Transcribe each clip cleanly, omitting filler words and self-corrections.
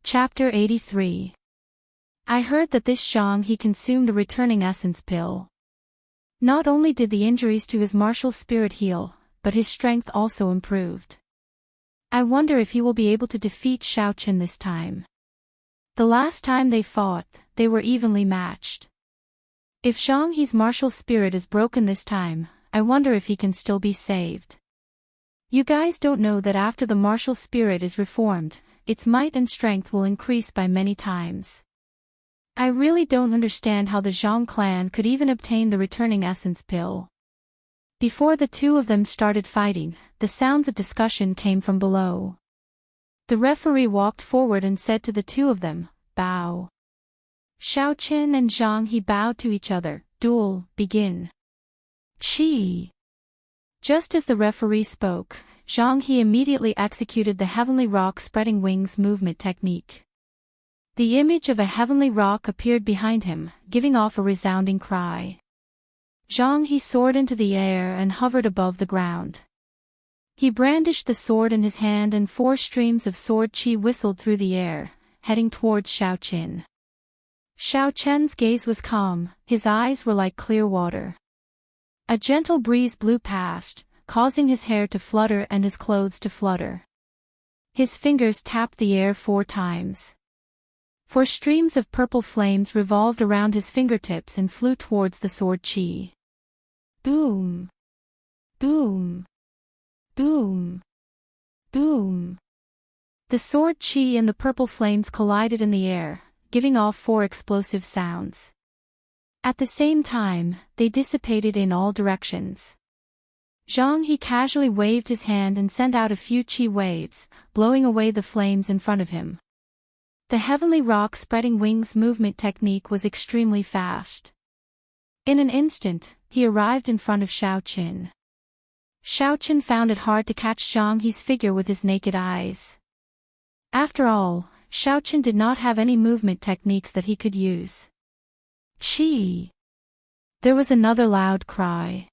Chapter 83. I heard that this Zhang He consumed a returning essence pill. Not only did the injuries to his martial spirit heal, but his strength also improved. I wonder if he will be able to defeat Xiaoqin this time. The last time they fought, they were evenly matched. If Zhang He's martial spirit is broken this time, I wonder if he can still be saved. You guys don't know that after the martial spirit is reformed, its might and strength will increase by many times. I really don't understand how the Zhang clan could even obtain the returning essence pill. Before the two of them started fighting, the sounds of discussion came from below. The referee walked forward and said to the two of them, "Bow." Xiaoqin and Zhang He bowed to each other. "Duel, begin." Chi. Just as the referee spoke, Zhang He immediately executed the heavenly rock spreading wings movement technique. The image of a heavenly rock appeared behind him, giving off a resounding cry. Zhang He soared into the air and hovered above the ground. He brandished the sword in his hand and 4 streams of sword chi whistled through the air, heading towards Xiaoqin. Xiaoqin's gaze was calm, his eyes were like clear water. A gentle breeze blew past, causing his hair to flutter and his clothes to flutter. His fingers tapped the air 4 times. 4 streams of purple flames revolved around his fingertips and flew towards the sword chi. Boom! Boom! Boom! Boom! The sword chi and the purple flames collided in the air, giving off 4 explosive sounds. At the same time, they dissipated in all directions. Zhang He casually waved his hand and sent out a few chi waves, blowing away the flames in front of him. The heavenly rock spreading wings movement technique was extremely fast. In an instant, he arrived in front of Xiaoqin. Xiaoqin found it hard to catch Zhang He's figure with his naked eyes. After all, Xiaoqin did not have any movement techniques that he could use. Chi! There was another loud cry.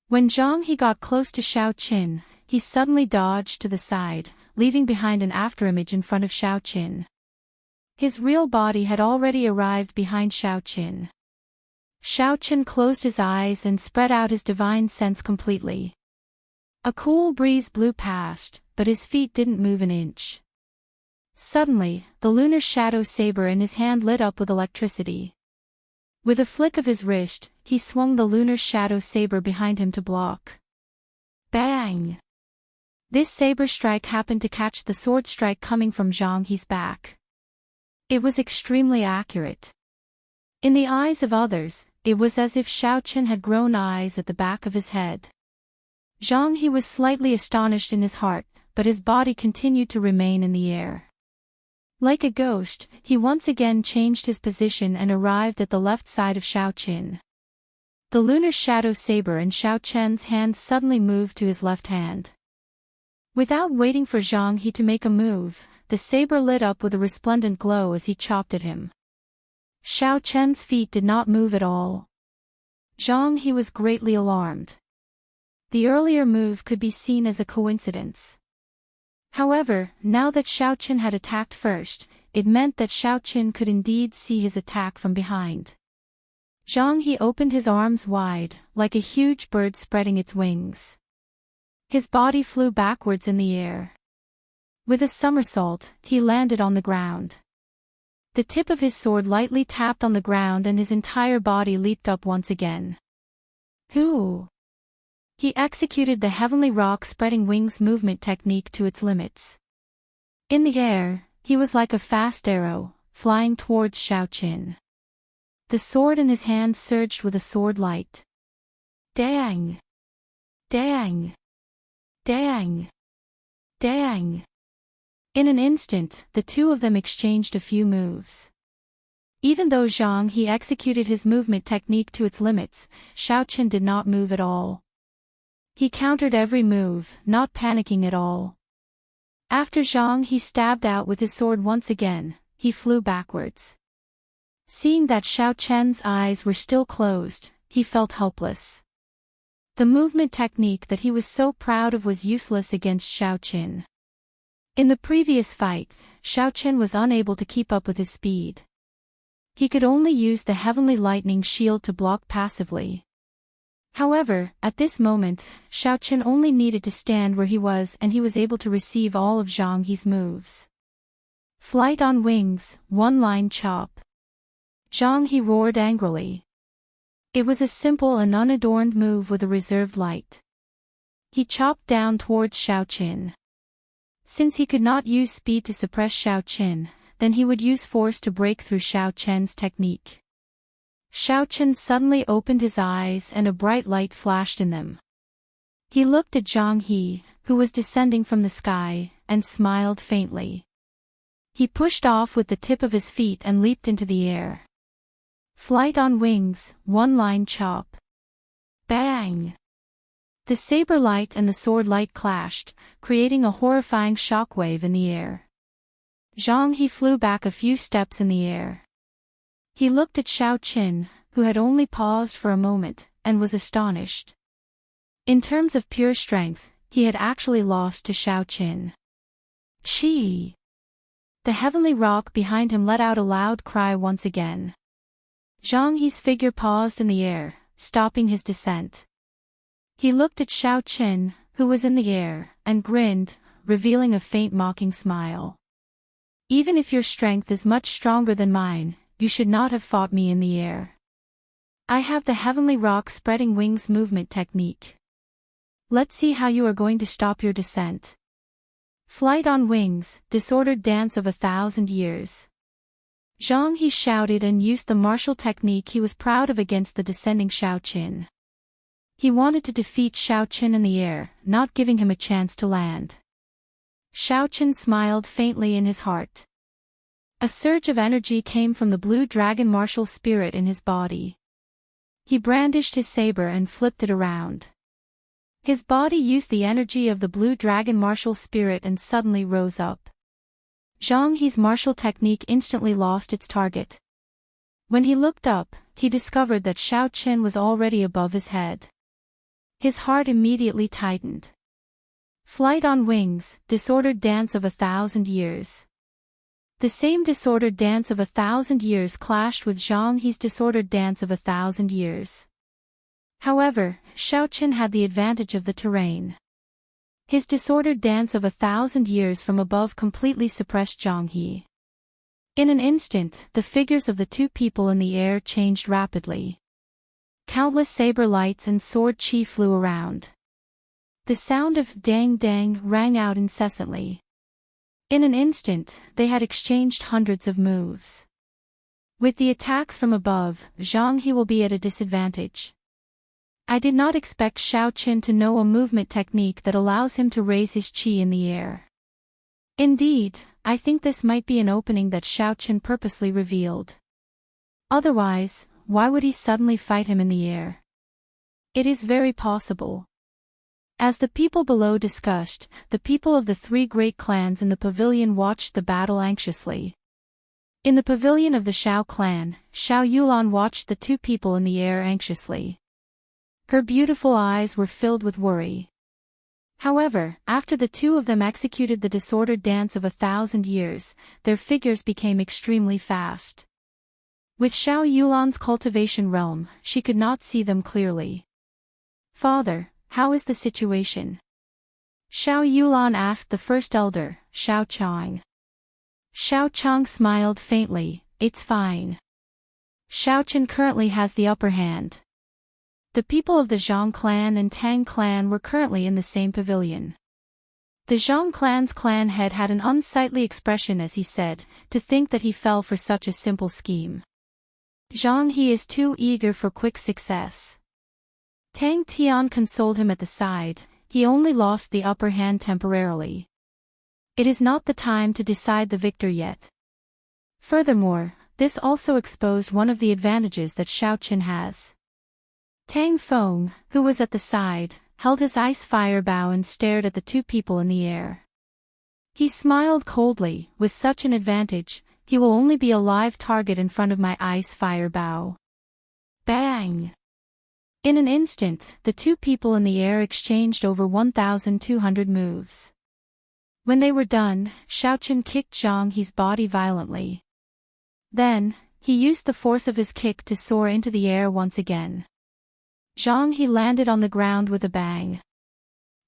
When Zhang He got close to Xiaoqin, he suddenly dodged to the side, leaving behind an afterimage in front of Xiaoqin. His real body had already arrived behind Xiaoqin. Xiaoqin closed his eyes and spread out his divine sense completely. A cool breeze blew past, but his feet didn't move an inch. Suddenly, the lunar shadow saber in his hand lit up with electricity. With a flick of his wrist, he swung the lunar shadow saber behind him to block. Bang! This saber strike happened to catch the sword strike coming from Zhang He's back. It was extremely accurate. In the eyes of others, it was as if Xiaoqin had grown eyes at the back of his head. Zhang He was slightly astonished in his heart, but his body continued to remain in the air. Like a ghost, he once again changed his position and arrived at the left side of Xiaoqin. The lunar shadow saber in Xiaoqin's hand suddenly moved to his left hand. Without waiting for Zhang He to make a move, the saber lit up with a resplendent glow as he chopped at him. Xiaoqin's feet did not move at all. Zhang He was greatly alarmed. The earlier move could be seen as a coincidence. However, now that Xiaoqin had attacked first, it meant that Xiaoqin could indeed see his attack from behind. Zhang He opened his arms wide, like a huge bird spreading its wings. His body flew backwards in the air. With a somersault, he landed on the ground. The tip of his sword lightly tapped on the ground and his entire body leaped up once again. Hoo! He executed the heavenly rock spreading wings movement technique to its limits. In the air, he was like a fast arrow, flying towards Xiaoqin. The sword in his hand surged with a sword light. Dang! Dang! Dang! Dang! In an instant, the two of them exchanged a few moves. Even though Zhang He executed his movement technique to its limits, Xiaoqin did not move at all. He countered every move, not panicking at all. After Zhang He stabbed out with his sword once again, he flew backwards. Seeing that Xiaoqin's eyes were still closed, he felt helpless. The movement technique that he was so proud of was useless against Xiaoqin. In the previous fight, Xiao Chen was unable to keep up with his speed. He could only use the heavenly lightning shield to block passively. However, at this moment, Xiao Chen only needed to stand where he was and he was able to receive all of Zhang He's moves. Flight on wings, one-line chop. Zhang He roared angrily. It was a simple and unadorned move with a reserved light. He chopped down towards Xiao Chen. Since he could not use speed to suppress Xiao Chen, then he would use force to break through Xiao Chen's technique. Xiao Chen suddenly opened his eyes and a bright light flashed in them. He looked at Zhang He, who was descending from the sky, and smiled faintly. He pushed off with the tip of his feet and leaped into the air. Flight on wings, one-line chop. Bang! The saber light and the sword light clashed, creating a horrifying shockwave in the air. Zhang He flew back a few steps in the air. He looked at Xiao Chen, who had only paused for a moment, and was astonished. In terms of pure strength, he had actually lost to Xiao Chen. Chi! The heavenly rock behind him let out a loud cry once again. Zhang He's figure paused in the air, stopping his descent. He looked at Xiao Chen, who was in the air, and grinned, revealing a faint mocking smile. Even if your strength is much stronger than mine, you should not have fought me in the air. I have the heavenly rock spreading wings movement technique. Let's see how you are going to stop your descent. Flight on wings, disordered dance of 1,000 years. Zhang He shouted and used the martial technique he was proud of against the descending Xiao Chen. He wanted to defeat Xiao Chen in the air, not giving him a chance to land. Xiao Chen smiled faintly in his heart. A surge of energy came from the blue dragon martial spirit in his body. He brandished his saber and flipped it around. His body used the energy of the blue dragon martial spirit and suddenly rose up. Zhang He's martial technique instantly lost its target. When he looked up, he discovered that Xiao Chen was already above his head. His heart immediately tightened. Flight on wings, disordered dance of 1,000 years. The same disordered dance of 1,000 years clashed with Zhang He's disordered dance of 1,000 years. However, Xiao Chen had the advantage of the terrain. His disordered dance of 1,000 years from above completely suppressed Zhang He. In an instant, the figures of the two people in the air changed rapidly. Countless saber lights and sword chi flew around. The sound of dang dang rang out incessantly. In an instant, they had exchanged hundreds of moves. With the attacks from above, Zhang He will be at a disadvantage. I did not expect Xiao Chen to know a movement technique that allows him to raise his chi in the air. Indeed, I think this might be an opening that Xiao Chen purposely revealed. Otherwise, why would he suddenly fight him in the air? It is very possible. As the people below discussed, the people of the three great clans in the pavilion watched the battle anxiously. In the pavilion of the Xiao clan, Xiao Yulan watched the two people in the air anxiously. Her beautiful eyes were filled with worry. However, after the two of them executed the disordered dance of 1,000 years, their figures became extremely fast. With Xiao Yulan's cultivation realm, she could not see them clearly. Father, how is the situation? Xiao Yulan asked the first elder, Xiao Chang. Xiao Chang smiled faintly, it's fine. Xiao Chen currently has the upper hand. The people of the Zhang clan and Tang clan were currently in the same pavilion. The Zhang clan's clan head had an unsightly expression as he said, to think that he fell for such a simple scheme. Zhang He is too eager for quick success. Tang Tian consoled him at the side, he only lost the upper hand temporarily. It is not the time to decide the victor yet. Furthermore, this also exposed one of the advantages that Xiao Chen has. Tang Feng, who was at the side, held his ice fire bow and stared at the two people in the air. He smiled coldly, with such an advantage, he will only be a live target in front of my ice fire bow. Bang! In an instant, the two people in the air exchanged over 1,200 moves. When they were done, Xiaoqin kicked Zhang He's body violently. Then, he used the force of his kick to soar into the air once again. Zhang He landed on the ground with a bang.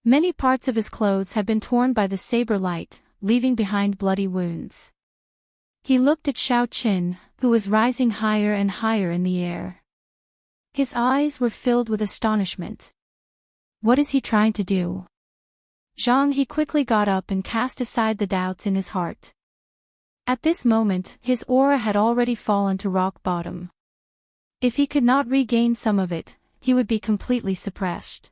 Many parts of his clothes had been torn by the saber light, leaving behind bloody wounds. He looked at Xiaoqin, who was rising higher and higher in the air. His eyes were filled with astonishment. What is he trying to do? Zhang He quickly got up and cast aside the doubts in his heart. At this moment, his aura had already fallen to rock bottom. If he could not regain some of it, he would be completely suppressed.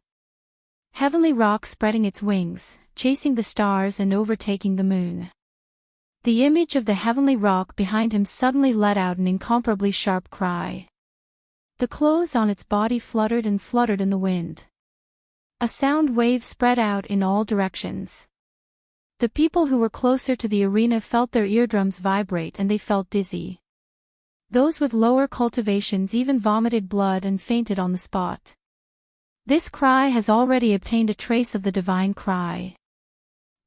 Heavenly rock spreading its wings, chasing the stars and overtaking the moon. The image of the heavenly rock behind him suddenly let out an incomparably sharp cry. The clothes on its body fluttered and fluttered in the wind. A sound wave spread out in all directions. The people who were closer to the arena felt their eardrums vibrate and they felt dizzy. Those with lower cultivations even vomited blood and fainted on the spot. This cry has already obtained a trace of the divine cry.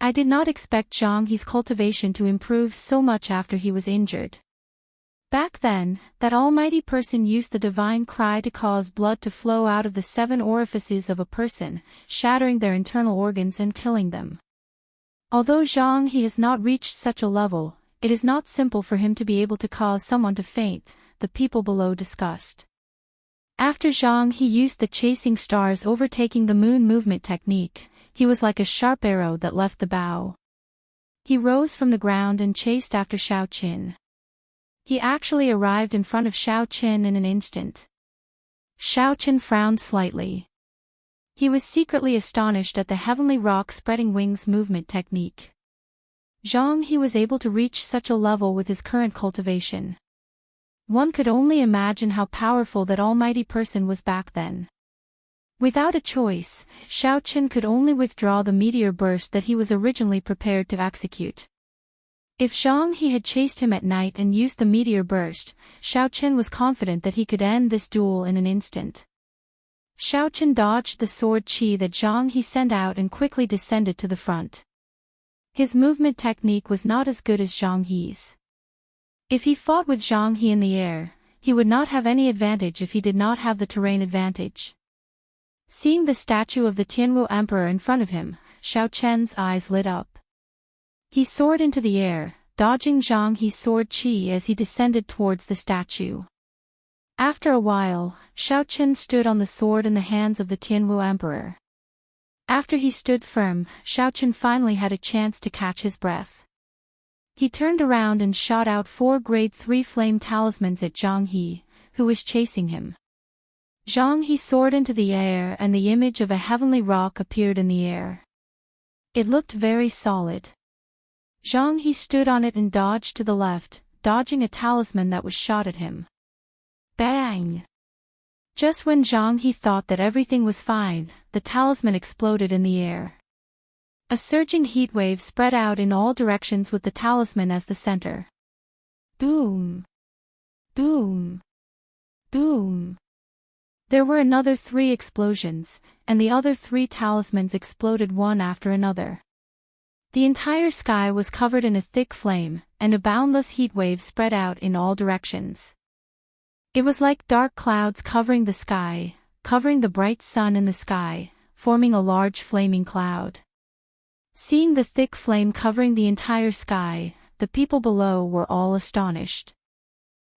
I did not expect Zhang He's cultivation to improve so much after he was injured. Back then, that almighty person used the divine cry to cause blood to flow out of the 7 orifices of a person, shattering their internal organs and killing them. Although Zhang He has not reached such a level, it is not simple for him to be able to cause someone to faint, the people below discussed. After Zhang He used the chasing stars overtaking the moon movement technique, he was like a sharp arrow that left the bow. He rose from the ground and chased after Xiaoqin. He actually arrived in front of Xiaoqin in an instant. Xiaoqin frowned slightly. He was secretly astonished at the heavenly rock spreading wings movement technique. Zhang He was able to reach such a level with his current cultivation. One could only imagine how powerful that almighty person was back then. Without a choice, Xiaoqin could only withdraw the meteor burst that he was originally prepared to execute. If Zhang He had chased him at night and used the meteor burst, Xiaoqin was confident that he could end this duel in an instant. Xiaoqin dodged the sword qi that Zhang He sent out and quickly descended to the front. His movement technique was not as good as Zhang He's. If he fought with Zhang He in the air, he would not have any advantage if he did not have the terrain advantage. Seeing the statue of the Tianwu Emperor in front of him, Xiaoqin's eyes lit up. He soared into the air, dodging Zhang He's sword qi as he descended towards the statue. After a while, Xiaoqin stood on the sword in the hands of the Tianwu Emperor. After he stood firm, Xiaoqin finally had a chance to catch his breath. He turned around and shot out 4 grade 3 flame talismans at Zhang He, who was chasing him. Zhang He soared into the air and the image of a heavenly rock appeared in the air. It looked very solid. Zhang He stood on it and dodged to the left, dodging a talisman that was shot at him. Bang! Just when Zhang He thought that everything was fine, the talisman exploded in the air. A surging heat wave spread out in all directions with the talisman as the center. Boom! Boom! Boom! There were another 3 explosions, and the other 3 talismans exploded one after another. The entire sky was covered in a thick flame, and a boundless heat wave spread out in all directions. It was like dark clouds covering the sky, covering the bright sun in the sky, forming a large flaming cloud. Seeing the thick flame covering the entire sky, the people below were all astonished.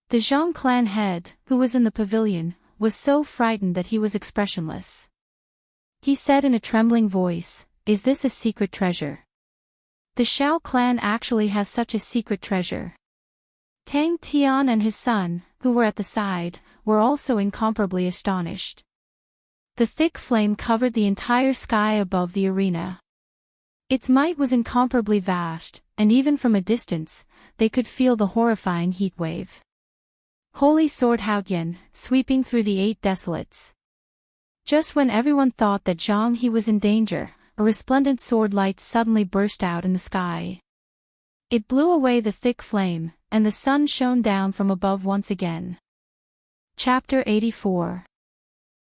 The Zhang clan head, who was in the pavilion, was so frightened that he was expressionless. He said in a trembling voice, "Is this a secret treasure?" The Xiao clan actually has such a secret treasure. Tang Tian and his son, who were at the side, were also incomparably astonished. The thick flame covered the entire sky above the arena. Its might was incomparably vast, and even from a distance, they could feel the horrifying heat wave. Holy sword Haotian, sweeping through the 8 desolates. Just when everyone thought that Zhang He was in danger, a resplendent sword light suddenly burst out in the sky. It blew away the thick flame, and the sun shone down from above once again. Chapter 84.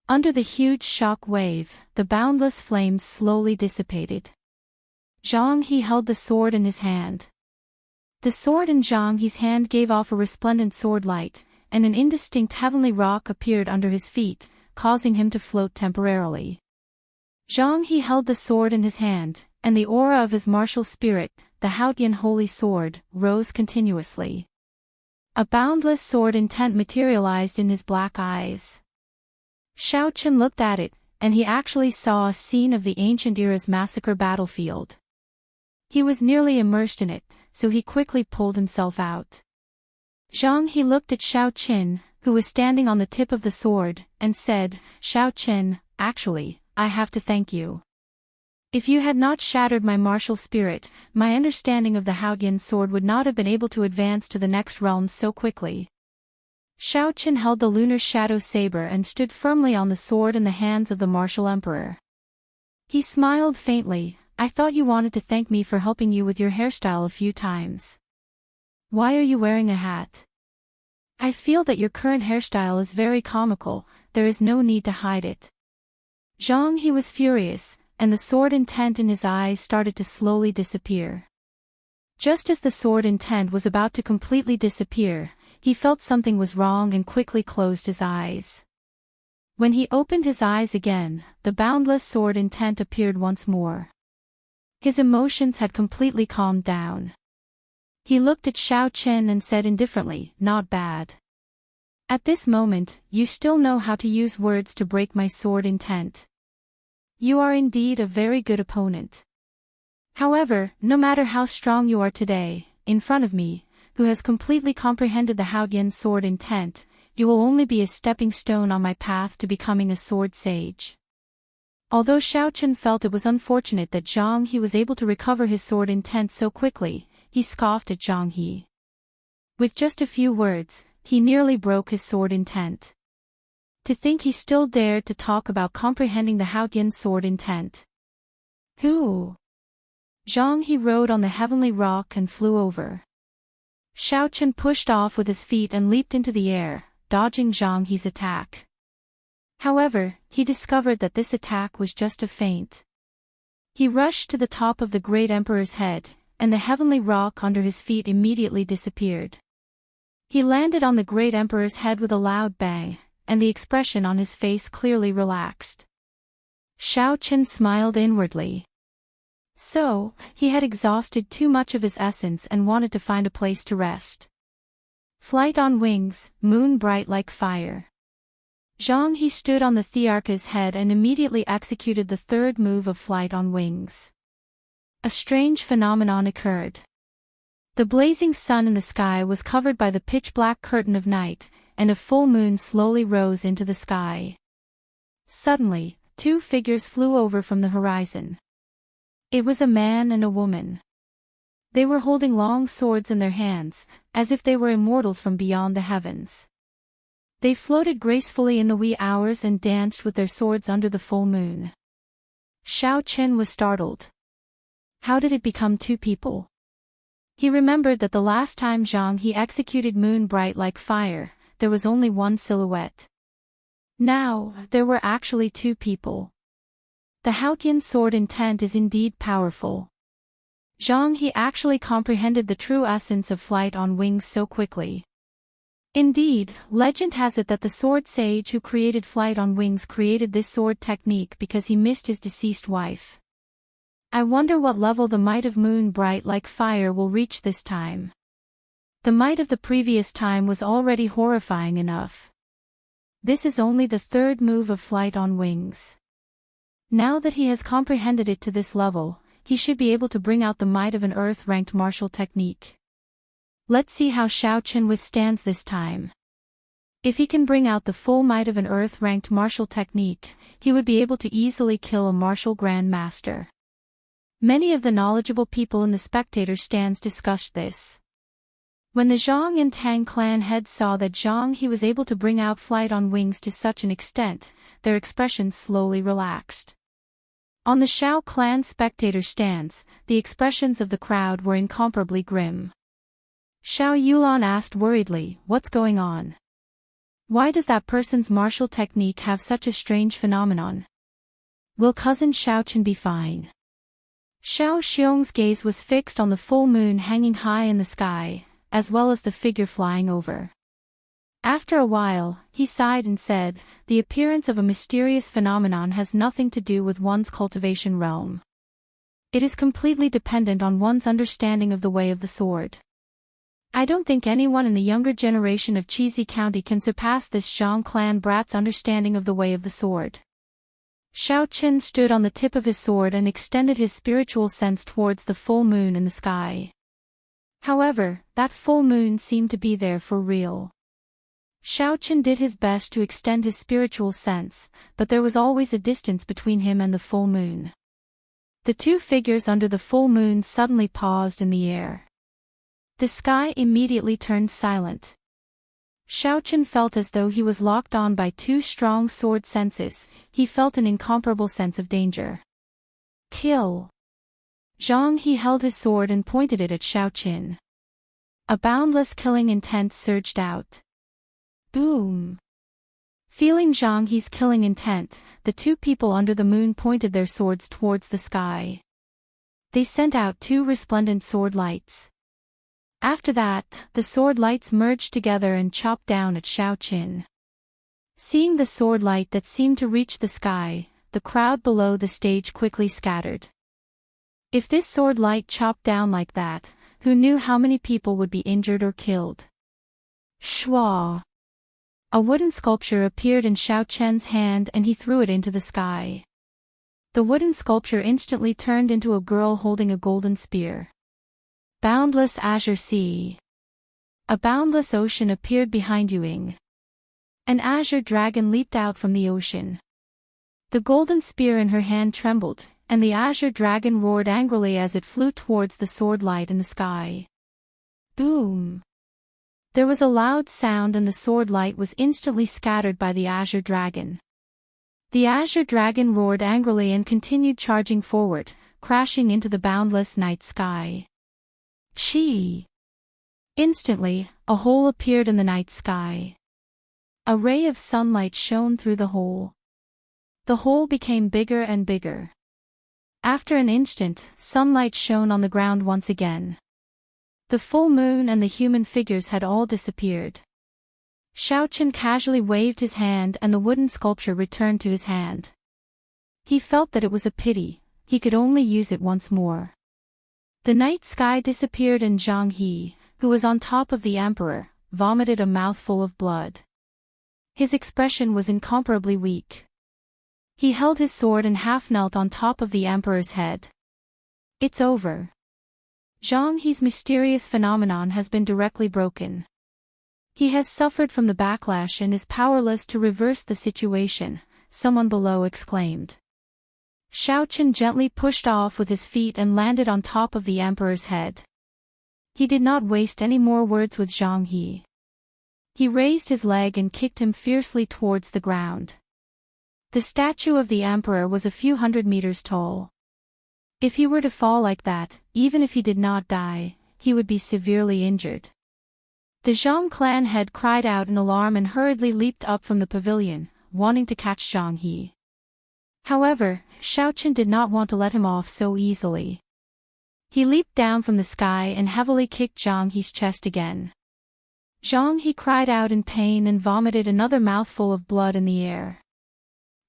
Under the huge shock wave, the boundless flames slowly dissipated. Zhang He held the sword in his hand. The sword in Zhang He's hand gave off a resplendent sword light, and an indistinct heavenly rock appeared under his feet, causing him to float temporarily. Zhang He held the sword in his hand, and the aura of his martial spirit, the Haotian holy sword, rose continuously. A boundless sword intent materialized in his black eyes. Xiao Chen looked at it, and he actually saw a scene of the ancient era's massacre battlefield. He was nearly immersed in it, so he quickly pulled himself out. Zhang He looked at Xiao Chen, who was standing on the tip of the sword, and said, "Xiao Chen, actually, I have to thank you. If you had not shattered my martial spirit, my understanding of the Haotian sword would not have been able to advance to the next realm so quickly." Xiao Chen held the lunar shadow saber and stood firmly on the sword in the hands of the martial emperor. He smiled faintly. "I thought you wanted to thank me for helping you with your hairstyle a few times. Why are you wearing a hat? I feel that your current hairstyle is very comical, there is no need to hide it." Zhang He was furious, and the sword intent in his eyes started to slowly disappear. Just as the sword intent was about to completely disappear, he felt something was wrong and quickly closed his eyes. When he opened his eyes again, the boundless sword intent appeared once more. His emotions had completely calmed down. He looked at Xiao Chen and said indifferently, "Not bad. At this moment, you still know how to use words to break my sword intent. You are indeed a very good opponent. However, no matter how strong you are today, in front of me, who has completely comprehended the Haotian sword intent, you will only be a stepping stone on my path to becoming a sword sage." Although Xiao Chen felt it was unfortunate that Zhang He was able to recover his sword intent so quickly, he scoffed at Zhang He. With just a few words, he nearly broke his sword intent. To think he still dared to talk about comprehending the Haotian sword intent. Who? Zhang He rode on the heavenly rock and flew over. Xiao Chen pushed off with his feet and leaped into the air, dodging Zhang He's attack. However, he discovered that this attack was just a feint. He rushed to the top of the great emperor's head, and the heavenly rock under his feet immediately disappeared. He landed on the great emperor's head with a loud bang, and the expression on his face clearly relaxed. Xiao Chen smiled inwardly. So, he had exhausted too much of his essence and wanted to find a place to rest. Flight on wings, moon bright like fire. Zhang He stood on the Thearcha's head and immediately executed the third move of flight on wings. A strange phenomenon occurred. The blazing sun in the sky was covered by the pitch-black curtain of night, and a full moon slowly rose into the sky. Suddenly, two figures flew over from the horizon. It was a man and a woman. They were holding long swords in their hands, as if they were immortals from beyond the heavens. They floated gracefully in the wee hours and danced with their swords under the full moon. Xiao Chen was startled. How did it become two people? He remembered that the last time Zhang He executed moon bright like fire, there was only one silhouette. Now, there were actually two people. The Haotian sword intent is indeed powerful. Zhang He actually comprehended the true essence of flight on wings so quickly. Indeed, legend has it that the sword sage who created flight on wings created this sword technique because he missed his deceased wife. I wonder what level the might of moon bright like fire will reach this time. The might of the previous time was already horrifying enough. This is only the third move of flight on wings. Now that he has comprehended it to this level, he should be able to bring out the might of an earth-ranked martial technique. Let's see how Xiao Chen withstands this time. If he can bring out the full might of an earth-ranked martial technique, he would be able to easily kill a martial Grand Master. Many of the knowledgeable people in the spectator stands discussed this. When the Zhang and Tang clan heads saw that Zhang He was able to bring out flight on wings to such an extent, their expressions slowly relaxed. On the Xiao clan spectator stands, the expressions of the crowd were incomparably grim. Xiao Yulan asked worriedly, "What's going on? Why does that person's martial technique have such a strange phenomenon? Will cousin Xiao Chen be fine?" Xiao Xiong's gaze was fixed on the full moon hanging high in the sky, as well as the figure flying over. After a while, he sighed and said, "The appearance of a mysterious phenomenon has nothing to do with one's cultivation realm. It is completely dependent on one's understanding of the way of the sword. I don't think anyone in the younger generation of Cheesy County can surpass this Zhang clan brat's understanding of the way of the sword." Xiao Qin stood on the tip of his sword and extended his spiritual sense towards the full moon in the sky. However, that full moon seemed to be there for real. Xiao Qin did his best to extend his spiritual sense, but there was always a distance between him and the full moon. The two figures under the full moon suddenly paused in the air. The sky immediately turned silent. Xiao Qin felt as though he was locked on by two strong sword senses. He felt an incomparable sense of danger. Kill! Zhang He held his sword and pointed it at Xiao Qin. A boundless killing intent surged out. Boom! Feeling Zhang He's killing intent, the two people under the moon pointed their swords towards the sky. They sent out two resplendent sword lights. After that, the sword lights merged together and chopped down at Xiao Qin. Seeing the sword light that seemed to reach the sky, the crowd below the stage quickly scattered. If this sword light chopped down like that, who knew how many people would be injured or killed? Shwa! A wooden sculpture appeared in Xiao Qian's hand and he threw it into the sky. The wooden sculpture instantly turned into a girl holding a golden spear. Boundless azure sea. A boundless ocean appeared behind Yuing. An azure dragon leaped out from the ocean. The golden spear in her hand trembled, and the azure dragon roared angrily as it flew towards the sword light in the sky. Boom! There was a loud sound and the sword light was instantly scattered by the azure dragon. The azure dragon roared angrily and continued charging forward, crashing into the boundless night sky. Chi! Instantly, a hole appeared in the night sky. A ray of sunlight shone through the hole. The hole became bigger and bigger. After an instant, sunlight shone on the ground once again. The full moon and the human figures had all disappeared. Xiao Qin casually waved his hand and the wooden sculpture returned to his hand. He felt that it was a pity, he could only use it once more. The night sky disappeared and Zhang He, who was on top of the emperor, vomited a mouthful of blood. His expression was incomparably weak. He held his sword and half knelt on top of the emperor's head. It's over. Zhang He's mysterious phenomenon has been directly broken. He has suffered from the backlash and is powerless to reverse the situation, someone below exclaimed. Xiao Qin gently pushed off with his feet and landed on top of the emperor's head. He did not waste any more words with Zhang He. He raised his leg and kicked him fiercely towards the ground. The statue of the emperor was a few hundred meters tall. If he were to fall like that, even if he did not die, he would be severely injured. The Zhang clan head cried out in alarm and hurriedly leaped up from the pavilion, wanting to catch Zhang He. However, Xiao Qin did not want to let him off so easily. He leaped down from the sky and heavily kicked Zhang He's chest again. Zhang He cried out in pain and vomited another mouthful of blood in the air.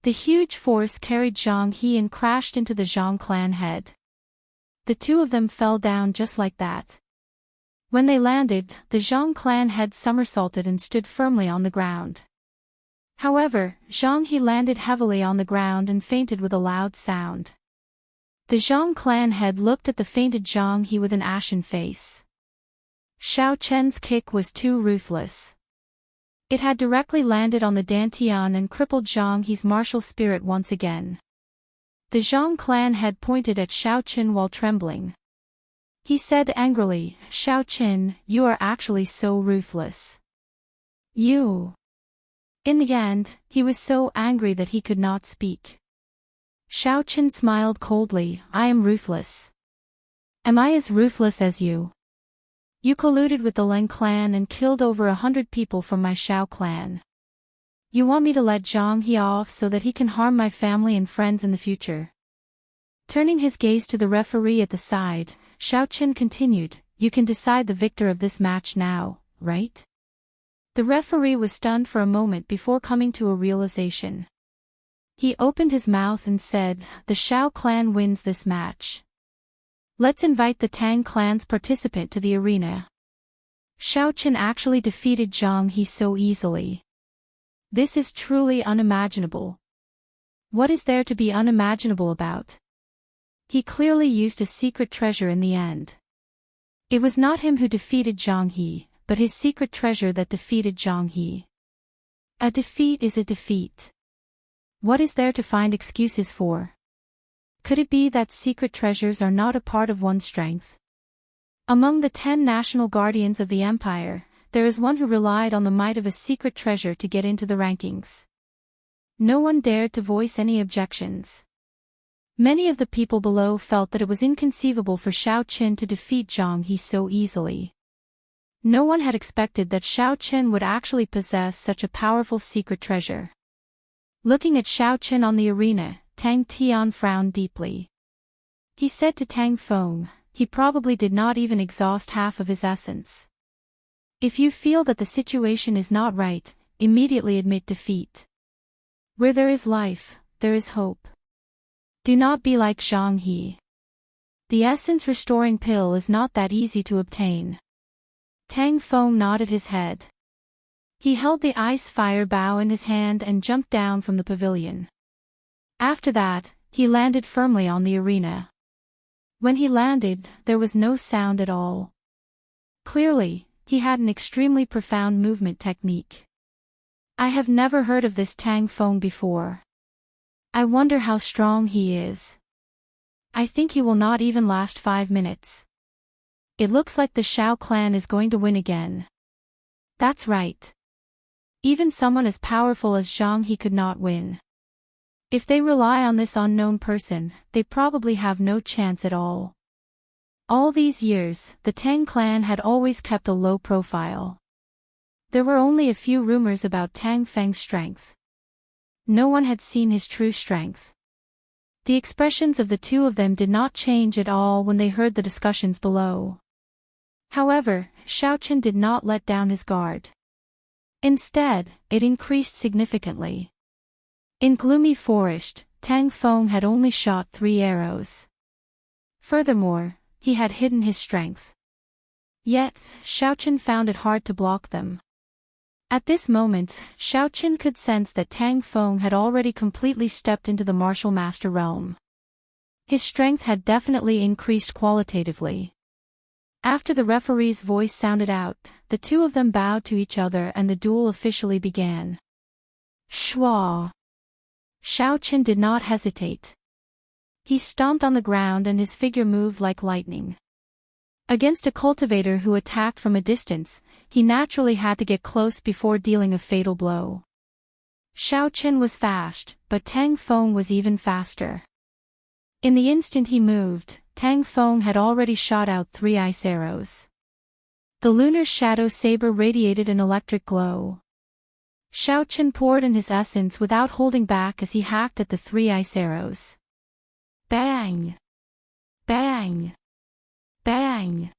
The huge force carried Zhang He and crashed into the Zhang clan head. The two of them fell down just like that. When they landed, the Zhang clan head somersaulted and stood firmly on the ground. However, Zhang He landed heavily on the ground and fainted with a loud sound. The Zhang clan head looked at the fainted Zhang He with an ashen face. Xiao Qian's kick was too ruthless. It had directly landed on the dantian and crippled Zhang He's martial spirit once again. The Zhang clan head pointed at Xiao Qin while trembling. He said angrily, "Xiao Qin, you are actually so ruthless. You." In the end, he was so angry that he could not speak. Xiao Qin smiled coldly, "I am ruthless. Am I as ruthless as you? You colluded with the Leng clan and killed over 100 people from my Xiao clan. You want me to let Zhang He off so that he can harm my family and friends in the future. Turning his gaze to the referee at the side, Xiaoqin continued, "You can decide the victor of this match now, right?" The referee was stunned for a moment before coming to a realization. He opened his mouth and said, "The Shao clan wins this match. Let's invite the Tang clan's participant to the arena." Xiaoqin actually defeated Zhang He so easily. This is truly unimaginable. What is there to be unimaginable about? He clearly used a secret treasure in the end. It was not him who defeated Zhang He, but his secret treasure that defeated Zhang He. A defeat is a defeat. What is there to find excuses for? Could it be that secret treasures are not a part of one's strength? Among the 10 national guardians of the empire, there is one who relied on the might of a secret treasure to get into the rankings. No one dared to voice any objections. Many of the people below felt that it was inconceivable for Xiaoqin to defeat Zhang He so easily. No one had expected that Xiaoqin would actually possess such a powerful secret treasure. Looking at Xiaoqin on the arena, Tang Tian frowned deeply. He said to Tang Feng, "He probably did not even exhaust half of his essence. If you feel that the situation is not right, immediately admit defeat. Where there is life, there is hope. Do not be like Zhang He. The essence-restoring pill is not that easy to obtain." Tang Feng nodded his head. He held the ice-fire bow in his hand and jumped down from the pavilion. After that, he landed firmly on the arena. When he landed, there was no sound at all. Clearly, he had an extremely profound movement technique. I have never heard of this Tang Feng before. I wonder how strong he is. I think he will not even last 5 minutes. It looks like the Shao clan is going to win again. That's right. Even someone as powerful as Zhang He could not win. If they rely on this unknown person, they probably have no chance at all. All these years, the Tang clan had always kept a low profile. There were only a few rumors about Tang Feng's strength. No one had seen his true strength. The expressions of the two of them did not change at all when they heard the discussions below. However, Xiaoqin did not let down his guard. Instead, it increased significantly. In gloomy forest, Tang Feng had only shot 3 arrows. Furthermore, he had hidden his strength. Yet, Xiaoqin found it hard to block them. At this moment, Xiaoqin could sense that Tang Feng had already completely stepped into the martial master realm. His strength had definitely increased qualitatively. After the referee's voice sounded out, the two of them bowed to each other and the duel officially began. Shua! Xiaoqin did not hesitate. He stomped on the ground and his figure moved like lightning. Against a cultivator who attacked from a distance, he naturally had to get close before dealing a fatal blow. Xiaoqin was fast, but Tang Feng was even faster. In the instant he moved, Tang Feng had already shot out 3 ice arrows. The lunar shadow saber radiated an electric glow. Xiaoqin poured in his essence without holding back as he hacked at the 3 ice arrows. Bang! Bang! Bang!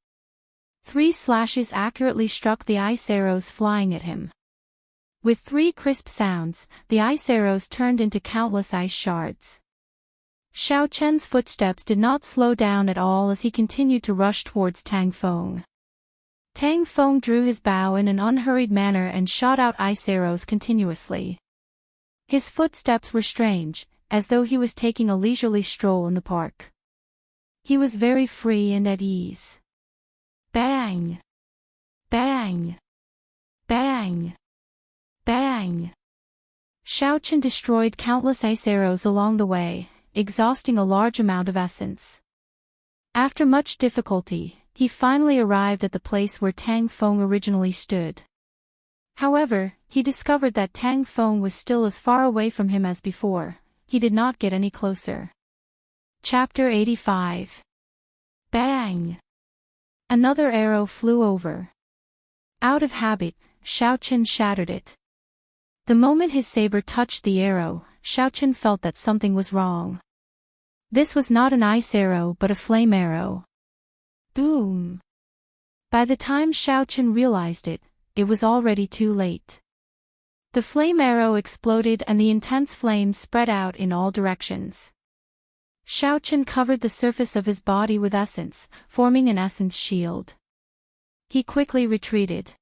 3 slashes accurately struck the ice arrows flying at him. With 3 crisp sounds, the ice arrows turned into countless ice shards. Xiaoqin's footsteps did not slow down at all as he continued to rush towards Tang Feng. Tang Feng drew his bow in an unhurried manner and shot out ice arrows continuously. His footsteps were strange, as though he was taking a leisurely stroll in the park. He was very free and at ease. Bang! Bang! Bang! Bang! Xiaoqin destroyed countless ice arrows along the way, exhausting a large amount of essence. After much difficulty, he finally arrived at the place where Tang Feng originally stood. However, he discovered that Tang Feng was still as far away from him as before. He did not get any closer. Chapter 85. Bang! Another arrow flew over. Out of habit, Xiaoqin shattered it. The moment his saber touched the arrow, Xiaoqin felt that something was wrong. This was not an ice arrow but a flame arrow. Boom! By the time Xiao Chen realized it, it was already too late. The flame arrow exploded and the intense flames spread out in all directions. Xiao Chen covered the surface of his body with essence, forming an essence shield. He quickly retreated.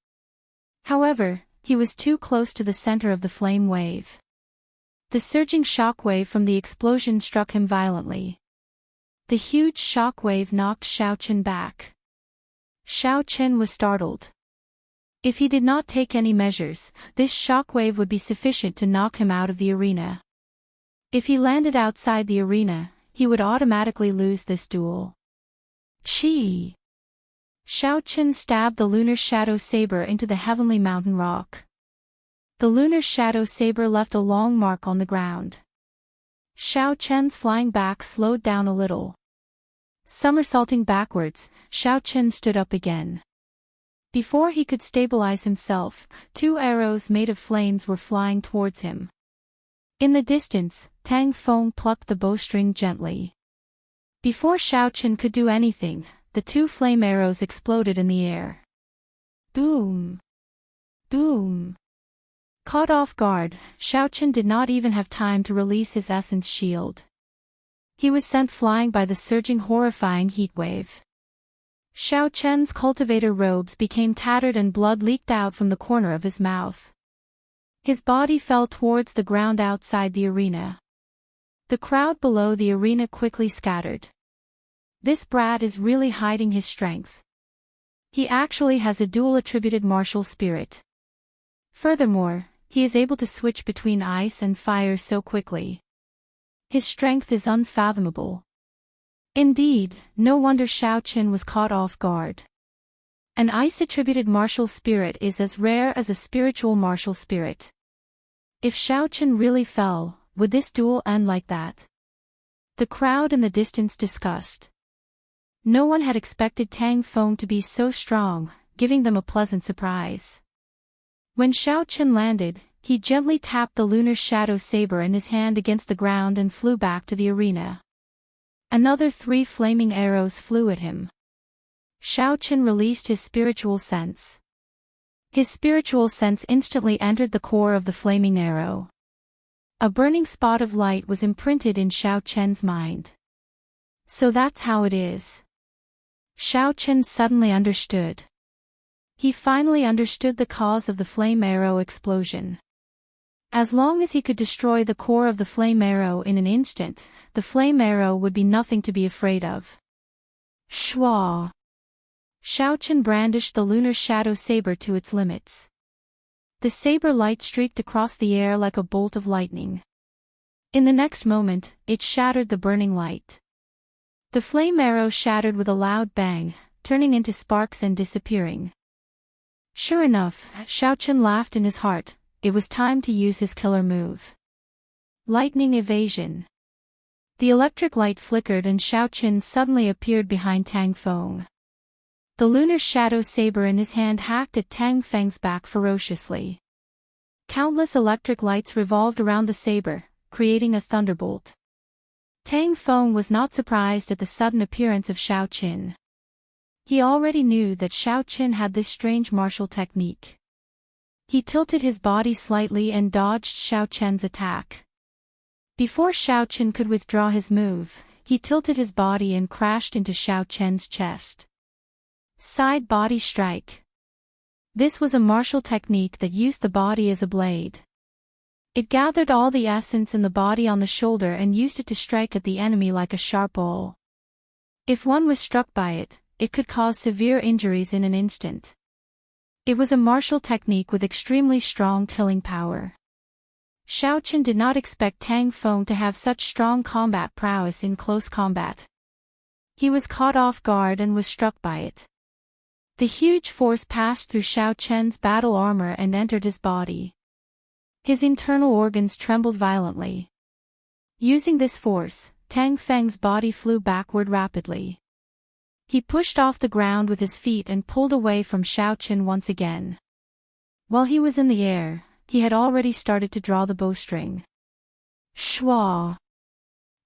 However, he was too close to the center of the flame wave. The surging shock wave from the explosion struck him violently. The huge shock wave knocked Xiao Chen back. Xiao Chen was startled. If he did not take any measures, this shock wave would be sufficient to knock him out of the arena. If he landed outside the arena, he would automatically lose this duel. Chi! Xiao Chen stabbed the lunar shadow saber into the heavenly mountain rock. The lunar shadow saber left a long mark on the ground. Xiao Chen's flying back slowed down a little. Somersaulting backwards, Xiao Chen stood up again. Before he could stabilize himself, 2 arrows made of flames were flying towards him. In the distance, Tang Feng plucked the bowstring gently. Before Xiao Chen could do anything, the 2 flame arrows exploded in the air. Boom! Boom! Caught off guard, Xiao Chen did not even have time to release his essence shield. He was sent flying by the surging horrifying heat wave. Xiao Chen's cultivator robes became tattered and blood leaked out from the corner of his mouth. His body fell towards the ground outside the arena. The crowd below the arena quickly scattered. This brat is really hiding his strength. He actually has a dual-attributed martial spirit. Furthermore, he is able to switch between ice and fire so quickly. His strength is unfathomable. Indeed, no wonder Xiao Chen was caught off guard. An ice-attributed martial spirit is as rare as a spiritual martial spirit. If Xiao Chen really fell, would this duel end like that? The crowd in the distance discussed. No one had expected Tang Feng to be so strong, giving them a pleasant surprise. When Xiao Chen landed, he gently tapped the lunar shadow saber in his hand against the ground and flew back to the arena. Another 3 flaming arrows flew at him. Xiao Chen released his spiritual sense. His spiritual sense instantly entered the core of the flaming arrow. A burning spot of light was imprinted in Xiao Chen's mind. So that's how it is. Xiao Chen suddenly understood. He finally understood the cause of the flame arrow explosion. As long as he could destroy the core of the flame arrow in an instant, the flame arrow would be nothing to be afraid of. Shwa! Xiao Chen brandished the lunar shadow saber to its limits. The saber light streaked across the air like a bolt of lightning. In the next moment, it shattered the burning light. The flame arrow shattered with a loud bang, turning into sparks and disappearing. Sure enough, Xiao Chen laughed in his heart. It was time to use his killer move. Lightning evasion. The electric light flickered and Xiao Chen suddenly appeared behind Tang Feng. The lunar shadow saber in his hand hacked at Tang Feng's back ferociously. Countless electric lights revolved around the saber, creating a thunderbolt. Tang Feng was not surprised at the sudden appearance of Xiao Chen. He already knew that Xiao Chen had this strange martial technique. He tilted his body slightly and dodged Xiao Chen's attack. Before Xiao Chen could withdraw his move, he tilted his body and crashed into Xiao Chen's chest. Side body strike. This was a martial technique that used the body as a blade. It gathered all the essence in the body on the shoulder and used it to strike at the enemy like a sharp awl. If one was struck by it, it could cause severe injuries in an instant. It was a martial technique with extremely strong killing power. Xiao Chen did not expect Tang Feng to have such strong combat prowess in close combat. He was caught off guard and was struck by it. The huge force passed through Xiao Chen's battle armor and entered his body. His internal organs trembled violently. Using this force, Tang Feng's body flew backward rapidly. He pushed off the ground with his feet and pulled away from Xiao Chen once again. While he was in the air, he had already started to draw the bowstring. Shwa!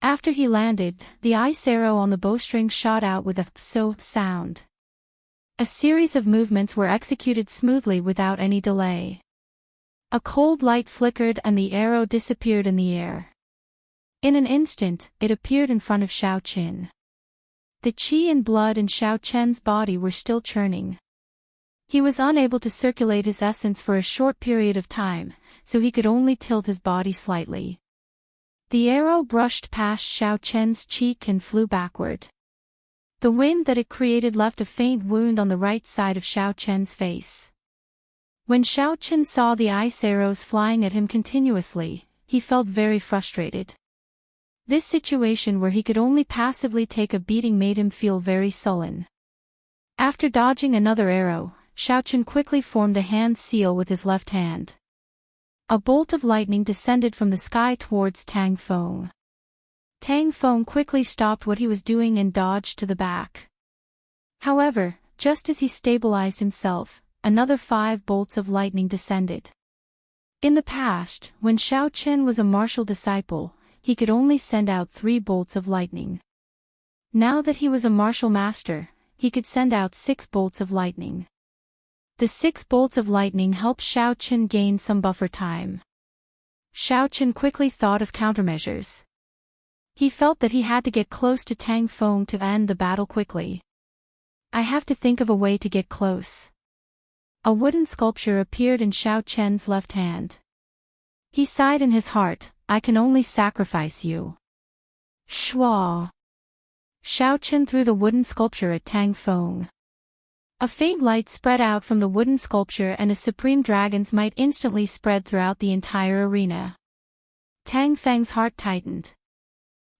After he landed, the ice arrow on the bowstring shot out with a so sound. A series of movements were executed smoothly without any delay. A cold light flickered and the arrow disappeared in the air. In an instant, it appeared in front of Xiao Qin. The qi and blood in Xiao Qian's body were still churning. He was unable to circulate his essence for a short period of time, so he could only tilt his body slightly. The arrow brushed past Xiao Qian's cheek and flew backward. The wind that it created left a faint wound on the right side of Xiao Qian's face. When Xiao Qian saw the ice arrows flying at him continuously, he felt very frustrated. This situation where he could only passively take a beating made him feel very sullen. After dodging another arrow, Xiao Qian quickly formed a hand seal with his left hand. A bolt of lightning descended from the sky towards Tang Feng. Tang Feng quickly stopped what he was doing and dodged to the back. However, just as he stabilized himself, another 5 bolts of lightning descended. In the past, when Xiao Qian was a martial disciple, he could only send out 3 bolts of lightning. Now that he was a martial master, he could send out 6 bolts of lightning. The 6 bolts of lightning helped Xiao Qian gain some buffer time. Xiao Qian quickly thought of countermeasures. He felt that he had to get close to Tang Feng to end the battle quickly. I have to think of a way to get close. A wooden sculpture appeared in Xiao Qian's left hand. He sighed in his heart, I can only sacrifice you. Shua. Xiao Qian threw the wooden sculpture at Tang Feng. A faint light spread out from the wooden sculpture and a supreme dragon's might instantly spread throughout the entire arena. Tang Feng's heart tightened.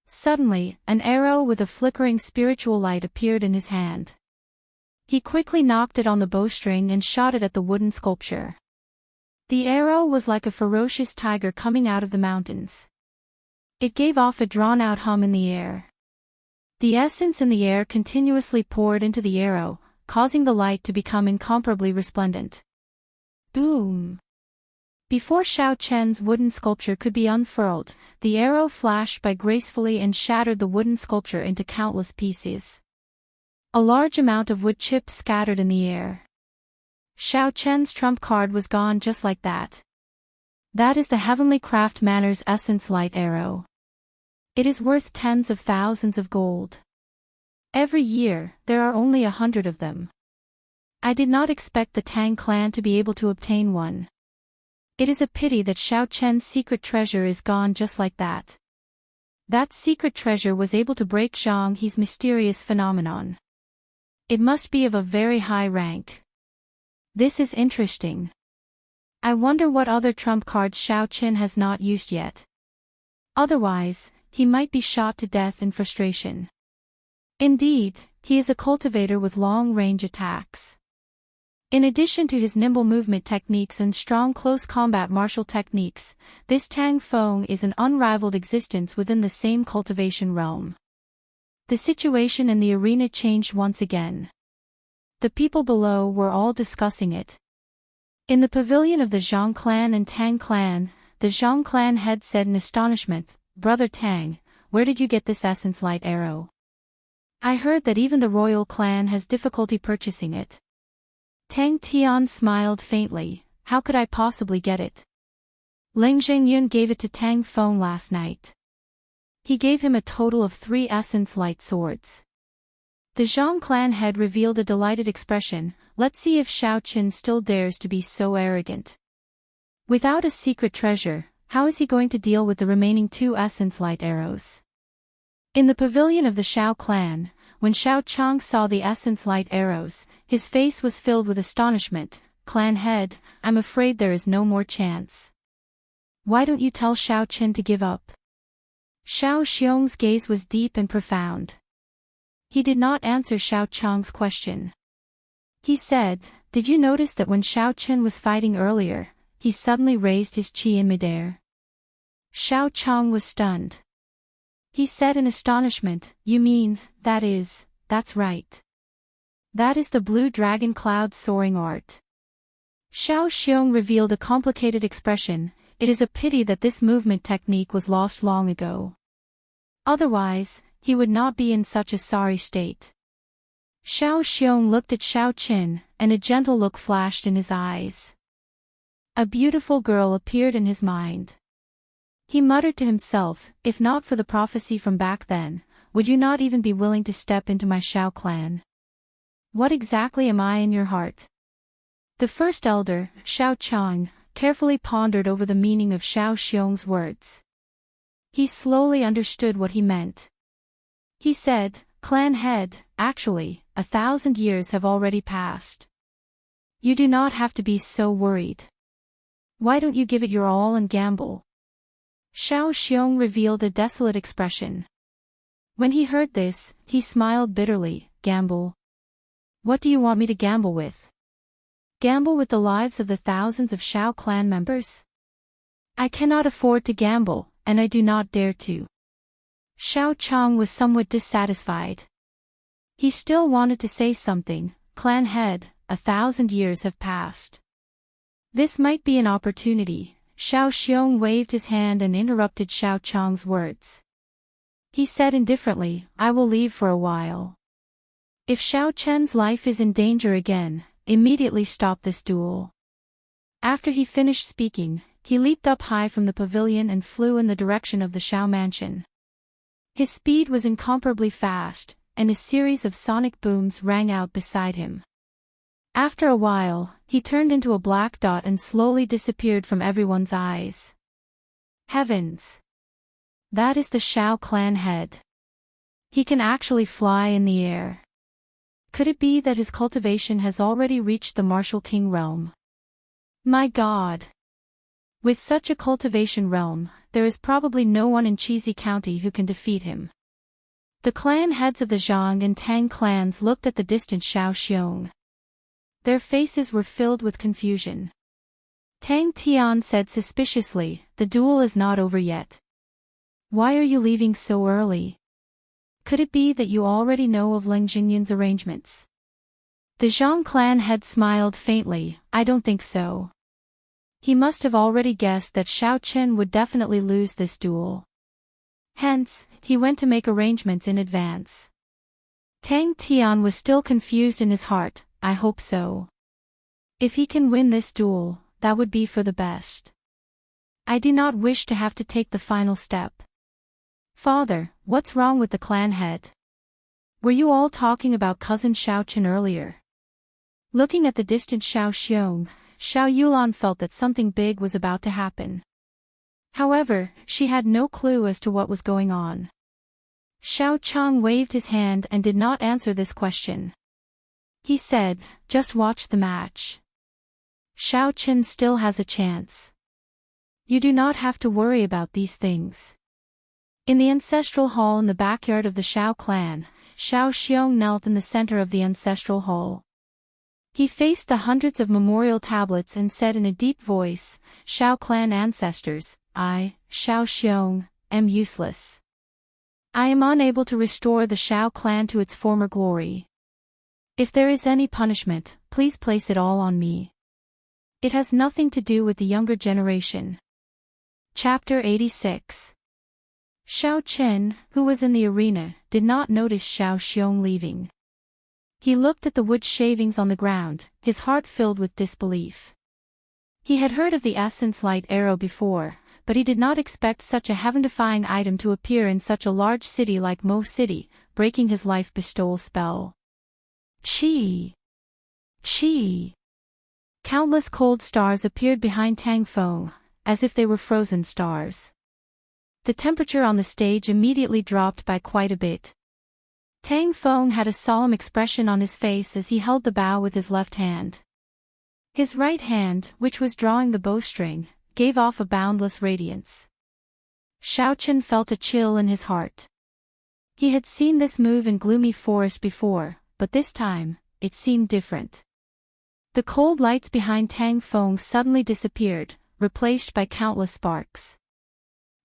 Suddenly, an arrow with a flickering spiritual light appeared in his hand. He quickly knocked it on the bowstring and shot it at the wooden sculpture. The arrow was like a ferocious tiger coming out of the mountains. It gave off a drawn-out hum in the air. The essence in the air continuously poured into the arrow, causing the light to become incomparably resplendent. Boom! Before Xiao Qian's wooden sculpture could be unfurled, the arrow flashed by gracefully and shattered the wooden sculpture into countless pieces. A large amount of wood chips scattered in the air. Xiao Qian's trump card was gone just like that. That is the Heavenly Craft Manor's Essence Light Arrow. It is worth tens of thousands of gold. Every year, there are only 100 of them. I did not expect the Tang clan to be able to obtain one. It is a pity that Xiao Qian's secret treasure is gone just like that. That secret treasure was able to break Zhang He's mysterious phenomenon. It must be of a very high rank. This is interesting. I wonder what other trump cards Xiao Qian has not used yet. Otherwise, he might be shot to death in frustration. Indeed, he is a cultivator with long-range attacks. In addition to his nimble movement techniques and strong close combat martial techniques, this Tang Feng is an unrivaled existence within the same cultivation realm. The situation in the arena changed once again. The people below were all discussing it. In the pavilion of the Zhang clan and Tang clan, the Zhang clan head said in astonishment, Brother Tang, where did you get this essence light arrow? I heard that even the royal clan has difficulty purchasing it. Tang Tian smiled faintly, how could I possibly get it? Ling Zhengyun gave it to Tang Feng last night. He gave him a total of 3 essence light swords. The Zhang clan head revealed a delighted expression, let's see if Xiao Qian still dares to be so arrogant. Without a secret treasure, how is he going to deal with the remaining 2 essence light arrows? In the pavilion of the Xiao clan, when Xiao Chang saw the essence light arrows, his face was filled with astonishment. Clan head, I'm afraid there is no more chance. Why don't you tell Xiao Qian to give up? Xiao Xiong's gaze was deep and profound. He did not answer Xiao Chang's question. He said, did you notice that when Xiao Qian was fighting earlier, he suddenly raised his qi in midair? Xiao Chang was stunned. He said in astonishment, you mean, that's right. That is the blue dragon cloud soaring art. Xiao Xiong revealed a complicated expression, it is a pity that this movement technique was lost long ago. Otherwise, he would not be in such a sorry state. Xiao Xiong looked at Xiao Qin, and a gentle look flashed in his eyes. A beautiful girl appeared in his mind. He muttered to himself, if not for the prophecy from back then, would you not even be willing to step into my Xiao clan? What exactly am I in your heart? The first elder, Xiao Chang, carefully pondered over the meaning of Xiao Xiong's words. He slowly understood what he meant. He said, "Clan head, actually, 1,000 years have already passed. You do not have to be so worried. Why don't you give it your all and gamble?" Xiao Xiong revealed a desolate expression. When he heard this, he smiled bitterly. Gamble? What do you want me to gamble with? Gamble with the lives of the thousands of Xiao clan members? I cannot afford to gamble, and I do not dare to. Xiao Chang was somewhat dissatisfied. He still wanted to say something. Clan head, 1,000 years have passed. This might be an opportunity. Xiao Xiong waved his hand and interrupted Xiao Chang's words. He said indifferently, I will leave for a while. If Xiao Chen's life is in danger again, immediately stop this duel. After he finished speaking, he leaped up high from the pavilion and flew in the direction of the Xiao mansion. His speed was incomparably fast, and a series of sonic booms rang out beside him. After a while, he turned into a black dot and slowly disappeared from everyone's eyes. Heavens! That is the Xiao clan head. He can actually fly in the air. Could it be that his cultivation has already reached the martial king realm? My God! With such a cultivation realm, there is probably no one in Cheesy County who can defeat him. The clan heads of the Zhang and Tang clans looked at the distant Xiao Xiong. Their faces were filled with confusion. Tang Tian said suspiciously, the duel is not over yet. Why are you leaving so early? Could it be that you already know of Leng Jingyun's arrangements? The Zhang clan head smiled faintly, I don't think so. He must have already guessed that Xiao Chen would definitely lose this duel. Hence, he went to make arrangements in advance. Tang Tian was still confused in his heart, I hope so. If he can win this duel, that would be for the best. I do not wish to have to take the final step. Father, what's wrong with the clan head? Were you all talking about cousin Xiao Chen earlier? Looking at the distant Xiao Xiong, Xiao Yulan felt that something big was about to happen. However, she had no clue as to what was going on. Xiao Chang waved his hand and did not answer this question. He said, just watch the match. Xiao Chen still has a chance. You do not have to worry about these things. In the ancestral hall in the backyard of the Xiao clan, Xiao Xiong knelt in the center of the ancestral hall. He faced the hundreds of memorial tablets and said in a deep voice, Xiao clan ancestors, I, Xiao Xiong, am useless. I am unable to restore the Xiao clan to its former glory. If there is any punishment, please place it all on me. It has nothing to do with the younger generation. Chapter 86. Xiao Chen, who was in the arena, did not notice Xiao Xiong leaving. He looked at the wood shavings on the ground, his heart filled with disbelief. He had heard of the essence light arrow before, but he did not expect such a heaven-defying item to appear in such a large city like Mo City, breaking his life bestowal spell. Chi! Chi! Countless cold stars appeared behind Tang Feng, as if they were frozen stars. The temperature on the stage immediately dropped by quite a bit. Tang Feng had a solemn expression on his face as he held the bow with his left hand. His right hand, which was drawing the bowstring, gave off a boundless radiance. Xiao Chen felt a chill in his heart. He had seen this move in Gloomy Forest before, but this time, it seemed different. The cold lights behind Tang Feng suddenly disappeared, replaced by countless sparks.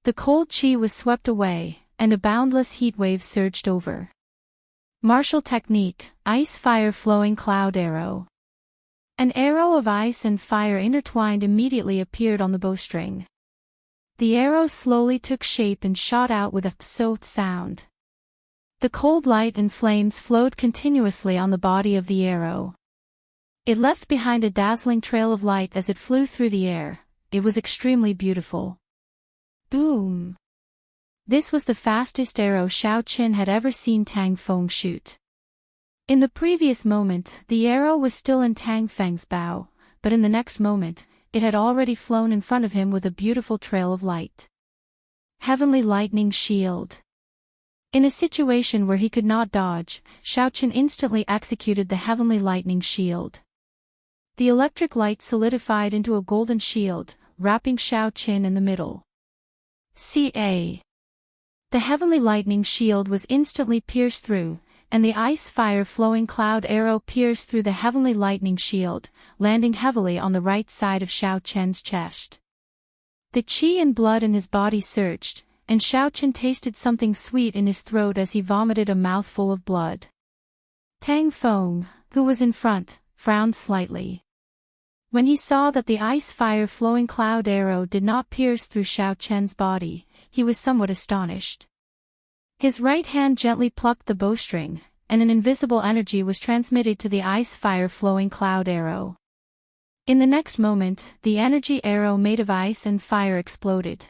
The cold chi was swept away, and a boundless heat wave surged over. Martial technique, ice fire flowing cloud arrow. An arrow of ice and fire intertwined immediately appeared on the bowstring. The arrow slowly took shape and shot out with a "pso" sound. The cold light and flames flowed continuously on the body of the arrow. It left behind a dazzling trail of light as it flew through the air. It was extremely beautiful. Boom! This was the fastest arrow Shao Qin had ever seen Tang Feng shoot. In the previous moment, the arrow was still in Tang Feng's bow, but in the next moment, it had already flown in front of him with a beautiful trail of light. Heavenly Lightning Shield. In a situation where he could not dodge, Shao Qin instantly executed the Heavenly Lightning Shield. The electric light solidified into a golden shield, wrapping Shao Qin in the middle. Ca. The Heavenly Lightning Shield was instantly pierced through, and the ice-fire flowing cloud arrow pierced through the Heavenly Lightning Shield, landing heavily on the right side of Shao Qin's chest. The qi and blood in his body surged, and Shao Qin tasted something sweet in his throat as he vomited a mouthful of blood. Tang Feng, who was in front, frowned slightly. When he saw that the ice-fire flowing cloud arrow did not pierce through Shao Qin's body, he was somewhat astonished. His right hand gently plucked the bowstring, and an invisible energy was transmitted to the ice-fire flowing cloud arrow. In the next moment, the energy arrow made of ice and fire exploded.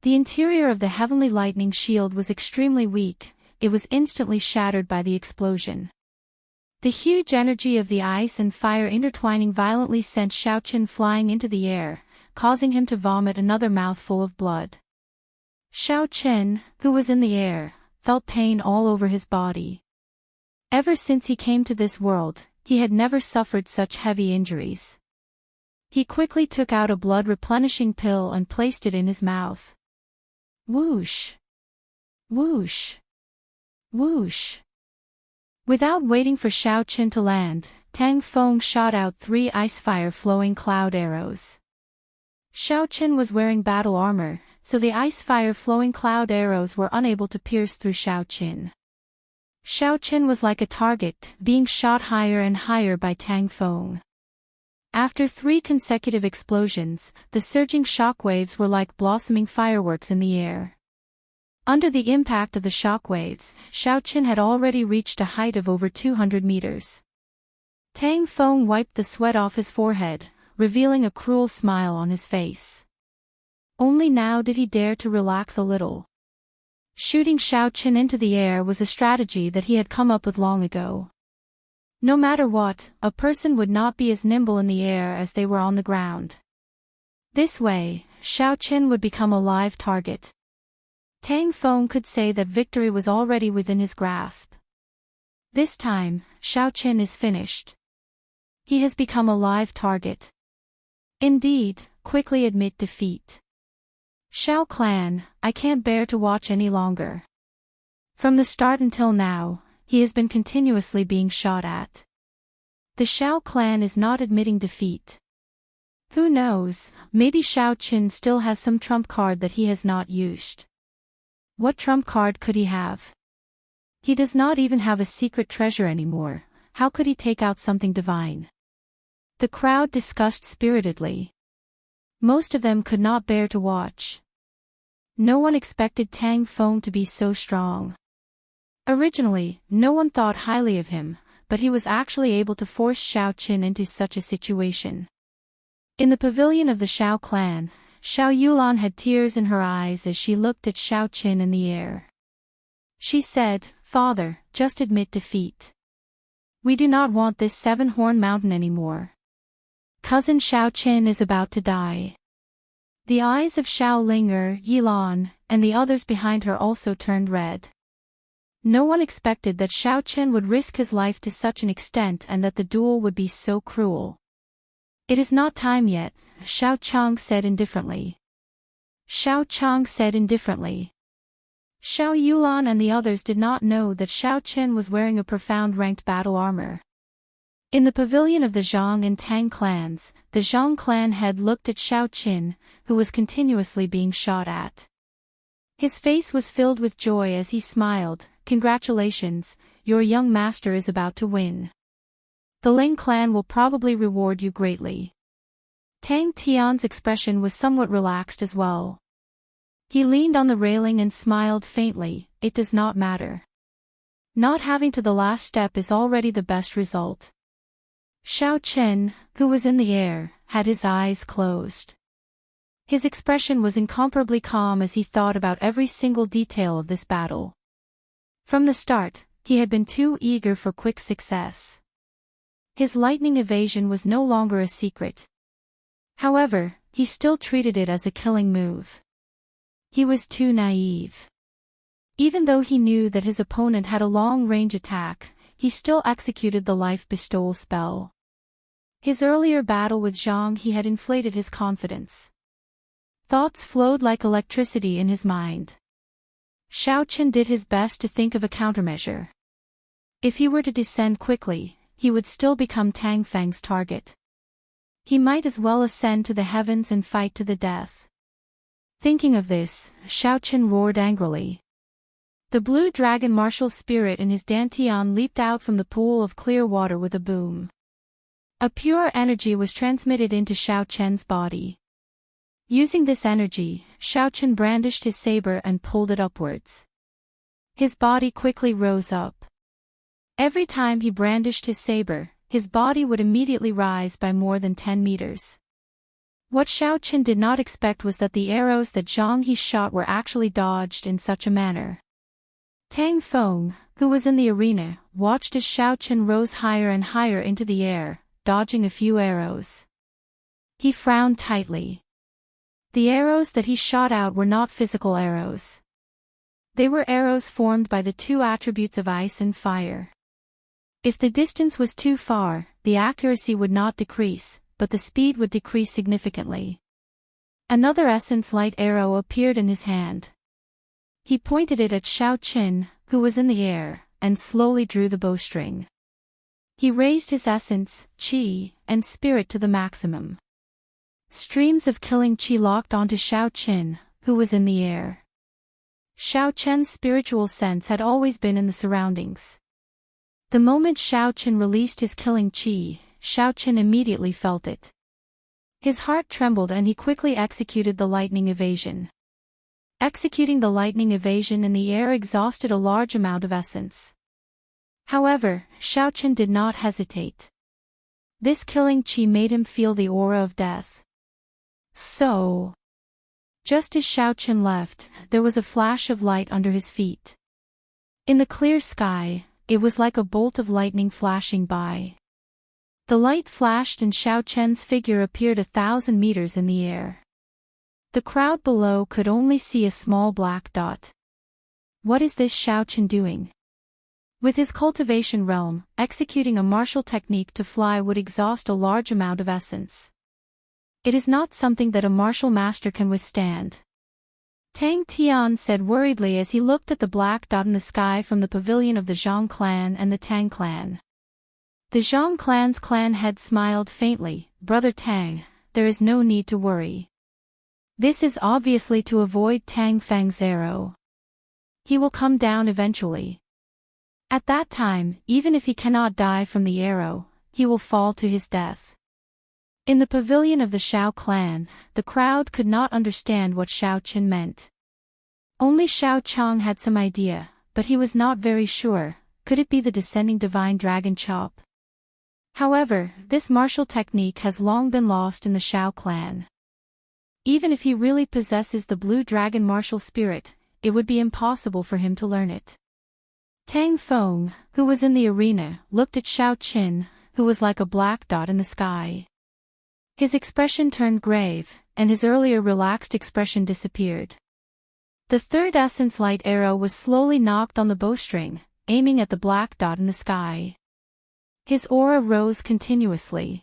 The interior of the Heavenly Lightning Shield was extremely weak. It was instantly shattered by the explosion. The huge energy of the ice and fire intertwining violently sent Shao Qin flying into the air, causing him to vomit another mouthful of blood. Shao Qin, who was in the air, felt pain all over his body. Ever since he came to this world, he had never suffered such heavy injuries. He quickly took out a blood-replenishing pill and placed it in his mouth. Whoosh! Whoosh! Whoosh! Without waiting for Shao Qin to land, Tang Feng shot out 3 ice-fire flowing cloud arrows. Shao Qin was wearing battle armor, so the ice-fire flowing cloud arrows were unable to pierce through Shao Qin. Shao Qin was like a target, being shot higher and higher by Tang Feng. After 3 consecutive explosions, the surging shockwaves were like blossoming fireworks in the air. Under the impact of the shockwaves, Shao Qin had already reached a height of over 200 meters. Tang Feng wiped the sweat off his forehead, revealing a cruel smile on his face. Only now did he dare to relax a little. Shooting Shao Qin into the air was a strategy that he had come up with long ago. No matter what, a person would not be as nimble in the air as they were on the ground. This way, Shao Qin would become a live target. Tang Feng could say that victory was already within his grasp. This time, Shao Qin is finished. He has become a live target. Indeed, quickly admit defeat. Shao Clan, I can't bear to watch any longer. From the start until now, he has been continuously being shot at. The Shao Clan is not admitting defeat. Who knows, maybe Shao Qin still has some trump card that he has not used. What trump card could he have? He does not even have a secret treasure anymore. How could he take out something divine? The crowd discussed spiritedly. Most of them could not bear to watch. No one expected Tang Feng to be so strong. Originally, no one thought highly of him, but he was actually able to force Shao Qin into such a situation. In the pavilion of the Shao clan, Xiao Yulan had tears in her eyes as she looked at Shao Qin in the air. She said, "Father, just admit defeat. We do not want this 7-horn mountain anymore. Cousin Shao Qin is about to die." The eyes of Xiao Linger, Yilan, and the others behind her also turned red. No one expected that Shao Qin would risk his life to such an extent and that the duel would be so cruel. "It is not time yet," Shao Chang said indifferently. Shao Chang said indifferently. Xiao Yulan and the others did not know that Shao Qin was wearing a profound ranked battle armor. In the pavilion of the Zhang and Tang clans, the Zhang clan head looked at Shao Qin, who was continuously being shot at. His face was filled with joy as he smiled. "Congratulations, your young master is about to win. The Ling clan will probably reward you greatly." Tang Tian's expression was somewhat relaxed as well. He leaned on the railing and smiled faintly. It does not matter. Not having to the last step is already the best result. Xiao Chen, who was in the air, had his eyes closed. His expression was incomparably calm as he thought about every single detail of this battle. From the start, he had been too eager for quick success. His lightning evasion was no longer a secret. However, he still treated it as a killing move. He was too naive. Even though he knew that his opponent had a long-range attack, he still executed the life bestowal spell. His earlier battle with Zhang He had inflated his confidence. Thoughts flowed like electricity in his mind. Xiao Chen did his best to think of a countermeasure. If he were to descend quickly, he would still become Tang Feng's target. He might as well ascend to the heavens and fight to the death. Thinking of this, Xiao Chen roared angrily. The blue dragon martial spirit in his dantian leaped out from the pool of clear water with a boom. A pure energy was transmitted into Xiao Chen's body. Using this energy, Xiao Chen brandished his saber and pulled it upwards. His body quickly rose up. Every time he brandished his saber, his body would immediately rise by more than 10 meters. What Xiao Chen did not expect was that the arrows that Zhang He shot were actually dodged in such a manner. Tang Feng, who was in the arena, watched as Xiao Chen rose higher and higher into the air, dodging a few arrows. He frowned tightly. The arrows that he shot out were not physical arrows. They were arrows formed by the two attributes of ice and fire. If the distance was too far, the accuracy would not decrease, but the speed would decrease significantly. Another essence light arrow appeared in his hand. He pointed it at Xiao Chen, who was in the air, and slowly drew the bowstring. He raised his essence, qi, and spirit to the maximum. Streams of killing qi locked onto Xiao Chen, who was in the air. Xiao Chen's spiritual sense had always been in the surroundings. The moment Xiao Chen released his killing qi, Xiao Chen immediately felt it. His heart trembled and he quickly executed the lightning evasion. Executing the lightning evasion in the air exhausted a large amount of essence. However, Xiao Chen did not hesitate. This killing qi made him feel the aura of death. So, just as Xiao Chen left, there was a flash of light under his feet. In the clear sky, it was like a bolt of lightning flashing by. The light flashed and Xiao Chen's figure appeared 1,000 meters in the air. The crowd below could only see a small black dot. What is this Xiao Chen doing? With his cultivation realm, executing a martial technique to fly would exhaust a large amount of essence. It is not something that a martial master can withstand. Tang Tian said worriedly as he looked at the black dot in the sky from the pavilion of the Zhang clan and the Tang clan. The Zhang clan's clan head smiled faintly. Brother Tang, there is no need to worry. This is obviously to avoid Tang Feng's arrow. He will come down eventually. At that time, even if he cannot die from the arrow, he will fall to his death. In the pavilion of the Xiao clan, the crowd could not understand what Xiao Chen meant. Only Xiao Chang had some idea, but he was not very sure. Could it be the descending divine dragon chop? However, this martial technique has long been lost in the Xiao clan. Even if he really possesses the blue dragon martial spirit, it would be impossible for him to learn it. Tang Feng, who was in the arena, looked at Xiao Chen, who was like a black dot in the sky. His expression turned grave, and his earlier relaxed expression disappeared. The third essence light arrow was slowly knocked on the bowstring, aiming at the black dot in the sky. His aura rose continuously.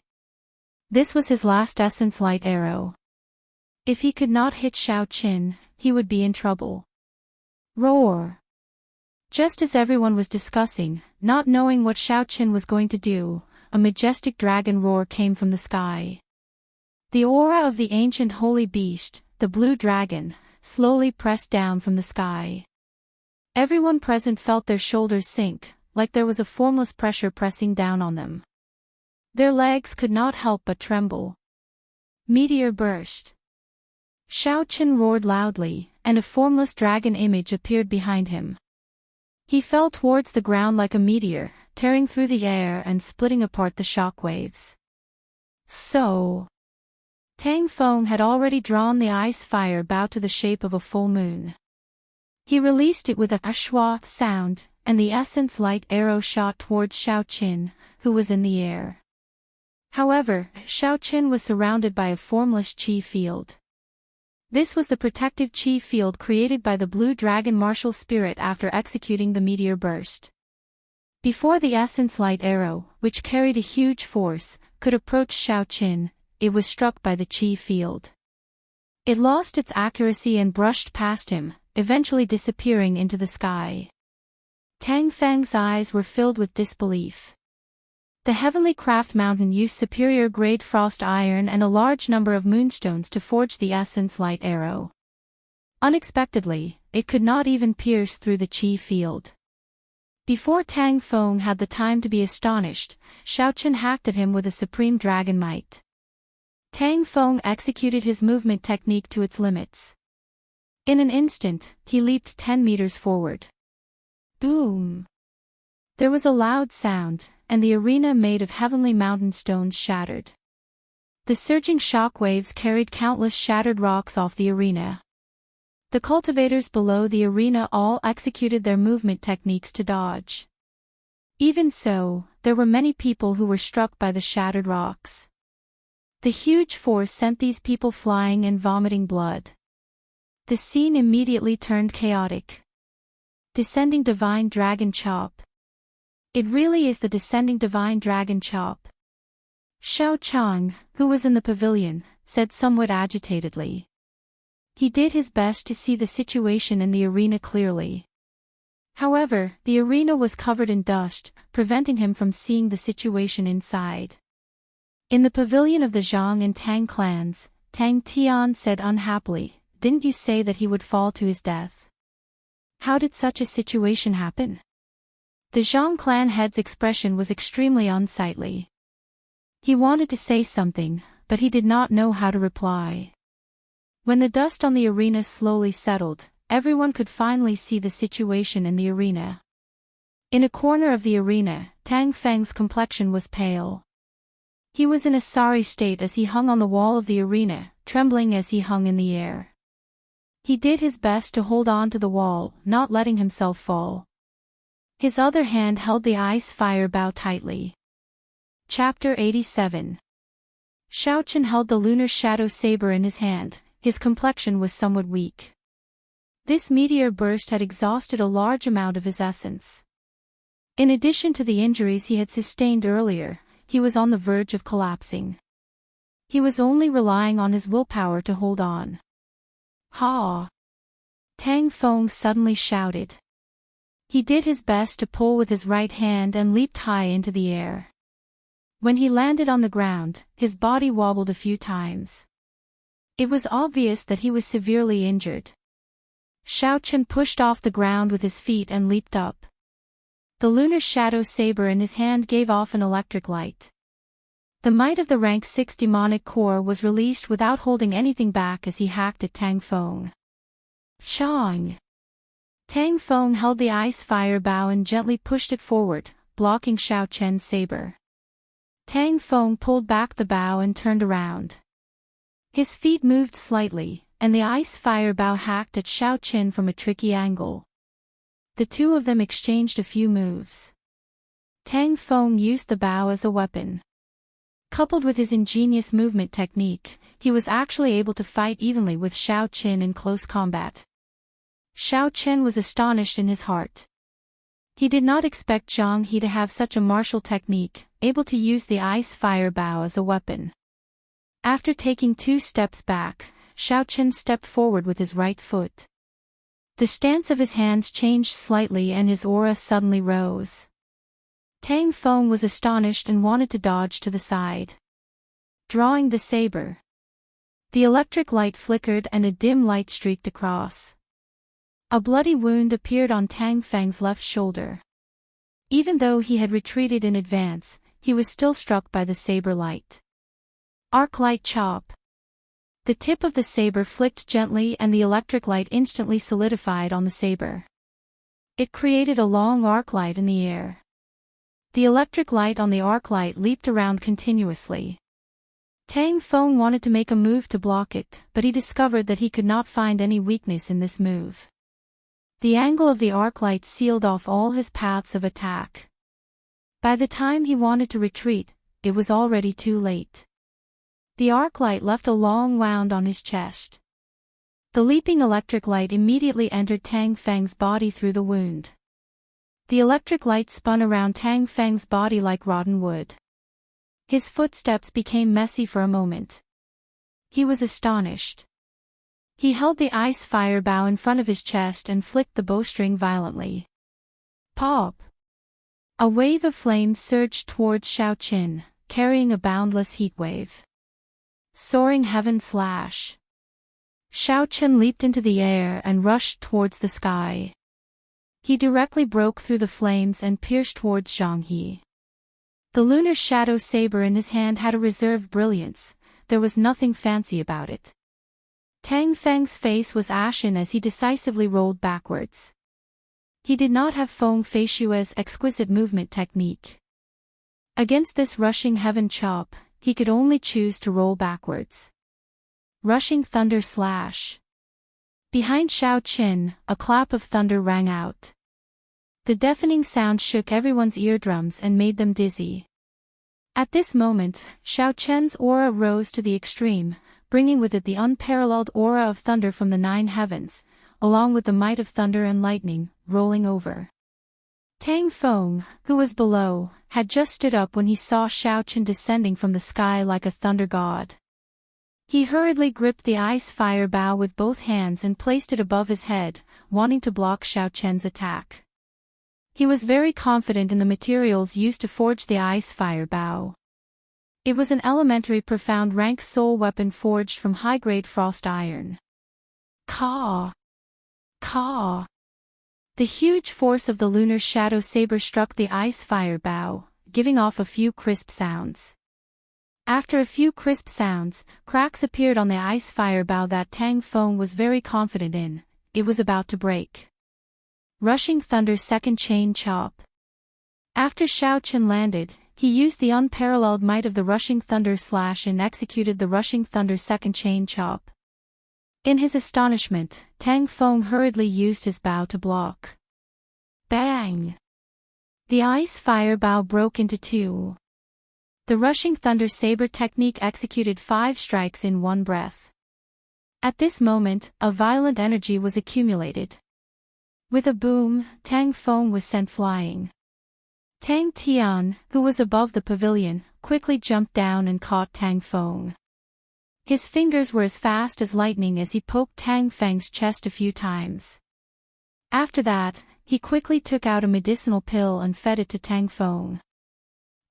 This was his last essence light arrow. If he could not hit Xiao Chen, he would be in trouble. Roar! Just as everyone was discussing, not knowing what Xiao Chen was going to do, a majestic dragon roar came from the sky. The aura of the ancient holy beast, the blue dragon, slowly pressed down from the sky. Everyone present felt their shoulders sink, like there was a formless pressure pressing down on them. Their legs could not help but tremble. Meteor burst. Xiao Chen roared loudly, and a formless dragon image appeared behind him. He fell towards the ground like a meteor, tearing through the air and splitting apart the shockwaves. So, Tang Feng had already drawn the ice fire bow to the shape of a full moon. He released it with a shwa sound, and the essence light arrow shot towards Xiao Qin, who was in the air. However, Xiao Qin was surrounded by a formless qi field. This was the protective qi field created by the blue dragon martial spirit after executing the meteor burst. Before the essence light arrow, which carried a huge force, could approach Xiao Qin, it was struck by the qi field. It lost its accuracy and brushed past him, eventually disappearing into the sky. Tang Feng's eyes were filled with disbelief. The Heavenly Craft Mountain used superior grade frost iron and a large number of moonstones to forge the essence light arrow. Unexpectedly, it could not even pierce through the qi field. Before Tang Feng had the time to be astonished, Xiao Qin hacked at him with a supreme dragon might. Tang Feng executed his movement technique to its limits. In an instant, he leaped 10 meters forward. Boom! There was a loud sound, and the arena made of heavenly mountain stones shattered. The surging shock waves carried countless shattered rocks off the arena. The cultivators below the arena all executed their movement techniques to dodge. Even so, there were many people who were struck by the shattered rocks. The huge force sent these people flying and vomiting blood. The scene immediately turned chaotic. Descending Divine Dragon Chop. It really is the descending Divine Dragon Chop. Xiao Chang, who was in the pavilion, said somewhat agitatedly. He did his best to see the situation in the arena clearly. However, the arena was covered in dust, preventing him from seeing the situation inside. In the pavilion of the Zhang and Tang clans, Tang Tian said unhappily, "Didn't you say that he would fall to his death? How did such a situation happen?" The Zhang clan head's expression was extremely unsightly. He wanted to say something, but he did not know how to reply. When the dust on the arena slowly settled, everyone could finally see the situation in the arena. In a corner of the arena, Tang Feng's complexion was pale. He was in a sorry state as he hung on the wall of the arena, trembling as he hung in the air. He did his best to hold on to the wall, not letting himself fall. His other hand held the ice fire bow tightly. Chapter 87. Xiao Qin held the lunar shadow saber in his hand. His complexion was somewhat weak. This meteor burst had exhausted a large amount of his essence. In addition to the injuries he had sustained earlier, he was on the verge of collapsing. He was only relying on his willpower to hold on. Ha! Tang Feng suddenly shouted. He did his best to pull with his right hand and leaped high into the air. When he landed on the ground, his body wobbled a few times. It was obvious that he was severely injured. Xiao Qin pushed off the ground with his feet and leaped up. The lunar shadow saber in his hand gave off an electric light. The might of the rank 6 demonic core was released without holding anything back as he hacked at Tang Feng. Chang! Tang Feng held the ice fire bow and gently pushed it forward, blocking Xiao Qin's saber. Tang Feng pulled back the bow and turned around. His feet moved slightly, and the ice fire bow hacked at Xiao Qin from a tricky angle. The two of them exchanged a few moves. Tang Feng used the bow as a weapon. Coupled with his ingenious movement technique, he was actually able to fight evenly with Xiao Qin in close combat. Xiao Qin was astonished in his heart. He did not expect Zhang He to have such a martial technique, able to use the ice fire bow as a weapon. After taking 2 steps back, Xiao Qin stepped forward with his right foot. The stance of his hands changed slightly and his aura suddenly rose. Tang Feng was astonished and wanted to dodge to the side. Drawing the saber. The electric light flickered and a dim light streaked across. A bloody wound appeared on Tang Feng's left shoulder. Even though he had retreated in advance, he was still struck by the saber light. Arc light chop. The tip of the saber flicked gently and the electric light instantly solidified on the saber. It created a long arc light in the air. The electric light on the arc light leaped around continuously. Tang Feng wanted to make a move to block it, but he discovered that he could not find any weakness in this move. The angle of the arc light sealed off all his paths of attack. By the time he wanted to retreat, it was already too late. The arc light left a long wound on his chest. The leaping electric light immediately entered Tang Feng's body through the wound. The electric light spun around Tang Feng's body like rotten wood. His footsteps became messy for a moment. He was astonished. He held the ice fire bow in front of his chest and flicked the bowstring violently. Pop! A wave of flames surged towards Xiao Qin, carrying a boundless heat wave. Soaring heaven slash. Xiao Qin leaped into the air and rushed towards the sky. He directly broke through the flames and pierced towards Zhang He. The lunar shadow saber in his hand had a reserved brilliance, there was nothing fancy about it. Tang Feng's face was ashen as he decisively rolled backwards. He did not have Feng Feishua's exquisite movement technique. Against this rushing heaven chop, he could only choose to roll backwards. Rushing thunder slash. Behind Xiao Qin, a clap of thunder rang out. The deafening sound shook everyone's eardrums and made them dizzy. At this moment, Xiao Qin's aura rose to the extreme, bringing with it the unparalleled aura of thunder from the 9 heavens, along with the might of thunder and lightning, rolling over. Tang Feng, who was below, had just stood up when he saw Xiao Qin descending from the sky like a thunder god. He hurriedly gripped the ice fire bow with both hands and placed it above his head, wanting to block Xiao Qin's attack. He was very confident in the materials used to forge the ice fire bow. It was an elementary profound rank soul weapon forged from high-grade frost iron. Caw! Caw! The huge force of the lunar shadow saber struck the ice fire bow, giving off a few crisp sounds. After a few crisp sounds, cracks appeared on the ice fire bow that Tang Feng was very confident in. It was about to break. Rushing thunder second chain chop. After Xiao Qin landed, he used the unparalleled might of the rushing thunder slash and executed the rushing thunder second chain chop. In his astonishment, Tang Feng hurriedly used his bow to block. Bang! The ice fire bow broke into 2. The rushing thunder saber technique executed 5 strikes in one breath. At this moment, a violent energy was accumulated. With a boom, Tang Feng was sent flying. Tang Tian, who was above the pavilion, quickly jumped down and caught Tang Feng. His fingers were as fast as lightning as he poked Tang Feng's chest a few times. After that, he quickly took out a medicinal pill and fed it to Tang Feng.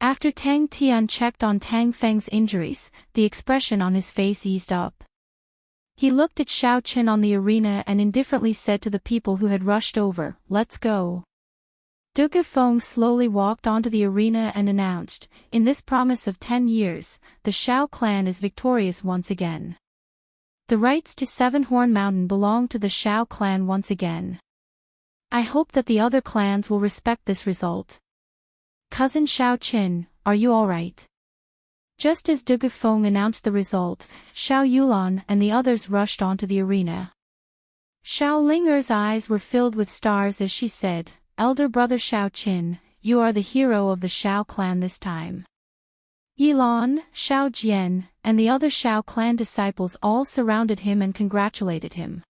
After Tang Tian checked on Tang Feng's injuries, the expression on his face eased up. He looked at Xiao Qin on the arena and indifferently said to the people who had rushed over, "Let's go." Duge Feng slowly walked onto the arena and announced, "In this promise of 10 years, the Shao clan is victorious once again. The rights to Seven-Horn Mountain belong to the Shao clan once again. I hope that the other clans will respect this result. Cousin Xiao Qin, are you alright?" Just as Duge Feng announced the result, Xiao Yulan and the others rushed onto the arena. Xiao Linger's eyes were filled with stars as she said, "Elder brother Xiao Qin, you are the hero of the Xiao clan this time." Yilan, Xiao Jian, and the other Xiao clan disciples all surrounded him and congratulated him.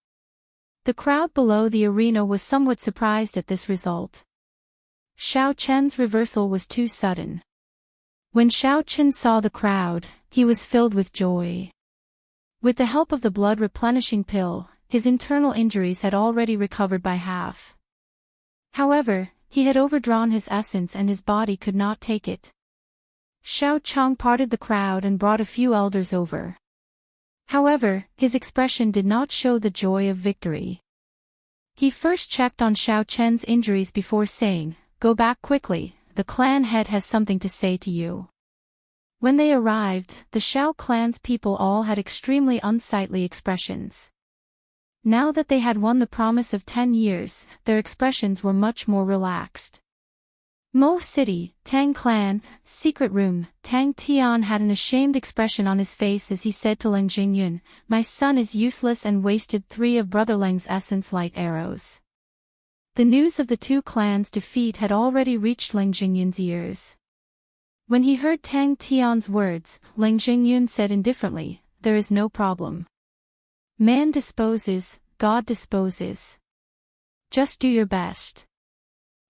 The crowd below the arena was somewhat surprised at this result. Xiao Chen's reversal was too sudden. When Xiao Qin saw the crowd, he was filled with joy. With the help of the blood replenishing pill, his internal injuries had already recovered by half. However, he had overdrawn his essence and his body could not take it. Xiao Chang parted the crowd and brought a few elders over. However, his expression did not show the joy of victory. He first checked on Xiao Chen's injuries before saying, "Go back quickly, the clan head has something to say to you." When they arrived, the Shao clan's people all had extremely unsightly expressions. Now that they had won the promise of 10 years, their expressions were much more relaxed. Mo City, Tang Clan, Secret Room. Tang Tian had an ashamed expression on his face as he said to Leng Jingyun, "My son is useless and wasted 3 of Brother Leng's essence light arrows." The news of the 2 clans' defeat had already reached Leng Jingyun's ears. When he heard Tang Tian's words, Leng Jingyun said indifferently, "There is no problem. Man disposes, God disposes. Just do your best."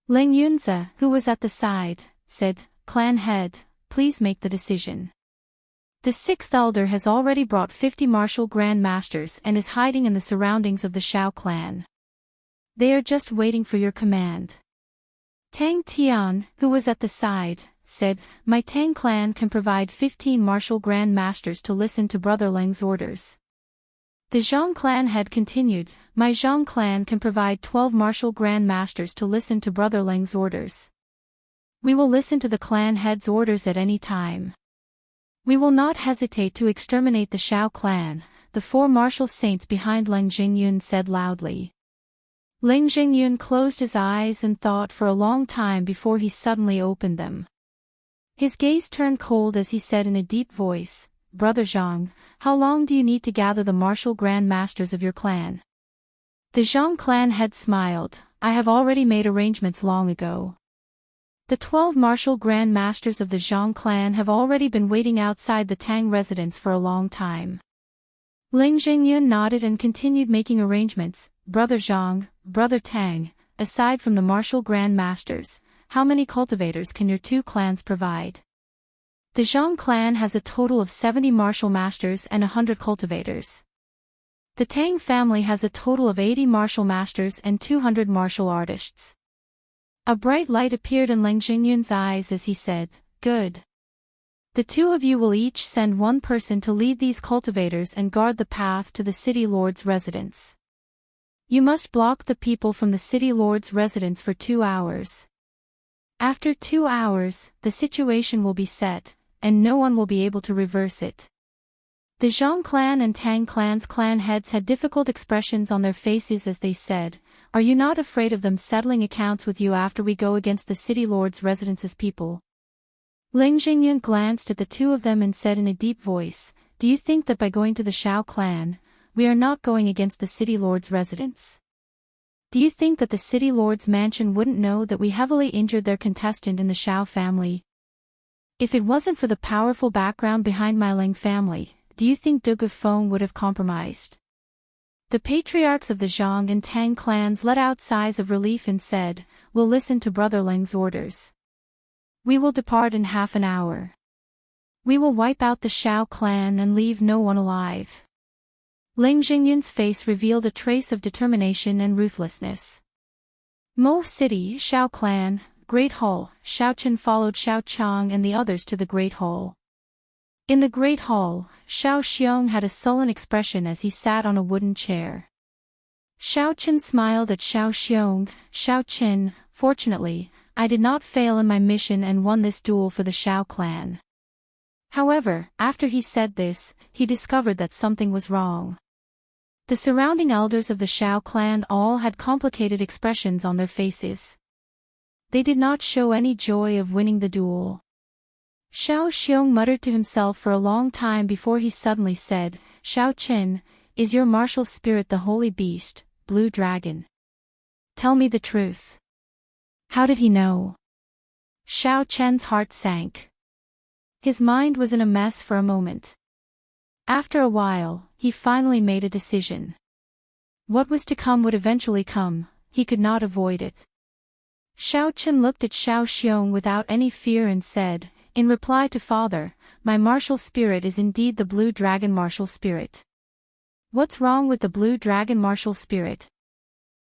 Leng Yunze, who was at the side, said, "Clan head, please make the decision. The 6th elder has already brought 50 martial grand masters and is hiding in the surroundings of the Shao clan. They are just waiting for your command." Tang Tian, who was at the side, said, "My Tang clan can provide 15 martial grand masters to listen to Brother Leng's orders." The Zhang clan head continued, "My Zhang clan can provide 12 martial grand masters to listen to Brother Leng's orders. We will listen to the clan head's orders at any time. We will not hesitate to exterminate the Shao clan," the 4 martial saints behind Leng Jingyun said loudly. Leng Jingyun closed his eyes and thought for a long time before he suddenly opened them. His gaze turned cold as he said in a deep voice, "Brother Zhang, how long do you need to gather the martial grand masters of your clan?" The Zhang clan head smiled, "I have already made arrangements long ago. The 12 martial grand masters of the Zhang clan have already been waiting outside the Tang residence for a long time." Leng Jingyun nodded and continued making arrangements. "Brother Zhang, Brother Tang, aside from the martial grand masters, how many cultivators can your 2 clans provide?" The Zhang clan has a total of 70 martial masters and 100 cultivators. The Tang family has a total of 80 martial masters and 200 martial artists. A bright light appeared in Leng Jingyun's eyes as he said, "Good. The 2 of you will each send 1 person to lead these cultivators and guard the path to the city lord's residence. You must block the people from the city lord's residence for 2 hours. After 2 hours, the situation will be set, and no one will be able to reverse it." The Zhang clan and Tang clan's clan heads had difficult expressions on their faces as they said, "Are you not afraid of them settling accounts with you after we go against the city lord's residence's people?" Leng Jingyun glanced at the 2 of them and said in a deep voice, "Do you think that by going to the Shao clan, we are not going against the city lord's residence? Do you think that the city lord's mansion wouldn't know that we heavily injured their contestant in the Shao family? If it wasn't for the powerful background behind my Leng family, do you think Dugu Feng would have compromised?" The patriarchs of the Zhang and Tang clans let out sighs of relief and said, "We'll listen to Brother Leng's orders. We will depart in half an hour. We will wipe out the Shao clan and leave no one alive." Leng Jingyun's face revealed a trace of determination and ruthlessness. Mo City, Shao clan, Great Hall. Shao Chen followed Shao Chang and the others to the Great Hall. In the Great Hall, Shao Xiong had a sullen expression as he sat on a wooden chair. Shao Chen smiled at Shao Xiong. "Shao Chen, fortunately, I did not fail in my mission and won this duel for the Shao clan." However, after he said this, he discovered that something was wrong. The surrounding elders of the Shao clan all had complicated expressions on their faces. They did not show any joy of winning the duel. Shao Xiong muttered to himself for a long time before he suddenly said, "Shao Chen, is your martial spirit the holy beast, Blue Dragon? Tell me the truth." How did he know? Shao Chen's heart sank. His mind was in a mess for a moment. After a while, he finally made a decision. What was to come would eventually come, he could not avoid it. Shao Chen looked at Shao Xiong without any fear and said, "In reply to father, my martial spirit is indeed the Blue Dragon martial spirit." "What's wrong with the Blue Dragon martial spirit?"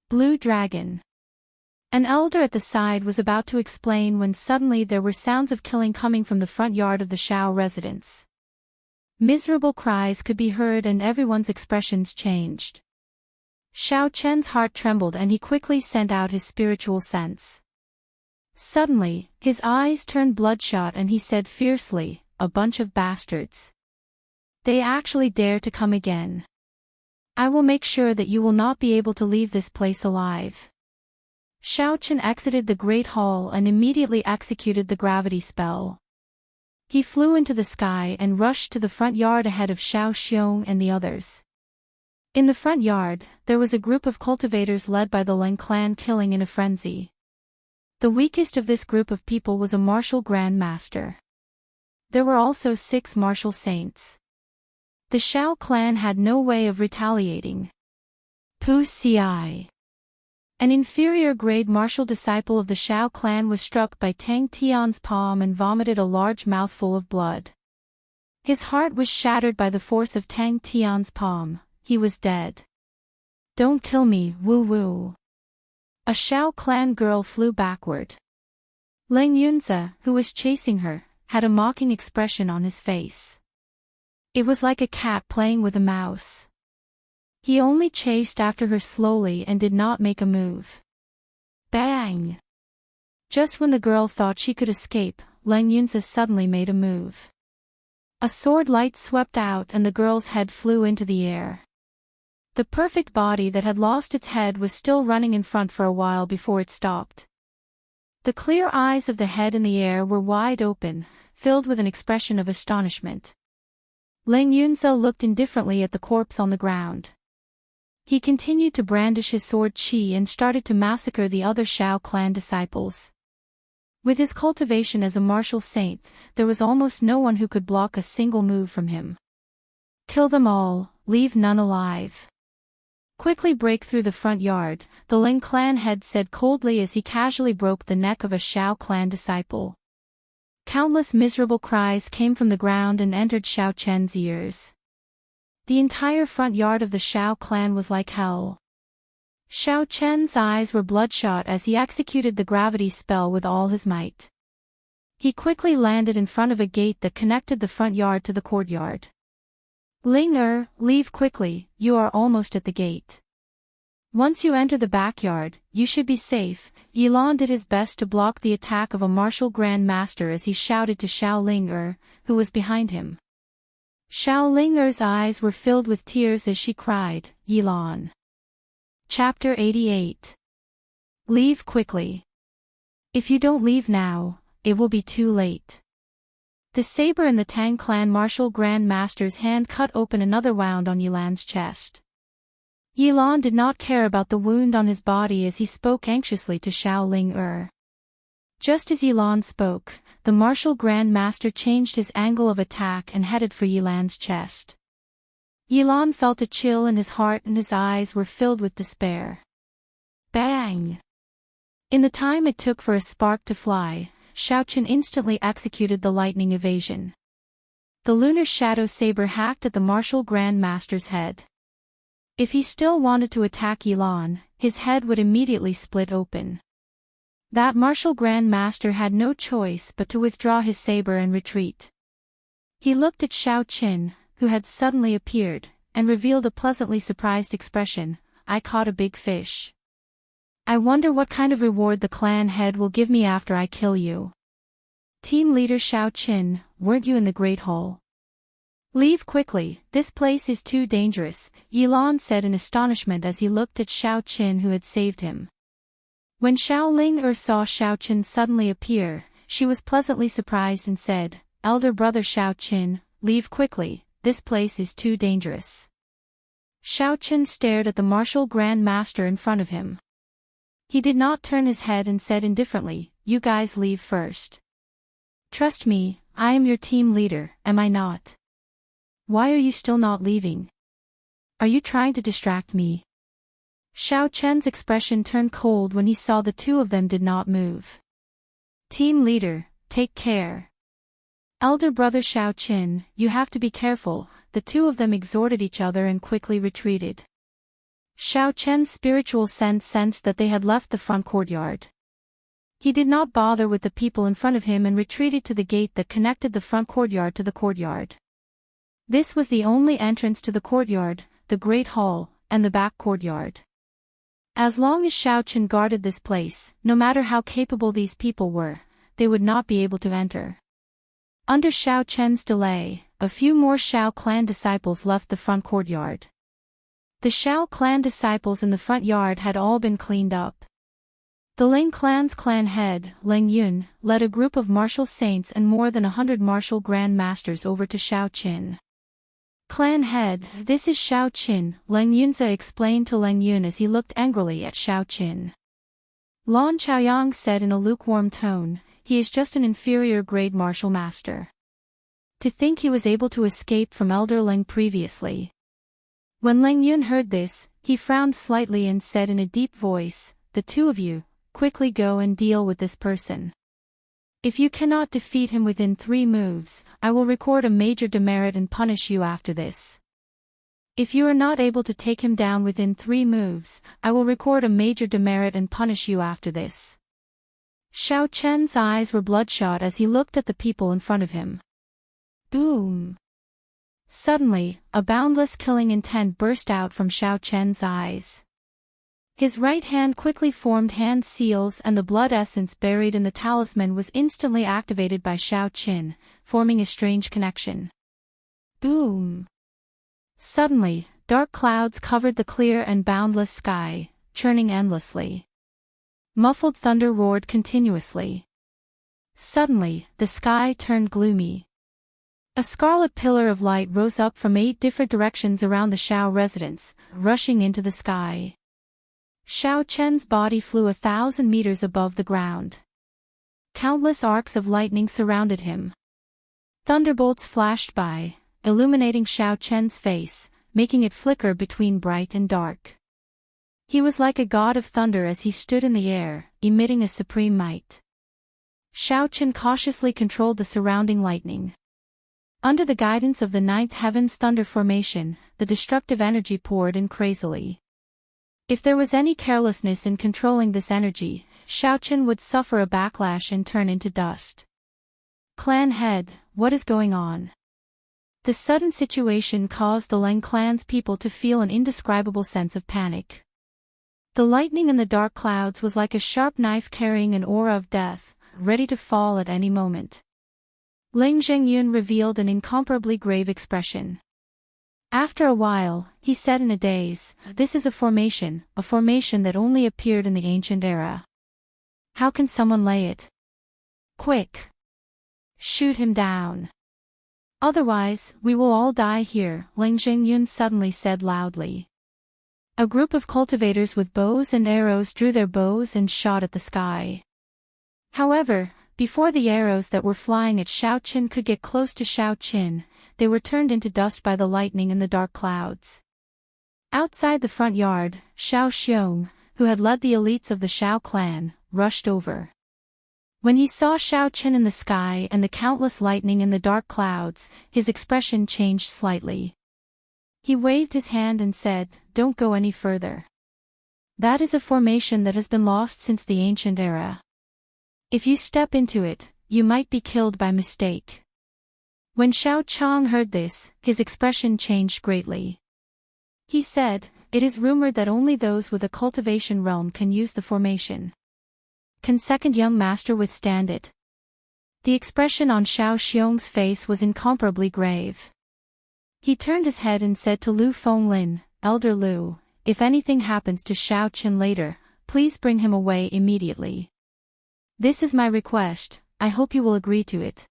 "Blue Dragon." An elder at the side was about to explain when suddenly there were sounds of killing coming from the front yard of the Shao residence. Miserable cries could be heard and everyone's expressions changed. Shao Chen's heart trembled and he quickly sent out his spiritual sense. Suddenly, his eyes turned bloodshot and he said fiercely, a bunch of bastards. They actually dare to come again. I will make sure that you will not be able to leave this place alive. Xiao Chen exited the Great Hall and immediately executed the gravity spell. He flew into the sky and rushed to the front yard ahead of Xiao Xiong and the others. In the front yard, there was a group of cultivators led by the Leng clan killing in a frenzy. The weakest of this group of people was a martial Grand Master. There were also 6 martial saints. The Xiao clan had no way of retaliating. Pu Ci. An inferior-grade martial disciple of the Xiao clan was struck by Tang Tian's palm and vomited a large mouthful of blood. His heart was shattered by the force of Tang Tian's palm. He was dead. Don't kill me, Wu Wu. A Xiao clan girl flew backward. Leng Yunze, who was chasing her, had a mocking expression on his face. It was like a cat playing with a mouse. He only chased after her slowly and did not make a move. Bang! Just when the girl thought she could escape, Leng Yunze suddenly made a move. A sword light swept out and the girl's head flew into the air. The perfect body that had lost its head was still running in front for a while before it stopped. The clear eyes of the head in the air were wide open, filled with an expression of astonishment. Leng Yunze looked indifferently at the corpse on the ground. He continued to brandish his sword Qi and started to massacre the other Xiao clan disciples. With his cultivation as a martial saint, there was almost no one who could block a single move from him. Kill them all, leave none alive. Quickly break through the front yard, the Ling clan head said coldly as he casually broke the neck of a Xiao clan disciple. Countless miserable cries came from the ground and entered Xiao Chen's ears. The entire front yard of the Xiao clan was like hell. Xiao Chen's eyes were bloodshot as he executed the gravity spell with all his might. He quickly landed in front of a gate that connected the front yard to the courtyard. Ling leave quickly, you are almost at the gate. Once you enter the backyard, you should be safe. Yilan did his best to block the attack of a martial Grand Master as he shouted to Xiao Ling who was behind him. Xiao Ling eyes were filled with tears as she cried, Yilan. Chapter 88. Leave quickly. If you don't leave now, it will be too late. The saber in the Tang clan martial Grand Master's hand cut open another wound on Yilan's chest. Yilan did not care about the wound on his body as he spoke anxiously to Xiao Ling Just as Yilan spoke, the martial Grand Master changed his angle of attack and headed for Yilan's chest. Yilan felt a chill in his heart and his eyes were filled with despair. Bang! In the time it took for a spark to fly, Xiao Chen instantly executed the lightning evasion. The lunar shadow saber hacked at the martial Grand Master's head. If he still wanted to attack Yilan, his head would immediately split open. That martial Grand Master had no choice but to withdraw his saber and retreat. He looked at Xiao Chen, who had suddenly appeared, and revealed a pleasantly surprised expression. I caught a big fish. I wonder what kind of reward the clan head will give me after I kill you. Team leader Xiao Chen, weren't you in the Great Hall? Leave quickly, this place is too dangerous, Yilan said in astonishment as he looked at Xiao Chen who had saved him. When Xiao Ling saw Xiao Chen suddenly appear, she was pleasantly surprised and said, Elder brother Xiao Chen, leave quickly, this place is too dangerous. Xiao Chen stared at the martial Grand Master in front of him. He did not turn his head and said indifferently, you guys leave first. Trust me, I am your team leader, am I not? Why are you still not leaving? Are you trying to distract me? Xiao Chen's expression turned cold when he saw the two of them did not move. Team leader, take care. Elder brother Xiao Chen, you have to be careful, the two of them exhorted each other and quickly retreated. Xiao Chen's spiritual sense sensed that they had left the front courtyard. He did not bother with the people in front of him and retreated to the gate that connected the front courtyard to the courtyard. This was the only entrance to the courtyard, the Great Hall, and the back courtyard. As long as Xiao Chen guarded this place, no matter how capable these people were, they would not be able to enter. Under Xiao Chen's delay, a few more Xiao clan disciples left the front courtyard. The Xiao clan disciples in the front yard had all been cleaned up. The Ling clan's clan head, Ling Yun, led a group of martial saints and more than 100 martial grand masters over to Xiao Qin. Clan head, this is Xiao Qin, Ling Yunzi explained to Ling Yun as he looked angrily at Xiao Qin. Lan Chaoyang said in a lukewarm tone, he is just an inferior grade martial master. To think he was able to escape from Elder Ling previously. When Ling Yun heard this, he frowned slightly and said in a deep voice, the two of you, quickly go and deal with this person. If you cannot defeat him within 3 moves, I will record a major demerit and punish you after this. If you are not able to take him down within 3 moves, I will record a major demerit and punish you after this. Xiao Chen's eyes were bloodshot as he looked at the people in front of him. Boom! Suddenly, a boundless killing intent burst out from Xiao Chen's eyes. His right hand quickly formed hand seals and the blood essence buried in the talisman was instantly activated by Xiao Qin, forming a strange connection. Boom! Suddenly, dark clouds covered the clear and boundless sky, churning endlessly. Muffled thunder roared continuously. Suddenly, the sky turned gloomy. A scarlet pillar of light rose up from 8 different directions around the Xiao residence, rushing into the sky. Xiao Chen's body flew 1,000 meters above the ground. Countless arcs of lightning surrounded him. Thunderbolts flashed by, illuminating Xiao Chen's face, making it flicker between bright and dark. He was like a god of thunder as he stood in the air, emitting a supreme might. Xiao Chen cautiously controlled the surrounding lightning. Under the guidance of the 9th heaven's thunder formation, the destructive energy poured in crazily. If there was any carelessness in controlling this energy, Xiao Chen would suffer a backlash and turn into dust. Clan head, what is going on? The sudden situation caused the Ling clan's people to feel an indescribable sense of panic. The lightning in the dark clouds was like a sharp knife carrying an aura of death, ready to fall at any moment. Ling Zhengyun revealed an incomparably grave expression. After a while, he said in a daze, this is a formation that only appeared in the ancient era. How can someone lay it? Quick! Shoot him down. Otherwise, we will all die here, Ling Zhengyun suddenly said loudly. A group of cultivators with bows and arrows drew their bows and shot at the sky. However, before the arrows that were flying at Xiao Qin could get close to Xiao Qin, they were turned into dust by the lightning in the dark clouds. Outside the front yard, Xiao Xiong, who had led the elites of the Xiao clan, rushed over. When he saw Xiao Qin in the sky and the countless lightning in the dark clouds, his expression changed slightly. He waved his hand and said, "Don't go any further. That is a formation that has been lost since the ancient era. If you step into it, you might be killed by mistake." When Xiao Chang heard this, his expression changed greatly. He said, "It is rumored that only those with a cultivation realm can use the formation. Can second young master withstand it?" The expression on Xiao Xiong's face was incomparably grave. He turned his head and said to Lu Fenglin, "Elder Lu, if anything happens to Xiao Qin later, please bring him away immediately. This is my request, I hope you will agree to it."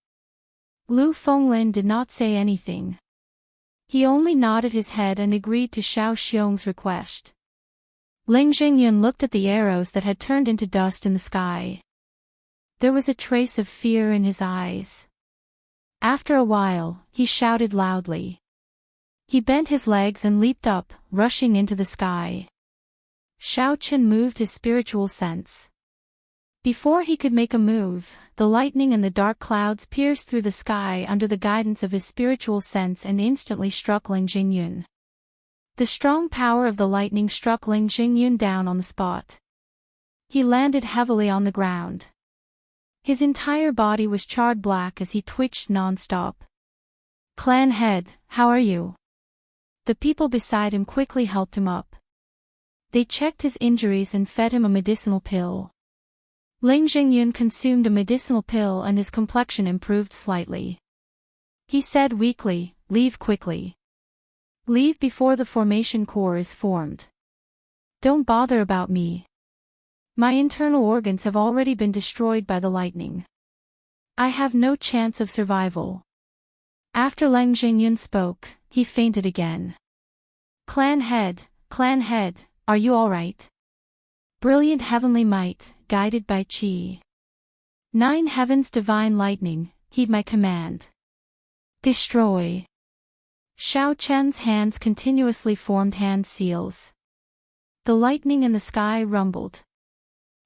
Lu Fenglin did not say anything. He only nodded his head and agreed to Xiao Xiong's request. Ling Zhengyun looked at the arrows that had turned into dust in the sky. There was a trace of fear in his eyes. After a while, he shouted loudly. He bent his legs and leaped up, rushing into the sky. Xiao Qin moved his spiritual sense. Before he could make a move, the lightning and the dark clouds pierced through the sky under the guidance of his spiritual sense and instantly struck Ling Zhengyun. The strong power of the lightning struck Ling Zhengyun down on the spot. He landed heavily on the ground. His entire body was charred black as he twitched non-stop. "Clan head, how are you?" The people beside him quickly helped him up. They checked his injuries and fed him a medicinal pill. Ling Zhengyun consumed a medicinal pill and his complexion improved slightly. He said weakly, leave quickly. Leave before the formation core is formed. Don't bother about me. My internal organs have already been destroyed by the lightning. I have no chance of survival. After Leng Zhengyun spoke, he fainted again. Clan head, are you alright? Brilliant heavenly might, guided by Qi. 9 heavens divine lightning, heed my command. Destroy. Xiao Chen's hands continuously formed hand seals. The lightning in the sky rumbled.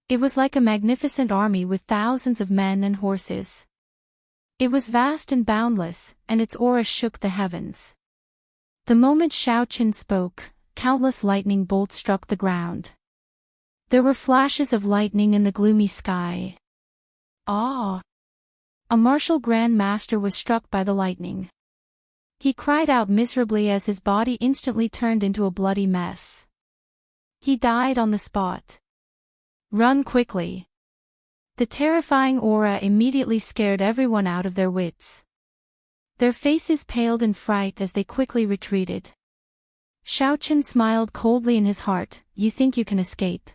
It was like a magnificent army with thousands of men and horses. It was vast and boundless, and its aura shook the heavens. The moment Xiao Chen spoke, countless lightning bolts struck the ground. There were flashes of lightning in the gloomy sky. Ah! A martial Grand Master was struck by the lightning. He cried out miserably as his body instantly turned into a bloody mess. He died on the spot. Run quickly. The terrifying aura immediately scared everyone out of their wits. Their faces paled in fright as they quickly retreated. Xiao Chen smiled coldly in his heart, you think you can escape?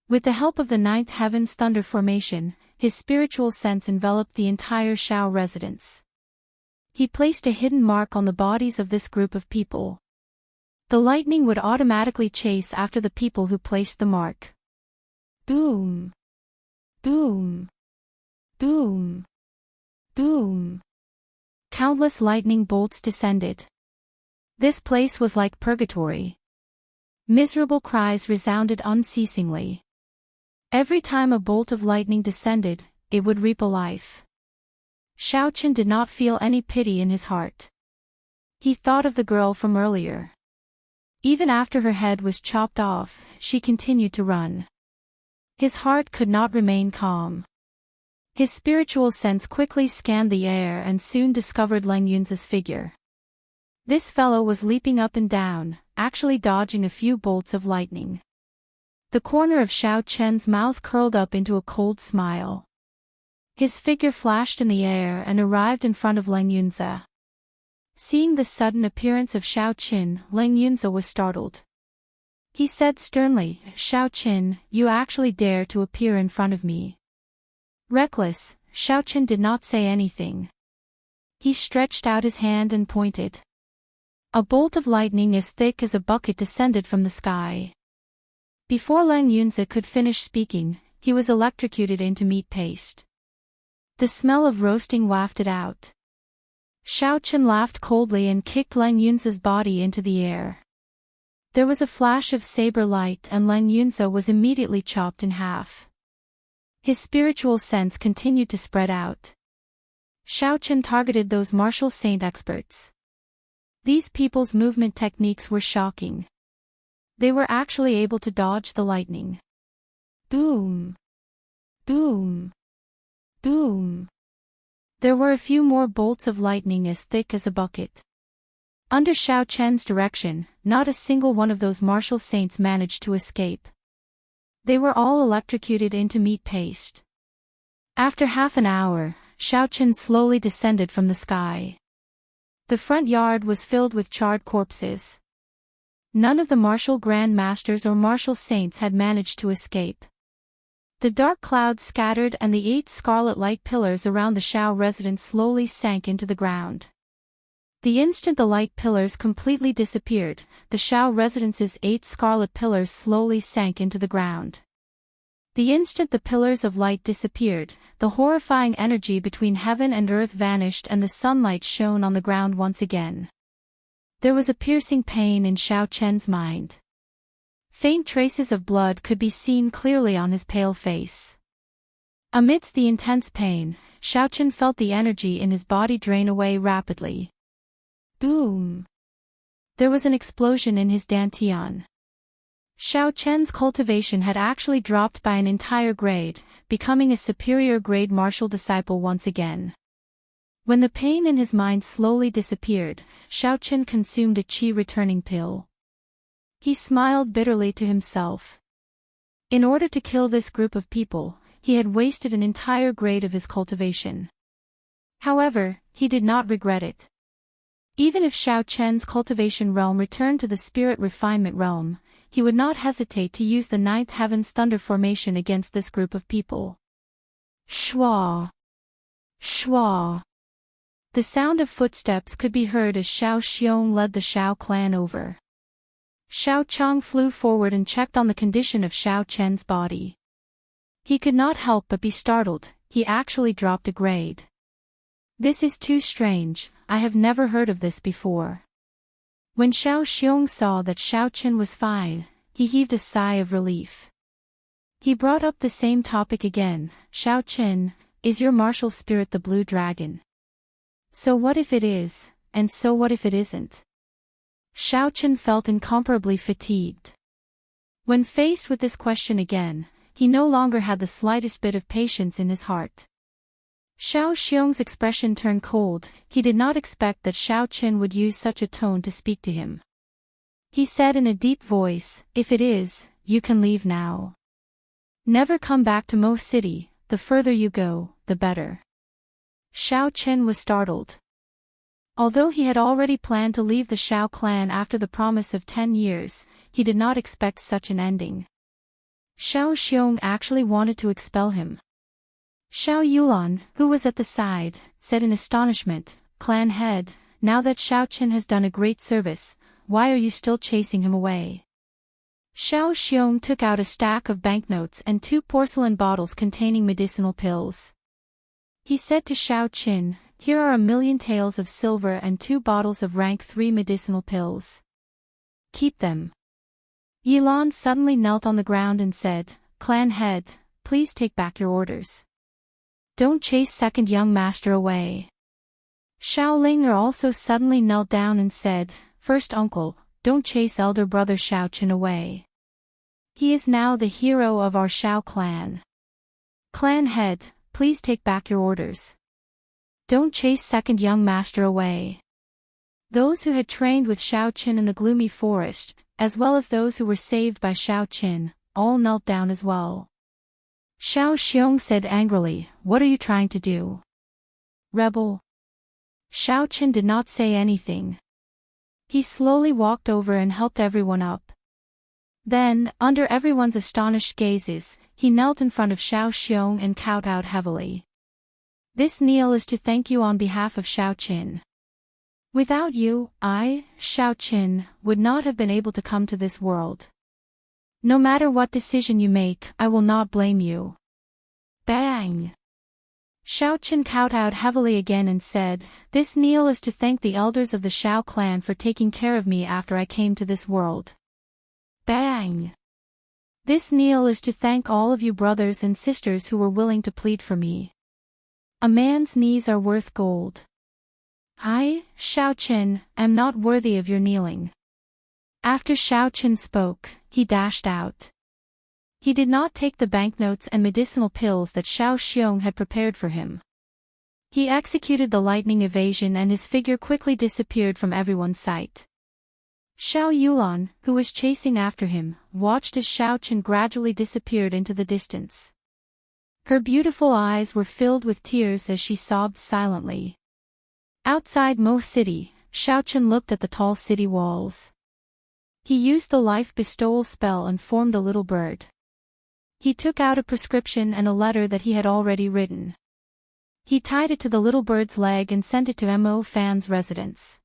With the help of the 9th Heaven's thunder formation, his spiritual sense enveloped the entire Shao residence. He placed a hidden mark on the bodies of this group of people. The lightning would automatically chase after the people who placed the mark. Boom! Boom! Boom! Boom! Countless lightning bolts descended. This place was like purgatory. Miserable cries resounded unceasingly. Every time a bolt of lightning descended, it would reap a life. Xiao Chen did not feel any pity in his heart. He thought of the girl from earlier. Even after her head was chopped off, she continued to run. His heart could not remain calm. His spiritual sense quickly scanned the air and soon discovered Leng Yunza's figure. This fellow was leaping up and down, actually dodging a few bolts of lightning. The corner of Xiao Chen's mouth curled up into a cold smile. His figure flashed in the air and arrived in front of Leng Yunza. Seeing the sudden appearance of Xiao Chen, Leng Yunza was startled. He said sternly, Xiao Chen, you actually dare to appear in front of me. Reckless, Xiao Chen did not say anything. He stretched out his hand and pointed. A bolt of lightning as thick as a bucket descended from the sky. Before Leng Yunza could finish speaking, he was electrocuted into meat paste. The smell of roasting wafted out. Xiao Chen laughed coldly and kicked Leng Yunza's body into the air. There was a flash of saber light and Leng Yunza was immediately chopped in half. His spiritual sense continued to spread out. Xiao Chen targeted those martial saint experts. These people's movement techniques were shocking. They were actually able to dodge the lightning. Boom! Boom! Boom! There were a few more bolts of lightning as thick as a bucket. Under Xiao Chen's direction, not a single one of those martial saints managed to escape. They were all electrocuted into meat paste. After half an hour, Xiao Chen slowly descended from the sky. The front yard was filled with charred corpses. None of the martial Grand Masters or martial saints had managed to escape. The dark clouds scattered and the 8 scarlet light pillars around the Shao residence slowly sank into the ground. The instant the light pillars completely disappeared, the Shao residence's 8 scarlet pillars slowly sank into the ground. The instant the pillars of light disappeared, the horrifying energy between heaven and earth vanished and the sunlight shone on the ground once again. There was a piercing pain in Xiao Chen's mind. Faint traces of blood could be seen clearly on his pale face. Amidst the intense pain, Xiao Chen felt the energy in his body drain away rapidly. Boom! There was an explosion in his dantian. Xiao Chen's cultivation had actually dropped by an entire grade, becoming a superior grade martial disciple once again. When the pain in his mind slowly disappeared, Xiao Chen consumed a qi returning pill. He smiled bitterly to himself. In order to kill this group of people, he had wasted an entire grade of his cultivation. However, he did not regret it. Even if Xiao Chen's cultivation realm returned to the spirit refinement realm, he would not hesitate to use the ninth heaven's thunder formation against this group of people. Shwa! Shwa! The sound of footsteps could be heard as Xiao Xiong led the Xiao clan over. Xiao Chang flew forward and checked on the condition of Xiao Chen's body. He could not help but be startled, he actually dropped a grade. This is too strange, I have never heard of this before. When Xiao Xiong saw that Xiao Chen was fine, he heaved a sigh of relief. He brought up the same topic again. Xiao Chen, is your martial spirit the blue dragon? So what if it is, and so what if it isn't? Xiao Chen felt incomparably fatigued. When faced with this question again, he no longer had the slightest bit of patience in his heart. Xiao Xiong's expression turned cold, he did not expect that Xiao Chen would use such a tone to speak to him. He said in a deep voice, if it is, you can leave now. Never come back to Mo City, the further you go, the better. Xiao Chen was startled. Although he had already planned to leave the Xiao clan after the promise of 10 years, he did not expect such an ending. Xiao Xiong actually wanted to expel him. Xiao Yulan, who was at the side, said in astonishment, Clan head, now that Xiao Chen has done a great service, why are you still chasing him away? Xiao Xiong took out a stack of banknotes and 2 porcelain bottles containing medicinal pills. He said to Xiao Qin, here are 1,000,000 taels of silver and 2 bottles of rank 3 medicinal pills. Keep them. Yilan suddenly knelt on the ground and said, Clan head, please take back your orders. Don't chase second young master away. Xiao Ling'er also suddenly knelt down and said, First uncle, don't chase elder brother Xiao Qin away. He is now the hero of our Xiao clan. Clan head, please take back your orders. Don't chase second young master away. Those who had trained with Xiao Qin in the gloomy forest, as well as those who were saved by Xiao Qin, all knelt down as well. Xiao Xiong said angrily, what are you trying to do? Rebel. Xiao Qin did not say anything. He slowly walked over and helped everyone up. Then, under everyone's astonished gazes, he knelt in front of Xiao Xiong and kowtowed heavily. This kneel is to thank you on behalf of Xiao Qin. Without you, I, Xiao Qin, would not have been able to come to this world. No matter what decision you make, I will not blame you. Bang! Xiao Qin kowtowed heavily again and said, This kneel is to thank the elders of the Xiao clan for taking care of me after I came to this world. Bang! This kneel is to thank all of you brothers and sisters who were willing to plead for me. A man's knees are worth gold. I, Xiao Qin, am not worthy of your kneeling. After Xiao Qin spoke, he dashed out. He did not take the banknotes and medicinal pills that Xiao Xiong had prepared for him. He executed the lightning evasion and his figure quickly disappeared from everyone's sight. Xiao Yulan, who was chasing after him, watched as Xiao Qin gradually disappeared into the distance. Her beautiful eyes were filled with tears as she sobbed silently. Outside Mo City, Xiao Qin looked at the tall city walls. He used the life bestowal spell and formed a little bird. He took out a prescription and a letter that he had already written. He tied it to the little bird's leg and sent it to Mo Fan's residence.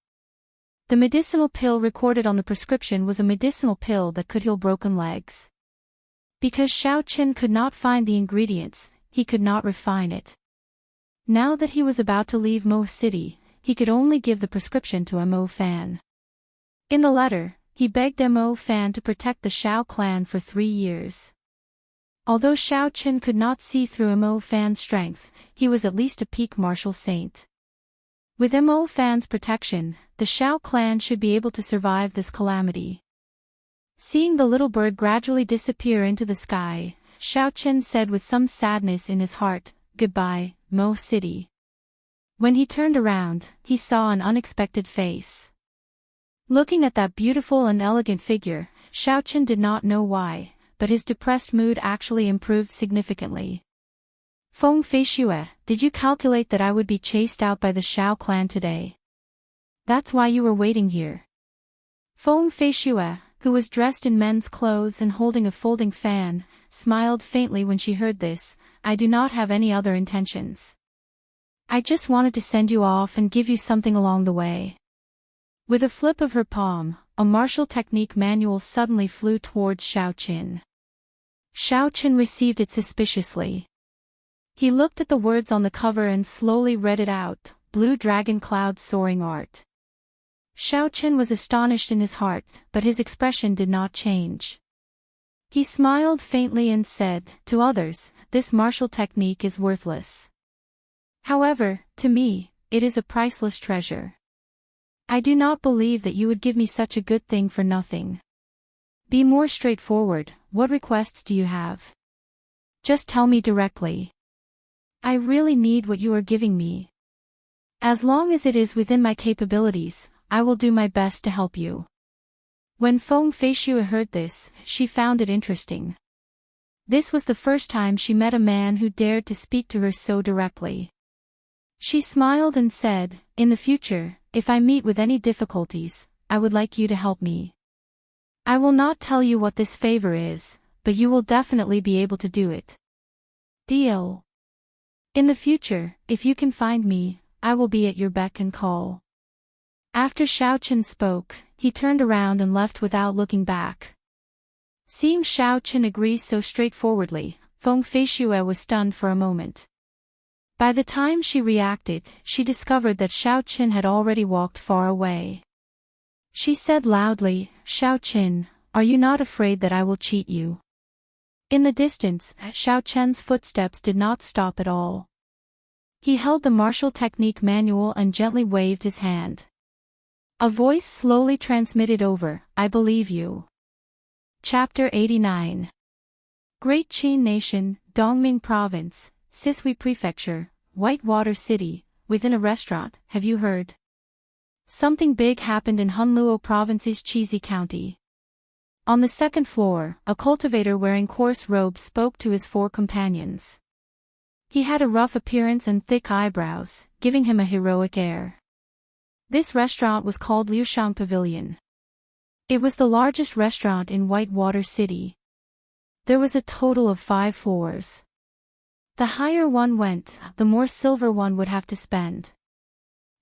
The medicinal pill recorded on the prescription was a medicinal pill that could heal broken legs. Because Xiao Qin could not find the ingredients, he could not refine it. Now that he was about to leave Mo City, he could only give the prescription to Mo Fan. In the letter, he begged Mo Fan to protect the Xiao clan for 3 years. Although Xiao Qin could not see through Mo Fan's strength, he was at least a peak martial saint. With Mo Fan's protection, the Xiao clan should be able to survive this calamity. Seeing the little bird gradually disappear into the sky, Xiao Qin said with some sadness in his heart, Goodbye, Mo City. When he turned around, he saw an unexpected face. Looking at that beautiful and elegant figure, Xiao Qin did not know why, but his depressed mood actually improved significantly. Feng Feishue, did you calculate that I would be chased out by the Shao clan today? That's why you were waiting here. Feng Feishue, who was dressed in men's clothes and holding a folding fan, smiled faintly when she heard this. I do not have any other intentions. I just wanted to send you off and give you something along the way. With a flip of her palm, a martial technique manual suddenly flew towards Shao Qin. Shao Qin received it suspiciously. He looked at the words on the cover and slowly read it out, Blue Dragon Cloud Soaring Art. Shao Qin was astonished in his heart, but his expression did not change. He smiled faintly and said, to others, this martial technique is worthless. However, to me, it is a priceless treasure. I do not believe that you would give me such a good thing for nothing. Be more straightforward, what requests do you have? Just tell me directly. I really need what you are giving me. As long as it is within my capabilities, I will do my best to help you. When Feng Feishue heard this, she found it interesting. This was the first time she met a man who dared to speak to her so directly. She smiled and said, in the future, if I meet with any difficulties, I would like you to help me. I will not tell you what this favor is, but you will definitely be able to do it. Deal. In the future, if you can find me, I will be at your beck and call. After Shao Qin spoke, he turned around and left without looking back. Seeing Shao Qin agree so straightforwardly, Feng Feishue was stunned for a moment. By the time she reacted, she discovered that Shao Qin had already walked far away. She said loudly, Shao Qin, are you not afraid that I will cheat you? In the distance, Shao Qin's footsteps did not stop at all. He held the martial technique manual and gently waved his hand. A voice slowly transmitted over, I believe you. Chapter 89. Great Qin Nation, Dongming Province, Sisui Prefecture, Whitewater City, within a restaurant, have you heard? Something big happened in Hunluo Province's Chizi County. On the second floor, a cultivator wearing coarse robes spoke to his 4 companions. He had a rough appearance and thick eyebrows, giving him a heroic air. This restaurant was called Liushang Pavilion. It was the largest restaurant in Whitewater City. There was a total of 5 floors. The higher one went, the more silver one would have to spend.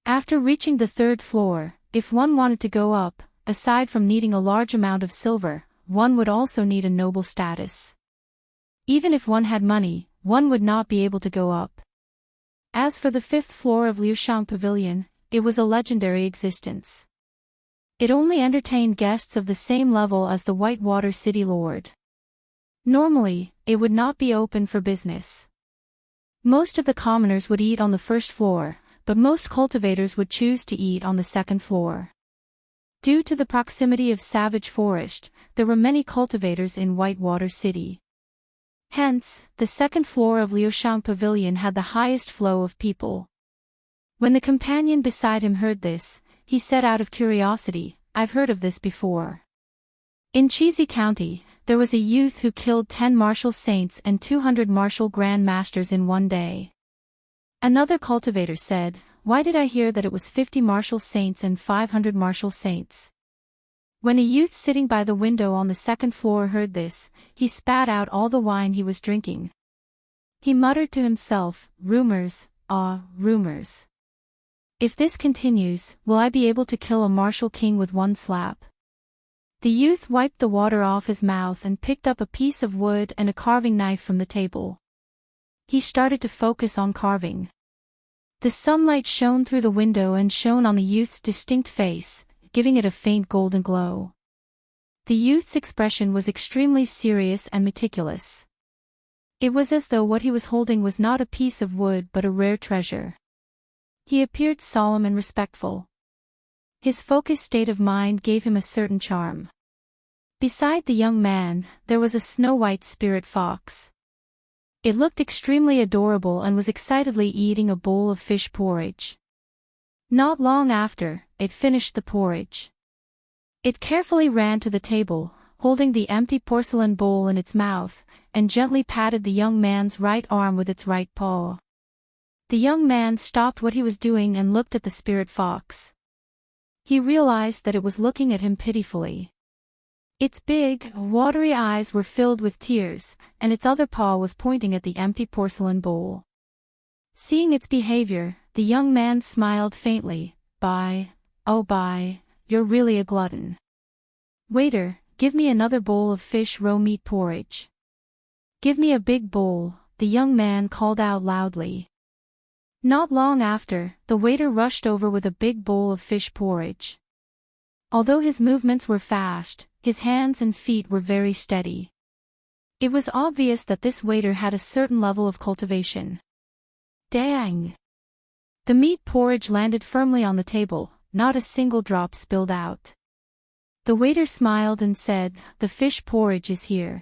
After reaching the 3rd floor, if one wanted to go up, aside from needing a large amount of silver, one would also need a noble status. Even if one had money, one would not be able to go up. As for the 5th floor of Liushang Pavilion, it was a legendary existence. It only entertained guests of the same level as the Whitewater City Lord. Normally, it would not be open for business. Most of the commoners would eat on the 1st floor, but most cultivators would choose to eat on the 2nd floor. Due to the proximity of savage forest, there were many cultivators in Whitewater City. Hence, the 2nd floor of Liushang Pavilion had the highest flow of people. When the companion beside him heard this, he said out of curiosity, I've heard of this before. In Chizi County, there was a youth who killed 10 martial saints and 200 martial grand masters in one day. Another cultivator said, why did I hear that it was 50 martial saints and 500 martial saints? When a youth sitting by the window on the 2nd floor heard this, he spat out all the wine he was drinking. He muttered to himself, rumors, rumors. If this continues, will I be able to kill a martial king with one slap? The youth wiped the water off his mouth and picked up a piece of wood and a carving knife from the table. He started to focus on carving. The sunlight shone through the window and shone on the youth's distinct face, giving it a faint golden glow. The youth's expression was extremely serious and meticulous. It was as though what he was holding was not a piece of wood but a rare treasure. He appeared solemn and respectful. His focused state of mind gave him a certain charm. Beside the young man, there was a snow-white spirit fox. It looked extremely adorable and was excitedly eating a bowl of fish porridge. Not long after, it finished the porridge. It carefully ran to the table, holding the empty porcelain bowl in its mouth, and gently patted the young man's right arm with its right paw. The young man stopped what he was doing and looked at the spirit fox. He realized that it was looking at him pitifully. Its big, watery eyes were filled with tears, and its other paw was pointing at the empty porcelain bowl. Seeing its behavior, the young man smiled faintly. "Bye, you're really a glutton. Waiter, give me another bowl of fish roe meat porridge." "Give me a big bowl," the young man called out loudly. Not long after, the waiter rushed over with a big bowl of fish porridge. Although his movements were fast, his hands and feet were very steady. It was obvious that this waiter had a certain level of cultivation. Dang! The meat porridge landed firmly on the table, not a single drop spilled out. The waiter smiled and said, "The fish porridge is here.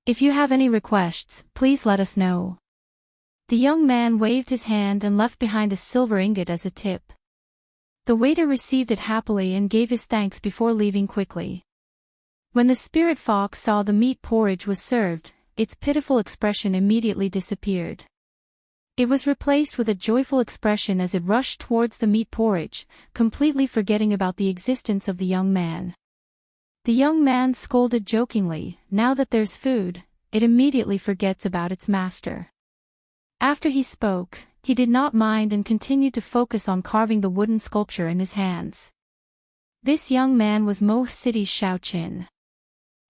If you have any requests, please let us know." The young man waved his hand and left behind a silver ingot as a tip. The waiter received it happily and gave his thanks before leaving quickly. When the spirit fox saw the meat porridge was served, its pitiful expression immediately disappeared. It was replaced with a joyful expression as it rushed towards the meat porridge, completely forgetting about the existence of the young man. The young man scolded jokingly, "Now that there's food, it immediately forgets about its master." After he spoke, he did not mind and continued to focus on carving the wooden sculpture in his hands. This young man was Mo City's Shao Qin.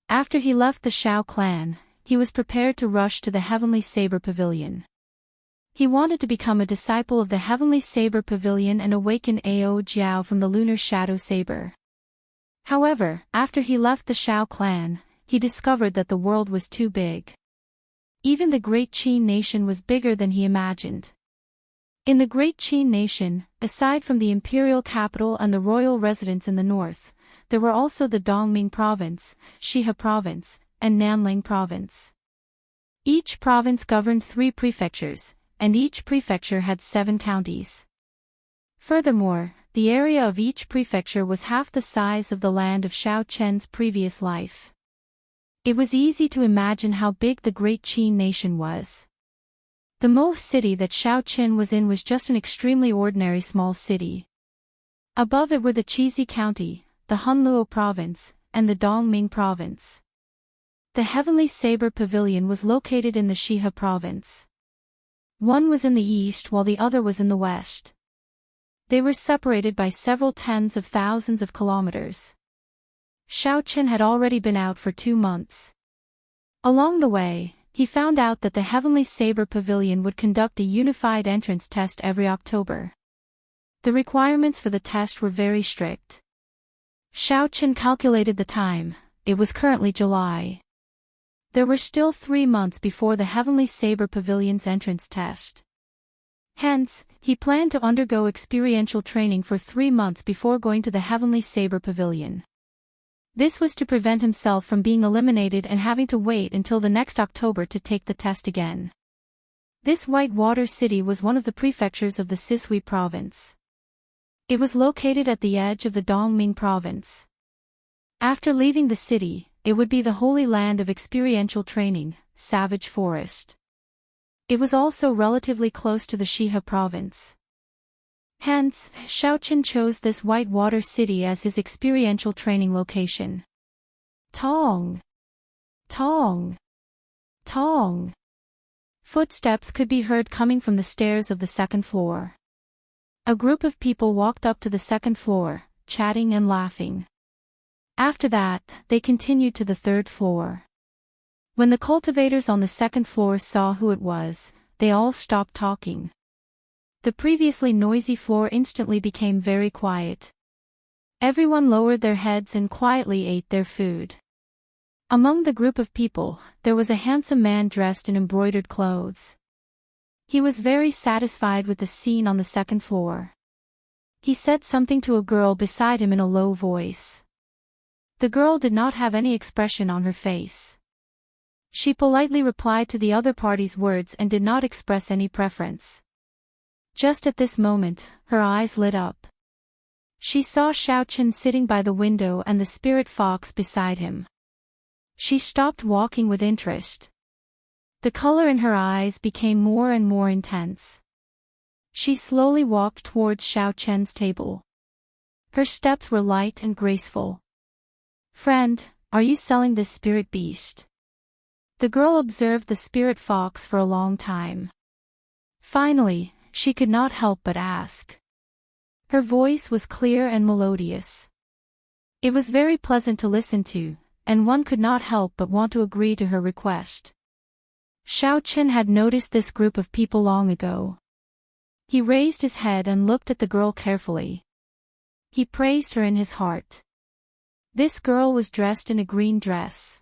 After he left the Shao clan, he was prepared to rush to the Heavenly Saber Pavilion. He wanted to become a disciple of the Heavenly Saber Pavilion and awaken Ao Jiao from the Lunar Shadow Saber. However, after he left the Shao clan, he discovered that the world was too big. Even the Great Qin nation was bigger than he imagined. In the Great Qin nation, aside from the imperial capital and the royal residence in the north, there were also the Dongming province, Shihe province, and Nanling province. Each province governed 3 prefectures, and each prefecture had 7 counties. Furthermore, the area of each prefecture was half the size of the land of Shao Chen's previous life. It was easy to imagine how big the Great Qin nation was. The Mo city that Shao Chen was in was just an extremely ordinary small city. Above it were the Chizi County, the Hunluo province, and the Dongming province. The Heavenly Saber Pavilion was located in the Shihe province. One was in the east while the other was in the west. They were separated by several tens of thousands of kilometers. Shao Chen had already been out for 2 months. Along the way, he found out that the Heavenly Saber Pavilion would conduct a unified entrance test every October. The requirements for the test were very strict. Shao Chen calculated the time. It was currently July. There were still 3 months before the Heavenly Saber Pavilion's entrance test. Hence, he planned to undergo experiential training for 3 months before going to the Heavenly Saber Pavilion. This was to prevent himself from being eliminated and having to wait until the next October to take the test again. This White Water City was one of the prefectures of the Sisui province. It was located at the edge of the Dongming province. After leaving the city, it would be the holy land of experiential training, Savage Forest. It was also relatively close to the Shihe province. Hence, Shao Chen chose this White Water City as his experiential training location. Tong! Tong! Tong! Footsteps could be heard coming from the stairs of the 2nd floor. A group of people walked up to the 2nd floor, chatting and laughing. After that, they continued to the 3rd floor. When the cultivators on the 2nd floor saw who it was, they all stopped talking. The previously noisy floor instantly became very quiet. Everyone lowered their heads and quietly ate their food. Among the group of people, there was a handsome man dressed in embroidered clothes. He was very satisfied with the scene on the 2nd floor. He said something to a girl beside him in a low voice. The girl did not have any expression on her face. She politely replied to the other party's words and did not express any preference. Just at this moment, her eyes lit up. She saw Shao Chen sitting by the window and the spirit fox beside him. She stopped walking with interest. The color in her eyes became more and more intense. She slowly walked towards Xiao Chen's table. Her steps were light and graceful. "Friend, are you selling this spirit beast?" The girl observed the spirit fox for a long time. Finally, she could not help but ask. Her voice was clear and melodious. It was very pleasant to listen to, and one could not help but want to agree to her request. Xiao Chen had noticed this group of people long ago. He raised his head and looked at the girl carefully. He praised her in his heart. This girl was dressed in a green dress.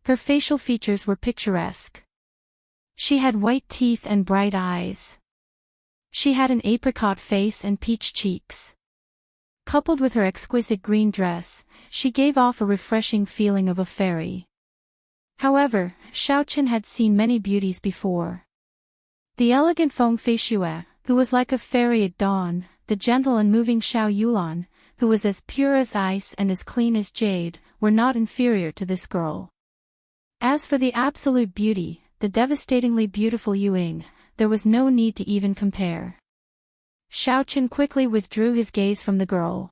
Her facial features were picturesque. She had white teeth and bright eyes. She had an apricot face and peach cheeks. Coupled with her exquisite green dress, she gave off a refreshing feeling of a fairy. However, Xiao Chen had seen many beauties before. The elegant Feng Feishue, who was like a fairy at dawn, the gentle and moving Xiao Yulan, who was as pure as ice and as clean as jade, were not inferior to this girl. As for the absolute beauty, the devastatingly beautiful Yuying, there was no need to even compare. Xiao Chen quickly withdrew his gaze from the girl.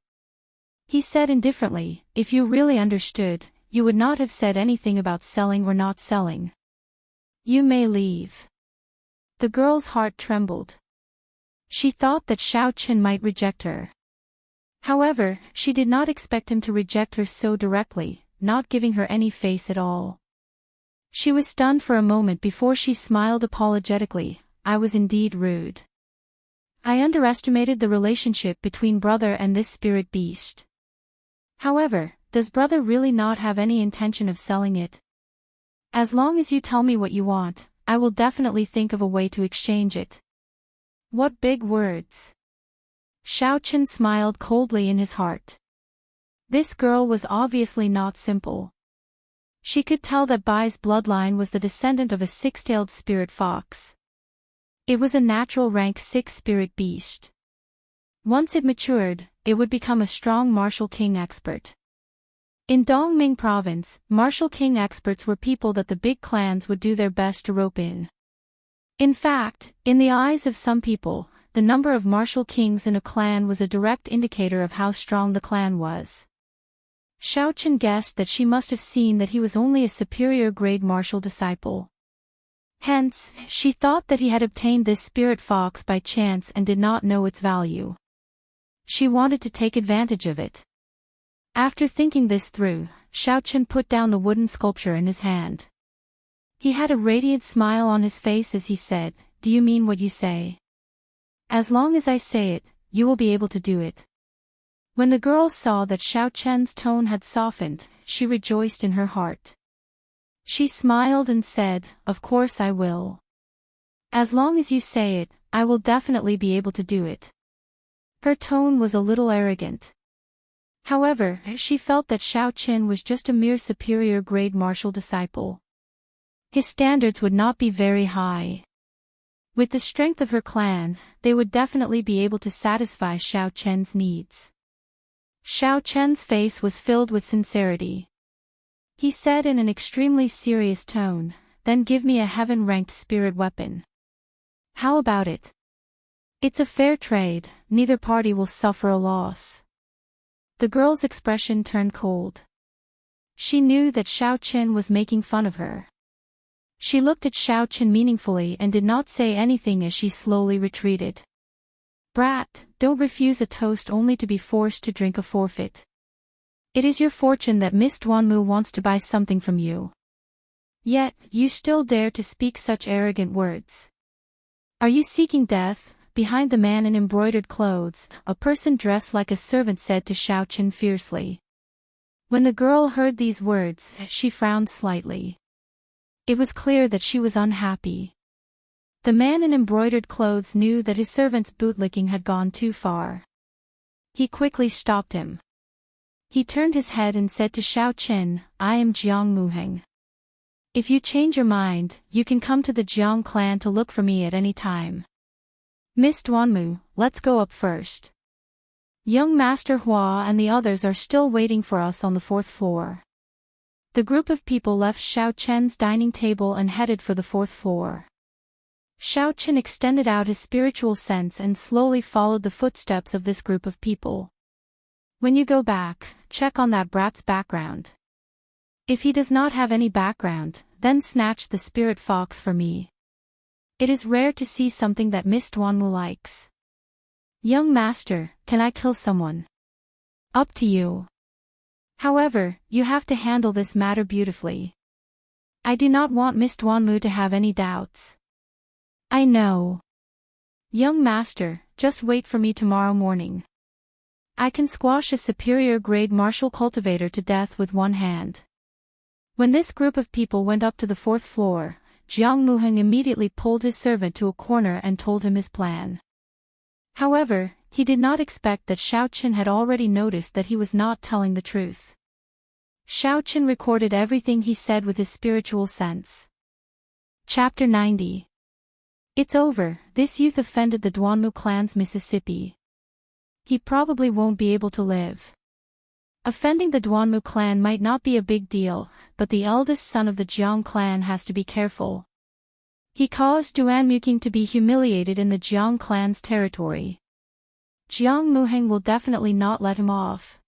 He said indifferently, "If you really understood, you would not have said anything about selling or not selling. You may leave." The girl's heart trembled. She thought that Xiao Chen might reject her. However, she did not expect him to reject her so directly, not giving her any face at all. She was stunned for a moment before she smiled apologetically. "I was indeed rude. I underestimated the relationship between brother and this spirit beast. However, does brother really not have any intention of selling it? As long as you tell me what you want, I will definitely think of a way to exchange it." What big words! Xiao Chen smiled coldly in his heart. This girl was obviously not simple. She could tell that Bai's bloodline was the descendant of a six-tailed spirit fox. It was a natural rank 6 spirit beast. Once it matured, it would become a strong martial king expert. In Dongming province, martial king experts were people that the big clans would do their best to rope in. In fact, in the eyes of some people, the number of martial kings in a clan was a direct indicator of how strong the clan was. Xiao Chen guessed that she must have seen that he was only a superior grade martial disciple. Hence, she thought that he had obtained this spirit fox by chance and did not know its value. She wanted to take advantage of it. After thinking this through, Xiao Chen put down the wooden sculpture in his hand. He had a radiant smile on his face as he said, "Do you mean what you say? As long as I say it, you will be able to do it." When the girl saw that Xiao Chen's tone had softened, she rejoiced in her heart. She smiled and said, "Of course I will. As long as you say it, I will definitely be able to do it." Her tone was a little arrogant. However, she felt that Xiao Chen was just a mere superior grade martial disciple. His standards would not be very high. With the strength of her clan, they would definitely be able to satisfy Xiao Chen's needs. Xiao Chen's face was filled with sincerity. He said in an extremely serious tone, "Then give me a heaven-ranked spirit weapon. How about it? It's a fair trade, neither party will suffer a loss." The girl's expression turned cold. She knew that Xiao Chen was making fun of her. She looked at Xiao Chen meaningfully and did not say anything as she slowly retreated. "Brat, don't refuse a toast only to be forced to drink a forfeit. It is your fortune that Miss Duanmu wants to buy something from you. Yet, you still dare to speak such arrogant words. Are you seeking death?" Behind the man in embroidered clothes, a person dressed like a servant said to Xiao Chen fiercely. When the girl heard these words, she frowned slightly. It was clear that she was unhappy. The man in embroidered clothes knew that his servant's bootlicking had gone too far. He quickly stopped him. He turned his head and said to Xiao Chen, "I am Jiang Muheng. If you change your mind, you can come to the Jiang clan to look for me at any time. Miss Duanmu, let's go up first. Young Master Hua and the others are still waiting for us on the 4th floor." The group of people left Xiao Chen's dining table and headed for the fourth floor. Xiao Chen extended out his spiritual sense and slowly followed the footsteps of this group of people. When you go back, check on that brat's background. If he does not have any background, then snatch the spirit fox for me. It is rare to see something that Miss Duanmu likes. Young master, can I kill someone? Up to you. However, you have to handle this matter beautifully. I do not want Miss Duanmu to have any doubts. I know. Young master, just wait for me tomorrow morning. I can squash a superior grade martial cultivator to death with one hand. When this group of people went up to the fourth floor, Jiang Muheng immediately pulled his servant to a corner and told him his plan. However, he did not expect that Xiao Chen had already noticed that he was not telling the truth. Xiao Chen recorded everything he said with his spiritual sense. Chapter 90. It's over, this youth offended the Duanmu clan's Mississippi. He probably won't be able to live. Offending the Duanmu clan might not be a big deal, but the eldest son of the Jiang clan has to be careful. He caused Duan Muqing to be humiliated in the Jiang clan's territory. Jiang Muheng will definitely not let him off.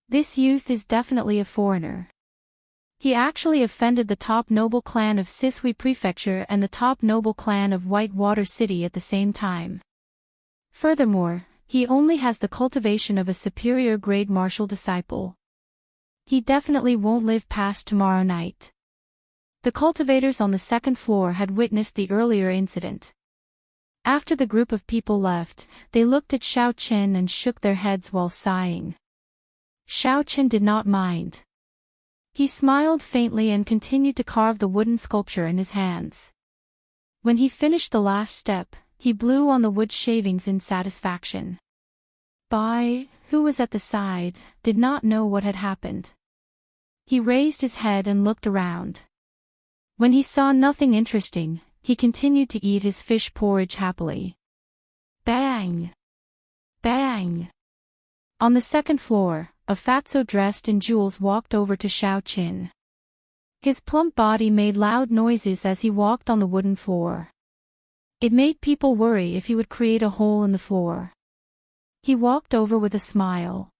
This youth is definitely a foreigner. He actually offended the top noble clan of Sisui Prefecture and the top noble clan of Whitewater City at the same time. Furthermore, he only has the cultivation of a superior grade martial disciple. He definitely won't live past tomorrow night. The cultivators on the second floor had witnessed the earlier incident. After the group of people left, they looked at Xiao Chen and shook their heads while sighing. Xiao Chen did not mind. He smiled faintly and continued to carve the wooden sculpture in his hands. When he finished the last step, he blew on the wood shavings in satisfaction. Bai, who was at the side, did not know what had happened. He raised his head and looked around. When he saw nothing interesting, he continued to eat his fish porridge happily. Bang! Bang! On the second floor, a fatso dressed in jewels walked over to Xiao Chen. His plump body made loud noises as he walked on the wooden floor. It made people worry if he would create a hole in the floor. He walked over with a smile.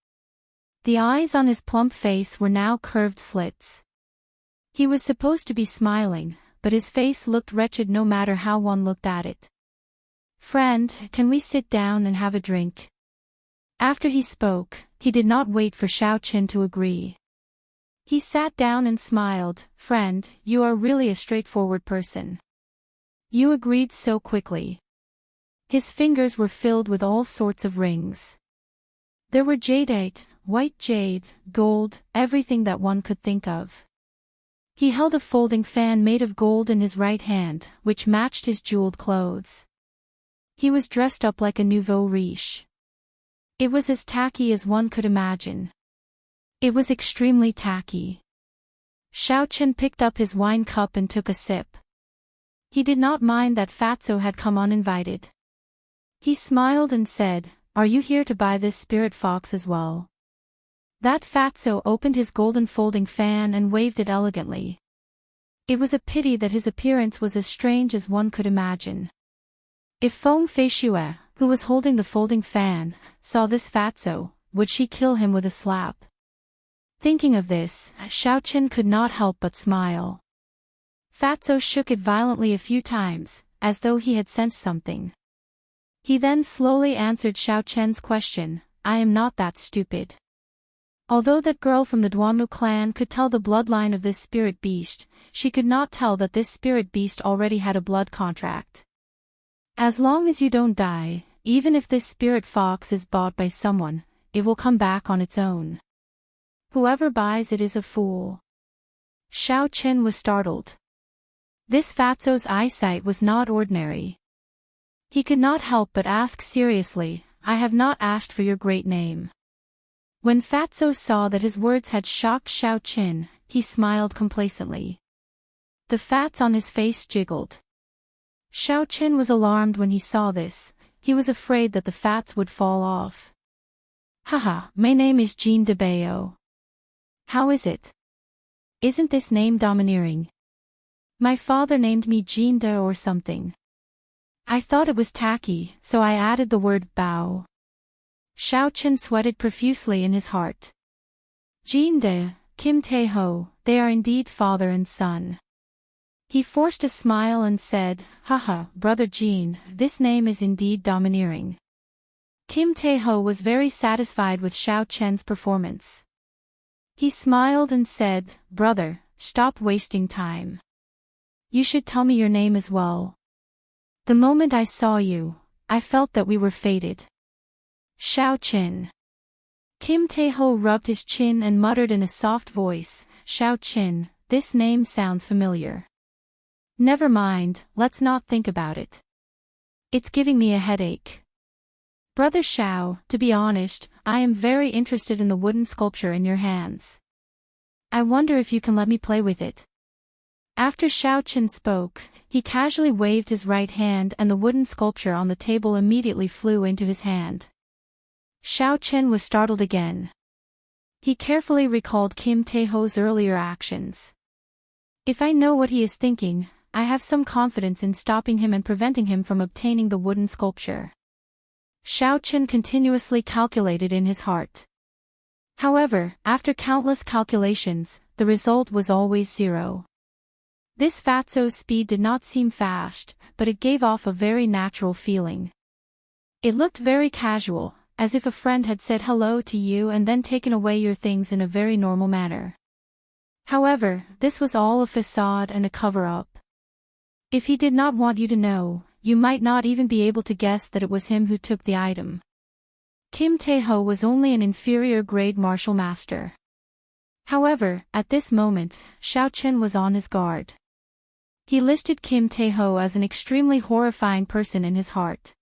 The eyes on his plump face were now curved slits. He was supposed to be smiling, but his face looked wretched no matter how one looked at it. Friend, can we sit down and have a drink? After he spoke, he did not wait for Xiao Chen to agree. He sat down and smiled. Friend, you are really a straightforward person. You agreed so quickly. His fingers were filled with all sorts of rings. There were jadeite, white jade, gold, everything that one could think of. He held a folding fan made of gold in his right hand, which matched his jeweled clothes. He was dressed up like a nouveau riche. It was as tacky as one could imagine. It was extremely tacky. Xiao Chen picked up his wine cup and took a sip. He did not mind that Fatso had come uninvited. He smiled and said, "Are you here to buy this spirit fox as well?" That Fatso opened his golden folding fan and waved it elegantly. It was a pity that his appearance was as strange as one could imagine. If Feng Feishue, who was holding the folding fan, saw this Fatso, would she kill him with a slap? Thinking of this, Xiao Chen could not help but smile. Fatso shook it violently a few times, as though he had sensed something. He then slowly answered Xiao Chen's question, "I am not that stupid." Although that girl from the Duanmu clan could tell the bloodline of this spirit beast, she could not tell that this spirit beast already had a blood contract. As long as you don't die, even if this spirit fox is bought by someone, it will come back on its own. Whoever buys it is a fool. Xiao Chen was startled. This Fatso's eyesight was not ordinary. He could not help but ask seriously, "I have not asked for your great name." When Fatso saw that his words had shocked Xiao Chen, he smiled complacently. The fats on his face jiggled. Xiao Chen was alarmed when he saw this. He was afraid that the fats would fall off. "Haha, my name is Jean de Bayo. How is it?" Isn't this name domineering? My father named me Jinda or something. I thought it was tacky, so I added the word bao. Xiao Chen sweated profusely in his heart. Jinda, Kim Tae-ho, they are indeed father and son. He forced a smile and said, haha, brother Jin, this name is indeed domineering. Kim Tae-ho was very satisfied with Xiao Chen's performance. He smiled and said, brother, stop wasting time. You should tell me your name as well. The moment I saw you, I felt that we were fated. Xiao Chen. Kim Tae-ho rubbed his chin and muttered in a soft voice, Xiao Chen, this name sounds familiar. Never mind, let's not think about it. It's giving me a headache. Brother Xiao, to be honest, I am very interested in the wooden sculpture in your hands. I wonder if you can let me play with it. After Xiao Chen spoke, he casually waved his right hand and the wooden sculpture on the table immediately flew into his hand. Xiao Chen was startled again. He carefully recalled Kim Tae-ho's earlier actions. If I know what he is thinking, I have some confidence in stopping him and preventing him from obtaining the wooden sculpture. Xiao Chen continuously calculated in his heart. However, after countless calculations, the result was always 0. This fatso's speed did not seem fast, but it gave off a very natural feeling. It looked very casual, as if a friend had said hello to you and then taken away your things in a very normal manner. However, this was all a facade and a cover-up. If he did not want you to know, you might not even be able to guess that it was him who took the item. Kim Tae-ho was only an inferior grade martial master. However, at this moment, Xiao Chen was on his guard. He listed Kim Tae-ho as an extremely horrifying person in his heart.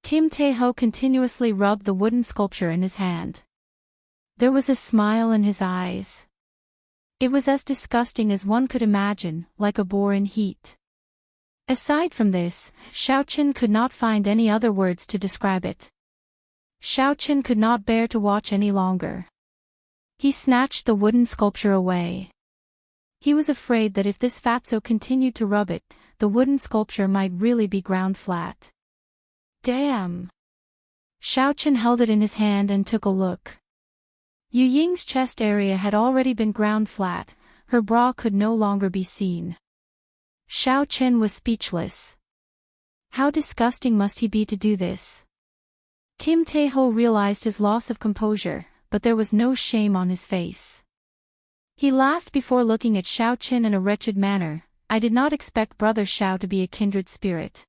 Kim Tae-ho continuously rubbed the wooden sculpture in his hand. There was a smile in his eyes. It was as disgusting as one could imagine, like a boar in heat. Aside from this, Xiao Chen could not find any other words to describe it. Xiao Chen could not bear to watch any longer. He snatched the wooden sculpture away. He was afraid that if this fatso continued to rub it, the wooden sculpture might really be ground flat. Damn! Xiao Chen held it in his hand and took a look. Yu Ying's chest area had already been ground flat, her bra could no longer be seen. Xiao Chen was speechless. How disgusting must he be to do this? Kim Tae-ho realized his loss of composure, but there was no shame on his face. He laughed before looking at Xiao Chen in a wretched manner. I did not expect brother Xiao to be a kindred spirit.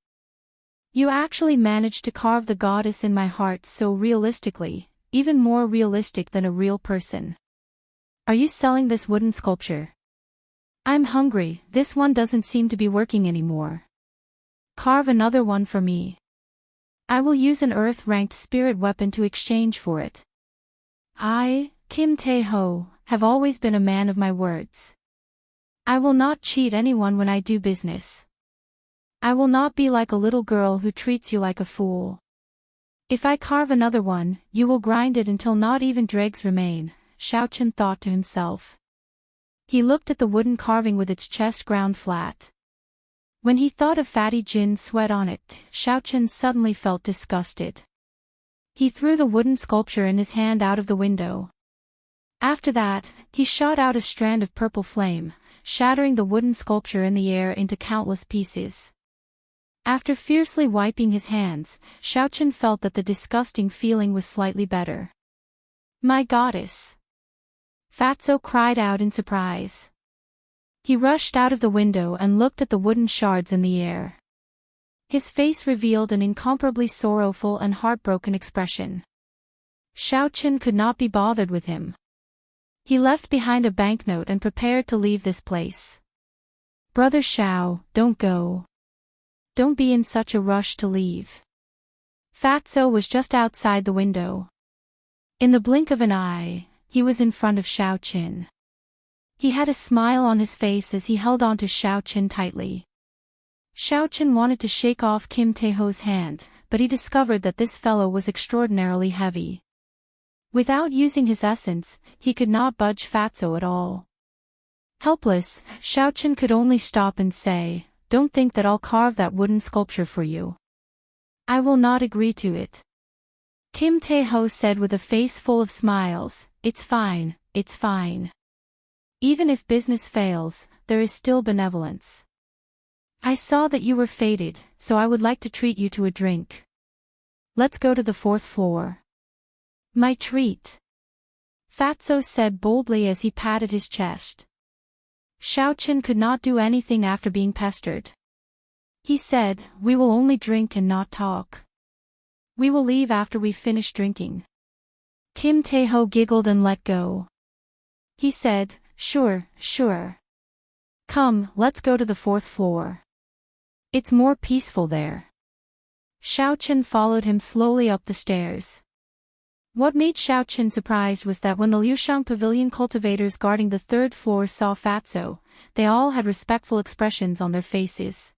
You actually managed to carve the goddess in my heart so realistically, even more realistic than a real person. Are you selling this wooden sculpture? I'm hungry, this one doesn't seem to be working anymore. Carve another one for me. I will use an earth-ranked spirit weapon to exchange for it. I, Kim Tae-ho, have always been a man of my words. I will not cheat anyone when I do business. I will not be like a little girl who treats you like a fool. If I carve another one, you will grind it until not even dregs remain, Xiao Chen thought to himself. He looked at the wooden carving with its chest ground flat. When he thought of Fatty Jin's sweat on it, Xiao Chen suddenly felt disgusted. He threw the wooden sculpture in his hand out of the window. After that, he shot out a strand of purple flame, shattering the wooden sculpture in the air into countless pieces. After fiercely wiping his hands, Xiao Chen felt that the disgusting feeling was slightly better. My goddess! Fatso cried out in surprise. He rushed out of the window and looked at the wooden shards in the air. His face revealed an incomparably sorrowful and heartbroken expression. Xiao Chen could not be bothered with him. He left behind a banknote and prepared to leave this place. Brother Xiao, don't go. Don't be in such a rush to leave. Fatso was just outside the window. In the blink of an eye, he was in front of Xiao Chen. He had a smile on his face as he held on to Xiao Chen tightly. Xiao Chen wanted to shake off Kim Tae-ho's hand, but he discovered that this fellow was extraordinarily heavy. Without using his essence, he could not budge Fatso at all. Helpless, Xiaochen could only stop and say, "Don't think that I'll carve that wooden sculpture for you. I will not agree to it." Kim Tae-ho said with a face full of smiles, "It's fine, it's fine. Even if business fails, there is still benevolence. I saw that you were fated, so I would like to treat you to a drink. Let's go to the 4th floor. My treat," Fatso said boldly as he patted his chest. Xiaochen could not do anything after being pestered. He said, "We will only drink and not talk. We will leave after we finish drinking." Kim Tae-ho giggled and let go. He said, Sure. Come, let's go to the 4th floor. It's more peaceful there." Xiaochen followed him slowly up the stairs. What made Xiaochen surprised was that when the Liushang Pavilion cultivators guarding the 3rd floor saw Fatso, they all had respectful expressions on their faces.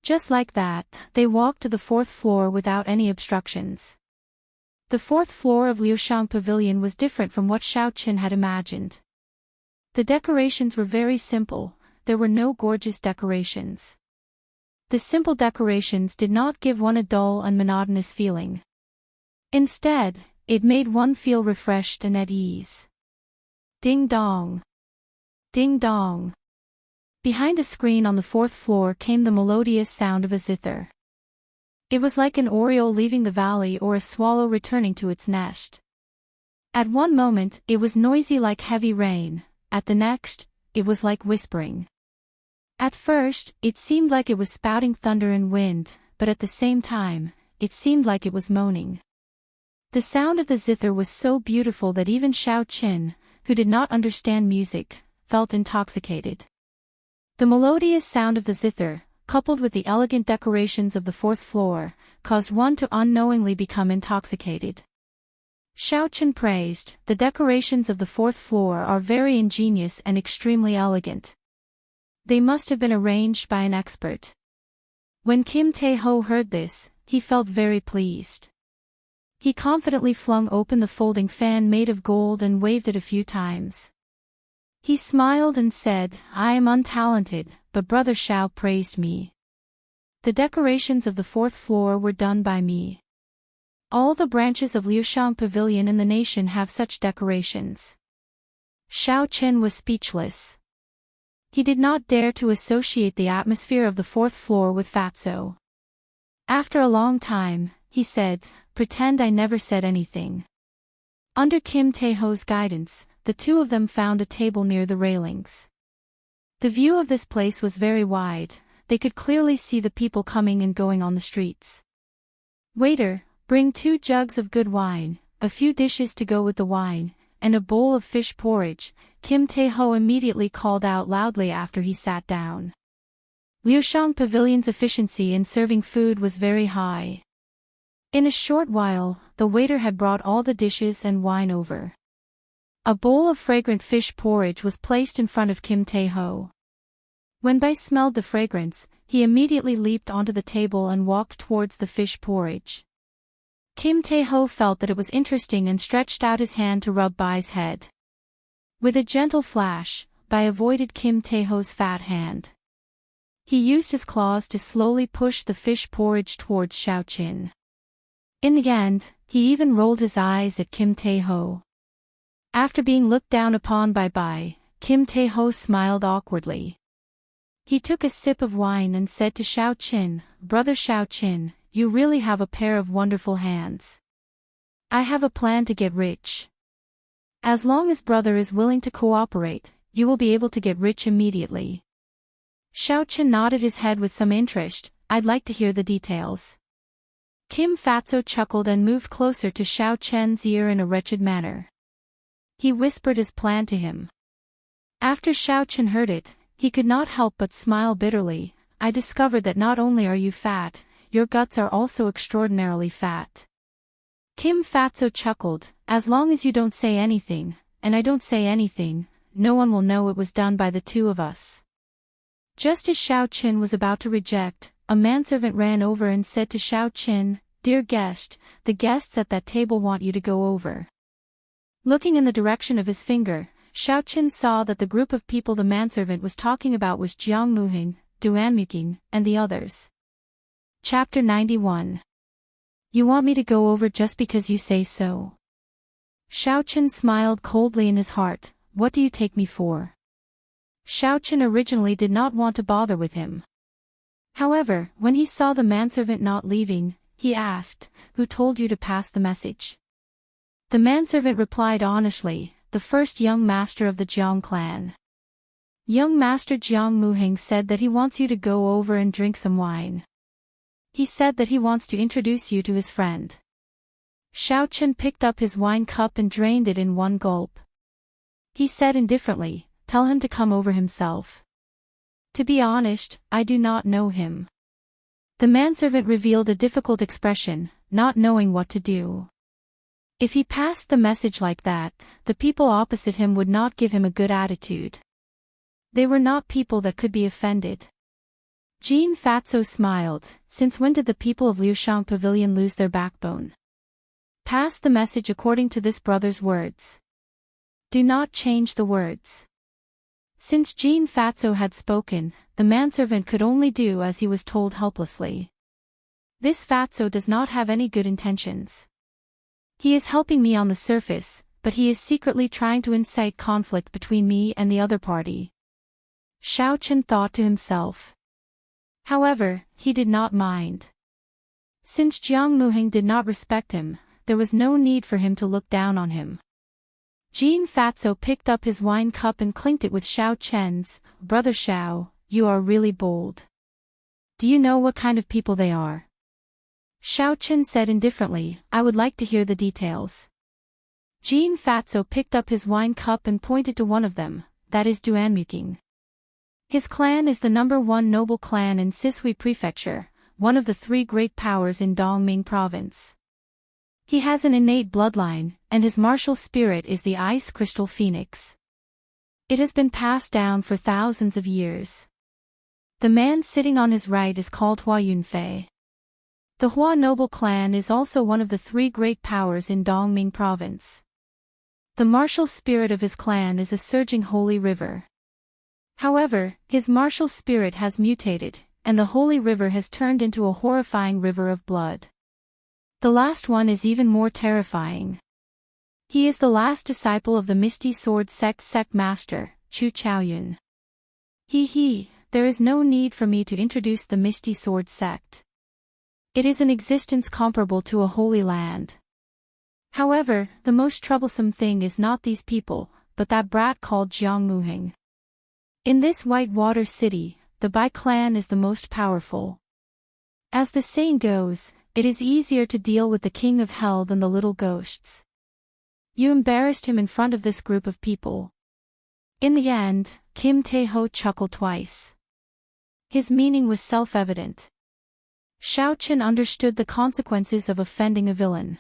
Just like that, they walked to the 4th floor without any obstructions. The 4th floor of Liushang Pavilion was different from what Xiaochen had imagined. The decorations were very simple, there were no gorgeous decorations. The simple decorations did not give one a dull and monotonous feeling. Instead, it made one feel refreshed and at ease. Ding dong. Ding dong. Behind a screen on the 4th floor came the melodious sound of a zither. It was like an oriole leaving the valley or a swallow returning to its nest. At one moment, it was noisy like heavy rain, at the next, it was like whispering. At first, it seemed like it was spouting thunder and wind, but at the same time, it seemed like it was moaning. The sound of the zither was so beautiful that even Xiaochen, who did not understand music, felt intoxicated. The melodious sound of the zither, coupled with the elegant decorations of the 4th floor, caused one to unknowingly become intoxicated. Xiaochen praised, "The decorations of the 4th floor are very ingenious and extremely elegant. They must have been arranged by an expert." When Kim Tae-ho heard this, he felt very pleased. He confidently flung open the folding fan made of gold and waved it a few times. He smiled and said, "I am untalented, but Brother Xiao praised me. The decorations of the 4th floor were done by me. All the branches of Liushang Pavilion in the nation have such decorations." Xiaochen was speechless. He did not dare to associate the atmosphere of the 4th floor with Fatso. After a long time, he said, "Pretend I never said anything." Under Kim Tae-ho's guidance, the two of them found a table near the railings. The view of this place was very wide, they could clearly see the people coming and going on the streets. "Waiter, bring 2 jugs of good wine, a few dishes to go with the wine, and a bowl of fish porridge," Kim Tae-ho immediately called out loudly after he sat down. Liushang Pavilion's efficiency in serving food was very high. In a short while, the waiter had brought all the dishes and wine over. A bowl of fragrant fish porridge was placed in front of Kim Tae-ho. When Bai smelled the fragrance, he immediately leaped onto the table and walked towards the fish porridge. Kim Tae-ho felt that it was interesting and stretched out his hand to rub Bai's head. With a gentle flash, Bai avoided Kim Tae-ho's fat hand. He used his claws to slowly push the fish porridge towards Xiaochen. In the end, he even rolled his eyes at Kim Tae-ho. After being looked down upon by Bai, Kim Tae-ho smiled awkwardly. He took a sip of wine and said to Xiaochen, "Brother Xiaochen, you really have a pair of wonderful hands. I have a plan to get rich. As long as brother is willing to cooperate, you will be able to get rich immediately." Xiaochen nodded his head with some interest. "I'd like to hear the details." Kim Fatso chuckled and moved closer to Xiaochen's ear in a wretched manner. He whispered his plan to him. After Xiaochen heard it, he could not help but smile bitterly. "I discovered that not only are you fat, your guts are also extraordinarily fat." Kim Fatso chuckled, "As long as you don't say anything, and I don't say anything, no one will know it was done by the two of us." Just as Xiaochen was about to reject, a manservant ran over and said to Xiaochen, "Dear guest, the guests at that table want you to go over." Looking in the direction of his finger, Xiaoqin saw that the group of people the manservant was talking about was Jiang Muhing, Duanmuqing, and the others. Chapter 91. You want me to go over just because you say so? Xiaoqin smiled coldly in his heart. What do you take me for? Xiaoqin originally did not want to bother with him. However, when he saw the manservant not leaving, he asked, "Who told you to pass the message?" The manservant replied honestly, "The first young master of the Jiang clan. Young master Jiang Muhing said that he wants you to go over and drink some wine. He said that he wants to introduce you to his friend." Xiaoqin picked up his wine cup and drained it in one gulp. He said indifferently, "Tell him to come over himself. To be honest, I do not know him." The manservant revealed a difficult expression, not knowing what to do. If he passed the message like that, the people opposite him would not give him a good attitude. They were not people that could be offended. Jean Fatso smiled. Since when did the people of Liushang Pavilion lose their backbone? Pass the message according to this brother's words. Do not change the words. Since Jean Fatso had spoken, the manservant could only do as he was told helplessly. This Fatso does not have any good intentions. He is helping me on the surface, but he is secretly trying to incite conflict between me and the other party. Xiaoqin thought to himself. However, he did not mind. Since Jiang Muhing did not respect him, there was no need for him to look down on him. Jean Fatso picked up his wine cup and clinked it with Xiaoqin's. "Brother Xiao, you are really bold. Do you know what kind of people they are?" Xiaoqin said indifferently, "I would like to hear the details." Jean Fatso picked up his wine cup and pointed to one of them, that is Duanmuqing. His clan is the #1 noble clan in Sisui Prefecture, one of the 3 great powers in Dongming Province. He has an innate bloodline, and his martial spirit is the ice crystal phoenix. It has been passed down for thousands of years. The man sitting on his right is called Hua Yunfei. The Hua noble clan is also one of the 3 great powers in Dongming Province. The martial spirit of his clan is a surging holy river. However, his martial spirit has mutated, and the holy river has turned into a horrifying river of blood. The last one is even more terrifying. He is the last disciple of the Misty Sword sect master, Chu Chaoyun. There is no need for me to introduce the Misty Sword sect. It is an existence comparable to a holy land. However, the most troublesome thing is not these people, but that brat called Jiang Muhing. In this Whitewater City, the Bai clan is the most powerful. As the saying goes, it is easier to deal with the king of hell than the little ghosts. You embarrassed him in front of this group of people. In the end, Kim Tae-ho chuckled twice. His meaning was self-evident. Xiaoqin understood the consequences of offending a villain.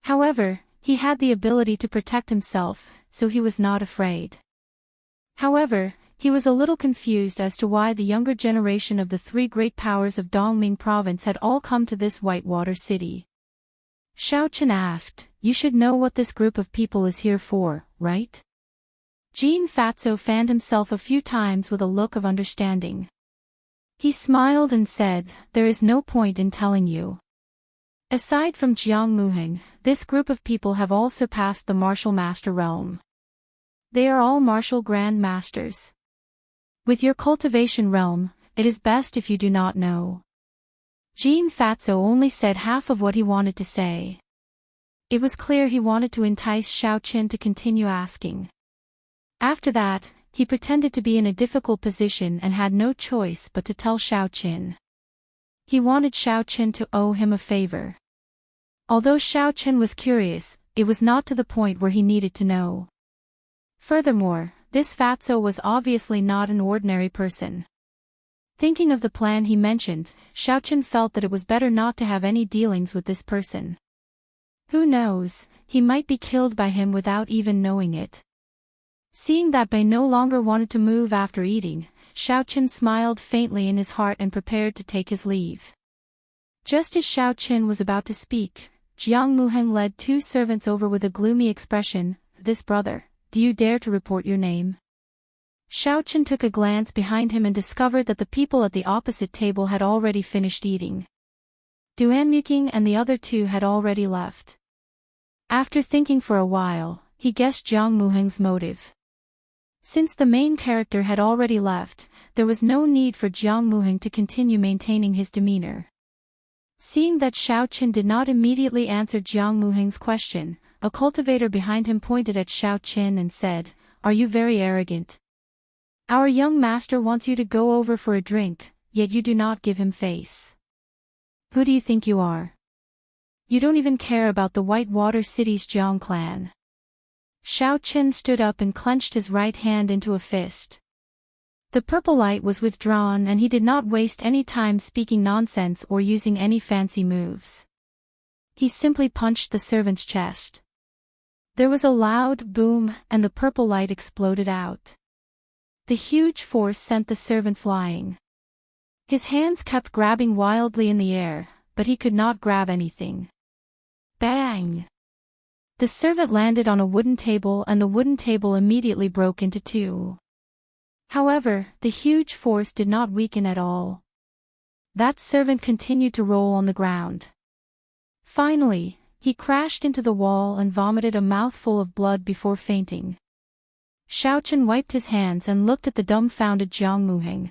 However, he had the ability to protect himself, so he was not afraid. However, he was a little confused as to why the younger generation of the 3 great powers of Dongming Province had all come to this Whitewater City. Xiaoqin asked, "You should know what this group of people is here for, right?" Jean Fatso fanned himself a few times with a look of understanding. He smiled and said, "There is no point in telling you. Aside from Jiang Muhing, this group of people have all surpassed the martial master realm. They are all martial grand masters. With your cultivation realm, it is best if you do not know." Jean Fatso only said half of what he wanted to say. It was clear he wanted to entice Xiaoqin to continue asking. After that, he pretended to be in a difficult position and had no choice but to tell Xiaoqin. He wanted Xiaoqin to owe him a favor. Although Xiaoqin was curious, it was not to the point where he needed to know. Furthermore, this Fatso was obviously not an ordinary person. Thinking of the plan he mentioned, Xiaoqin felt that it was better not to have any dealings with this person. Who knows, he might be killed by him without even knowing it. Seeing that Bei no longer wanted to move after eating, Xiaoqin smiled faintly in his heart and prepared to take his leave. Just as Xiaoqin was about to speak, Jiang Muheng led 2 servants over with a gloomy expression. "This brother, do you dare to report your name? Xiaochen took a glance behind him and discovered that the people at the opposite table had already finished eating. Duanmuking and the other two had already left. After thinking for a while, he guessed Jiang Muheng's motive. Since the main character had already left, there was no need for Jiang Muheng to continue maintaining his demeanor. Seeing that Xiaochen did not immediately answer Jiang Muheng's question, a cultivator behind him pointed at Xiaochen and said, "Are you very arrogant? Our young master wants you to go over for a drink, yet you do not give him face. Who do you think you are? You don't even care about the Whitewater City's Jiang clan." Xiaochen stood up and clenched his right hand into a fist. The purple light was withdrawn and he did not waste any time speaking nonsense or using any fancy moves. He simply punched the servant's chest. There was a loud boom and the purple light exploded out. The huge force sent the servant flying. His hands kept grabbing wildly in the air, but he could not grab anything. Bang! The servant landed on a wooden table and the wooden table immediately broke into two. However, the huge force did not weaken at all. That servant continued to roll on the ground. Finally, he crashed into the wall and vomited a mouthful of blood before fainting. Xiaochen wiped his hands and looked at the dumbfounded Jiang Muheng.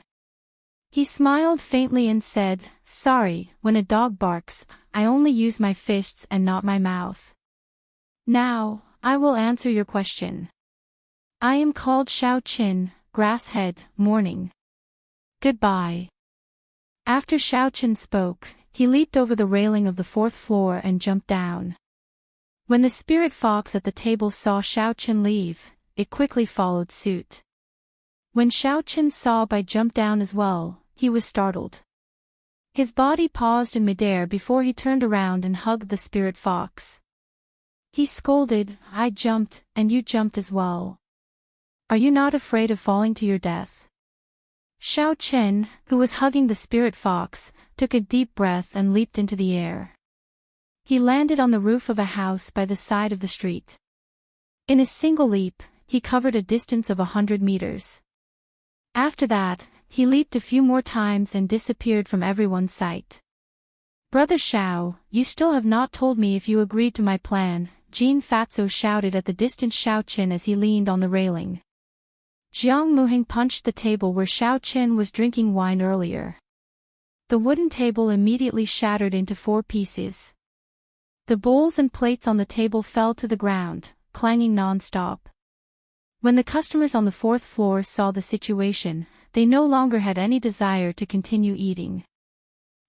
He smiled faintly and said, "Sorry, when a dog barks, I only use my fists and not my mouth. Now, I will answer your question. I am called Xiaochen, Grasshead, Morning. Goodbye." After Xiaochen spoke, he leaped over the railing of the fourth floor and jumped down. When the spirit fox at the table saw Xiaochen leave, it quickly followed suit. When Xiaochen saw Bai jump down as well, he was startled. His body paused in midair before he turned around and hugged the spirit fox. He scolded, "I jumped, and you jumped as well. Are you not afraid of falling to your death?" Xiaochen, who was hugging the spirit fox, took a deep breath and leaped into the air. He landed on the roof of a house by the side of the street. In a single leap, he covered a distance of 100 meters. After that, he leaped a few more times and disappeared from everyone's sight. "Brother Xiao, you still have not told me if you agreed to my plan," Jin Fatso shouted at the distant Xiaochen as he leaned on the railing. Jiang Muheng punched the table where Xiaochen was drinking wine earlier. The wooden table immediately shattered into 4 pieces. The bowls and plates on the table fell to the ground, clanging non-stop. When the customers on the 4th floor saw the situation, they no longer had any desire to continue eating.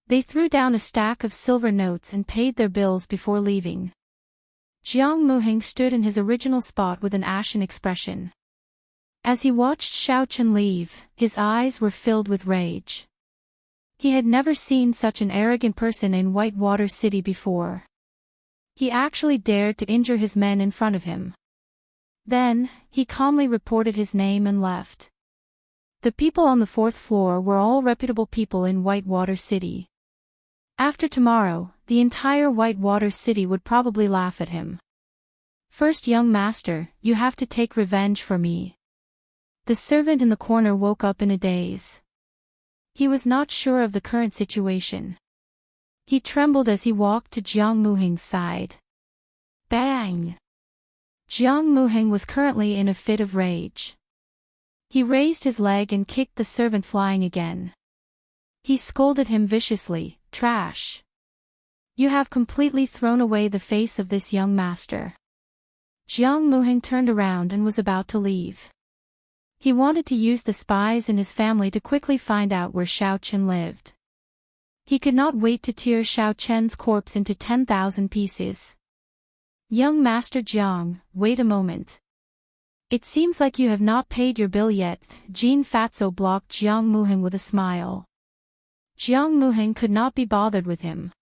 They threw down a stack of silver notes and paid their bills before leaving. Jiang Muheng stood in his original spot with an ashen expression. As he watched Xiaochen leave, his eyes were filled with rage. He had never seen such an arrogant person in Whitewater City before. He actually dared to injure his men in front of him. Then, he calmly reported his name and left. The people on the 4th floor were all reputable people in Whitewater City. After tomorrow, the entire Whitewater City would probably laugh at him. "First, young master, you have to take revenge for me." The servant in the corner woke up in a daze. He was not sure of the current situation. He trembled as he walked to Jiang Muheng's side. Bang! Jiang Muheng was currently in a fit of rage. He raised his leg and kicked the servant flying again. He scolded him viciously, "Trash! You have completely thrown away the face of this young master." Jiang Muheng turned around and was about to leave. He wanted to use the spies in his family to quickly find out where Xiaochen lived. He could not wait to tear Xiaochen's corpse into 10,000 pieces. "Young Master Jiang, wait a moment. It seems like you have not paid your bill yet." Jin Fatso blocked Jiang Muheng with a smile. Jiang Muheng could not be bothered with him.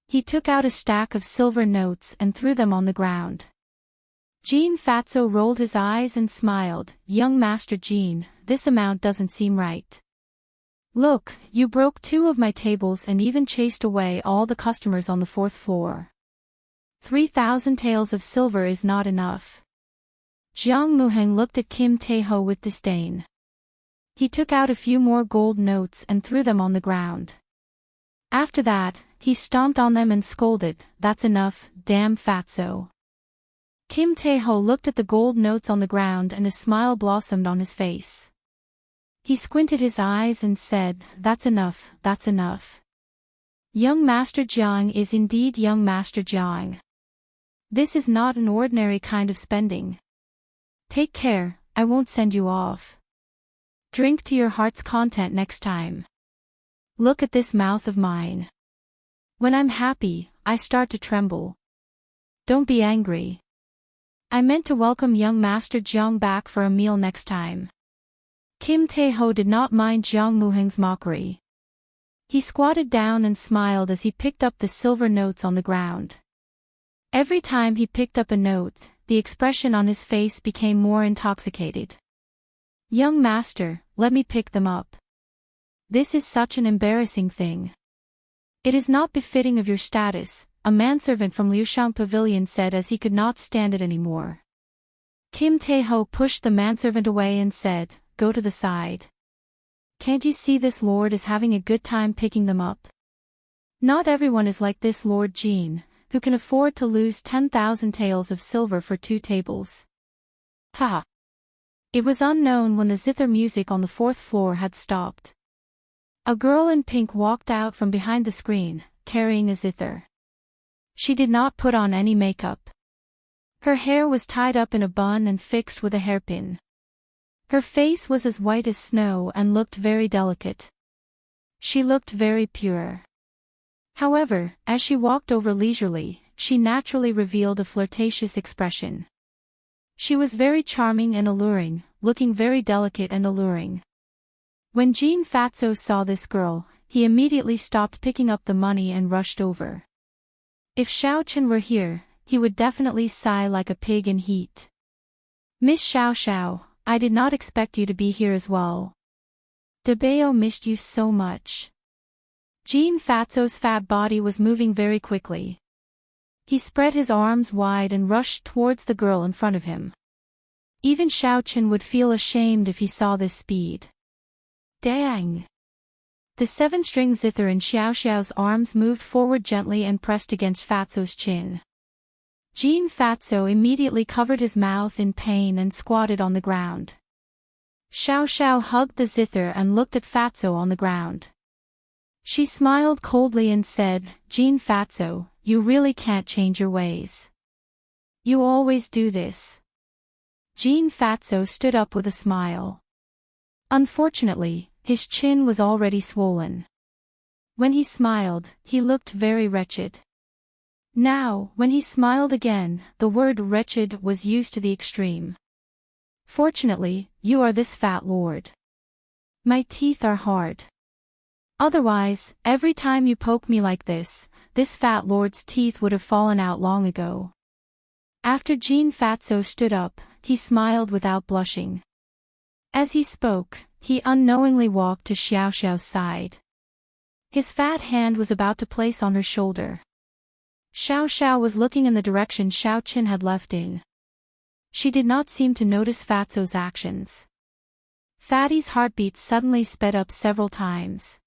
He took out a stack of silver notes and threw them on the ground. Jin Fatso rolled his eyes and smiled. "Young Master Jin, this amount doesn't seem right. Look, you broke 2 of my tables and even chased away all the customers on the 4th floor. 3,000 taels of silver is not enough." Jiang Muheng looked at Kim Tae-ho with disdain. He took out a few more gold notes and threw them on the ground. After that, he stomped on them and scolded, "That's enough, damn fatso." Kim Tae-ho looked at the gold notes on the ground and a smile blossomed on his face. He squinted his eyes and said, "That's enough, that's enough. Young Master Jiang is indeed young Master Jiang. This is not an ordinary kind of spending. Take care, I won't send you off. Drink to your heart's content next time. Look at this mouth of mine. When I'm happy, I start to tremble. Don't be angry. I meant to welcome young Master Jiang back for a meal next time." Kim Tae-ho did not mind Jiang Muheng's mockery. He squatted down and smiled as he picked up the silver notes on the ground. Every time he picked up a note, the expression on his face became more intoxicated. "Young master, let me pick them up. This is such an embarrassing thing. It is not befitting of your status," a manservant from Liushang Pavilion said as he could not stand it anymore. Kim Tae-ho pushed the manservant away and said, "Go to the side. Can't you see this lord is having a good time picking them up? Not everyone is like this Lord Jean, who can afford to lose 10,000 taels of silver for 2 tables. Ha! It was unknown when the zither music on the 4th floor had stopped. A girl in pink walked out from behind the screen, carrying a zither. She did not put on any makeup. Her hair was tied up in a bun and fixed with a hairpin. Her face was as white as snow and looked very delicate. She looked very pure. However, as she walked over leisurely, she naturally revealed a flirtatious expression. She was very charming and alluring, looking very delicate and alluring. When Jean Fatso saw this girl, he immediately stopped picking up the money and rushed over. If Xiao Chen were here, he would definitely sigh like a pig in heat. "Miss Xiao Xiao, I did not expect you to be here as well. Debeo missed you so much." Jean Fatso's fat body was moving very quickly. He spread his arms wide and rushed towards the girl in front of him. Even Xiao Chen would feel ashamed if he saw this speed. Dang! The 7-string zither in Xiao Xiao's arms moved forward gently and pressed against Fatso's chin. Jean Fatso immediately covered his mouth in pain and squatted on the ground. Xiao Xiao hugged the zither and looked at Fatso on the ground. She smiled coldly and said, "Jean Fatso, you really can't change your ways. You always do this." Jean Fatso stood up with a smile. Unfortunately, his chin was already swollen. When he smiled, he looked very wretched. Now, when he smiled again, the word wretched was used to the extreme. "Fortunately, you are this fat lord. My teeth are hard. Otherwise, every time you poke me like this fat lord's teeth would have fallen out long ago." After Jean Fatso stood up, he smiled without blushing. As he spoke, he unknowingly walked to Xiao Xiao's side. His fat hand was about to place on her shoulder. Xiao Xiao was looking in the direction Xiao Chen had left in. She did not seem to notice Fatso's actions. Fatty's heartbeats suddenly sped up several times.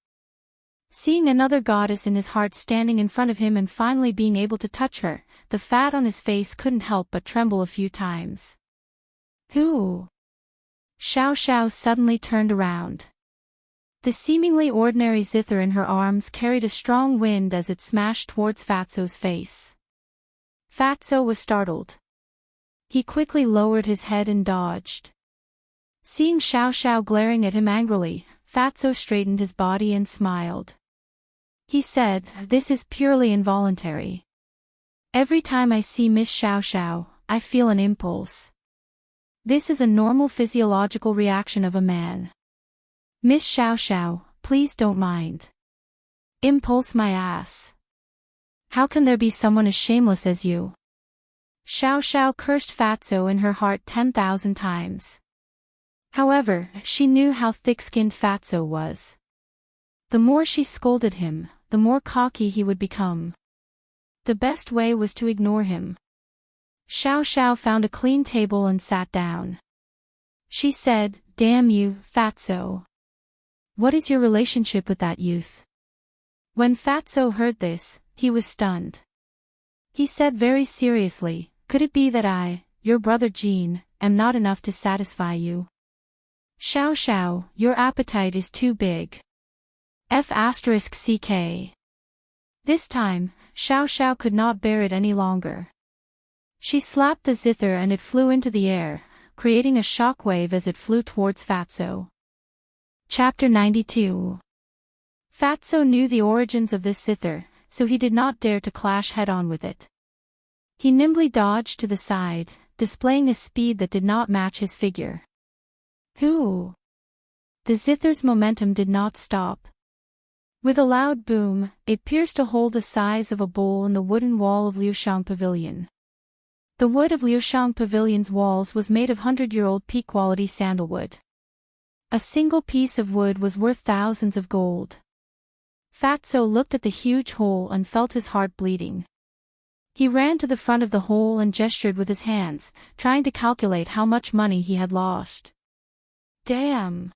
Seeing another goddess in his heart standing in front of him and finally being able to touch her, the fat on his face couldn't help but tremble a few times. "Who?" Xiao Xiao suddenly turned around. The seemingly ordinary zither in her arms carried a strong wind as it smashed towards Fatso's face. Fatso was startled. He quickly lowered his head and dodged. Seeing Xiao Xiao glaring at him angrily, Fatso straightened his body and smiled. He said, "This is purely involuntary. Every time I see Miss Xiao Xiao, I feel an impulse. This is a normal physiological reaction of a man. Miss Xiao Xiao, please don't mind. Impulse my ass. How can there be someone as shameless as you?" Xiao Xiao cursed Fatso in her heart 10,000 times. However, she knew how thick-skinned Fatso was. The more she scolded him, the more cocky he would become. The best way was to ignore him. Xiao Xiao found a clean table and sat down. She said, "Damn you, Fatso. What is your relationship with that youth?" When Fatso heard this, he was stunned. He said very seriously, "Could it be that I, your brother Jean, am not enough to satisfy you? Xiao Xiao, your appetite is too big. F***ck. This time, Xiao Xiao could not bear it any longer. She slapped the zither and it flew into the air, creating a shockwave as it flew towards Fatso. Chapter 92. Fatso knew the origins of this zither, so he did not dare to clash head-on with it. He nimbly dodged to the side, displaying a speed that did not match his figure. Hoo! The zither's momentum did not stop. With a loud boom, it pierced a hole the size of a bowl in the wooden wall of Liushang Pavilion. The wood of Liushang Pavilion's walls was made of 100-year-old peak-quality sandalwood. A single piece of wood was worth thousands of gold. Fatso looked at the huge hole and felt his heart bleeding. He ran to the front of the hole and gestured with his hands, trying to calculate how much money he had lost. Damn!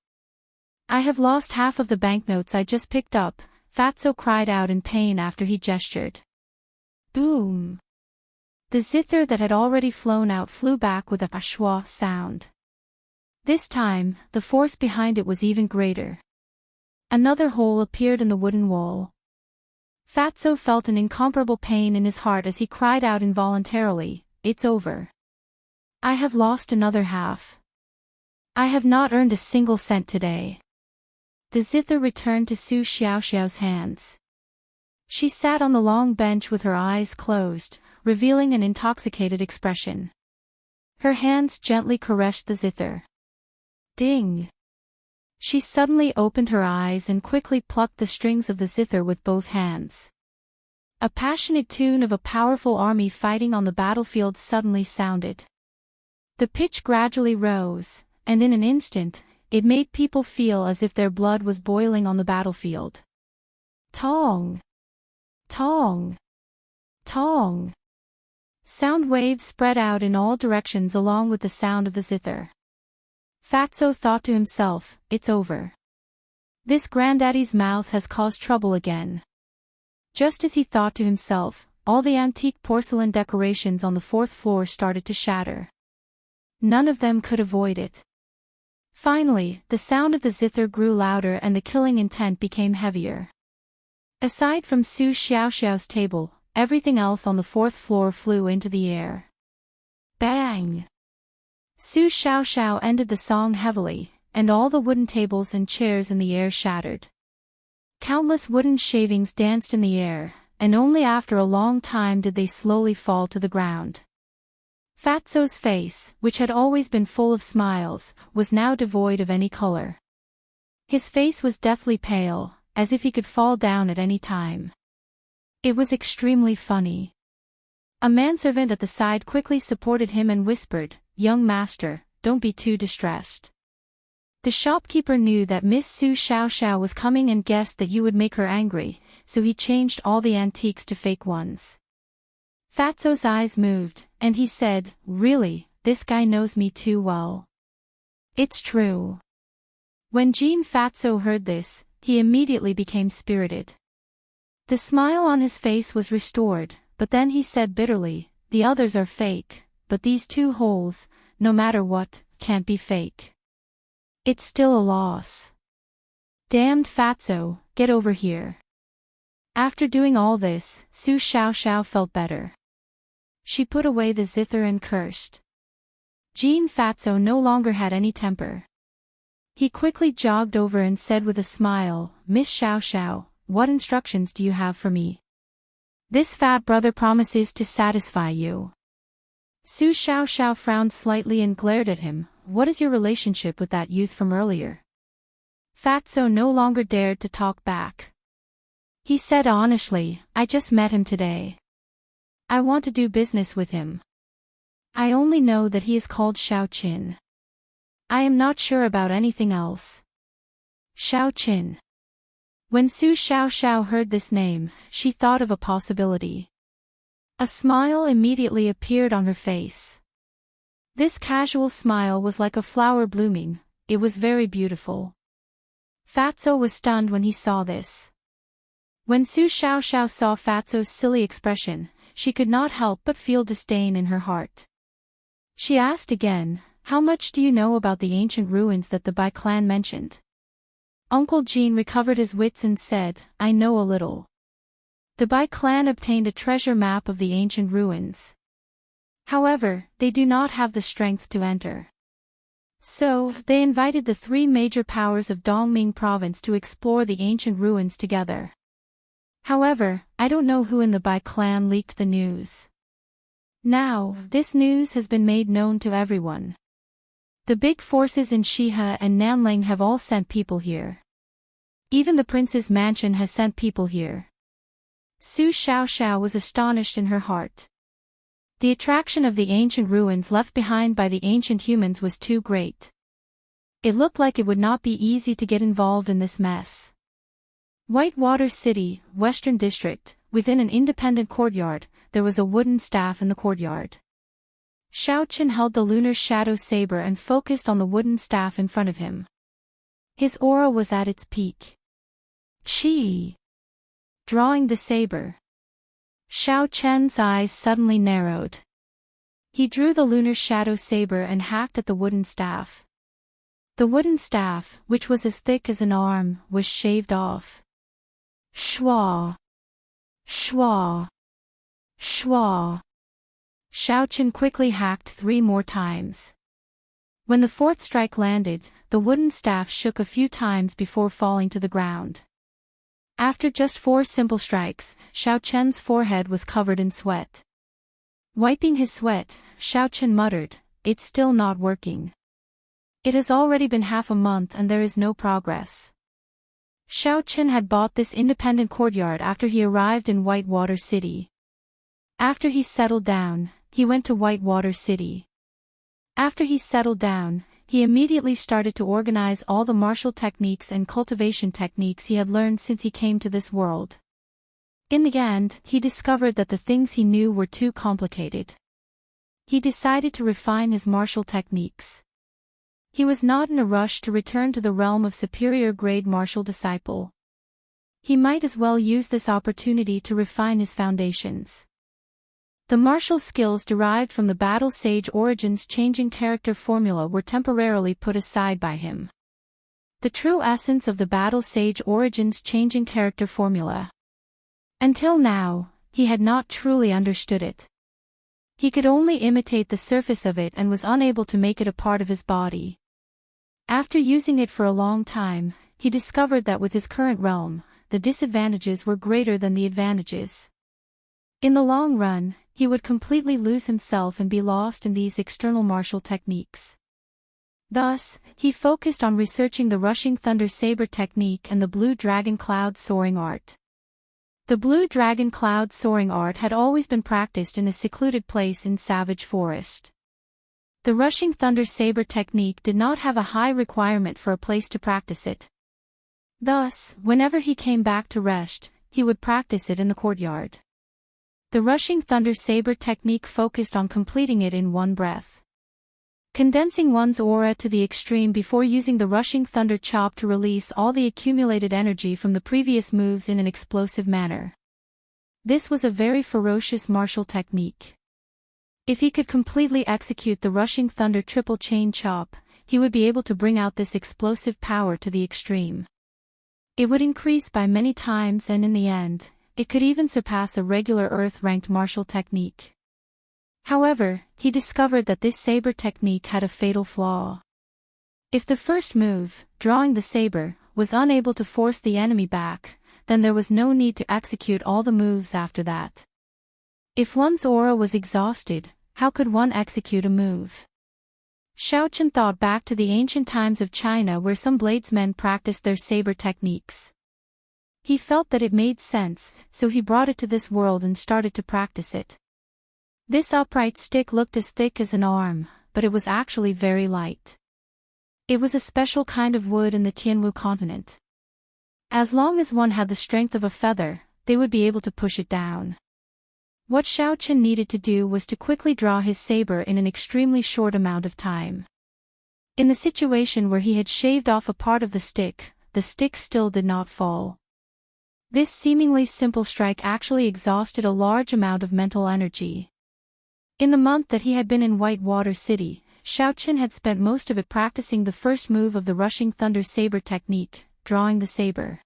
I have lost half of the banknotes I just picked up, Fatso cried out in pain after he gestured. Boom! The zither that had already flown out flew back with a schwa sound. This time, the force behind it was even greater. Another hole appeared in the wooden wall. Fatso felt an incomparable pain in his heart as he cried out involuntarily, "It's over. I have lost another half. I have not earned a single cent today." The zither returned to Su Xiaoxiao's hands. She sat on the long bench with her eyes closed, revealing an intoxicated expression. Her hands gently caressed the zither. Ding! She suddenly opened her eyes and quickly plucked the strings of the zither with both hands. A passionate tune of a powerful army fighting on the battlefield suddenly sounded. The pitch gradually rose, and in an instant, it made people feel as if their blood was boiling on the battlefield. Tong! Tong! Tong! Sound waves spread out in all directions along with the sound of the zither. Fatso thought to himself, "It's over. This granddaddy's mouth has caused trouble again." Just as he thought to himself, all the antique porcelain decorations on the fourth floor started to shatter. None of them could avoid it. Finally, the sound of the zither grew louder and the killing intent became heavier. Aside from Su Xiaoxiao's table, everything else on the fourth floor flew into the air. Bang! Su Xiaoxiao ended the song heavily, and all the wooden tables and chairs in the air shattered. Countless wooden shavings danced in the air, and only after a long time did they slowly fall to the ground. Fatso's face, which had always been full of smiles, was now devoid of any color. His face was deathly pale, as if he could fall down at any time. It was extremely funny. A manservant at the side quickly supported him and whispered, "Young master, don't be too distressed." The shopkeeper knew that Miss Su Xiaoxiao was coming and guessed that you would make her angry, so he changed all the antiques to fake ones. Fatso's eyes moved, and he said, "Really, this guy knows me too well." It's true. When Jean Fatso heard this, he immediately became spirited. The smile on his face was restored, but then he said bitterly, "The others are fake, but these two holes, no matter what, can't be fake. It's still a loss. Damned Fatso, get over here." After doing all this, Su Xiaoxiao felt better. She put away the zither and cursed. Jean Fatso no longer had any temper. He quickly jogged over and said with a smile, "Miss Xiaoxiao, what instructions do you have for me? This fat brother promises to satisfy you." Su Xiaoxiao frowned slightly and glared at him. "What is your relationship with that youth from earlier?" Fatso no longer dared to talk back. He said honestly, "I just met him today. I want to do business with him. I only know that he is called Xiao Qin. I am not sure about anything else." Xiao Qin. When Su Xiaoxiao heard this name, she thought of a possibility. A smile immediately appeared on her face. This casual smile was like a flower blooming, it was very beautiful. Fatso was stunned when he saw this. When Su Xiaoxiao saw Fatso's silly expression, she could not help but feel disdain in her heart. She asked again, "How much do you know about the ancient ruins that the Bai clan mentioned?" Uncle Jean recovered his wits and said, "I know a little. The Bai clan obtained a treasure map of the ancient ruins. However, they do not have the strength to enter. So, they invited the three major powers of Dongming province to explore the ancient ruins together. However, I don't know who in the Bai clan leaked the news. Now, this news has been made known to everyone. The big forces in Shihe and Nanling have all sent people here. Even the prince's mansion has sent people here." Su Xiaoxiao was astonished in her heart. The attraction of the ancient ruins left behind by the ancient humans was too great. It looked like it would not be easy to get involved in this mess. Whitewater City, Western District, within an independent courtyard, there was a wooden staff in the courtyard. Xiaoqin held the lunar shadow saber and focused on the wooden staff in front of him. His aura was at its peak. Chi! Drawing the saber. Xiao Chen's eyes suddenly narrowed. He drew the lunar shadow saber and hacked at the wooden staff. The wooden staff, which was as thick as an arm, was shaved off. Shwa! Shwa! Shwa! Xiaoqin quickly hacked 3 more times. When the 4th strike landed, the wooden staff shook a few times before falling to the ground. After just 4 simple strikes, Xiaoqin's forehead was covered in sweat. Wiping his sweat, Xiaoqin muttered, "It's still not working. It has already been half a month and there is no progress." Xiaoqin had bought this independent courtyard after he arrived in Whitewater City. After he settled down, he went to Whitewater City. After he settled down, he immediately started to organize all the martial techniques and cultivation techniques he had learned since he came to this world. In the end, he discovered that the things he knew were too complicated. He decided to refine his martial techniques. He was not in a rush to return to the realm of superior grade martial disciple. He might as well use this opportunity to refine his foundations. The martial skills derived from the Battle Sage Origins changing character formula were temporarily put aside by him. The true essence of the Battle Sage Origins changing character formula. Until now, he had not truly understood it. He could only imitate the surface of it and was unable to make it a part of his body. After using it for a long time, he discovered that with his current realm, the disadvantages were greater than the advantages. In the long run, he would completely lose himself and be lost in these external martial techniques. Thus, he focused on researching the Rushing Thunder Saber technique and the Blue Dragon Cloud Soaring art. The Blue Dragon Cloud Soaring art had always been practiced in a secluded place in Savage Forest. The Rushing Thunder Saber technique did not have a high requirement for a place to practice it. Thus, whenever he came back to rest, he would practice it in the courtyard. The Rushing Thunder Saber technique focused on completing it in one breath. Condensing one's aura to the extreme before using the Rushing Thunder Chop to release all the accumulated energy from the previous moves in an explosive manner. This was a very ferocious martial technique. If he could completely execute the Rushing Thunder Triple Chain Chop, he would be able to bring out this explosive power to the extreme. It would increase by many times and in the end, it could even surpass a regular Earth-ranked martial technique. However, he discovered that this saber technique had a fatal flaw. If the first move, drawing the saber, was unable to force the enemy back, then there was no need to execute all the moves after that. If one's aura was exhausted, how could one execute a move? Xiaoqin thought back to the ancient times of China where some bladesmen practiced their saber techniques. He felt that it made sense, so he brought it to this world and started to practice it. This upright stick looked as thick as an arm, but it was actually very light. It was a special kind of wood in the Tianwu continent. As long as one had the strength of a feather, they would be able to push it down. What Xiao Chen needed to do was to quickly draw his saber in an extremely short amount of time. In the situation where he had shaved off a part of the stick still did not fall. This seemingly simple strike actually exhausted a large amount of mental energy. In the month that he had been in Whitewater City, Xiao Chen had spent most of it practicing the first move of the rushing thunder saber technique, drawing the saber.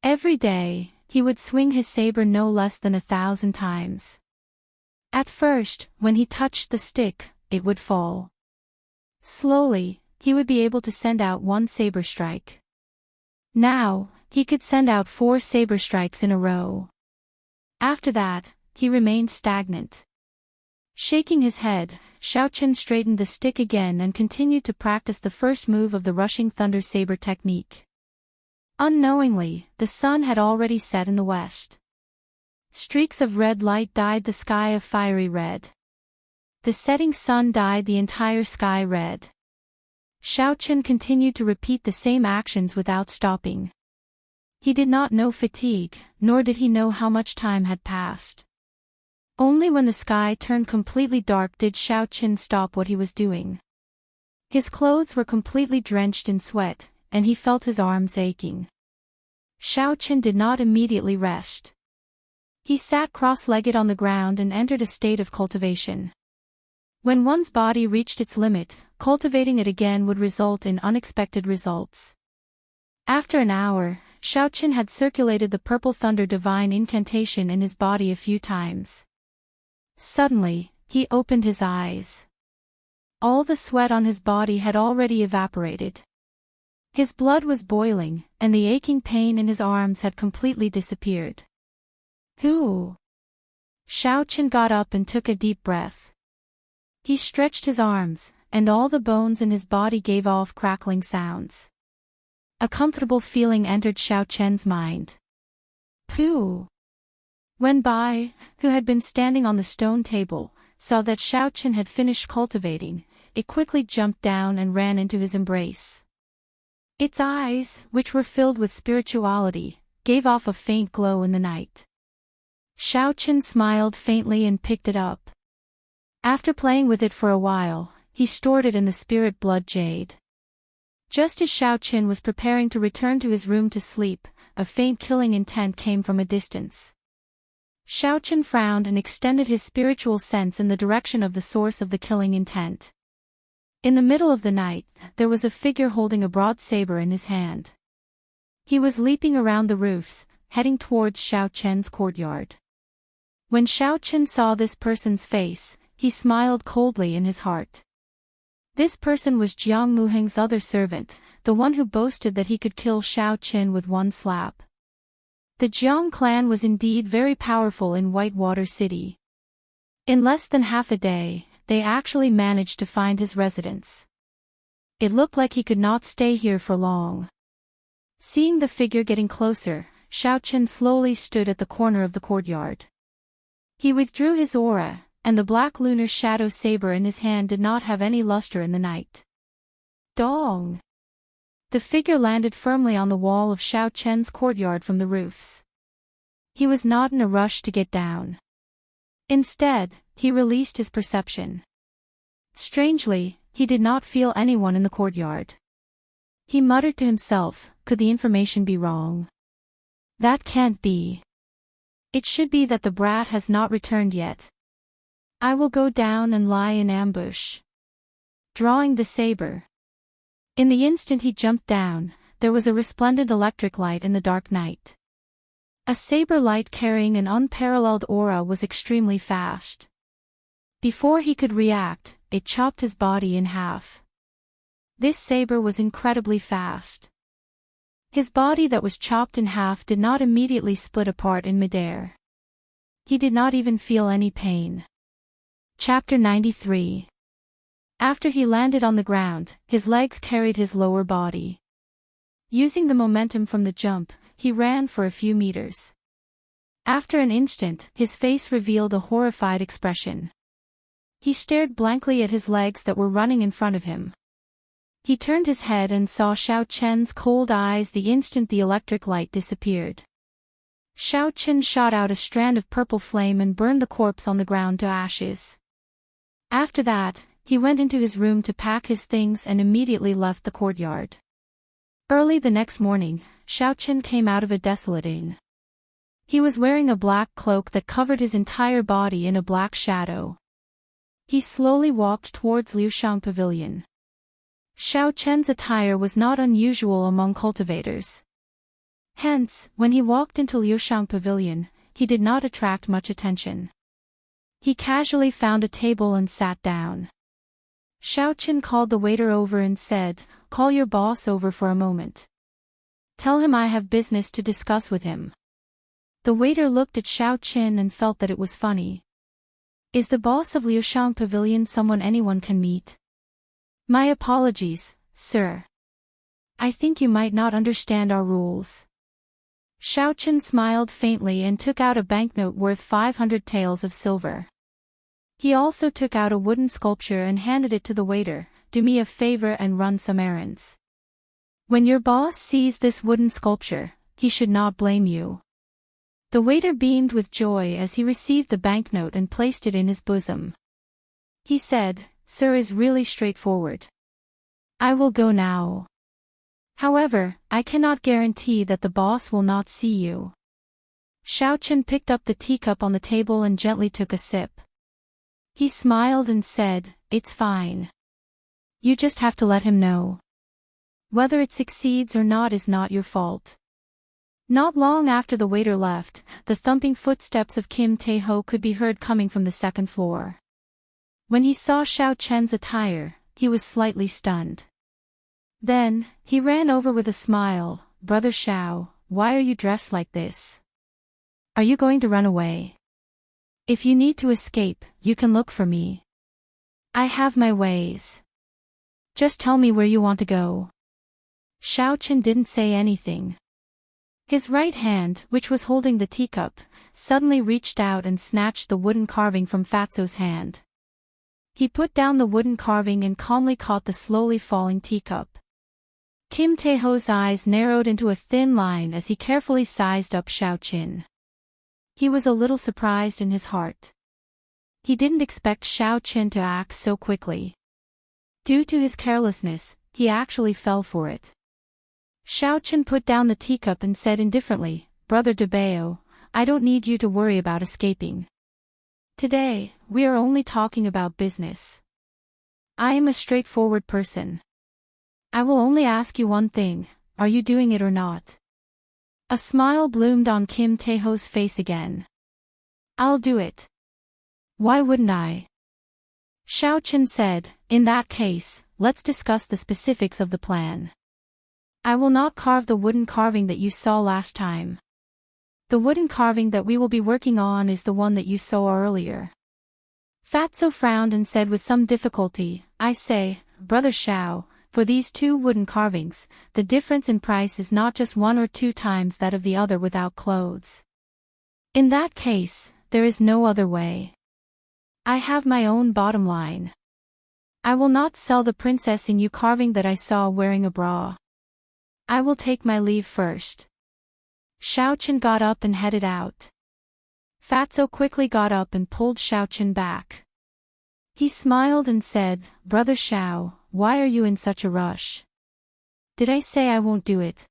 Every day, he would swing his saber no less than 1,000 times. At first, when he touched the stick, it would fall. Slowly, he would be able to send out one saber strike. Now, he could send out 4 saber strikes in a row. After that, he remained stagnant. Shaking his head, Xiao Chen straightened the stick again and continued to practice the first move of the rushing thunder saber technique. Unknowingly, the sun had already set in the west. Streaks of red light dyed the sky a fiery red. The setting sun dyed the entire sky red. Xiao Chen continued to repeat the same actions without stopping. He did not know fatigue, nor did he know how much time had passed. Only when the sky turned completely dark did Xiao Chen stop what he was doing. His clothes were completely drenched in sweat, and he felt his arms aching. Xiao Chen did not immediately rest. He sat cross-legged on the ground and entered a state of cultivation. When one's body reached its limit, cultivating it again would result in unexpected results. After an hour, Xiao Chen had circulated the purple thunder divine incantation in his body a few times. Suddenly, he opened his eyes. All the sweat on his body had already evaporated. His blood was boiling, and the aching pain in his arms had completely disappeared. Whew! Xiao Chen got up and took a deep breath. He stretched his arms, and all the bones in his body gave off crackling sounds. A comfortable feeling entered Xiao Chen's mind. Pooh! Wen Bai, who had been standing on the stone table, saw that Xiao Chen had finished cultivating. It quickly jumped down and ran into his embrace. Its eyes, which were filled with spirituality, gave off a faint glow in the night. Xiao Chen smiled faintly and picked it up. After playing with it for a while, he stored it in the spirit blood jade. Just as Xiao Chen was preparing to return to his room to sleep, a faint killing intent came from a distance. Xiao Chen frowned and extended his spiritual sense in the direction of the source of the killing intent. In the middle of the night, there was a figure holding a broad saber in his hand. He was leaping around the roofs, heading towards Xiao Chen's courtyard. When Xiao Chen saw this person's face, he smiled coldly in his heart. This person was Jiang Muheng's other servant, the one who boasted that he could kill Xiao Chen with one slap. The Jiang clan was indeed very powerful in Whitewater City. In less than half a day, they actually managed to find his residence. It looked like he could not stay here for long. Seeing the figure getting closer, Xiao Chen slowly stood at the corner of the courtyard. He withdrew his aura, and the black lunar shadow saber in his hand did not have any luster in the night. Dong! The figure landed firmly on the wall of Xiao Chen's courtyard from the roofs. He was not in a rush to get down. Instead, he released his perception. Strangely, he did not feel anyone in the courtyard. He muttered to himself, could the information be wrong? That can't be. It should be that the brat has not returned yet. I will go down and lie in ambush. Drawing the saber. In the instant he jumped down, there was a resplendent electric light in the dark night. A saber light carrying an unparalleled aura was extremely fast. Before he could react, it chopped his body in half. This saber was incredibly fast. His body that was chopped in half did not immediately split apart in midair. He did not even feel any pain. Chapter 93. After he landed on the ground, his legs carried his lower body. Using the momentum from the jump, he ran for a few meters. After an instant, his face revealed a horrified expression. He stared blankly at his legs that were running in front of him. He turned his head and saw Xiao Chen's cold eyes the instant the electric light disappeared. Xiao Qin shot out a strand of purple flame and burned the corpse on the ground to ashes. After that, he went into his room to pack his things and immediately left the courtyard. Early the next morning, Xiao Qin came out of a desolate inn. He was wearing a black cloak that covered his entire body in a black shadow. He slowly walked towards Liushang Pavilion. Xiao Qin's attire was not unusual among cultivators. Hence, when he walked into Liushang Pavilion, he did not attract much attention. He casually found a table and sat down. Xiao Qin called the waiter over and said, "Call your boss over for a moment. Tell him I have business to discuss with him." The waiter looked at Xiao Qin and felt that it was funny. "Is the boss of Liushang Pavilion someone anyone can meet?" "My apologies, sir. I think you might not understand our rules." Xiao Qin smiled faintly and took out a banknote worth 500 taels of silver. He also took out a wooden sculpture and handed it to the waiter. "Do me a favor and run some errands. When your boss sees this wooden sculpture, he should not blame you." The waiter beamed with joy as he received the banknote and placed it in his bosom. He said, "Sir is really straightforward. I will go now. However, I cannot guarantee that the boss will not see you." Xiao Qin picked up the teacup on the table and gently took a sip. He smiled and said, "It's fine. You just have to let him know. Whether it succeeds or not is not your fault." Not long after the waiter left, the thumping footsteps of Kim Tae-ho could be heard coming from the second floor. When he saw Xiao Qin's attire, he was slightly stunned. Then, he ran over with a smile. "Brother Xiao, why are you dressed like this? Are you going to run away? If you need to escape, you can look for me. I have my ways. Just tell me where you want to go." Xiao Qin didn't say anything. His right hand, which was holding the teacup, suddenly reached out and snatched the wooden carving from Fatso's hand. He put down the wooden carving and calmly caught the slowly falling teacup. Kim Tae-ho's eyes narrowed into a thin line as he carefully sized up Xiao Qin. He was a little surprised in his heart. He didn't expect Xiao Qin to act so quickly. Due to his carelessness, he actually fell for it. Xiao Qin put down the teacup and said indifferently, "Brother Debao, I don't need you to worry about escaping. Today, we are only talking about business. I am a straightforward person. I will only ask you one thing, are you doing it or not?" A smile bloomed on Kim Tae-ho's face again. "I'll do it. Why wouldn't I?" Xiao Qin said, "In that case, let's discuss the specifics of the plan. I will not carve the wooden carving that you saw last time. The wooden carving that we will be working on is the one that you saw earlier." Fatso frowned and said with some difficulty, "I say, Brother Xiao, for these two wooden carvings, the difference in price is not just 1 or 2 times that of the other without clothes. In that case, there is no other way. I have my own bottom line. I will not sell the princess in you carving that I saw wearing a bra. I will take my leave first." Xiao Qin got up and headed out. Fatso quickly got up and pulled Xiao Qin back. He smiled and said, "Brother Xiao, why are you in such a rush? Did I say I won't do it?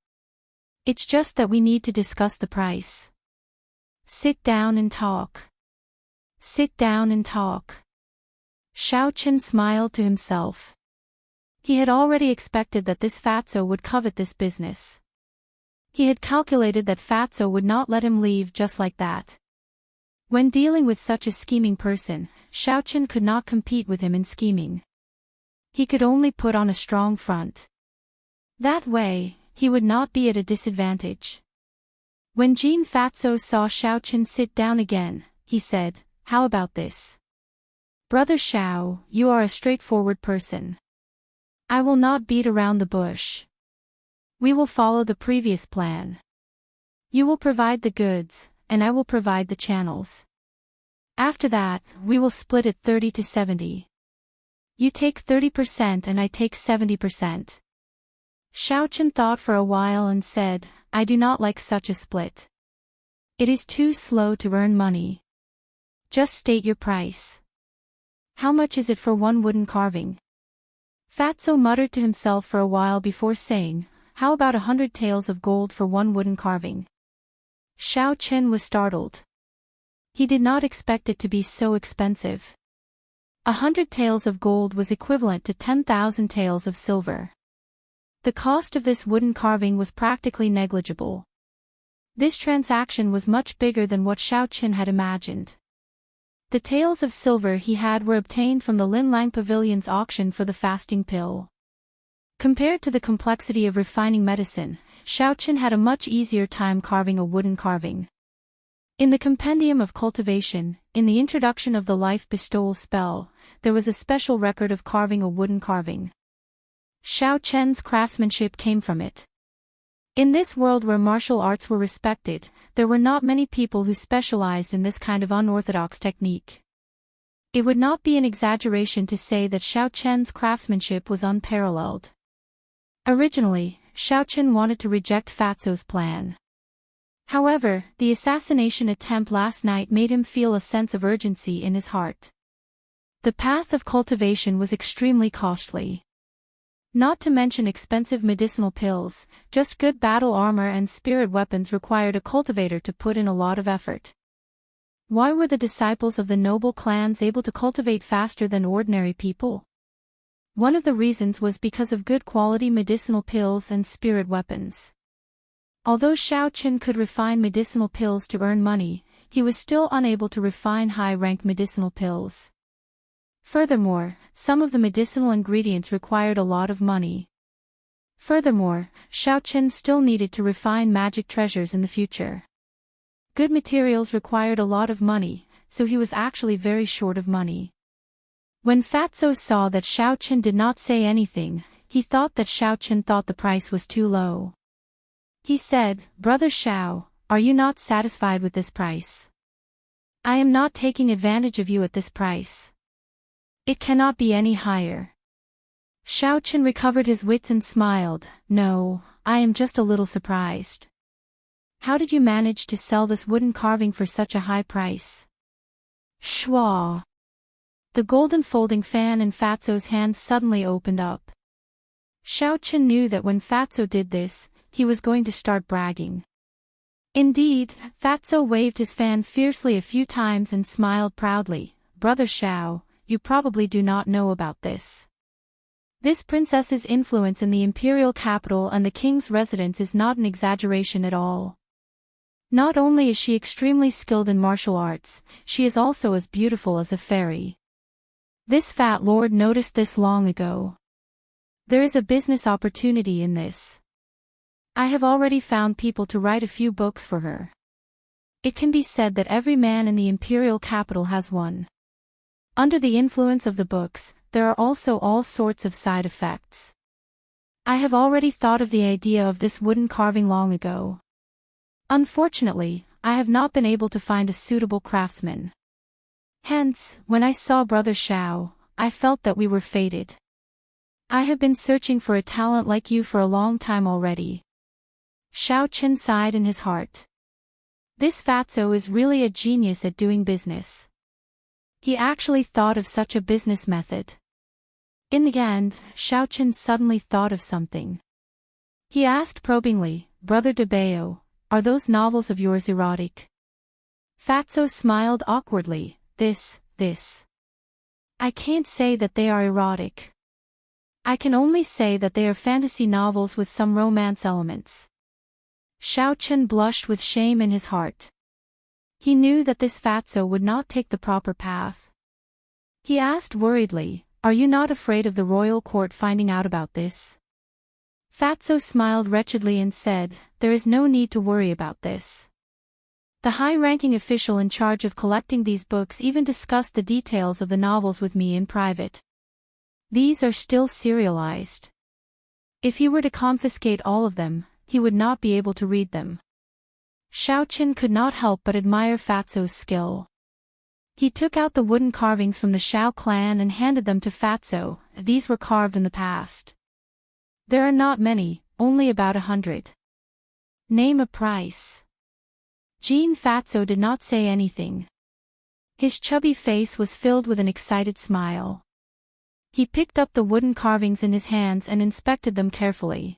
It's just that we need to discuss the price. Sit down and talk. Sit down and talk." Xiao Qin smiled to himself. He had already expected that this Fatso would covet this business. He had calculated that Fatso would not let him leave just like that. When dealing with such a scheming person, Xiao Qin could not compete with him in scheming. He could only put on a strong front. That way, he would not be at a disadvantage. When Jean Fatso saw Xiao Qin sit down again, he said, "How about this? Brother Xiao, you are a straightforward person. I will not beat around the bush. We will follow the previous plan. You will provide the goods, and I will provide the channels. After that, we will split it 30 to 70. You take 30% and I take 70%. Xiao Qin thought for a while and said, "I do not like such a split. It is too slow to earn money. Just state your price. How much is it for one wooden carving? Fatso muttered to himself for a while before saying, how about 100 taels of gold for one wooden carving? Xiao Chen was startled. He did not expect it to be so expensive. 100 taels of gold was equivalent to 10,000 taels of silver. The cost of this wooden carving was practically negligible. This transaction was much bigger than what Xiao Chen had imagined. The taels of silver he had were obtained from the Lin Lang Pavilion's auction for the fasting pill. Compared to the complexity of refining medicine, Xiao Chen had a much easier time carving a wooden carving. In the Compendium of Cultivation, in the introduction of the life bestowal spell, there was a special record of carving a wooden carving. Xiao Chen's craftsmanship came from it. In this world where martial arts were respected, there were not many people who specialized in this kind of unorthodox technique. It would not be an exaggeration to say that Xiao Chen's craftsmanship was unparalleled. Originally, Xiao Chen wanted to reject Fatso's plan. However, the assassination attempt last night made him feel a sense of urgency in his heart. The path of cultivation was extremely costly. Not to mention expensive medicinal pills, just good battle armor and spirit weapons required a cultivator to put in a lot of effort. Why were the disciples of the noble clans able to cultivate faster than ordinary people? One of the reasons was because of good quality medicinal pills and spirit weapons. Although Xiao Chen could refine medicinal pills to earn money, he was still unable to refine high-rank medicinal pills. Furthermore, some of the medicinal ingredients required a lot of money. Furthermore, Xiao Chen still needed to refine magic treasures in the future. Good materials required a lot of money, so he was actually very short of money. When Fatso saw that Xiao Chen did not say anything, he thought that Xiao Chen thought the price was too low. He said, "Brother Xiao, are you not satisfied with this price? I am not taking advantage of you at this price. It cannot be any higher." Xiao Chen recovered his wits and smiled, "No, I am just a little surprised. How did you manage to sell this wooden carving for such a high price?" Shwa! The golden folding fan in Fatso's hand suddenly opened up. Xiao Chen knew that when Fatso did this, he was going to start bragging. Indeed, Fatso waved his fan fiercely a few times and smiled proudly, "Brother Xiao, you probably do not know about this. This princess's influence in the imperial capital and the king's residence is not an exaggeration at all. Not only is she extremely skilled in martial arts, she is also as beautiful as a fairy. This fat lord noticed this long ago. There is a business opportunity in this. I have already found people to write a few books for her. It can be said that every man in the imperial capital has one. Under the influence of the books, there are also all sorts of side effects. I have already thought of the idea of this wooden carving long ago. Unfortunately, I have not been able to find a suitable craftsman. Hence, when I saw Brother Xiao, I felt that we were fated. I have been searching for a talent like you for a long time already." Xiao Chen sighed in his heart. This Fatso is really a genius at doing business. He actually thought of such a business method. In the end, Xiao Chen suddenly thought of something. He asked probingly, "Brother De Bao, are those novels of yours erotic?" Fatso smiled awkwardly, This. I can't say that they are erotic. I can only say that they are fantasy novels with some romance elements." Xiao Chen blushed with shame in his heart. He knew that this Fatso would not take the proper path. He asked worriedly, "Are you not afraid of the royal court finding out about this?" Fatso smiled wretchedly and said, "There is no need to worry about this. The high-ranking official in charge of collecting these books even discussed the details of the novels with me in private. These are still serialized. If he were to confiscate all of them, he would not be able to read them." Xiao Chen could not help but admire Fatso's skill. He took out the wooden carvings from the Xiao clan and handed them to Fatso. "These were carved in the past. There are not many, only about 100. Name a price." Jean Fatso did not say anything. His chubby face was filled with an excited smile. He picked up the wooden carvings in his hands and inspected them carefully.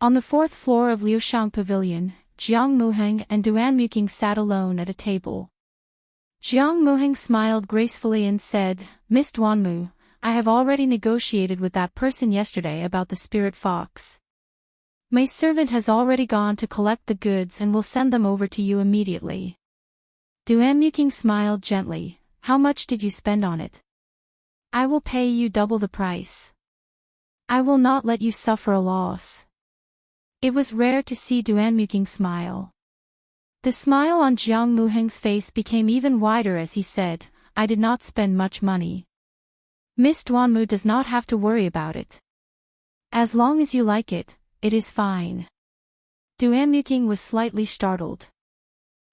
On the fourth floor of Liushang Pavilion, Jiang Muheng and Duan Muqing sat alone at a table. Jiang Muheng smiled gracefully and said, "Miss Duanmu, I have already negotiated with that person yesterday about the spirit fox. My servant has already gone to collect the goods and will send them over to you immediately." Duan Muqing smiled gently. "How much did you spend on it?" "I will pay you double the price. I will not let you suffer a loss." It was rare to see Duan Muqing smile. The smile on Jiang Muheng's face became even wider as he said, "I did not spend much money. Miss Duanmu does not have to worry about it. As long as you like it, it is fine." Duan Muqing was slightly startled.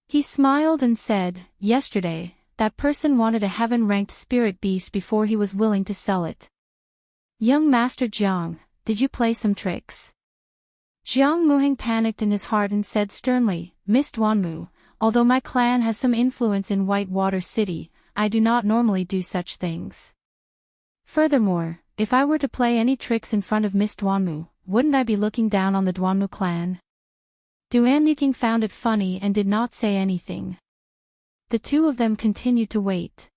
He smiled and said, "Yesterday, that person wanted a heaven-ranked spirit beast before he was willing to sell it. Young Master Jiang, did you play some tricks?" Jiang Muheng panicked in his heart and said sternly, "Miss Duanmu, although my clan has some influence in Whitewater City, I do not normally do such things. Furthermore, if I were to play any tricks in front of Miss Duanmu, wouldn't I be looking down on the Duanmu clan?" Duan Muqing found it funny and did not say anything. The two of them continued to wait.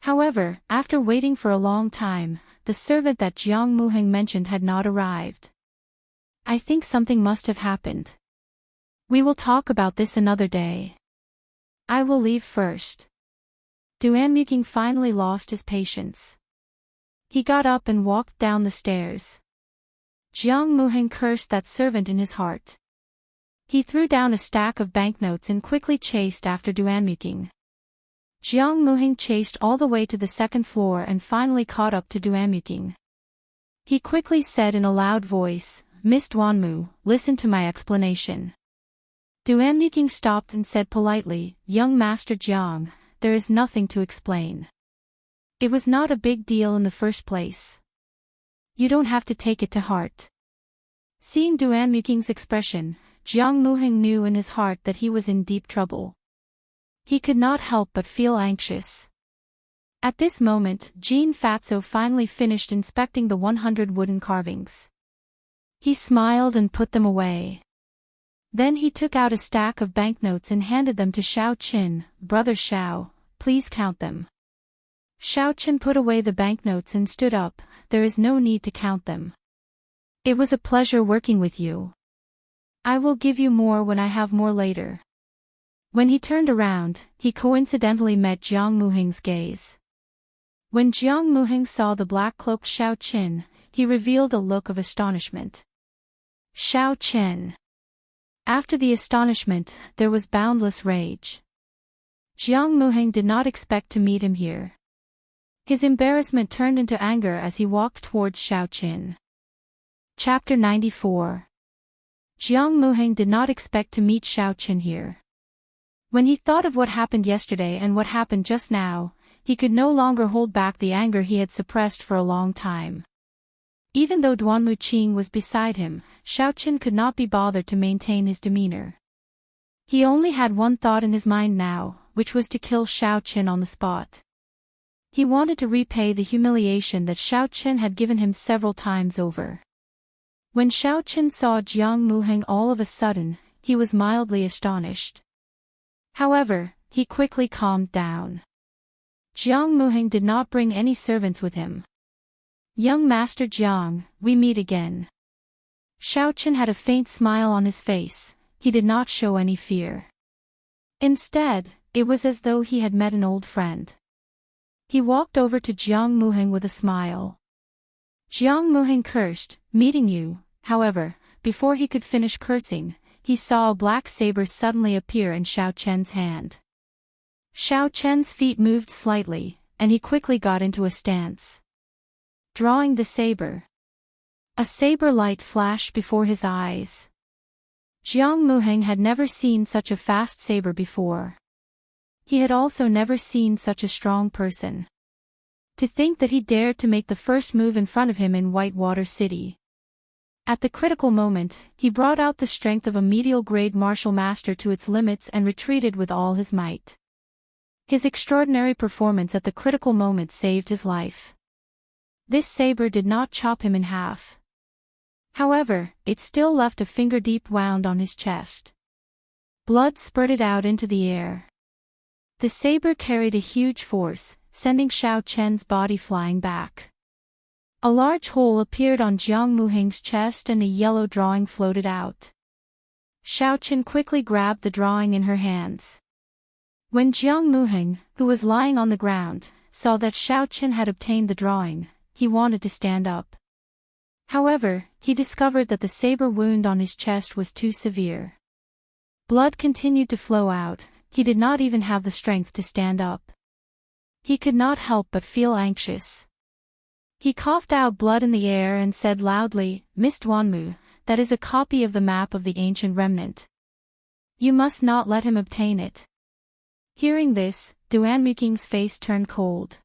However, after waiting for a long time, the servant that Jiang Muheng mentioned had not arrived. "I think something must have happened. We will talk about this another day. I will leave first." Duan Muqing finally lost his patience. He got up and walked down the stairs. Jiang Muheng cursed that servant in his heart. He threw down a stack of banknotes and quickly chased after Duan Muqing. Jiang Muheng chased all the way to the second floor and finally caught up to Duan Muqing. He quickly said in a loud voice, "Miss Duanmu, listen to my explanation." Duan Muqing stopped and said politely, "Young Master Jiang, there is nothing to explain. It was not a big deal in the first place. You don't have to take it to heart." Seeing Duan Muqing's expression, Jiang Muheng knew in his heart that he was in deep trouble. He could not help but feel anxious. At this moment, Jean Fatso finally finished inspecting the 100 wooden carvings. He smiled and put them away. Then he took out a stack of banknotes and handed them to Xiao Qin. "Brother Xiao, please count them." Xiao Qin put away the banknotes and stood up. "There is no need to count them. It was a pleasure working with you. I will give you more when I have more later." When he turned around, he coincidentally met Jiang Muheng's gaze. When Jiang Muheng saw the black-cloaked Xiao Qin, he revealed a look of astonishment. "Xiao Qin." After the astonishment, there was boundless rage. Jiang Muheng did not expect to meet him here. His embarrassment turned into anger as he walked towards Xiao Qin. Chapter 94. Jiang Muheng did not expect to meet Xiao Qin here. When he thought of what happened yesterday and what happened just now, he could no longer hold back the anger he had suppressed for a long time. Even though Duanmu Qing was beside him, Xiao Qin could not be bothered to maintain his demeanor. He only had one thought in his mind now, which was to kill Xiao Qin on the spot. He wanted to repay the humiliation that Xiao Qin had given him several times over. When Xiao Qin saw Jiang Muheng all of a sudden, he was mildly astonished. However, he quickly calmed down. Jiang Muheng did not bring any servants with him. "Young Master Jiang, we meet again." Xiao Qin had a faint smile on his face. He did not show any fear. Instead, it was as though he had met an old friend. He walked over to Jiang Muheng with a smile. Jiang Muheng cursed, "Meeting you." However, before he could finish cursing, he saw a black saber suddenly appear in Xiao Chen's hand. Xiao Chen's feet moved slightly, and he quickly got into a stance. Drawing the saber. A saber light flashed before his eyes. Jiang Muheng had never seen such a fast saber before. He had also never seen such a strong person. To think that he dared to make the first move in front of him in Whitewater City. At the critical moment, he brought out the strength of a medial-grade martial master to its limits and retreated with all his might. His extraordinary performance at the critical moment saved his life. This saber did not chop him in half. However, it still left a finger-deep wound on his chest. Blood spurted out into the air. The saber carried a huge force, sending Xiao Chen's body flying back. A large hole appeared on Jiang Muheng's chest and a yellow drawing floated out. Xiao Chen quickly grabbed the drawing in her hands. When Jiang Muheng, who was lying on the ground, saw that Xiao Chen had obtained the drawing, he wanted to stand up. However, he discovered that the saber wound on his chest was too severe. Blood continued to flow out, he did not even have the strength to stand up. He could not help but feel anxious. He coughed out blood in the air and said loudly, "Miss Duanmu, that is a copy of the map of the ancient remnant. You must not let him obtain it." Hearing this, Duanmuking's face turned cold.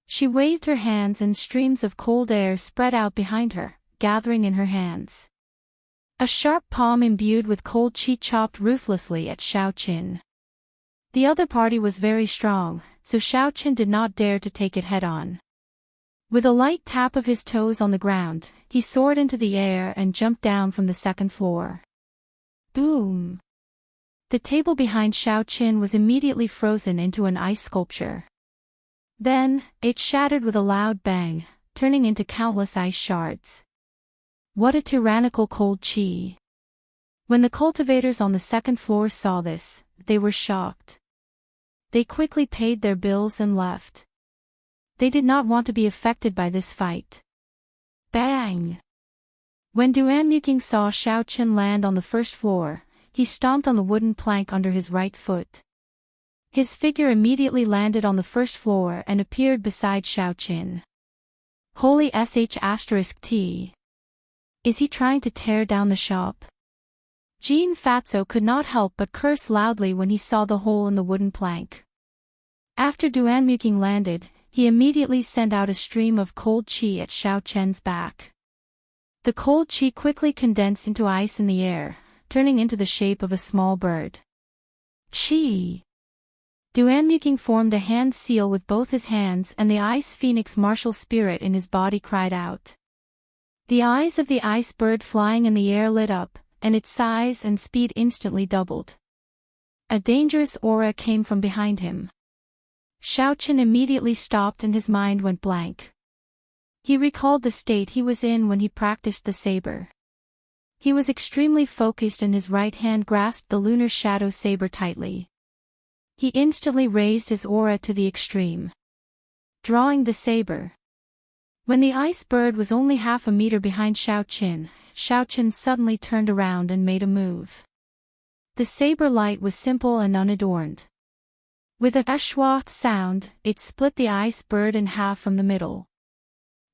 She waved her hands and streams of cold air spread out behind her, gathering in her hands. A sharp palm imbued with cold qi chopped ruthlessly at Xiao Chen. The other party was very strong, so Xiao Chen did not dare to take it head-on. With a light tap of his toes on the ground, he soared into the air and jumped down from the second floor. Boom! The table behind Xiao Chen was immediately frozen into an ice sculpture. Then, it shattered with a loud bang, turning into countless ice shards. What a tyrannical cold qi! When the cultivators on the second floor saw this, they were shocked. They quickly paid their bills and left. They did not want to be affected by this fight. Bang! When Duanmuking saw Xiao Chen land on the first floor, he stomped on the wooden plank under his right foot. His figure immediately landed on the first floor and appeared beside Xiao Chen. Holy sh*t. Is he trying to tear down the shop? Jean Fatso could not help but curse loudly when he saw the hole in the wooden plank. After Duanmuking landed, he immediately sent out a stream of cold qi at Xiao Chen's back. The cold qi quickly condensed into ice in the air, turning into the shape of a small bird. Qi! Duanmuking formed a hand seal with both his hands and the ice phoenix martial spirit in his body cried out. The eyes of the ice bird flying in the air lit up, and its size and speed instantly doubled. A dangerous aura came from behind him. Xiao Chen immediately stopped and his mind went blank. He recalled the state he was in when he practiced the saber. He was extremely focused and his right hand grasped the lunar shadow saber tightly. He instantly raised his aura to the extreme, drawing the saber. When the ice bird was only half a meter behind Xiao Chen suddenly turned around and made a move. The saber light was simple and unadorned. With a shwa sound, it split the ice bird in half from the middle.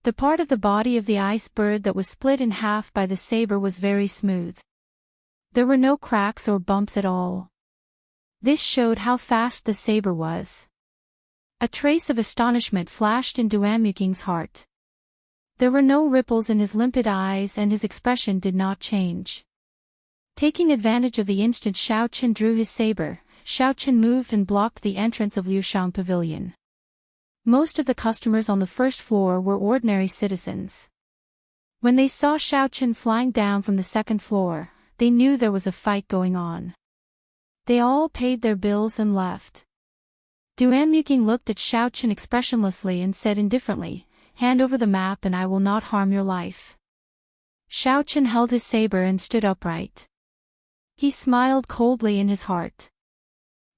The part of the body of the ice bird that was split in half by the saber was very smooth. There were no cracks or bumps at all. This showed how fast the saber was. A trace of astonishment flashed in Duanmuking's heart. There were no ripples in his limpid eyes and his expression did not change. Taking advantage of the instant Xiao Chen drew his saber, Xiao Chen moved and blocked the entrance of Liushang Pavilion. Most of the customers on the first floor were ordinary citizens. When they saw Xiao Chen flying down from the second floor, they knew there was a fight going on. They all paid their bills and left. Duanmuking looked at Xiao Chen expressionlessly and said indifferently, "Hand over the map and I will not harm your life." Xiao Chen held his saber and stood upright. He smiled coldly in his heart.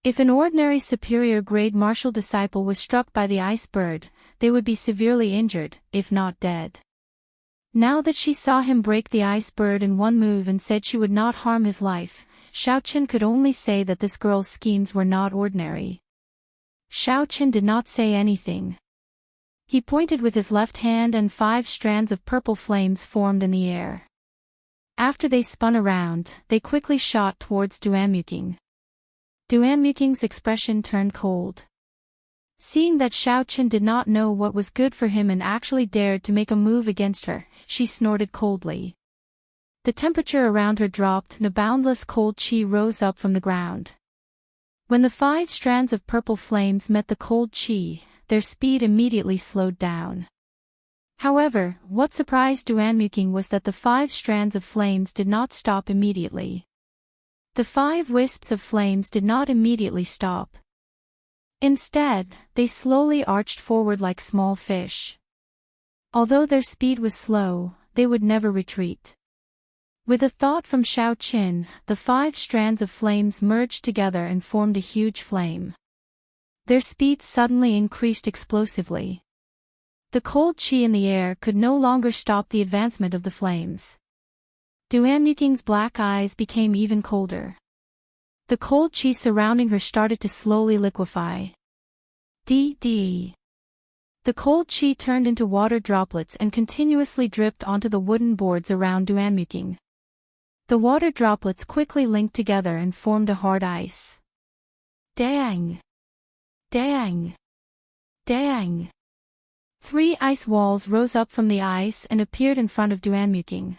If an ordinary superior-grade martial disciple was struck by the ice bird, they would be severely injured, if not dead. Now that she saw him break the ice bird in one move and said she would not harm his life, Xiao Chen could only say that this girl's schemes were not ordinary. Xiao Chen did not say anything. He pointed with his left hand and 5 strands of purple flames formed in the air. After they spun around, they quickly shot towards Duanmuking. Duanmuking's expression turned cold. Seeing that Xiao Chen did not know what was good for him and actually dared to make a move against her, she snorted coldly. The temperature around her dropped and a boundless cold chi rose up from the ground. When the 5 strands of purple flames met the cold chi, their speed immediately slowed down. However, what surprised Duanmuking was that the 5 strands of flames did not stop immediately. The 5 wisps of flames did not immediately stop. Instead, they slowly arched forward like small fish. Although their speed was slow, they would never retreat. With a thought from Xiao Qin, the 5 strands of flames merged together and formed a huge flame. Their speed suddenly increased explosively. The cold qi in the air could no longer stop the advancement of the flames. Duanmuking's black eyes became even colder. The cold qi surrounding her started to slowly liquefy. The cold qi turned into water droplets and continuously dripped onto the wooden boards around Duanmuking. The water droplets quickly linked together and formed a hard ice. Dang! Dang! Dang! 3 ice walls rose up from the ice and appeared in front of Duanmuking.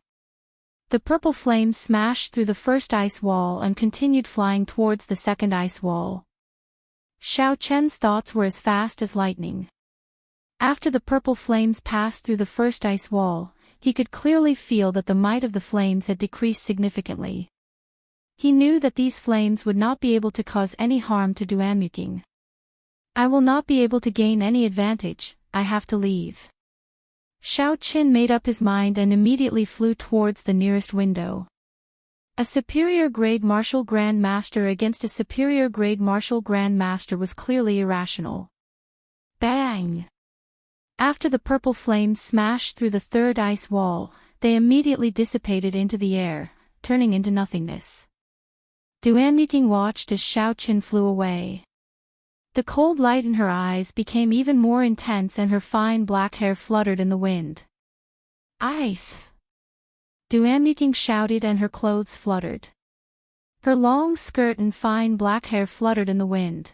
The purple flames smashed through the first ice wall and continued flying towards the second ice wall. Xiao Chen's thoughts were as fast as lightning. After the purple flames passed through the first ice wall, he could clearly feel that the might of the flames had decreased significantly. He knew that these flames would not be able to cause any harm to Duanmuking. I will not be able to gain any advantage, I have to leave. Xiao Qin made up his mind and immediately flew towards the nearest window. A superior grade martial Grand Master against a superior grade martial Grand Master was clearly irrational. Bang! After the purple flames smashed through the third ice wall, they immediately dissipated into the air, turning into nothingness. Duanmuking watched as Xiao Qin flew away. The cold light in her eyes became even more intense and her fine black hair fluttered in the wind. Ice! Duanmuking shouted and her clothes fluttered. Her long skirt and fine black hair fluttered in the wind.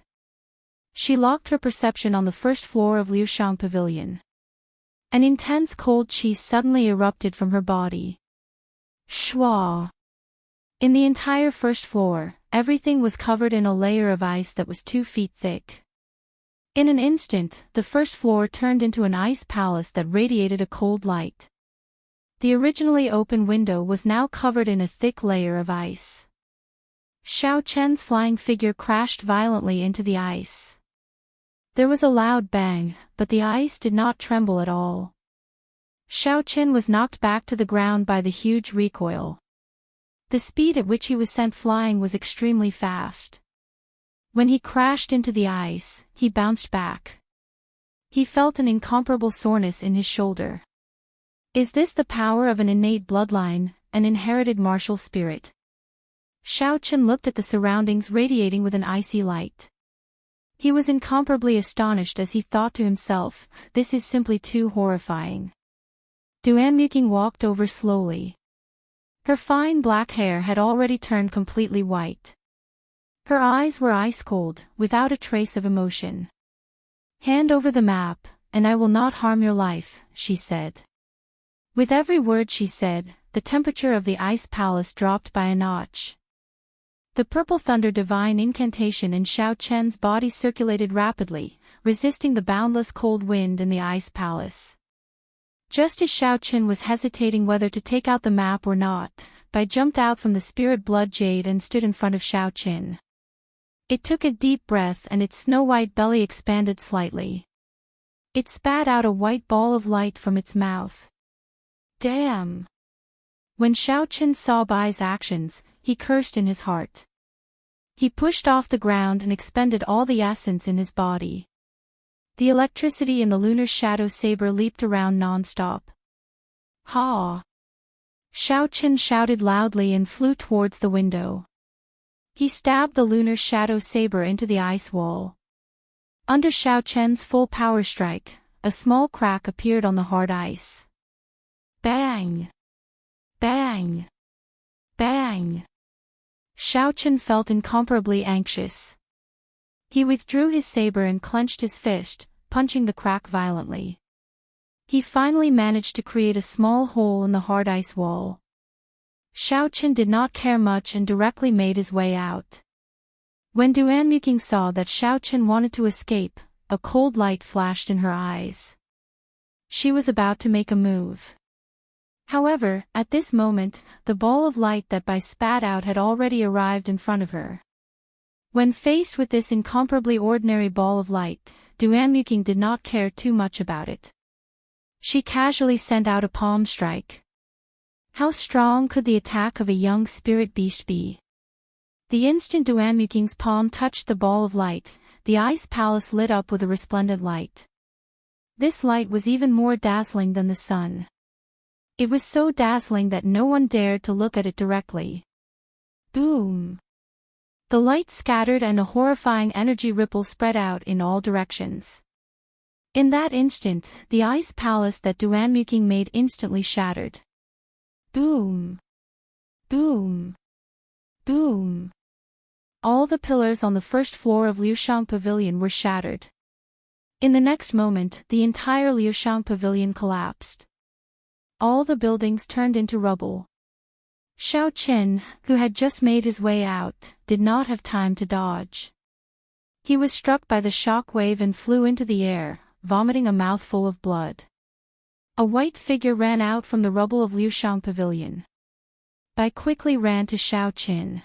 She locked her perception on the first floor of Liushang Pavilion. An intense cold qi suddenly erupted from her body. Shua! In the entire first floor, everything was covered in a layer of ice that was 2 feet thick. In an instant, the first floor turned into an ice palace that radiated a cold light. The originally open window was now covered in a thick layer of ice. Xiao Chen's flying figure crashed violently into the ice. There was a loud bang, but the ice did not tremble at all. Xiao Chen was knocked back to the ground by the huge recoil. The speed at which he was sent flying was extremely fast. When he crashed into the ice, he bounced back. He felt an incomparable soreness in his shoulder. Is this the power of an innate bloodline, an inherited martial spirit? Xiao Chen looked at the surroundings radiating with an icy light. He was incomparably astonished as he thought to himself, this is simply too horrifying. Duanmuking walked over slowly. Her fine black hair had already turned completely white. Her eyes were ice cold, without a trace of emotion. Hand over the map, and I will not harm your life, she said. With every word she said, the temperature of the ice palace dropped by a notch. The purple thunder divine incantation in Xiao Chen's body circulated rapidly, resisting the boundless cold wind in the ice palace. Just as Xiao Chen was hesitating whether to take out the map or not, Bai jumped out from the spirit blood jade and stood in front of Xiao Chen. It took a deep breath and its snow-white belly expanded slightly. It spat out a white ball of light from its mouth. Damn! When Xiao Chen saw Bai's actions, he cursed in his heart. He pushed off the ground and expended all the essence in his body. The electricity in the lunar shadow saber leaped around non-stop. Ha! Xiao Chen shouted loudly and flew towards the window. He stabbed the lunar shadow saber into the ice wall. Under Xiao Chen's full power strike, a small crack appeared on the hard ice. Bang! Bang! Bang! Xiao Chen felt incomparably anxious. He withdrew his saber and clenched his fist, punching the crack violently. He finally managed to create a small hole in the hard ice wall. Xiao Qin did not care much and directly made his way out. When Duanmuking saw that Xiao Qin wanted to escape, a cold light flashed in her eyes. She was about to make a move. However, at this moment, the ball of light that Bai spat out had already arrived in front of her. When faced with this incomparably ordinary ball of light, Duanmuking did not care too much about it. She casually sent out a palm strike. How strong could the attack of a young spirit beast be? The instant Duanmuking's palm touched the ball of light, the ice palace lit up with a resplendent light. This light was even more dazzling than the sun. It was so dazzling that no one dared to look at it directly. Boom! The light scattered and a horrifying energy ripple spread out in all directions. In that instant, the ice palace that Duanmuking made instantly shattered. Boom! Boom! Boom! All the pillars on the first floor of Liushang Pavilion were shattered. In the next moment, the entire Liushang Pavilion collapsed. All the buildings turned into rubble. Xiao Qin, who had just made his way out, did not have time to dodge. He was struck by the shock wave and flew into the air, vomiting a mouthful of blood. A white figure ran out from the rubble of Liushang Pavilion. Bai quickly ran to Xiao Qin.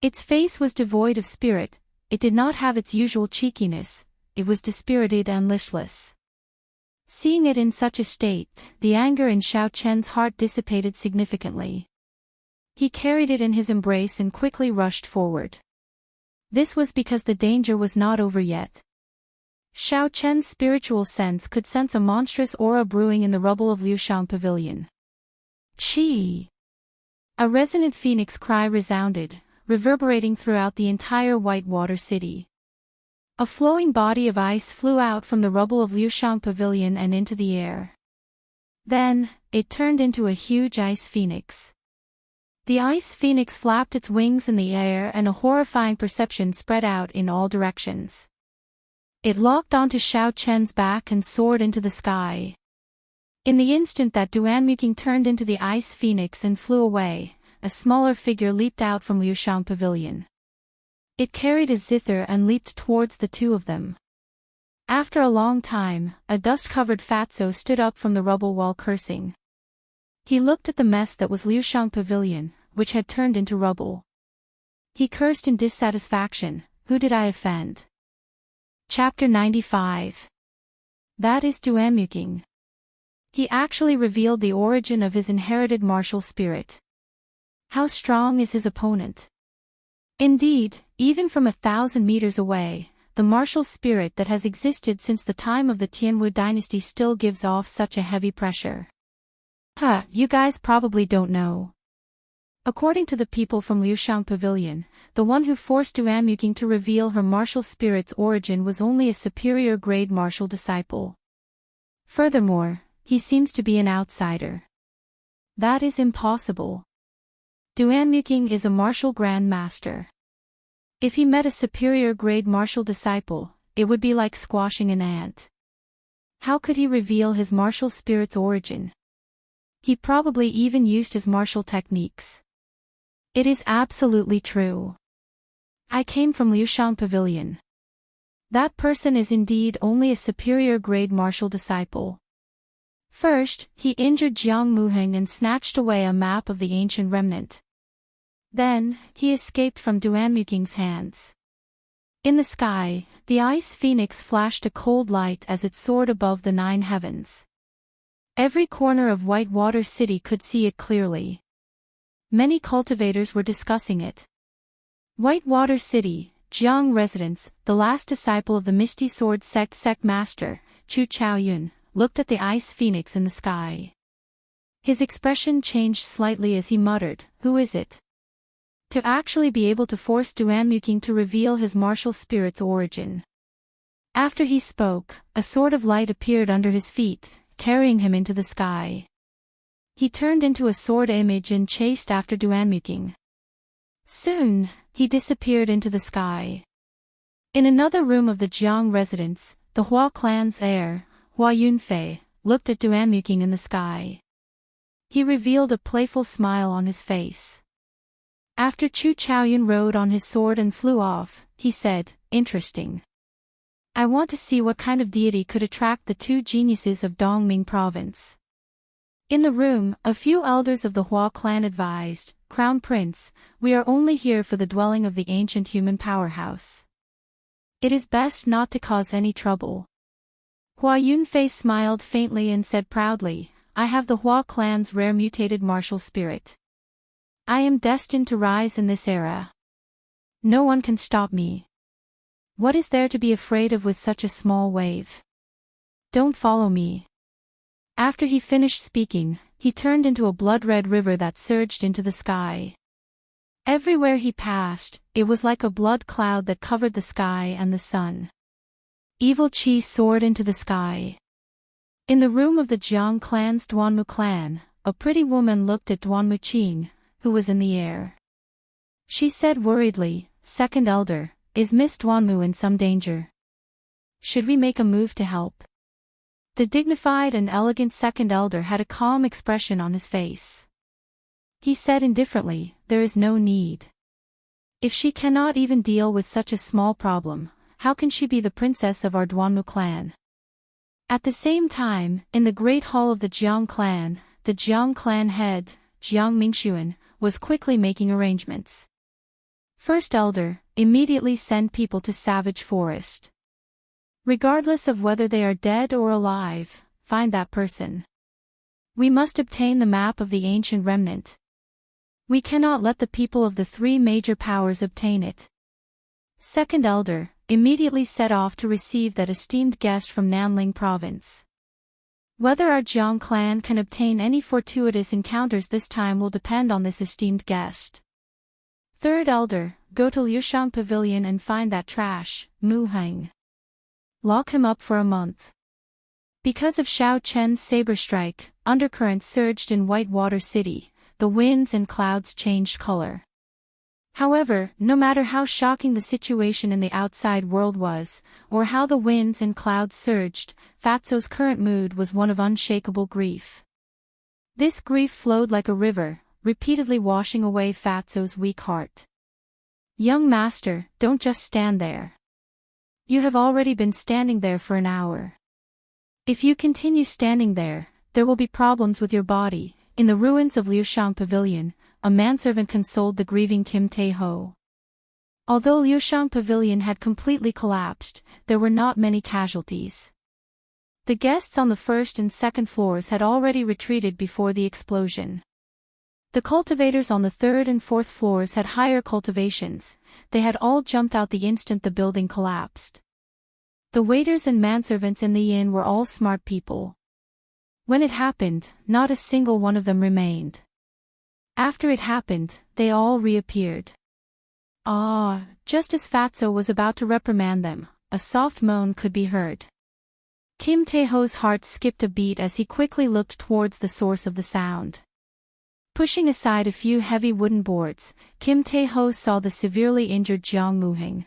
Its face was devoid of spirit, it did not have its usual cheekiness, it was dispirited and listless. Seeing it in such a state, the anger in Xiao Qian's heart dissipated significantly. He carried it in his embrace and quickly rushed forward. This was because the danger was not over yet. Xiao Qian's spiritual sense could sense a monstrous aura brewing in the rubble of Liushang Pavilion. Chi! A resonant phoenix cry resounded, reverberating throughout the entire Whitewater City. A flowing body of ice flew out from the rubble of Liushang Pavilion and into the air. Then, it turned into a huge ice phoenix. The ice phoenix flapped its wings in the air and a horrifying perception spread out in all directions. It locked onto Xiao Qian's back and soared into the sky. In the instant that Duanmuking turned into the ice phoenix and flew away, a smaller figure leaped out from Liushang Pavilion. It carried a zither and leaped towards the two of them. After a long time, a dust-covered fatso stood up from the rubble while cursing. He looked at the mess that was Liushang Pavilion, which had turned into rubble. He cursed in dissatisfaction, "Who did I offend?" Chapter 95. That is Duanmuking. He actually revealed the origin of his inherited martial spirit. How strong is his opponent? Indeed, even from 1,000 meters away, the martial spirit that has existed since the time of the Tianwu dynasty still gives off such a heavy pressure. You guys probably don't know. According to the people from Liushang Pavilion, the one who forced Duanmuking to reveal her martial spirit's origin was only a superior grade martial disciple. Furthermore, he seems to be an outsider. That is impossible. Duanmuking is a martial grand master. If he met a superior grade martial disciple, it would be like squashing an ant. How could he reveal his martial spirit's origin? He probably even used his martial techniques. It is absolutely true. I came from Liushang Pavilion. That person is indeed only a superior grade martial disciple. First, he injured Jiang Muheng and snatched away a map of the ancient remnant. Then, he escaped from Duanmuking's hands. In the sky, the ice phoenix flashed a cold light as it soared above the 9 heavens. Every corner of Whitewater City could see it clearly. Many cultivators were discussing it. Whitewater City, Jiang residence, the last disciple of the Misty Sword sect master, Chu Chaoyun, looked at the ice phoenix in the sky. His expression changed slightly as he muttered, "Who is it?" To actually be able to force Duanmuking to reveal his martial spirit's origin. After he spoke, a sword of light appeared under his feet, carrying him into the sky. He turned into a sword image and chased after Duanmuking. Soon, he disappeared into the sky. In another room of the Jiang residence, the Hua clan's heir, Hua Yunfei, looked at Duanmuking in the sky. He revealed a playful smile on his face. After Chu Chaoyun rode on his sword and flew off, he said, "Interesting. I want to see what kind of deity could attract the two geniuses of Dongming province." In the room, a few elders of the Hua clan advised, "Crown Prince, we are only here for the dwelling of the ancient human powerhouse. It is best not to cause any trouble." Hua Yunfei smiled faintly and said proudly, "I have the Hua clan's rare mutated martial spirit. I am destined to rise in this era. No one can stop me. What is there to be afraid of with such a small wave? Don't follow me." After he finished speaking, he turned into a blood-red river that surged into the sky. Everywhere he passed, it was like a blood cloud that covered the sky and the sun. Evil Qi soared into the sky. In the room of the Jiang clan's Duanmu clan, a pretty woman looked at Duanmu Qing, who was in the air. She said worriedly, "Second elder, is Miss Duanmu in some danger? Should we make a move to help?" The dignified and elegant second elder had a calm expression on his face. He said indifferently, "There is no need. If she cannot even deal with such a small problem, how can she be the princess of our Duanmu clan?" At the same time, in the great hall of the Jiang clan head, Jiang Mingxuan, was quickly making arrangements. "First elder, immediately send people to Savage Forest. Regardless of whether they are dead or alive, find that person. We must obtain the map of the ancient remnant. We cannot let the people of the three major powers obtain it." Second elder, immediately set off to receive that esteemed guest from Nanling province. Whether our Jiang clan can obtain any fortuitous encounters this time will depend on this esteemed guest. Third elder, go to Liushang Pavilion and find that trash, Mu Heng. Lock him up for a month. Because of Xiao Chen's saber strike, undercurrents surged in Whitewater City, the winds and clouds changed color. However, no matter how shocking the situation in the outside world was, or how the winds and clouds surged, Fatso's current mood was one of unshakable grief. This grief flowed like a river, repeatedly washing away Fatso's weak heart. "Young master, don't just stand there. You have already been standing there for an hour. If you continue standing there, there will be problems with your body." In the ruins of Liushang Pavilion, a manservant consoled the grieving Kim Tae-ho. Although Liushang Pavilion had completely collapsed, there were not many casualties. The guests on the first and second floors had already retreated before the explosion. The cultivators on the third and fourth floors had higher cultivations, they had all jumped out the instant the building collapsed. The waiters and manservants in the inn were all smart people. When it happened, not a single one of them remained. After it happened, they all reappeared. Just as Fatso was about to reprimand them, a soft moan could be heard. Kim Tae-ho's heart skipped a beat as he quickly looked towards the source of the sound. Pushing aside a few heavy wooden boards, Kim Tae-ho saw the severely injured Jiang Muheng.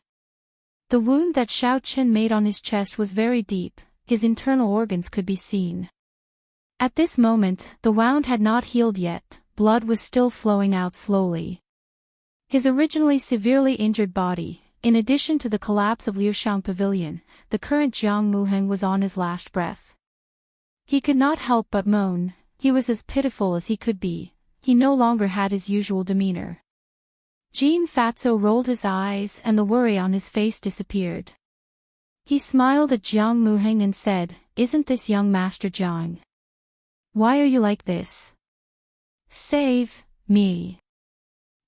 The wound that Xiao Chen made on his chest was very deep, his internal organs could be seen. At this moment, the wound had not healed yet, blood was still flowing out slowly. His originally severely injured body, in addition to the collapse of Liushang Pavilion, the current Jiang Muheng was on his last breath. He could not help but moan, he was as pitiful as he could be, he no longer had his usual demeanor. Jean Fatso rolled his eyes and the worry on his face disappeared. He smiled at Jiang Muheng and said, "Isn't this young Master Jiang? Why are you like this? Save me."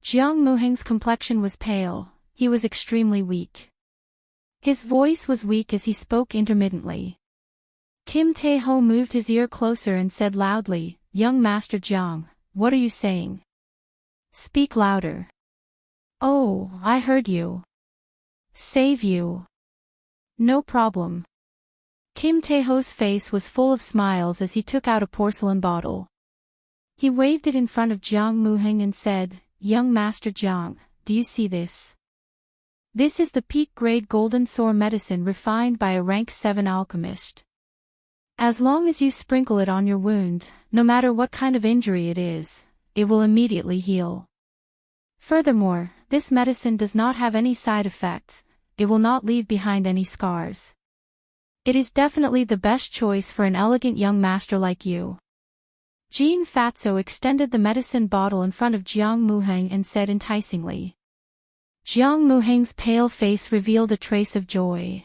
Jiang Muheng's complexion was pale, he was extremely weak. His voice was weak as he spoke intermittently. Kim Tae-ho moved his ear closer and said loudly, "Young Master Jiang, what are you saying? Speak louder." "Oh, I heard you. Save you. No problem." Kim Tae-ho's face was full of smiles as he took out a porcelain bottle. He waved it in front of Jiang Muheng and said, "Young Master Jiang, do you see this? This is the peak-grade golden soar medicine refined by a rank 7 alchemist. As long as you sprinkle it on your wound, no matter what kind of injury it is, it will immediately heal. Furthermore, this medicine does not have any side effects, it will not leave behind any scars. It is definitely the best choice for an elegant young master like you. Jean Fatso extended the medicine bottle in front of Jiang Muheng and said enticingly. Jiang Muheng's pale face revealed a trace of joy.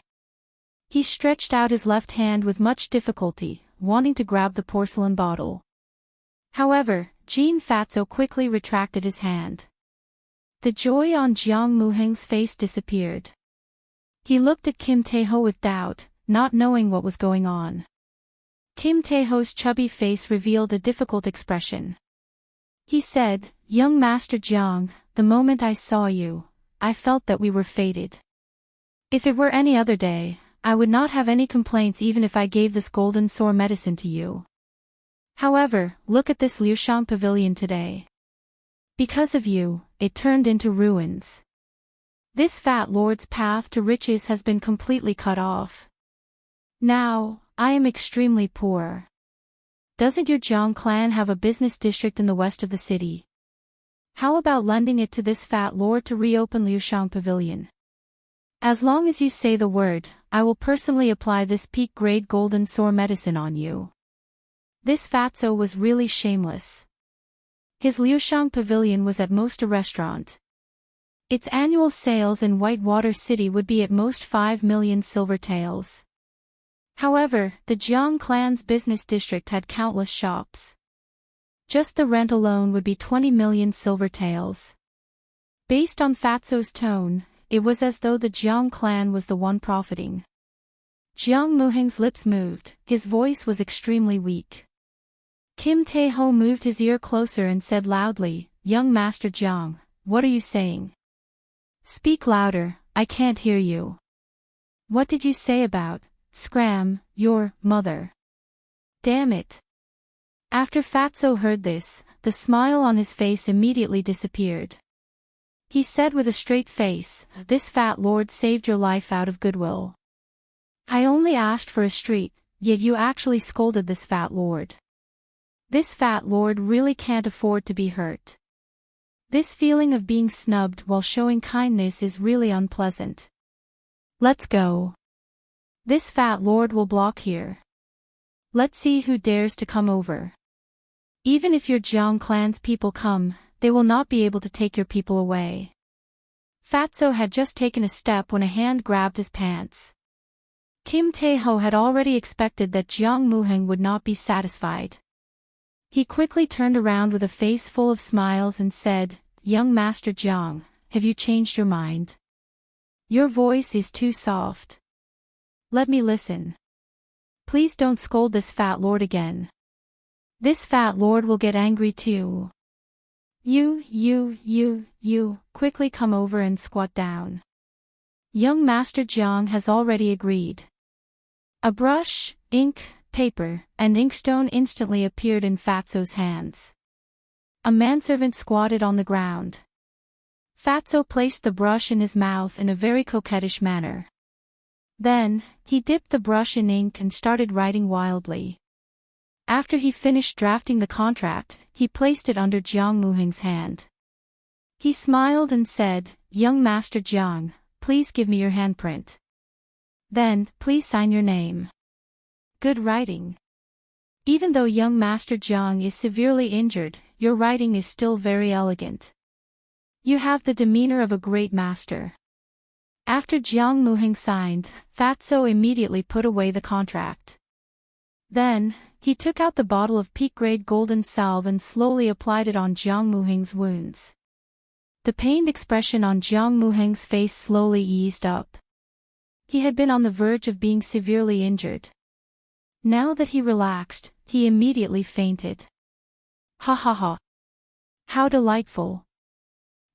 He stretched out his left hand with much difficulty, wanting to grab the porcelain bottle. However, Jean Fatso quickly retracted his hand. The joy on Jiang Muheng's face disappeared. He looked at Kim Taeho with doubt, not knowing what was going on. Kim Taeho's chubby face revealed a difficult expression. He said, "Young Master Jiang, the moment I saw you, I felt that we were fated. If it were any other day, I would not have any complaints even if I gave this golden soar medicine to you. However, look at this Liushang pavilion today. Because of you, it turned into ruins. This fat lord's path to riches has been completely cut off. Now, I am extremely poor. Doesn't your Jiang clan have a business district in the west of the city? How about lending it to this fat lord to reopen Liushang Pavilion? As long as you say the word, I will personally apply this peak-grade golden soar medicine on you." This fatso was really shameless. His Liushang Pavilion was at most a restaurant. Its annual sales in Whitewater City would be at most 5 million silver taels. However, the Jiang clan's business district had countless shops. Just the rent alone would be 20 million silver taels. Based on Fatso's tone, it was as though the Jiang clan was the one profiting. Jiang Muheng's lips moved, his voice was extremely weak. Kim Taeho moved his ear closer and said loudly, "Young Master Jiang, what are you saying? Speak louder, I can't hear you. What did you say about, Scram, your mother? Damn it." After Fatso heard this, the smile on his face immediately disappeared. He said with a straight face, "This fat lord saved your life out of goodwill. I only asked for a street, yet you actually scolded this fat lord. This fat lord really can't afford to be hurt. This feeling of being snubbed while showing kindness is really unpleasant. Let's go. This fat lord will block here. Let's see who dares to come over. Even if your Jiang clan's people come, they will not be able to take your people away." Fatso had just taken a step when a hand grabbed his pants. Kim Taeho had already expected that Jiang Muheng would not be satisfied. He quickly turned around with a face full of smiles and said, "Young Master Jiang, have you changed your mind? Your voice is too soft. Let me listen. Please don't scold this fat lord again. This fat lord will get angry too. You, quickly come over and squat down." Young Master Jiang has already agreed. A brush, ink, paper, and inkstone instantly appeared in Fatso's hands. A manservant squatted on the ground. Fatso placed the brush in his mouth in a very coquettish manner. Then, he dipped the brush in ink and started writing wildly. After he finished drafting the contract, he placed it under Jiang Muheng's hand. He smiled and said, "Young Master Jiang, please give me your handprint. Then, please sign your name." Good writing. Even though young Master Jiang is severely injured, your writing is still very elegant. You have the demeanor of a great master. After Jiang Muheng signed, Fatso immediately put away the contract. Then, he took out the bottle of peak-grade golden salve and slowly applied it on Jiang Muheng's wounds. The pained expression on Jiang Muheng's face slowly eased up. He had been on the verge of being severely injured. Now that he relaxed, he immediately fainted. "Ha ha ha. How delightful.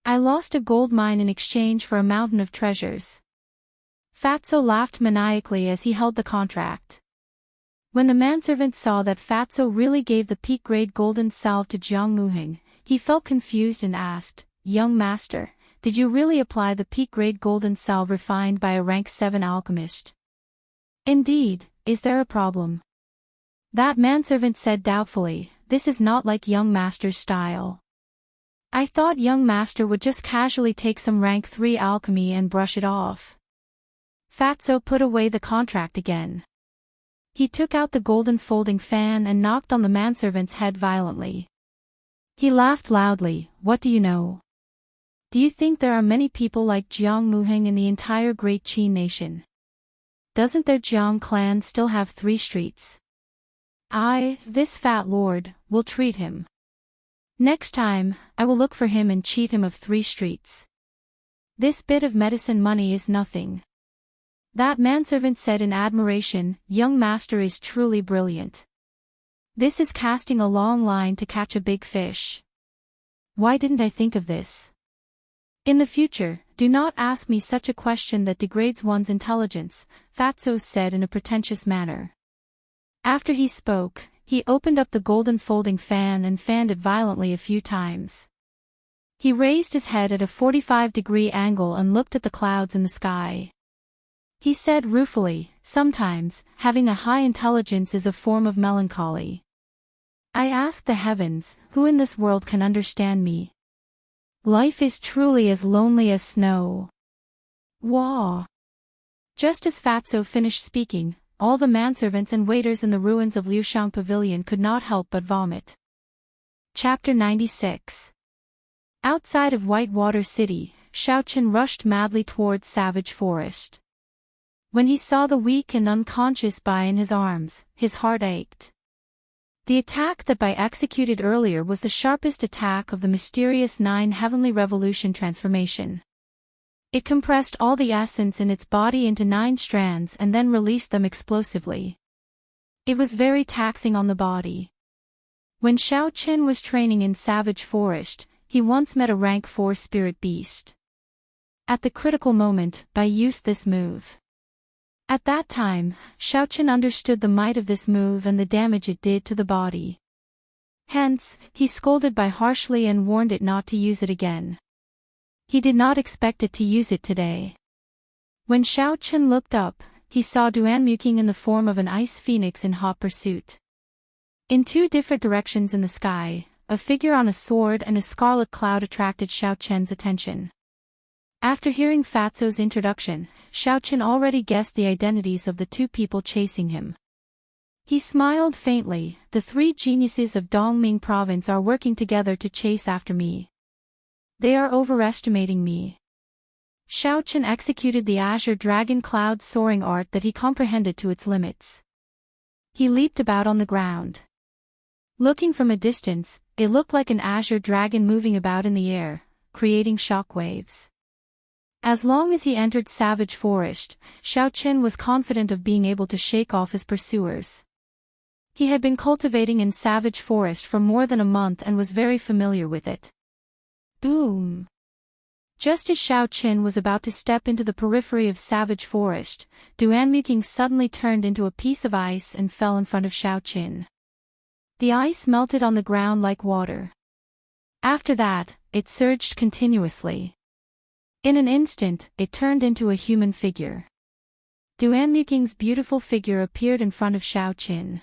I lost a gold mine in exchange for a mountain of treasures." Fatso laughed maniacally as he held the contract. When the manservant saw that Fatso really gave the peak-grade golden salve to Jiang Muheng, he felt confused and asked, "Young master, did you really apply the peak-grade golden salve refined by a rank 7 alchemist? Indeed, is there a problem?" That manservant said doubtfully, "This is not like young master's style. I thought young master would just casually take some rank 3 alchemy and brush it off." Fatso put away the contract again. He took out the golden folding fan and knocked on the manservant's head violently. He laughed loudly. "What do you know? Do you think there are many people like Jiang Muheng in the entire Great Qi nation? Doesn't their Jiang clan still have 3 streets? This fat lord, will treat him. Next time, I will look for him and cheat him of 3 streets. This bit of medicine money is nothing." That manservant said in admiration, "Young master is truly brilliant. This is casting a long line to catch a big fish. Why didn't I think of this? In the future, do not ask me such a question that degrades one's intelligence," Fatso said in a pretentious manner. After he spoke, he opened up the golden folding fan and fanned it violently a few times. He raised his head at a 45-degree angle and looked at the clouds in the sky. He said ruefully, "Sometimes, having a high intelligence is a form of melancholy. I ask the heavens, who in this world can understand me? Life is truly as lonely as snow." Wah! Just as Fatso finished speaking, all the manservants and waiters in the ruins of Liushang Pavilion could not help but vomit. Chapter 96. Outside of Whitewater City, Shaoqin rushed madly towards Savage Forest. When he saw the weak and unconscious Bai in his arms, his heart ached. The attack that Bai executed earlier was the sharpest attack of the mysterious 9 Heavenly Revolution transformation. It compressed all the essence in its body into 9 strands and then released them explosively. It was very taxing on the body. When Shaoqin was training in Savage Forest, he once met a rank 4 spirit beast. At the critical moment, Bai used this move. At that time, Shaoqin understood the might of this move and the damage it did to the body. Hence, he scolded Bai harshly and warned it not to use it again. He did not expect it to use it today. When Shaoqin looked up, he saw Duanmuqing in the form of an ice phoenix in hot pursuit. In 2 different directions in the sky, a figure on a sword and a scarlet cloud attracted Shaoqin's attention. After hearing Fatso's introduction, Shaoqin already guessed the identities of the 2 people chasing him. He smiled faintly. "The 3 geniuses of Dongming province are working together to chase after me. They are overestimating me." Shaoqin executed the azure dragon cloud soaring art that he comprehended to its limits. He leaped about on the ground. Looking from a distance, it looked like an azure dragon moving about in the air, creating shockwaves. As long as he entered Savage Forest, Shaoqin was confident of being able to shake off his pursuers. He had been cultivating in Savage Forest for more than a month and was very familiar with it. Boom! Just as Shaoqin was about to step into the periphery of Savage Forest, Duanmuqing suddenly turned into a piece of ice and fell in front of Shaoqin. The ice melted on the ground like water. After that, it surged continuously. In an instant, it turned into a human figure. Duanmuqing's beautiful figure appeared in front of Shaoqin.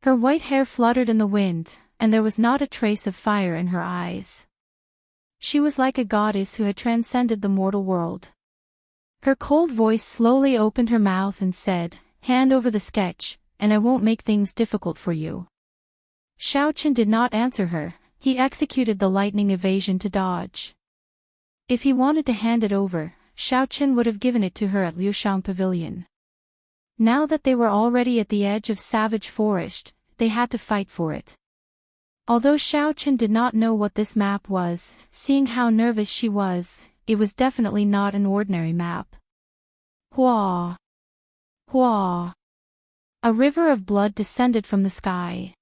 Her white hair fluttered in the wind, and there was not a trace of fire in her eyes. She was like a goddess who had transcended the mortal world. Her cold voice slowly opened her mouth and said, "Hand over the sketch, and I won't make things difficult for you." Shaoqin did not answer her. He executed the lightning evasion to dodge. If he wanted to hand it over, Shaoqin would have given it to her at Liushang Pavilion. Now that they were already at the edge of Savage Forest, they had to fight for it. Although Shaoqin did not know what this map was, seeing how nervous she was, it was definitely not an ordinary map. Hua! Hua! A river of blood descended from the sky.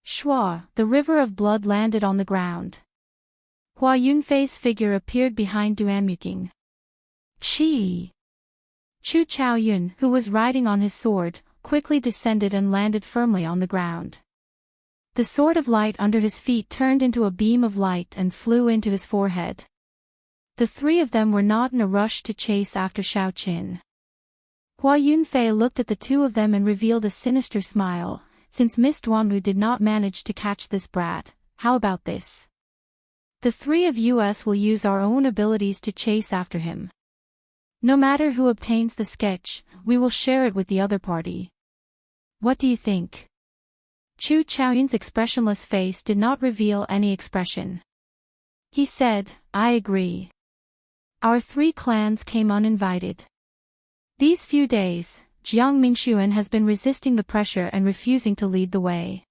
Shua! The river of blood landed on the ground. Hua Yunfei's figure appeared behind Duanmuqing. Chi! Chu Chaoyun, who was riding on his sword, quickly descended and landed firmly on the ground. The sword of light under his feet turned into a beam of light and flew into his forehead. The 3 of them were not in a rush to chase after Shaoqin. Hua Yunfei looked at the 2 of them and revealed a sinister smile. since Miss Duanwu did not manage to catch this brat, how about this? The three of us will use our own abilities to chase after him. No matter who obtains the sketch, we will share it with the other party. What do you think? Chu Chaoyun's expressionless face did not reveal any expression. He said, I agree. Our three clans came uninvited. These few days, Jiang Mingxuan has been resisting the pressure and refusing to lead the way.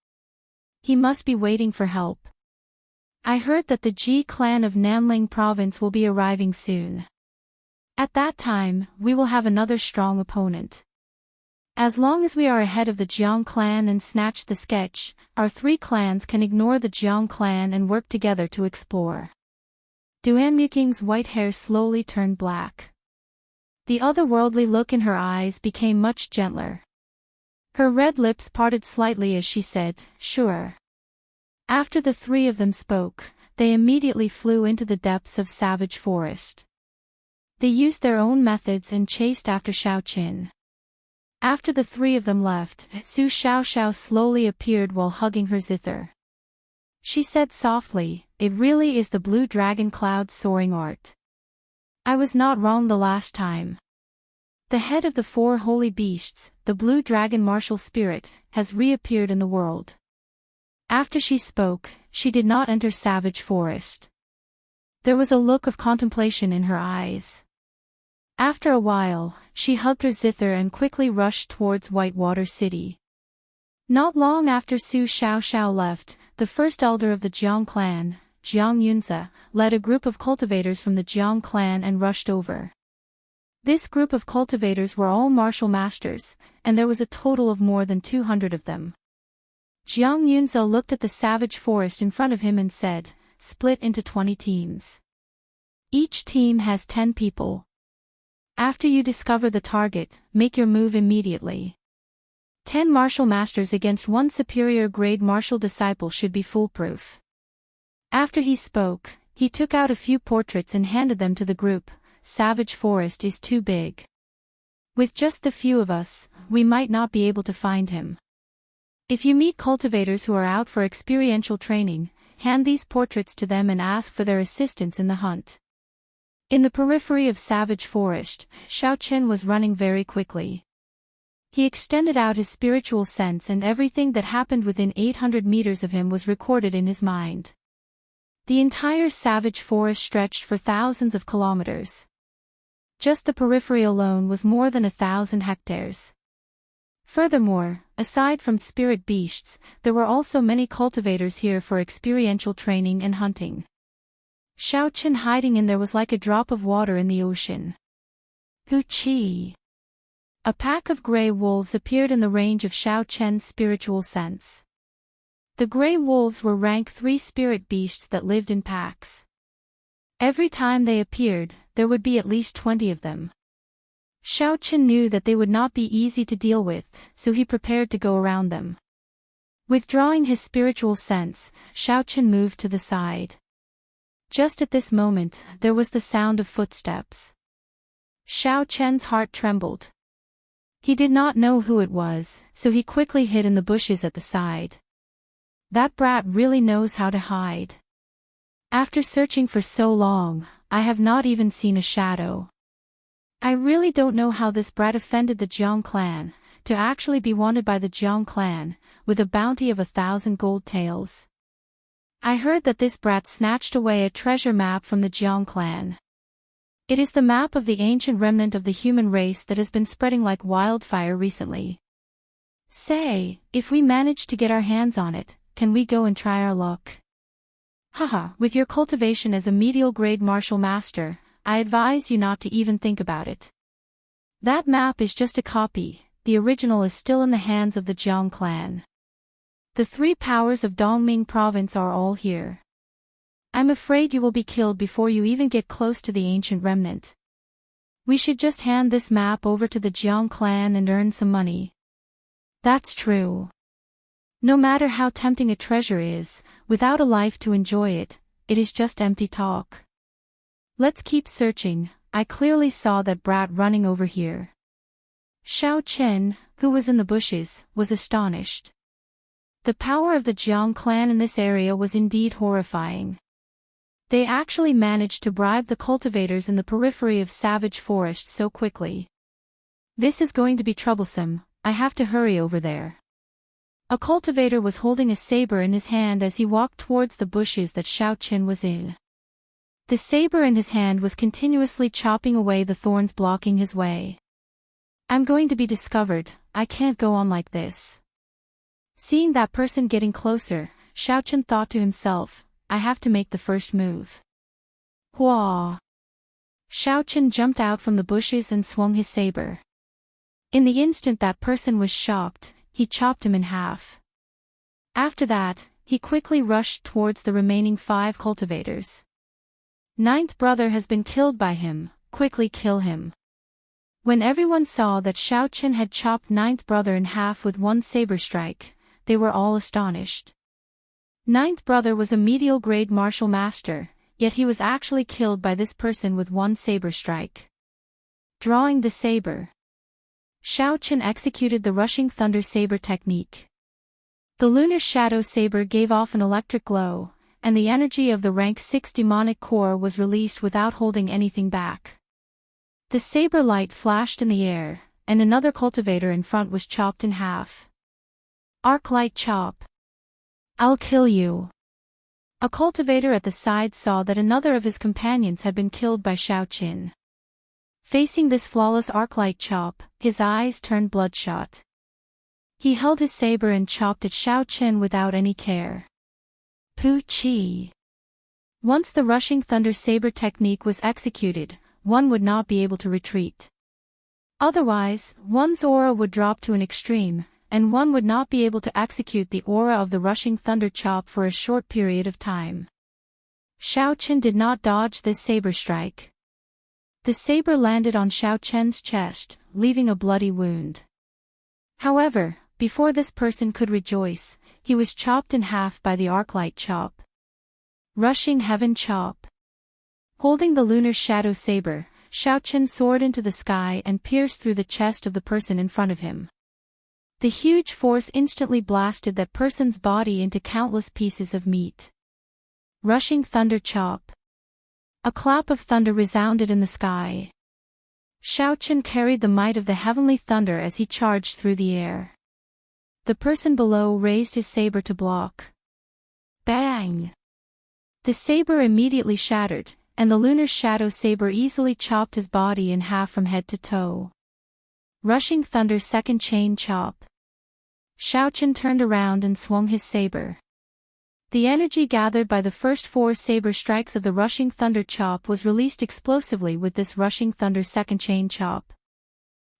He must be waiting for help. I heard that the Ji clan of Nanling province will be arriving soon. At that time, we will have another strong opponent. As long as we are ahead of the Jiang clan and snatch the sketch, our three clans can ignore the Jiang clan and work together to explore. Duan Muking's white hair slowly turned black. The otherworldly look in her eyes became much gentler. Her red lips parted slightly as she said, sure. After the three of them spoke, they immediately flew into the depths of savage forest. They used their own methods and chased after Xiaoqin. After the three of them left, Su Xiaoxiao slowly appeared while hugging her zither. She said softly, it really is the blue dragon cloud soaring art. I was not wrong the last time. The head of the four holy beasts, the blue dragon martial spirit, has reappeared in the world. After she spoke, she did not enter savage forest. There was a look of contemplation in her eyes. After a while, she hugged her zither and quickly rushed towards Whitewater City. Not long after Su Xiaoxiao left, the first elder of the Jiang clan, Jiang Yunzi, led a group of cultivators from the Jiang clan and rushed over. This group of cultivators were all martial masters, and there was a total of more than 200 of them. Jiang Yunzi looked at the savage forest in front of him and said, split into 20 teams. Each team has 10 people. After you discover the target, make your move immediately. 10 martial masters against 1 superior grade martial disciple should be foolproof. After he spoke, he took out a few portraits and handed them to the group. Savage forest is too big. With just the few of us, we might not be able to find him. If you meet cultivators who are out for experiential training, hand these portraits to them and ask for their assistance in the hunt. In the periphery of savage forest, Xiaoqin was running very quickly. He extended out his spiritual sense and everything that happened within 800 meters of him was recorded in his mind. The entire savage forest stretched for thousands of kilometers. Just the periphery alone was more than 1,000 hectares. Furthermore, aside from spirit beasts, there were also many cultivators here for experiential training and hunting. Xiaoqin hiding in there was like a drop of water in the ocean. Wuxia. A pack of gray wolves appeared in the range of Xiaoqian's spiritual sense. The gray wolves were rank 3 spirit beasts that lived in packs. Every time they appeared, there would be at least 20 of them. Xiaoqin knew that they would not be easy to deal with, so he prepared to go around them. Withdrawing his spiritual sense, Xiaoqin moved to the side. Just at this moment, there was the sound of footsteps. Xiaoqian's heart trembled. He did not know who it was, so he quickly hid in the bushes at the side. That brat really knows how to hide. After searching for so long, I have not even seen a shadow. I really don't know how this brat offended the Jiang clan, to actually be wanted by the Jiang clan, with a bounty of 1,000 gold taels. I heard that this brat snatched away a treasure map from the Jiang clan. It is the map of the ancient remnant of the human race that has been spreading like wildfire recently. Say, if we manage to get our hands on it, can we go and try our luck? Haha, with your cultivation as a medial grade martial master, I advise you not to even think about it. That map is just a copy, the original is still in the hands of the Jiang clan. The 3 powers of Dongming province are all here. I'm afraid you will be killed before you even get close to the ancient remnant. We should just hand this map over to the Jiang clan and earn some money. That's true. No matter how tempting a treasure is, without a life to enjoy it, it is just empty talk. Let's keep searching, I clearly saw that brat running over here. Xiaoqin, who was in the bushes, was astonished. The power of the Jiang clan in this area was indeed horrifying. They actually managed to bribe the cultivators in the periphery of savage forest so quickly. This is going to be troublesome, I have to hurry over there. A cultivator was holding a saber in his hand as he walked towards the bushes that Xiaoqin was in. The saber in his hand was continuously chopping away the thorns blocking his way. I'm going to be discovered, I can't go on like this. Seeing that person getting closer, Xiaoqin thought to himself, I have to make the first move. Hua! Xiaoqin jumped out from the bushes and swung his saber. In the instant that person was shocked, he chopped him in half. After that, he quickly rushed towards the remaining 5 cultivators. Ninth brother has been killed by him, quickly kill him. When everyone saw that Xiaoqin had chopped ninth brother in half with one saber strike, they were all astonished. Ninth brother was a medial grade martial master, yet he was actually killed by this person with one saber strike. Drawing the saber, Xiaoqin executed the rushing thunder saber technique. The lunar shadow saber gave off an electric glow, and the energy of the rank 6 demonic core was released without holding anything back. The saber light flashed in the air, and another cultivator in front was chopped in half. Arc light chop. I'll kill you. A cultivator at the side saw that another of his companions had been killed by Xiaoqin. Facing this flawless arc-light chop, his eyes turned bloodshot. He held his saber and chopped at Xiaoqin without any care. Pu-chi. Once the rushing thunder saber technique was executed, one would not be able to retreat. Otherwise, one's aura would drop to an extreme, and one would not be able to execute the aura of the rushing thunder chop for a short period of time. Xiaoqin did not dodge this saber strike. The saber landed on Xiaoqin's chest, leaving a bloody wound. However, before this person could rejoice, he was chopped in half by the arc-light chop. Rushing heaven chop. Holding the lunar shadow saber, Xiaoqin soared into the sky and pierced through the chest of the person in front of him. The huge force instantly blasted that person's body into countless pieces of meat. Rushing thunder chop. A clap of thunder resounded in the sky. Xiaoqin carried the might of the heavenly thunder as he charged through the air. The person below raised his saber to block. Bang! The saber immediately shattered, and the lunar shadow saber easily chopped his body in half from head to toe. Rushing thunder second chain chop. Xiaoqin turned around and swung his saber. The energy gathered by the first 4 saber strikes of the rushing thunder chop was released explosively with this rushing thunder second chain chop.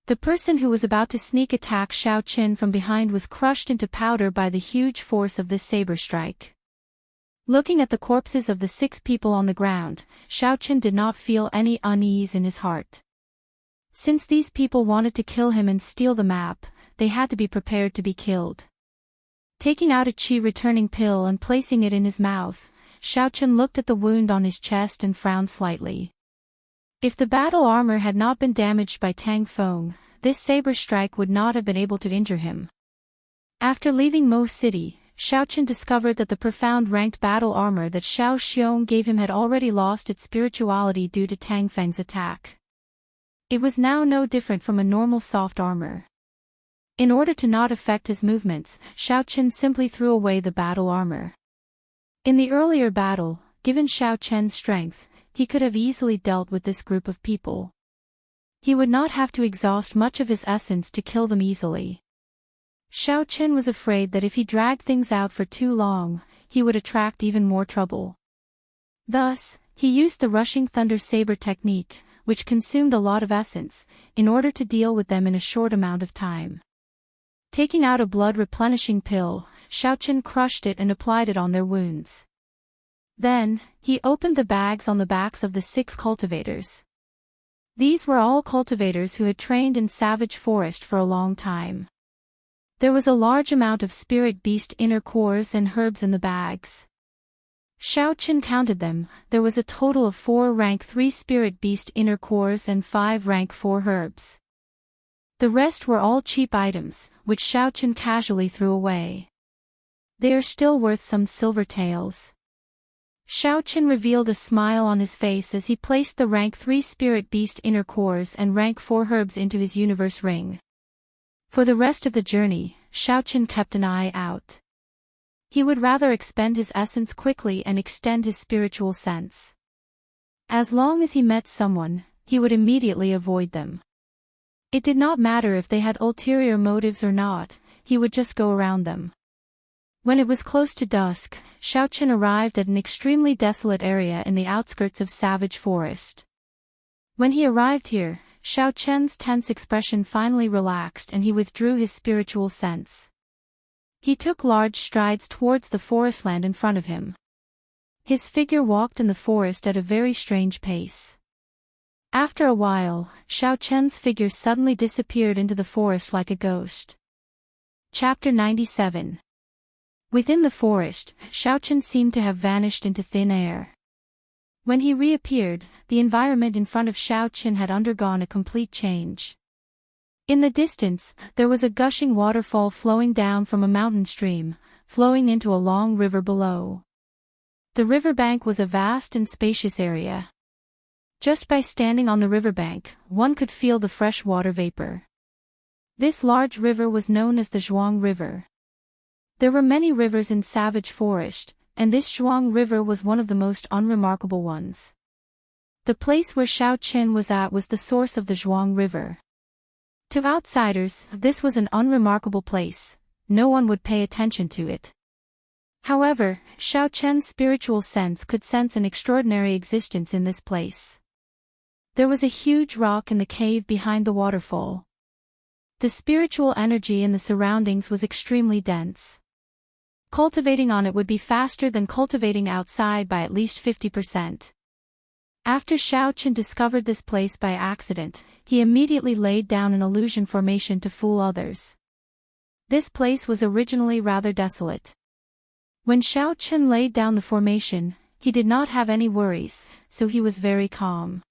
The person who was about to sneak attack Xiaoqin from behind was crushed into powder by the huge force of this saber strike. Looking at the corpses of the 6 people on the ground, Xiaoqin did not feel any unease in his heart. Since these people wanted to kill him and steal the map, they had to be prepared to be killed. Taking out a qi returning pill and placing it in his mouth, Xiaoqin looked at the wound on his chest and frowned slightly. If the battle armor had not been damaged by Tang Feng, this saber strike would not have been able to injure him. After leaving Mo City, Xiaoqin discovered that the profound ranked battle armor that Xiao Xiong gave him had already lost its spirituality due to Tang Feng's attack. It was now no different from a normal soft armor. In order to not affect his movements, Xiaoqin simply threw away the battle armor. In the earlier battle, given Xiaoqin's strength, he could have easily dealt with this group of people. He would not have to exhaust much of his essence to kill them easily. Xiaoqin was afraid that if he dragged things out for too long, he would attract even more trouble. Thus, he used the rushing thunder saber technique, which consumed a lot of essence, in order to deal with them in a short amount of time. Taking out a blood-replenishing pill, Xiaoqin crushed it and applied it on their wounds. Then, he opened the bags on the backs of the 6 cultivators. These were all cultivators who had trained in savage forest for a long time. There was a large amount of spirit beast inner cores and herbs in the bags. Xiaoqin counted them, there was a total of 4 rank 3 spirit beast inner cores and 5 rank 4 herbs. The rest were all cheap items, which Xiaoqin casually threw away. They are still worth some silver taels. Xiaochen revealed a smile on his face as he placed the rank 3 spirit beast inner cores and rank 4 herbs into his universe ring. For the rest of the journey, Xiaochen kept an eye out. He would rather expend his essence quickly and extend his spiritual sense. As long as he met someone, he would immediately avoid them. It did not matter if they had ulterior motives or not, he would just go around them. When it was close to dusk, Xiaochen arrived at an extremely desolate area in the outskirts of Savage Forest. When he arrived here, Xiaochen's tense expression finally relaxed and he withdrew his spiritual sense. He took large strides towards the forestland in front of him. His figure walked in the forest at a very strange pace. After a while, Xiaochen's figure suddenly disappeared into the forest like a ghost. Chapter 97. Within the forest, Xiaochen seemed to have vanished into thin air. When he reappeared, the environment in front of Xiaochen had undergone a complete change. In the distance, there was a gushing waterfall flowing down from a mountain stream, flowing into a long river below. The riverbank was a vast and spacious area. Just by standing on the riverbank, one could feel the fresh water vapor. This large river was known as the Zhuang River. There were many rivers in Savage Forest, and this Zhuang River was one of the most unremarkable ones. The place where Xiaochen was at was the source of the Zhuang River. To outsiders, this was an unremarkable place, no one would pay attention to it. However, Xiaochen's spiritual sense could sense an extraordinary existence in this place. There was a huge rock in the cave behind the waterfall. The spiritual energy in the surroundings was extremely dense. Cultivating on it would be faster than cultivating outside by at least 50%. After Xiaochen discovered this place by accident, he immediately laid down an illusion formation to fool others. This place was originally rather desolate. When Xiaochen laid down the formation, he did not have any worries, so he was very calm.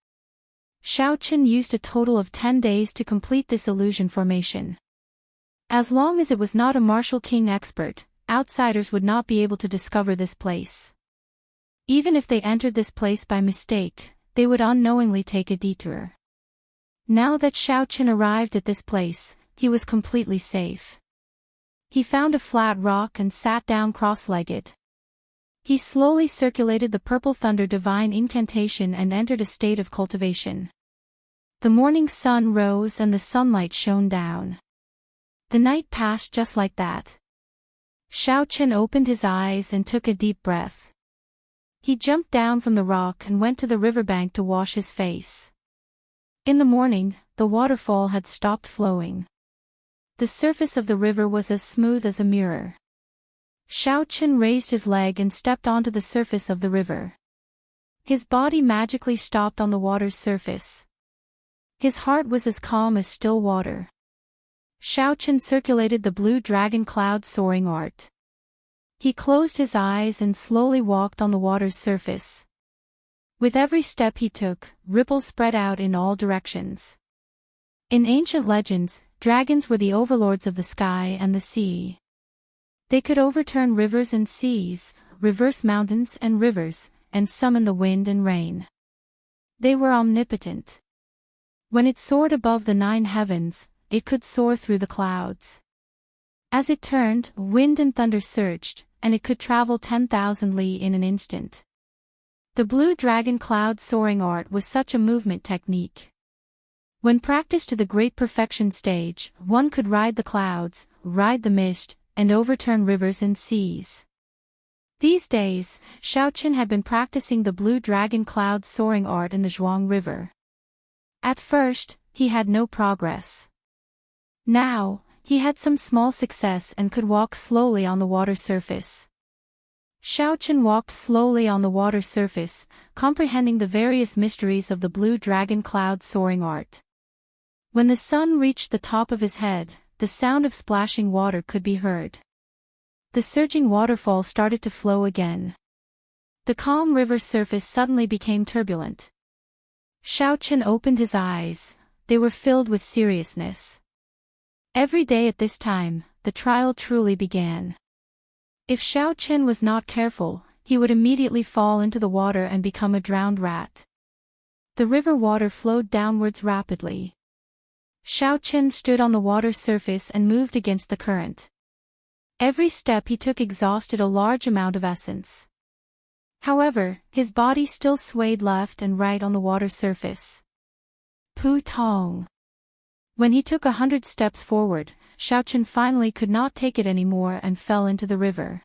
Xiaochen used a total of 10 days to complete this illusion formation. As long as it was not a martial king expert, outsiders would not be able to discover this place. Even if they entered this place by mistake, they would unknowingly take a detour. Now that Xiaochen arrived at this place, he was completely safe. He found a flat rock and sat down cross-legged. He slowly circulated the Purple Thunder divine incantation and entered a state of cultivation. The morning sun rose and the sunlight shone down. The night passed just like that. Xiaochen opened his eyes and took a deep breath. He jumped down from the rock and went to the riverbank to wash his face. In the morning, the waterfall had stopped flowing. The surface of the river was as smooth as a mirror. Xiaochen raised his leg and stepped onto the surface of the river. His body magically stopped on the water's surface. His heart was as calm as still water. Xiaochen circulated the blue dragon cloud soaring art. He closed his eyes and slowly walked on the water's surface. With every step he took, ripples spread out in all directions. In ancient legends, dragons were the overlords of the sky and the sea. They could overturn rivers and seas, reverse mountains and rivers, and summon the wind and rain. They were omnipotent. When it soared above the 9 heavens, it could soar through the clouds. As it turned, wind and thunder surged, and it could travel 10,000 li in an instant. The blue dragon cloud soaring art was such a movement technique. When practiced to the great perfection stage, one could ride the clouds, ride the mist, and overturn rivers and seas. These days, Xiaochen had been practicing the blue dragon cloud soaring art in the Zhuang River. At first, he had no progress. Now, he had some small success and could walk slowly on the water surface. Xiaochen walked slowly on the water surface, comprehending the various mysteries of the blue dragon cloud soaring art. When the sun reached the top of his head, the sound of splashing water could be heard. The surging waterfall started to flow again. The calm river surface suddenly became turbulent. Xiaochen opened his eyes, they were filled with seriousness. Every day at this time, the trial truly began. If Xiao Chen was not careful, he would immediately fall into the water and become a drowned rat. The river water flowed downwards rapidly. Xiao Chen stood on the water's surface and moved against the current. Every step he took exhausted a large amount of essence. However, his body still swayed left and right on the water surface. Pu Tong. When he took 100 steps forward, Xiao Chen finally could not take it anymore and fell into the river.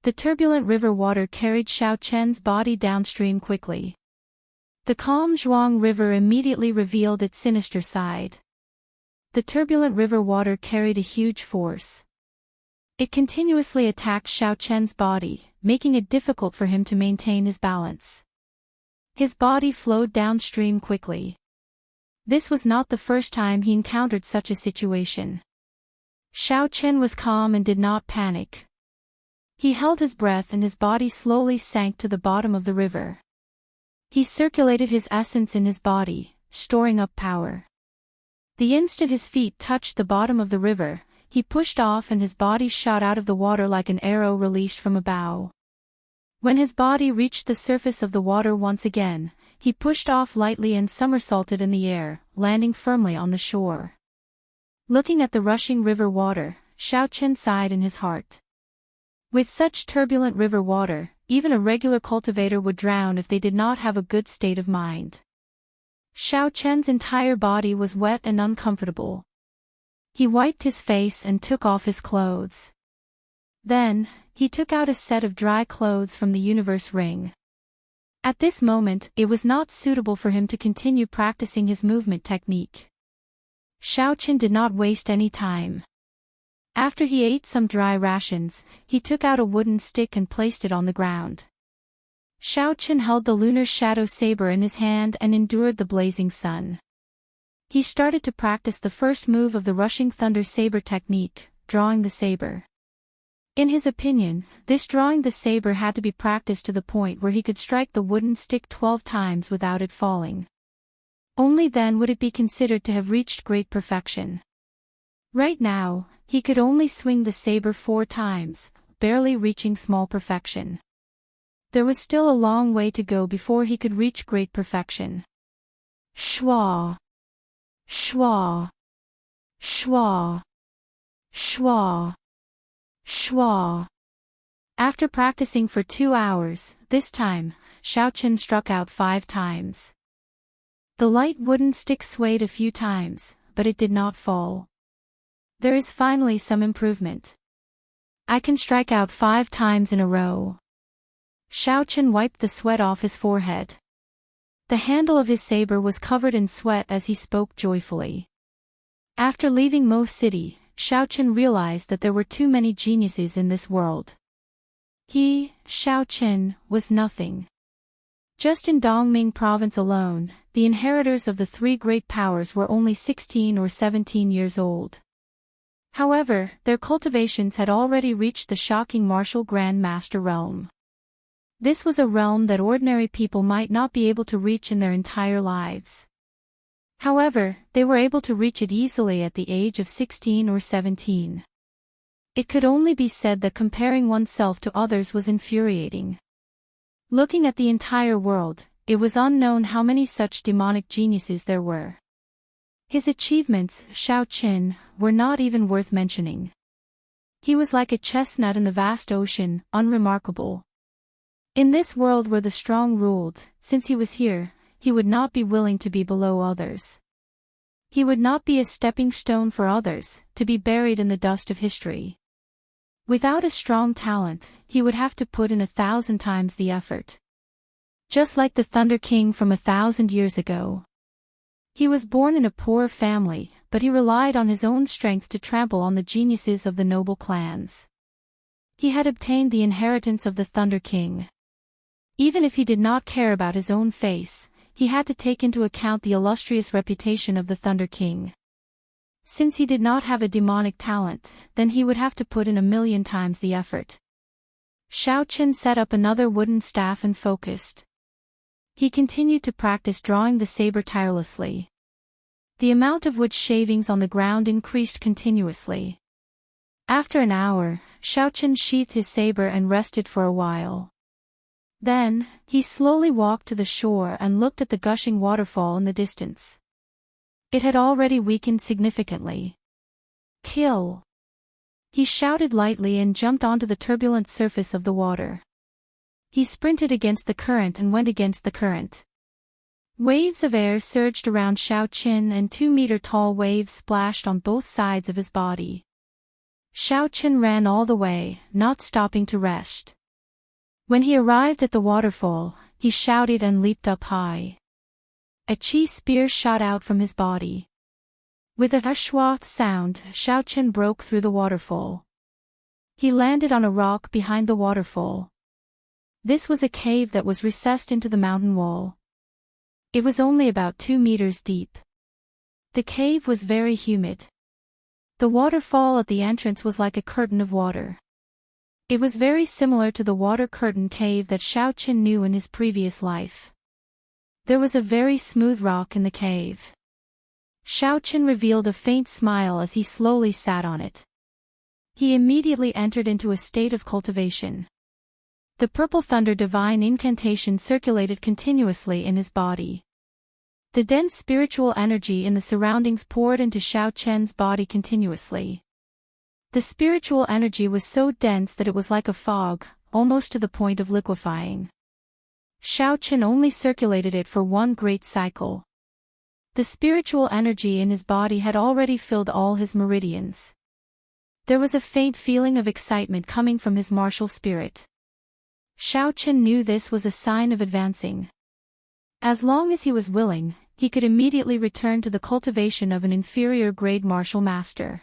The turbulent river water carried Xiao Chen's body downstream quickly. The calm Zhuang River immediately revealed its sinister side. The turbulent river water carried a huge force. It continuously attacked Xiao Chen's body, making it difficult for him to maintain his balance. His body flowed downstream quickly. This was not the first time he encountered such a situation. Xiao Chen was calm and did not panic. He held his breath and his body slowly sank to the bottom of the river. He circulated his essence in his body, storing up power. The instant his feet touched the bottom of the river, he pushed off and his body shot out of the water like an arrow released from a bow. When his body reached the surface of the water once again, he pushed off lightly and somersaulted in the air, landing firmly on the shore. Looking at the rushing river water, Xiao Chen sighed in his heart. With such turbulent river water, even a regular cultivator would drown if they did not have a good state of mind. Xiao Chen's entire body was wet and uncomfortable. He wiped his face and took off his clothes. Then, he took out a set of dry clothes from the universe ring. At this moment, it was not suitable for him to continue practicing his movement technique. Xiao Chen did not waste any time. After he ate some dry rations, he took out a wooden stick and placed it on the ground. Xiao Chen held the lunar shadow saber in his hand and endured the blazing sun. He started to practice the first move of the rushing thunder saber technique, drawing the saber. In his opinion, this drawing the saber had to be practiced to the point where he could strike the wooden stick 12 times without it falling. Only then would it be considered to have reached great perfection. Right now, he could only swing the saber 4 times, barely reaching small perfection. There was still a long way to go before he could reach great perfection. Shua! Shua! Shua! Shua! Shua! After practicing for 2 hours, this time, Xiao Chen struck out 5 times. The light wooden stick swayed a few times, but it did not fall. There is finally some improvement. I can strike out 5 times in a row. Xiao Chen wiped the sweat off his forehead. The handle of his saber was covered in sweat as he spoke joyfully. After leaving Mo City, Xiao Chen realized that there were too many geniuses in this world. He, Xiao Chen, was nothing. Just in Dongming province alone, the inheritors of the 3 great powers were only 16 or 17 years old. However, their cultivations had already reached the shocking martial Grand Master realm. This was a realm that ordinary people might not be able to reach in their entire lives. However, they were able to reach it easily at the age of 16 or 17. It could only be said that comparing oneself to others was infuriating. Looking at the entire world, it was unknown how many such demonic geniuses there were. His achievements, Xiao Chen, were not even worth mentioning. He was like a chestnut in the vast ocean, unremarkable. In this world where the strong ruled, since he was here, he would not be willing to be below others. He would not be a stepping stone for others, to be buried in the dust of history. Without a strong talent, he would have to put in 1,000 times the effort. Just like the Thunder King from 1,000 years ago. He was born in a poor family, but he relied on his own strength to trample on the geniuses of the noble clans. He had obtained the inheritance of the Thunder King. Even if he did not care about his own face, he had to take into account the illustrious reputation of the Thunder King. Since he did not have a demonic talent, then he would have to put in 1,000,000 times the effort. Xiao Chen set up another wooden staff and focused. He continued to practice drawing the saber tirelessly. The amount of wood shavings on the ground increased continuously. After an hour, Xiaochen sheathed his saber and rested for a while. Then, he slowly walked to the shore and looked at the gushing waterfall in the distance. It had already weakened significantly. Kill! He shouted lightly and jumped onto the turbulent surface of the water. He sprinted against the current and went against the current. Waves of air surged around Xiaochen and 2-meter-tall waves splashed on both sides of his body. Xiaochen ran all the way, not stopping to rest. When he arrived at the waterfall, he shouted and leaped up high. A chi spear shot out from his body. With a shwa sound, Xiaochen broke through the waterfall. He landed on a rock behind the waterfall. This was a cave that was recessed into the mountain wall. It was only about 2 meters deep. The cave was very humid. The waterfall at the entrance was like a curtain of water. It was very similar to the water curtain cave that Xiaochen knew in his previous life. There was a very smooth rock in the cave. Xiaochen revealed a faint smile as he slowly sat on it. He immediately entered into a state of cultivation. The purple thunder divine incantation circulated continuously in his body. The dense spiritual energy in the surroundings poured into Xiaochen's body continuously. The spiritual energy was so dense that it was like a fog, almost to the point of liquefying. Xiaochen only circulated it for one great cycle. The spiritual energy in his body had already filled all his meridians. There was a faint feeling of excitement coming from his martial spirit. Xiaochen knew this was a sign of advancing. As long as he was willing, he could immediately return to the cultivation of an inferior grade martial master.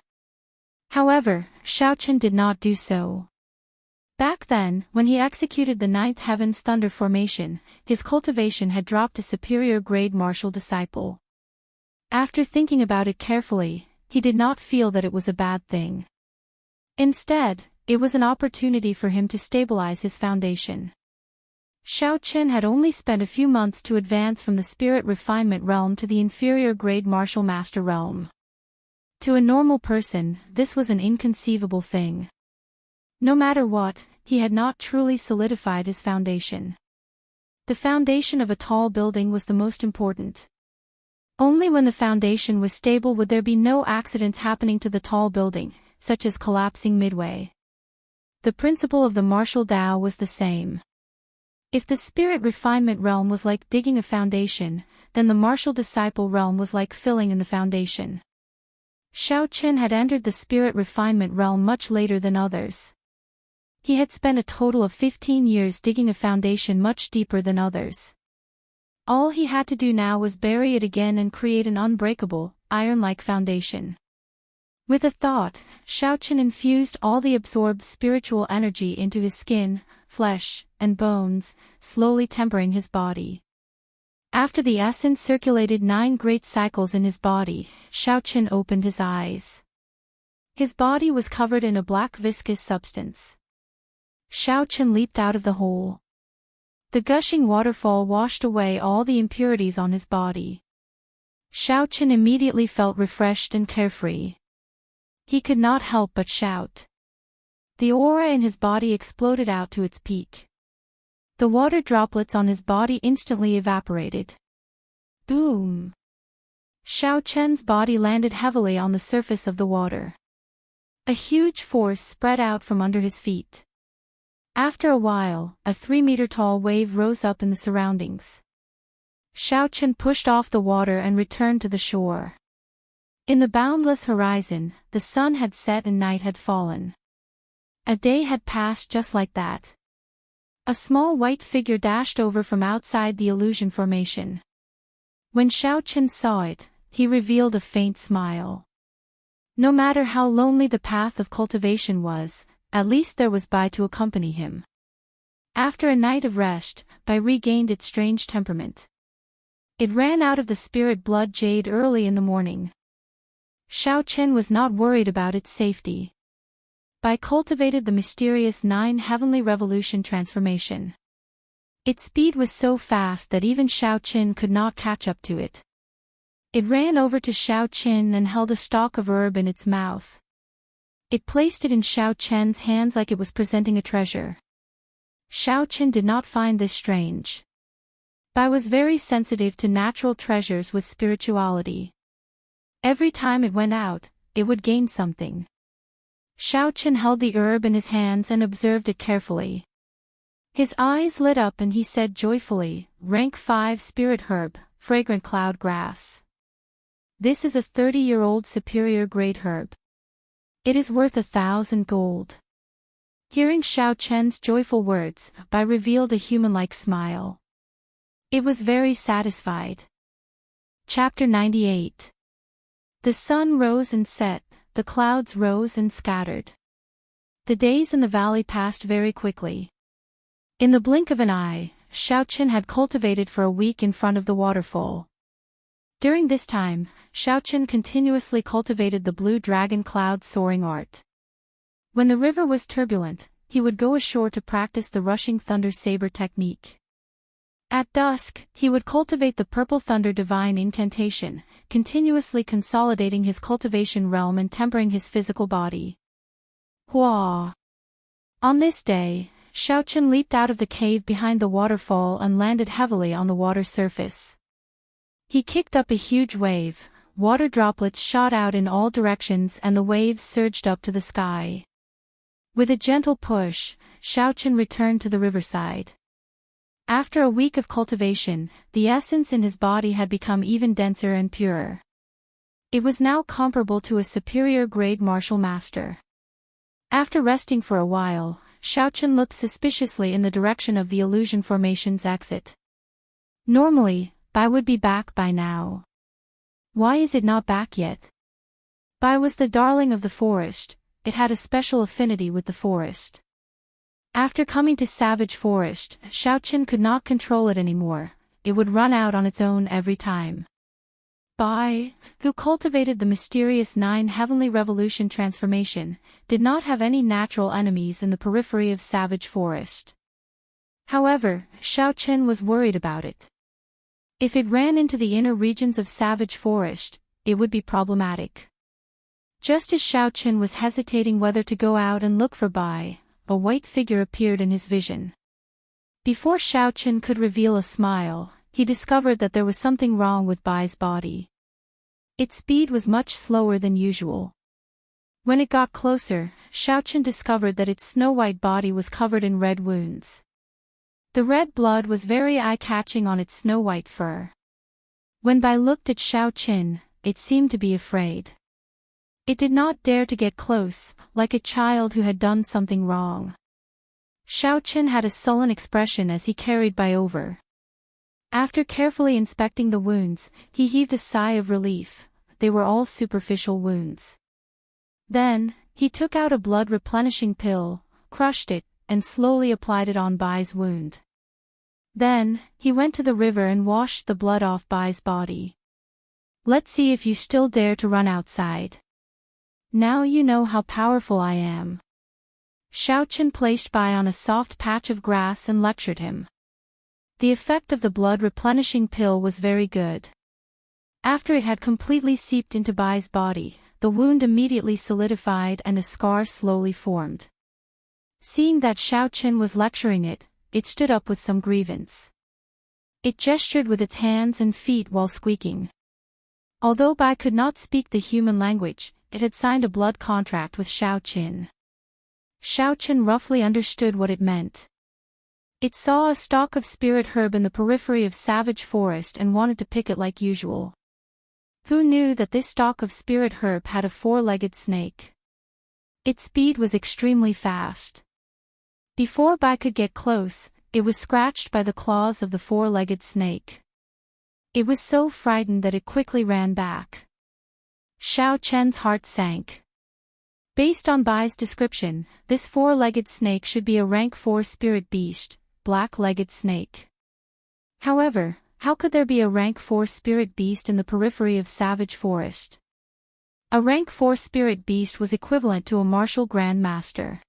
However, Xiaochen did not do so. Back then, when he executed the ninth heaven's thunder formation, his cultivation had dropped to superior grade martial disciple. After thinking about it carefully, he did not feel that it was a bad thing. Instead, it was an opportunity for him to stabilize his foundation. Xiaochen had only spent a few months to advance from the spirit refinement realm to the inferior grade martial master realm. To a normal person, this was an inconceivable thing. No matter what, he had not truly solidified his foundation. The foundation of a tall building was the most important. Only when the foundation was stable would there be no accidents happening to the tall building, such as collapsing midway. The principle of the martial Tao was the same. If the spirit refinement realm was like digging a foundation, then the martial disciple realm was like filling in the foundation. Xiaochen had entered the spirit refinement realm much later than others. He had spent a total of 15 years digging a foundation much deeper than others. All he had to do now was bury it again and create an unbreakable, iron-like foundation. With a thought, Xiaochen infused all the absorbed spiritual energy into his skin, flesh, and bones, slowly tempering his body. After the essence circulated 9 great cycles in his body, Xiaochen opened his eyes. His body was covered in a black viscous substance. Xiaochen leaped out of the hole. The gushing waterfall washed away all the impurities on his body. Xiaochen immediately felt refreshed and carefree. He could not help but shout. The aura in his body exploded out to its peak. The water droplets on his body instantly evaporated. Boom! Xiaochen's body landed heavily on the surface of the water. A huge force spread out from under his feet. After a while, a 3-meter-tall wave rose up in the surroundings. Xiaochen pushed off the water and returned to the shore. In the boundless horizon, the sun had set and night had fallen. A day had passed just like that. A small white figure dashed over from outside the illusion formation. When Xiaochen saw it, he revealed a faint smile. No matter how lonely the path of cultivation was, at least there was Bai to accompany him. After a night of rest, Bai regained its strange temperament. It ran out of the spirit blood jade early in the morning. Xiaochen was not worried about its safety. Bai cultivated the mysterious 9 heavenly revolution transformation. Its speed was so fast that even Xiaochen could not catch up to it. It ran over to Xiaochen and held a stalk of herb in its mouth. It placed it in Xiao Chen's hands like it was presenting a treasure. Xiao Chen did not find this strange. Bai was very sensitive to natural treasures with spirituality. Every time it went out, it would gain something. Xiao Chen held the herb in his hands and observed it carefully. His eyes lit up and he said joyfully, "Rank 5 spirit herb, fragrant cloud grass. This is a 30-year-old superior grade herb. It is worth 1,000 gold." Hearing Xiao Chen's joyful words, Bai revealed a human-like smile. It was very satisfied. Chapter 98. The sun rose and set, the clouds rose and scattered. The days in the valley passed very quickly. In the blink of an eye, Xiao Chen had cultivated for a week in front of the waterfall. During this time, Xiao Chen continuously cultivated the blue dragon cloud soaring art. When the river was turbulent, he would go ashore to practice the rushing thunder saber technique. At dusk, he would cultivate the purple thunder divine incantation, continuously consolidating his cultivation realm and tempering his physical body. Hua! On this day, Xiao Chen leaped out of the cave behind the waterfall and landed heavily on the water surface. He kicked up a huge wave, water droplets shot out in all directions and the waves surged up to the sky. With a gentle push, Xiao Chen returned to the riverside. After a week of cultivation, the essence in his body had become even denser and purer. It was now comparable to a superior-grade martial master. After resting for a while, Xiao Chen looked suspiciously in the direction of the illusion formation's exit. Normally, Bai would be back by now. Why is it not back yet? Bai was the darling of the forest, it had a special affinity with the forest. After coming to Savage Forest, Xiao Chen could not control it anymore, it would run out on its own every time. Bai, who cultivated the mysterious 9 Heavenly Revolution transformation, did not have any natural enemies in the periphery of Savage Forest. However, Xiao Chen was worried about it. If it ran into the inner regions of Savage Forest, it would be problematic. Just as Xiao Chen was hesitating whether to go out and look for Bai, a white figure appeared in his vision. Before Xiao Chen could reveal a smile, he discovered that there was something wrong with Bai's body. Its speed was much slower than usual. When it got closer, Xiao Chen discovered that its snow-white body was covered in red wounds. The red blood was very eye-catching on its snow-white fur. When Bai looked at Xiao Chen, it seemed to be afraid. It did not dare to get close, like a child who had done something wrong. Xiao Chen had a sullen expression as he carried Bai over. After carefully inspecting the wounds, he heaved a sigh of relief. They were all superficial wounds. Then, he took out a blood-replenishing pill, crushed it, and slowly applied it on Bai's wound. Then, he went to the river and washed the blood off Bai's body. "Let's see if you still dare to run outside. Now you know how powerful I am." Xiao Chen placed Bai on a soft patch of grass and lectured him. The effect of the blood-replenishing pill was very good. After it had completely seeped into Bai's body, the wound immediately solidified and a scar slowly formed. Seeing that Xiao Chen was lecturing it, it stood up with some grievance. It gestured with its hands and feet while squeaking. Although Bai could not speak the human language, it had signed a blood contract with Xiao Chen. Xiao Chen roughly understood what it meant. It saw a stalk of spirit herb in the periphery of Savage Forest and wanted to pick it like usual. Who knew that this stalk of spirit herb had a 4-legged snake? Its speed was extremely fast. Before Bai could get close, it was scratched by the claws of the 4-legged snake. It was so frightened that it quickly ran back. Xiao Chen's heart sank. Based on Bai's description, this 4-legged snake should be a rank 4 spirit beast, black-legged snake. However, how could there be a rank 4 spirit beast in the periphery of Savage Forest? A rank 4 spirit beast was equivalent to a martial Grand Master.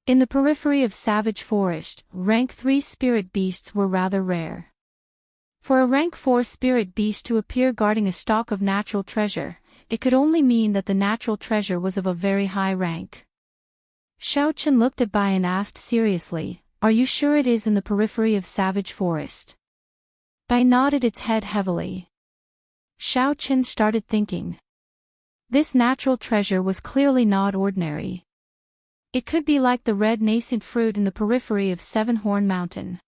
In the periphery of Savage Forest, rank 3 spirit beasts were rather rare. For a rank 4 spirit beast to appear guarding a stalk of natural treasure, it could only mean that the natural treasure was of a very high rank. Xiaochen looked at Bai and asked seriously, "Are you sure it is in the periphery of Savage Forest?" Bai nodded its head heavily. Xiaochen started thinking. This natural treasure was clearly not ordinary. It could be like the red nascent fruit in the periphery of Seven Horn Mountain.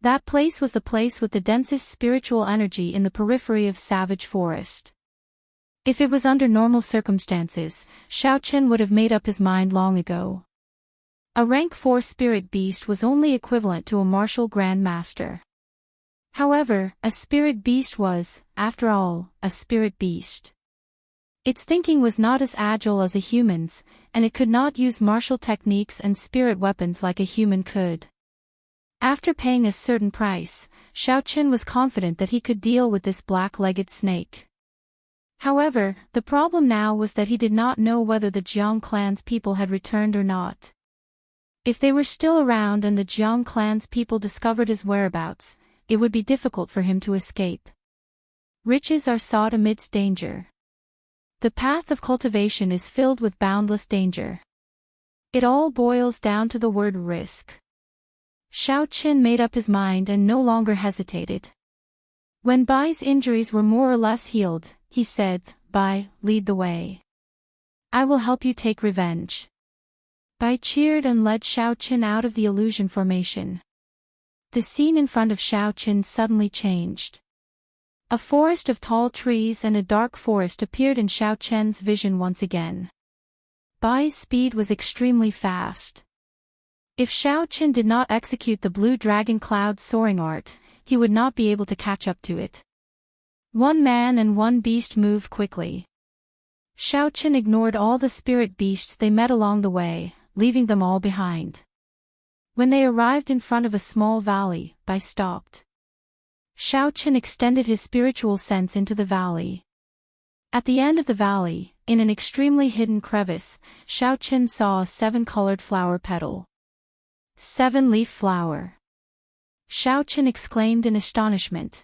That place was the place with the densest spiritual energy in the periphery of Savage Forest. If it was under normal circumstances, Xiaochen would have made up his mind long ago. A rank 4 spirit beast was only equivalent to a martial grand master. However, a spirit beast was, after all, a spirit beast. Its thinking was not as agile as a human's, and it could not use martial techniques and spirit weapons like a human could. After paying a certain price, Xiaochen was confident that he could deal with this black-legged snake. However, the problem now was that he did not know whether the Jiang clan's people had returned or not. If they were still around and the Jiang clan's people discovered his whereabouts, it would be difficult for him to escape. Riches are sought amidst danger. The path of cultivation is filled with boundless danger. It all boils down to the word risk. Xiaochen made up his mind and no longer hesitated. When Bai's injuries were more or less healed, he said, "Bai, lead the way. I will help you take revenge." Bai cheered and led Xiaochen out of the illusion formation. The scene in front of Xiaochen suddenly changed. A forest of tall trees and a dark forest appeared in Xiaochen's vision once again. Bai's speed was extremely fast. If Xiaochen did not execute the blue dragon cloud soaring art, he would not be able to catch up to it. One man and one beast moved quickly. Xiaochen ignored all the spirit beasts they met along the way, leaving them all behind. When they arrived in front of a small valley, Bai stopped. Xiaochen extended his spiritual sense into the valley. At the end of the valley, in an extremely hidden crevice, Xiaochen saw a 7-colored flower petal. 7-leaf flower. Xiaochen exclaimed in astonishment.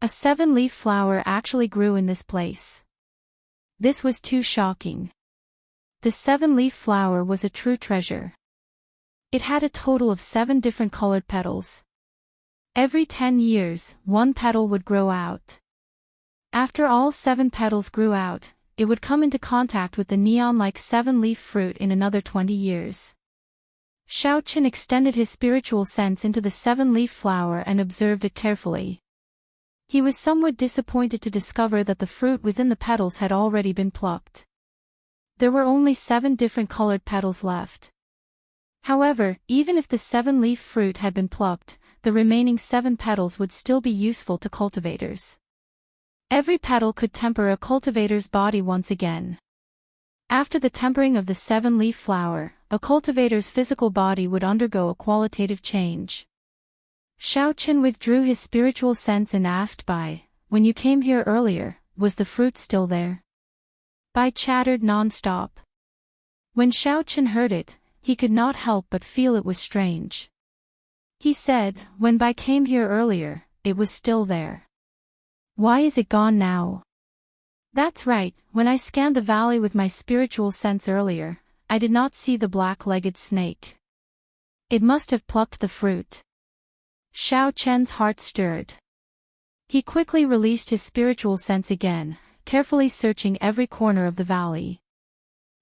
A 7-leaf flower actually grew in this place. This was too shocking. The 7-leaf flower was a true treasure. It had a total of 7 different colored petals. Every 10 years, 1 petal would grow out. After all 7 petals grew out, it would come into contact with the neon-like 7-leaf fruit in another 20 years. Xiaochen extended his spiritual sense into the 7-leaf flower and observed it carefully. He was somewhat disappointed to discover that the fruit within the petals had already been plucked. There were only 7 different colored petals left. However, even if the 7-leaf fruit had been plucked, the remaining 7 petals would still be useful to cultivators. Every petal could temper a cultivator's body once again. After the tempering of the 7-leaf flower, a cultivator's physical body would undergo a qualitative change. Xiaochen withdrew his spiritual sense and asked Bai, "When you came here earlier, was the fruit still there?" Bai chattered non-stop. When Xiaochen heard it, he could not help but feel it was strange. He said, "When Bai came here earlier, it was still there. Why is it gone now?" "That's right, when I scanned the valley with my spiritual sense earlier, I did not see the black-legged snake. It must have plucked the fruit." Xiaochen's heart stirred. He quickly released his spiritual sense again, carefully searching every corner of the valley.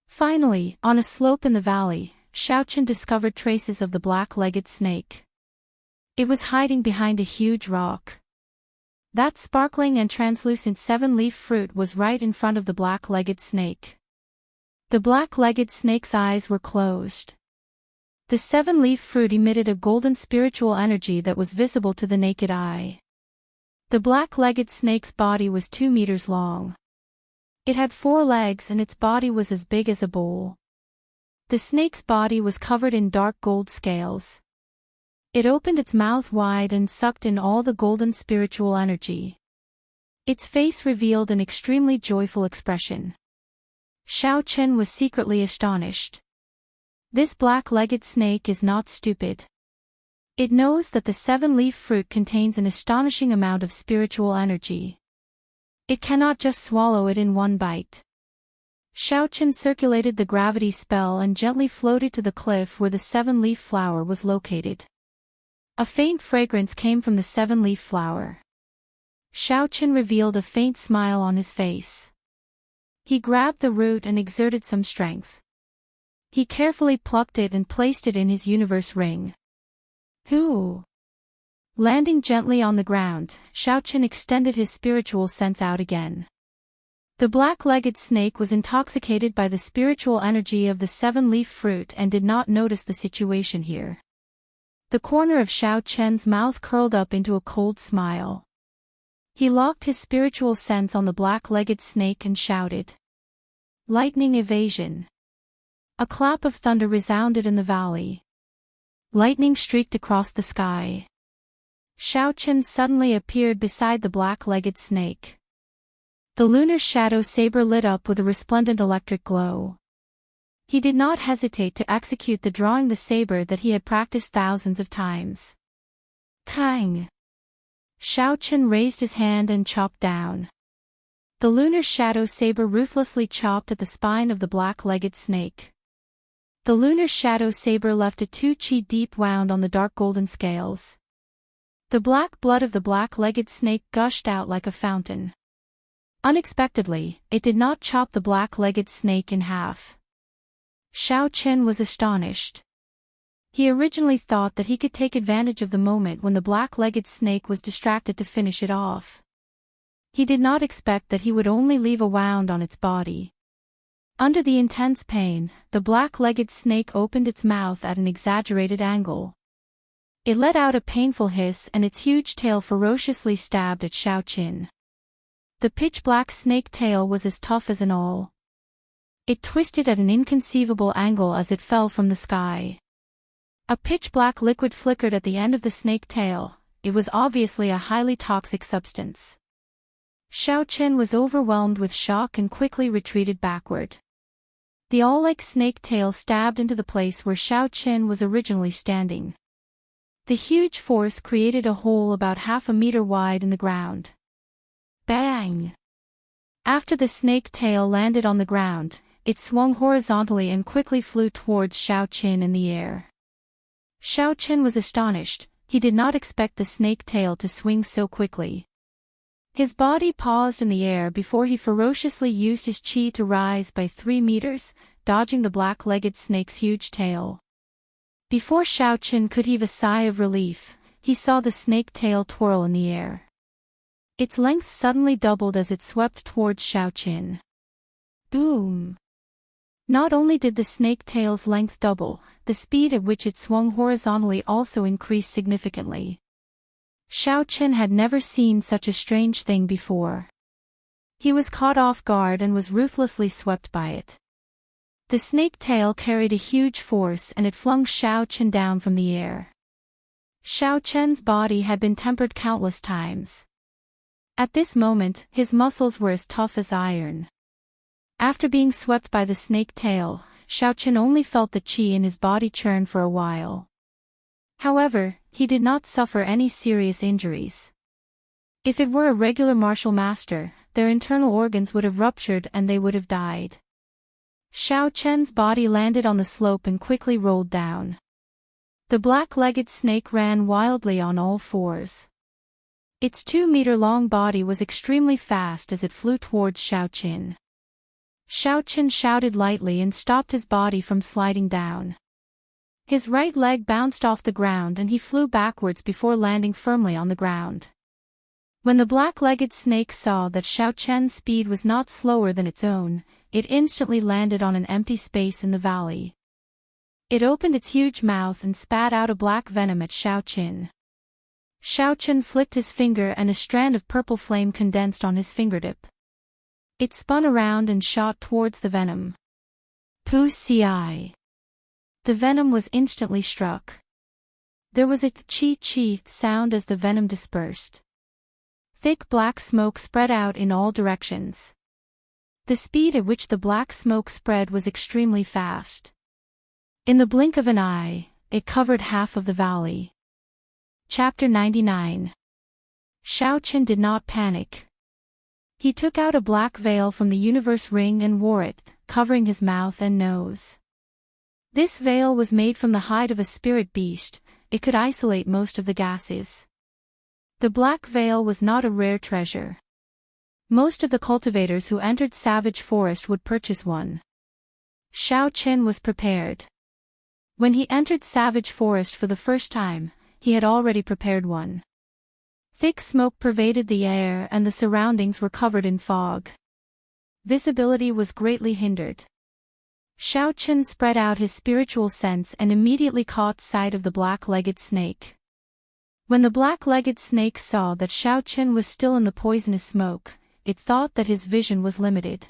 Finally, on a slope in the valley, Xiaochen discovered traces of the black-legged snake. It was hiding behind a huge rock. That sparkling and translucent 7-leaf fruit was right in front of the black-legged snake. The black-legged snake's eyes were closed. The 7-leaf fruit emitted a golden spiritual energy that was visible to the naked eye. The black-legged snake's body was 2 meters long. It had 4 legs and its body was as big as a bowl. The snake's body was covered in dark gold scales. It opened its mouth wide and sucked in all the golden spiritual energy. Its face revealed an extremely joyful expression. Xiaochen was secretly astonished. This black-legged snake is not stupid. It knows that the 7-leaf fruit contains an astonishing amount of spiritual energy. It cannot just swallow it in one bite. Xiaoqian circulated the gravity spell and gently floated to the cliff where the seven-leaf flower was located. A faint fragrance came from the seven-leaf flower. Xiaoqian revealed a faint smile on his face. He grabbed the root and exerted some strength. He carefully plucked it and placed it in his universe ring. Hoo! Landing gently on the ground, Xiaoqian extended his spiritual sense out again. The black-legged snake was intoxicated by the spiritual energy of the seven-leaf fruit and did not notice the situation here. The corner of Xiaoqian's mouth curled up into a cold smile. He locked his spiritual sense on the black-legged snake and shouted. Lightning evasion. A clap of thunder resounded in the valley. Lightning streaked across the sky. Xiaoqian suddenly appeared beside the black-legged snake. The lunar shadow saber lit up with a resplendent electric glow. He did not hesitate to execute the drawing the saber that he had practiced thousands of times. Kang! Xiaoqian raised his hand and chopped down. The lunar shadow saber ruthlessly chopped at the spine of the black-legged snake. The lunar shadow saber left a 2 chi deep wound on the dark golden scales. The black blood of the black-legged snake gushed out like a fountain. Unexpectedly, it did not chop the black-legged snake in half. Xiaoqian was astonished. He originally thought that he could take advantage of the moment when the black-legged snake was distracted to finish it off. He did not expect that he would only leave a wound on its body. Under the intense pain, the black-legged snake opened its mouth at an exaggerated angle. It let out a painful hiss and its huge tail ferociously stabbed at Xiaoqian. The pitch-black snake tail was as tough as an awl. It twisted at an inconceivable angle as it fell from the sky. A pitch-black liquid flickered at the end of the snake tail. It was obviously a highly toxic substance. Xiaoqian was overwhelmed with shock and quickly retreated backward. The awl-like snake tail stabbed into the place where Xiaoqian was originally standing. The huge force created a hole about half a meter wide in the ground. Bang! After the snake tail landed on the ground, it swung horizontally and quickly flew towards Xiaoqian in the air. Xiaoqian was astonished. He did not expect the snake tail to swing so quickly. His body paused in the air before he ferociously used his chi to rise by 3 meters, dodging the black-legged snake's huge tail. Before Xiaoqian could heave a sigh of relief, he saw the snake tail twirl in the air. Its length suddenly doubled as it swept towards Xiaoqian. Boom! Not only did the snake tail's length double, the speed at which it swung horizontally also increased significantly. Xiaoqian had never seen such a strange thing before. He was caught off guard and was ruthlessly swept by it. The snake tail carried a huge force and it flung Xiaoqian down from the air. Xiaoqian's body had been tempered countless times. At this moment, his muscles were as tough as iron. After being swept by the snake tail, Xiaoqian only felt the qi in his body churn for a while. However, he did not suffer any serious injuries. If it were a regular martial master, their internal organs would have ruptured and they would have died. Xiaoqian's body landed on the slope and quickly rolled down. The black-legged snake ran wildly on all fours. Its 2-meter-long body was extremely fast as it flew towards Xiaoqian. Xiaoqian shouted lightly and stopped his body from sliding down. His right leg bounced off the ground and he flew backwards before landing firmly on the ground. When the black-legged snake saw that Xiaoqian's speed was not slower than its own, it instantly landed on an empty space in the valley. It opened its huge mouth and spat out a black venom at Xiaoqian. Xiaoqian flicked his finger and a strand of purple flame condensed on his fingertip. It spun around and shot towards the venom. Wuxia. The venom was instantly struck. There was a chi-chi sound as the venom dispersed. Thick black smoke spread out in all directions. The speed at which the black smoke spread was extremely fast. In the blink of an eye, it covered half of the valley. Chapter 99. Xiaoqian did not panic. He took out a black veil from the universe ring and wore it, covering his mouth and nose. This veil was made from the hide of a spirit beast. It could isolate most of the gases. The black veil was not a rare treasure. Most of the cultivators who entered Savage Forest would purchase one. Xiao Qin was prepared. When he entered Savage Forest for the first time, he had already prepared one. Thick smoke pervaded the air and the surroundings were covered in fog. Visibility was greatly hindered. Xiao Qin spread out his spiritual sense and immediately caught sight of the black-legged snake. When the black-legged snake saw that Xiao Qin was still in the poisonous smoke, it thought that his vision was limited.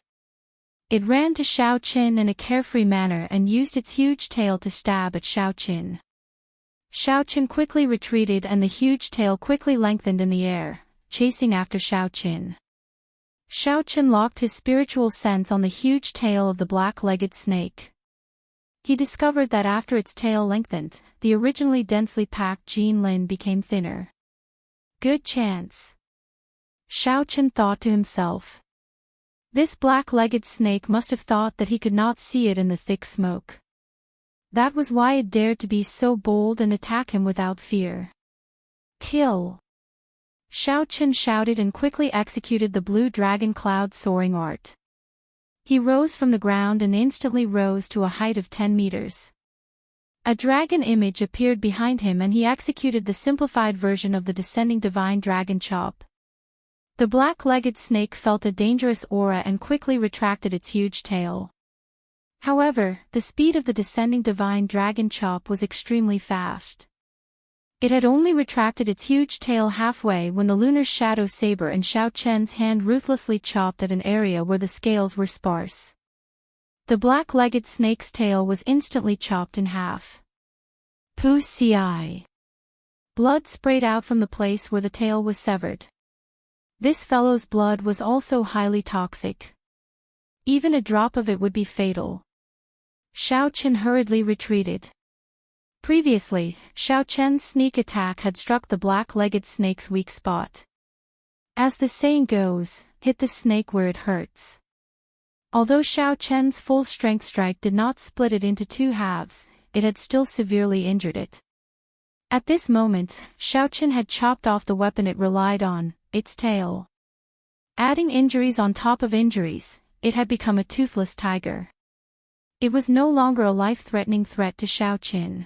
It ran to Xiao Qin in a carefree manner and used its huge tail to stab at Xiao Qin. Xiao Qin quickly retreated and the huge tail quickly lengthened in the air, chasing after Xiao Qin. Xiao Qin locked his spiritual sense on the huge tail of the black-legged snake. He discovered that after its tail lengthened, the originally densely packed Jin Lin became thinner. Good chance. Xiao Qin thought to himself. This black-legged snake must have thought that he could not see it in the thick smoke. That was why it dared to be so bold and attack him without fear. Kill! Xiao Qin shouted and quickly executed the blue dragon cloud soaring art. He rose from the ground and instantly rose to a height of 10 meters. A dragon image appeared behind him and he executed the simplified version of the descending divine dragon chop. The black-legged snake felt a dangerous aura and quickly retracted its huge tail. However, the speed of the descending divine dragon chop was extremely fast. It had only retracted its huge tail halfway when the lunar shadow saber in Xiao Chen's hand ruthlessly chopped at an area where the scales were sparse. The black-legged snake's tail was instantly chopped in half. Pu Ci. Blood sprayed out from the place where the tail was severed. This fellow's blood was also highly toxic. Even a drop of it would be fatal. Xiao Qin hurriedly retreated. Previously, Xiao Chen's sneak attack had struck the black-legged snake's weak spot. As the saying goes, hit the snake where it hurts. Although Xiao Chen's full-strength strike did not split it into two halves, it had still severely injured it. At this moment, Xiao Qin had chopped off the weapon it relied on, its tail. Adding injuries on top of injuries, it had become a toothless tiger. It was no longer a life-threatening threat to Xiao Qin.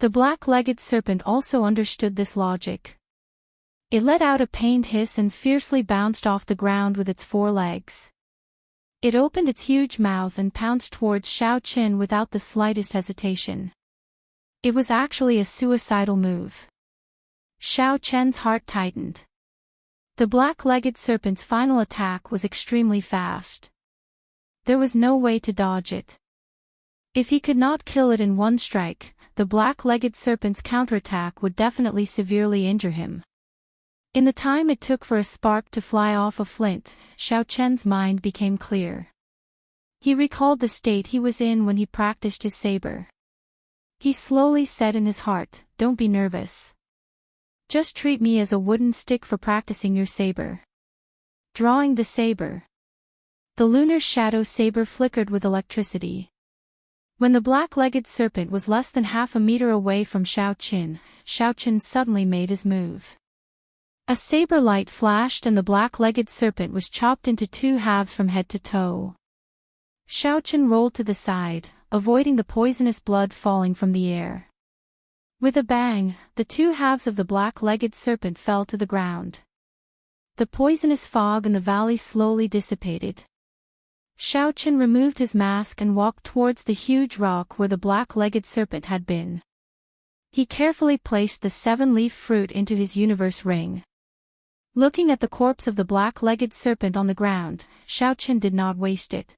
The black-legged serpent also understood this logic. It let out a pained hiss and fiercely bounced off the ground with its 4 legs. It opened its huge mouth and pounced towards Xiao Qin without the slightest hesitation. It was actually a suicidal move. Xiao Chen's heart tightened. The black-legged serpent's final attack was extremely fast. There was no way to dodge it. If he could not kill it in one strike, the black-legged serpent's counterattack would definitely severely injure him. In the time it took for a spark to fly off a flint, Xiao Chen's mind became clear. He recalled the state he was in when he practiced his saber. He slowly said in his heart, "Don't be nervous. Just treat me as a wooden stick for practicing your saber." Drawing the saber. The lunar shadow saber flickered with electricity. When the black-legged serpent was less than half a meter away from Xiao Qin suddenly made his move. A saber light flashed and the black-legged serpent was chopped into 2 halves from head to toe. Xiao Qin rolled to the side, avoiding the poisonous blood falling from the air. With a bang, the 2 halves of the black-legged serpent fell to the ground. The poisonous fog in the valley slowly dissipated. Xiao Qin removed his mask and walked towards the huge rock where the black-legged serpent had been. He carefully placed the 7-leaf fruit into his universe ring. Looking at the corpse of the black-legged serpent on the ground, Xiao Qin did not waste it.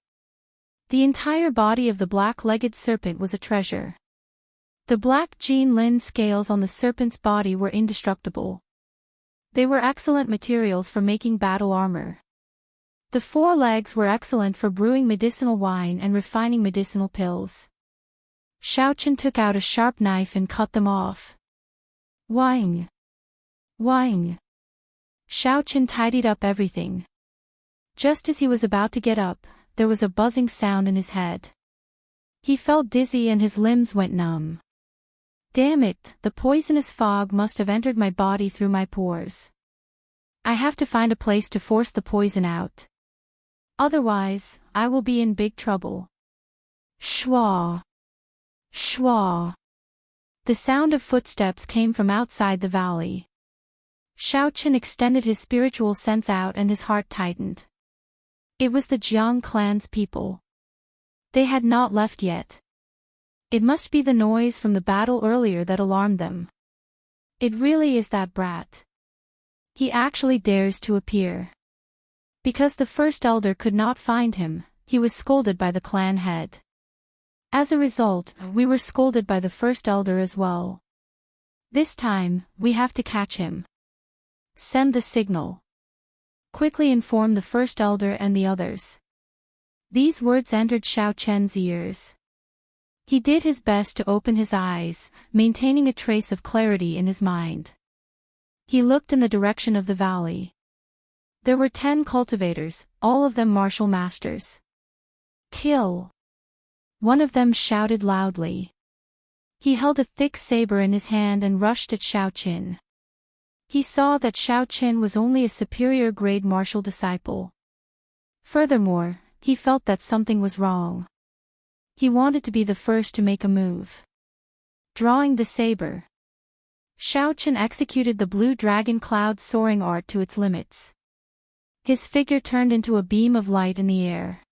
The entire body of the black-legged serpent was a treasure. The black Jin Lin scales on the serpent's body were indestructible. They were excellent materials for making battle armor. The 4 legs were excellent for brewing medicinal wine and refining medicinal pills. Xiao Qin took out a sharp knife and cut them off. Wang! Wang! Xiao Qin tidied up everything. Just as he was about to get up, there was a buzzing sound in his head. He felt dizzy and his limbs went numb. Damn it, the poisonous fog must have entered my body through my pores. I have to find a place to force the poison out. Otherwise, I will be in big trouble. Schwa. Schwa. The sound of footsteps came from outside the valley. Xiaochen extended his spiritual sense out and his heart tightened. It was the Jiang clan's people. They had not left yet. It must be the noise from the battle earlier that alarmed them. It really is that brat. He actually dares to appear. Because the first elder could not find him, he was scolded by the clan head. As a result, we were scolded by the first elder as well. This time, we have to catch him. Send the signal. Quickly inform the first elder and the others. These words entered Xiaochen's ears. He did his best to open his eyes, maintaining a trace of clarity in his mind. He looked in the direction of the valley. There were 10 cultivators, all of them martial masters. Kill! One of them shouted loudly. He held a thick saber in his hand and rushed at Xiaochen. He saw that Xiaochen was only a superior grade martial disciple. Furthermore, he felt that something was wrong. He wanted to be the first to make a move. Drawing the saber, Xiaochen executed the blue dragon cloud soaring art to its limits. His figure turned into a beam of light in the air.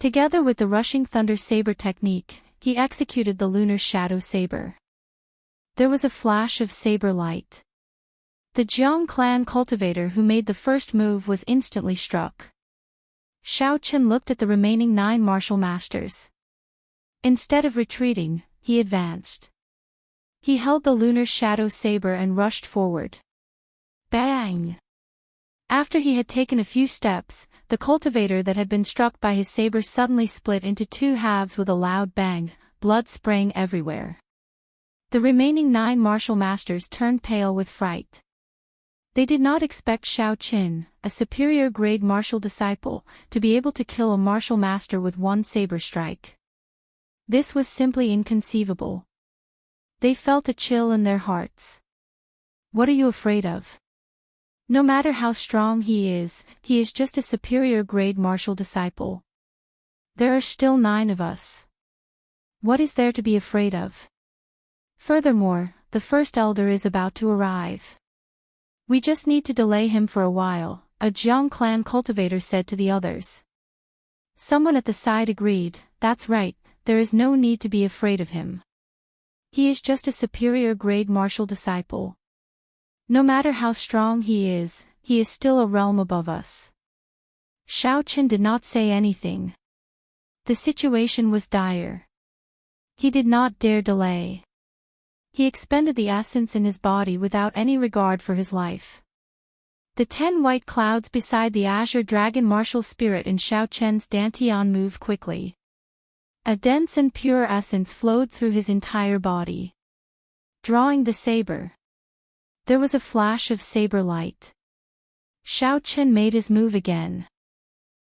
Together with the rushing thunder saber technique, he executed the lunar shadow saber. There was a flash of saber light. The Jiang clan cultivator who made the first move was instantly struck. Xiaochen looked at the remaining 9 martial masters. Instead of retreating, he advanced. He held the lunar shadow saber and rushed forward. Bang! After he had taken a few steps, the cultivator that had been struck by his saber suddenly split into 2 halves with a loud bang, blood spraying everywhere. The remaining 9 martial masters turned pale with fright. They did not expect Xiaochen, a superior grade martial disciple, to be able to kill a martial master with 1 saber strike. This was simply inconceivable. They felt a chill in their hearts. What are you afraid of? No matter how strong he is just a superior grade martial disciple. There are still 9 of us. What is there to be afraid of? Furthermore, the first elder is about to arrive. We just need to delay him for a while, a Jiang clan cultivator said to the others. Someone at the side agreed, that's right, there is no need to be afraid of him. He is just a superior grade martial disciple. No matter how strong he is still a realm above us. Xiaochen did not say anything. The situation was dire. He did not dare delay. He expended the essence in his body without any regard for his life. The 10 white clouds beside the azure dragon martial spirit in Xiaochen's dantian moved quickly. A dense and pure essence flowed through his entire body. Drawing the saber. There was a flash of saber light. Xiaochen made his move again.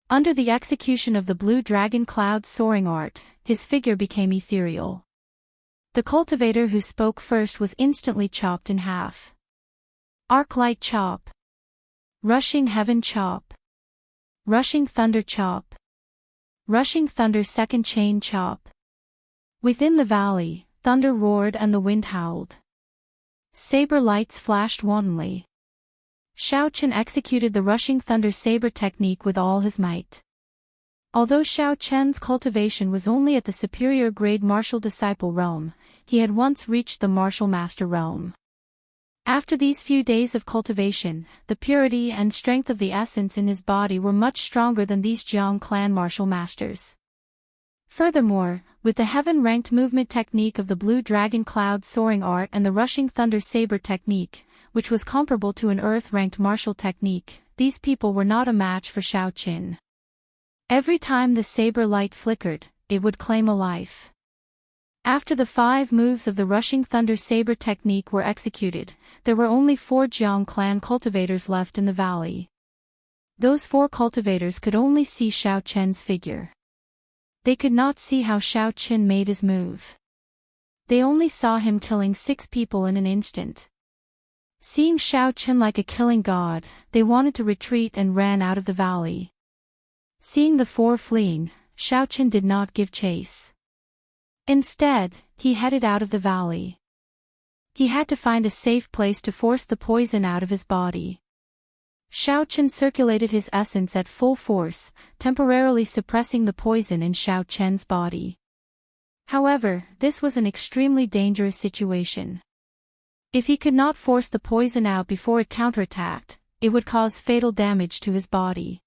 Under the execution of the blue dragon cloud soaring art, his figure became ethereal. The cultivator who spoke first was instantly chopped in half. Arc light chop. Rushing heaven chop. Rushing thunder chop. Rushing thunder second chain chop. Within the valley, thunder roared and the wind howled. Saber lights flashed wantonly. Xiaochen executed the rushing thunder saber technique with all his might. Although Xiaochen's cultivation was only at the superior grade martial disciple realm, he had once reached the martial master realm. After these few days of cultivation, the purity and strength of the essence in his body were much stronger than these Jiang clan martial masters. Furthermore, with the heaven-ranked movement technique of the blue dragon cloud soaring art and the rushing thunder saber technique, which was comparable to an earth-ranked martial technique, these people were not a match for Xiaochen. Every time the saber light flickered, it would claim a life. After the 5 moves of the rushing thunder saber technique were executed, there were only 4 Jiang clan cultivators left in the valley. Those 4 cultivators could only see Xiao Chen's figure. They could not see how Xiao Chen made his move. They only saw him killing 6 people in an instant. Seeing Xiao Chen like a killing god, they wanted to retreat and ran out of the valley. Seeing the 4 fleeing, Xiao Chen did not give chase. Instead, he headed out of the valley. He had to find a safe place to force the poison out of his body. Xiao Chen circulated his essence at full force, temporarily suppressing the poison in Xiao Chen's body. However, this was an extremely dangerous situation. If he could not force the poison out before it counterattacked, it would cause fatal damage to his body.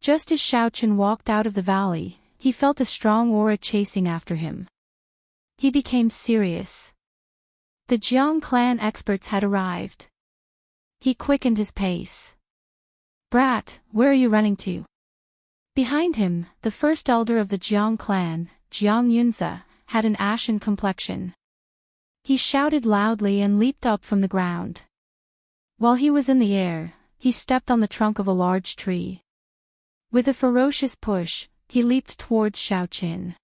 Just as Xiao Chen walked out of the valley, he felt a strong aura chasing after him. He became serious. The Jiang clan experts had arrived. He quickened his pace. "Brat, where are you running to?" Behind him, the first elder of the Jiang clan, Jiang Yunze, had an ashen complexion. He shouted loudly and leaped up from the ground. While he was in the air, he stepped on the trunk of a large tree. With a ferocious push, he leaped towards Xiao Chen.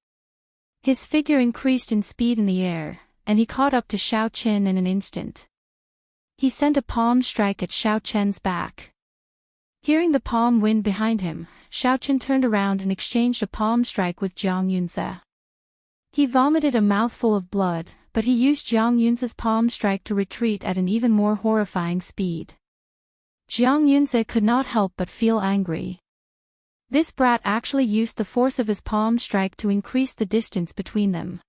His figure increased in speed in the air, and he caught up to Xiao Chen in an instant. He sent a palm strike at Xiao Chen's back. Hearing the palm wind behind him, Xiao Chen turned around and exchanged a palm strike with Jiang Yunze. He vomited a mouthful of blood, but he used Jiang Yunze's palm strike to retreat at an even more horrifying speed. Jiang Yunze could not help but feel angry. This brat actually used the force of his palm strike to increase the distance between them.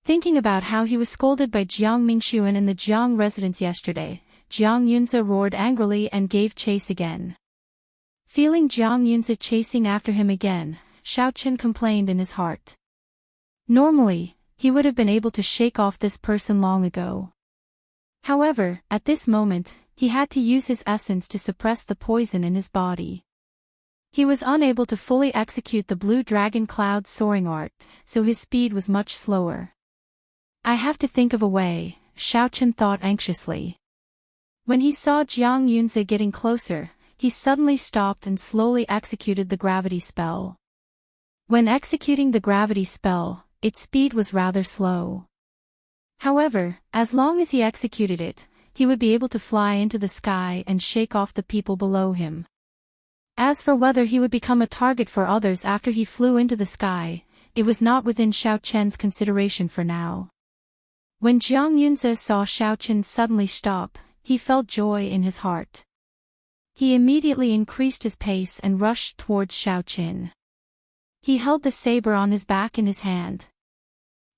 Thinking about how he was scolded by Jiang Mingxuan in the Jiang residence yesterday, Jiang Yunze roared angrily and gave chase again. Feeling Jiang Yunze chasing after him again, Xiao Chen complained in his heart. Normally, he would have been able to shake off this person long ago. However, at this moment, he had to use his essence to suppress the poison in his body. He was unable to fully execute the blue dragon cloud soaring art, so his speed was much slower. "I have to think of a way," Xiao Chen thought anxiously. When he saw Jiang Yunze getting closer, he suddenly stopped and slowly executed the gravity spell. When executing the gravity spell, its speed was rather slow. However, as long as he executed it, he would be able to fly into the sky and shake off the people below him. As for whether he would become a target for others after he flew into the sky, it was not within Xiao Chen's consideration for now. When Jiang Yunze saw Xiao Chen suddenly stop, he felt joy in his heart. He immediately increased his pace and rushed towards Xiao Chen. He held the saber on his back in his hand.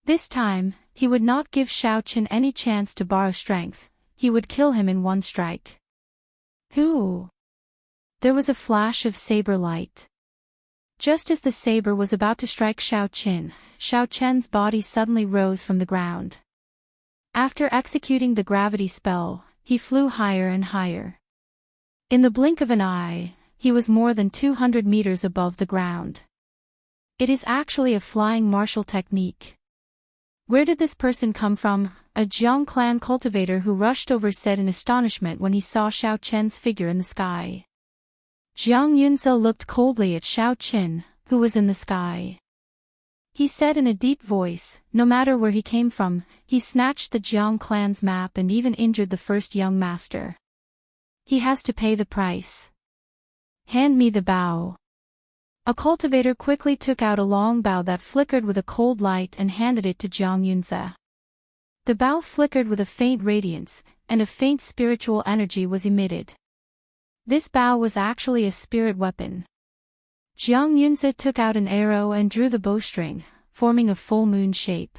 This time, he would not give Xiao Chen any chance to borrow strength, he would kill him in one strike. Hoo! There was a flash of saber light. Just as the saber was about to strike Xiao Chen's body suddenly rose from the ground. After executing the gravity spell, he flew higher and higher. In the blink of an eye, he was more than 200 meters above the ground. It is actually a flying martial technique. Where did this person come from? A Jiang clan cultivator who rushed over said in astonishment when he saw Xiao Chen's figure in the sky. Jiang Yunze looked coldly at Xiao Chen, who was in the sky. He said in a deep voice, no matter where he came from, he snatched the Jiang clan's map and even injured the first young master. He has to pay the price. Hand me the bow. A cultivator quickly took out a long bow that flickered with a cold light and handed it to Jiang Yunze. The bow flickered with a faint radiance, and a faint spiritual energy was emitted. This bow was actually a spirit weapon. Jiang Yunze took out an arrow and drew the bowstring, forming a full moon shape.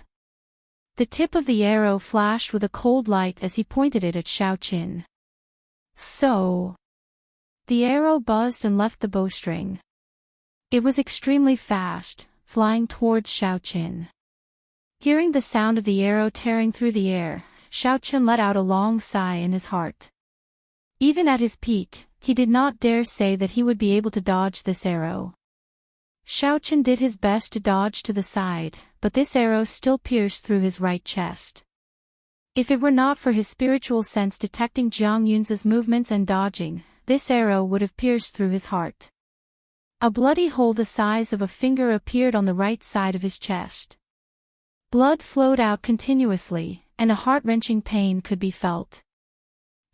The tip of the arrow flashed with a cold light as he pointed it at Xiao Chen. So, the arrow buzzed and left the bowstring. It was extremely fast, flying towards Xiao Chen. Hearing the sound of the arrow tearing through the air, Xiao Chen let out a long sigh in his heart. Even at his peak, he did not dare say that he would be able to dodge this arrow. Xiao Chen did his best to dodge to the side, but this arrow still pierced through his right chest. If it were not for his spiritual sense detecting Jiang Yunze's movements and dodging, this arrow would have pierced through his heart. A bloody hole the size of a finger appeared on the right side of his chest. Blood flowed out continuously, and a heart-wrenching pain could be felt.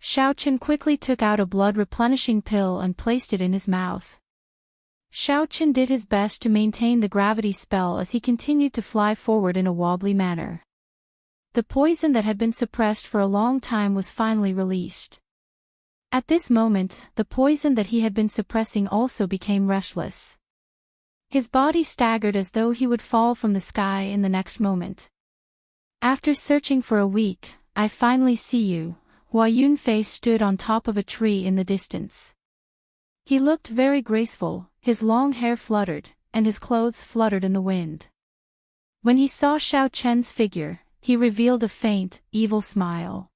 Xiaochen quickly took out a blood-replenishing pill and placed it in his mouth. Xiaochen did his best to maintain the gravity spell as he continued to fly forward in a wobbly manner. The poison that had been suppressed for a long time was finally released. At this moment, the poison that he had been suppressing also became restless. His body staggered as though he would fall from the sky in the next moment. After searching for a week, I finally see you. Hua Yunfei stood on top of a tree in the distance. He looked very graceful, his long hair fluttered, and his clothes fluttered in the wind. When he saw Xiaochen's figure, he revealed a faint, evil smile.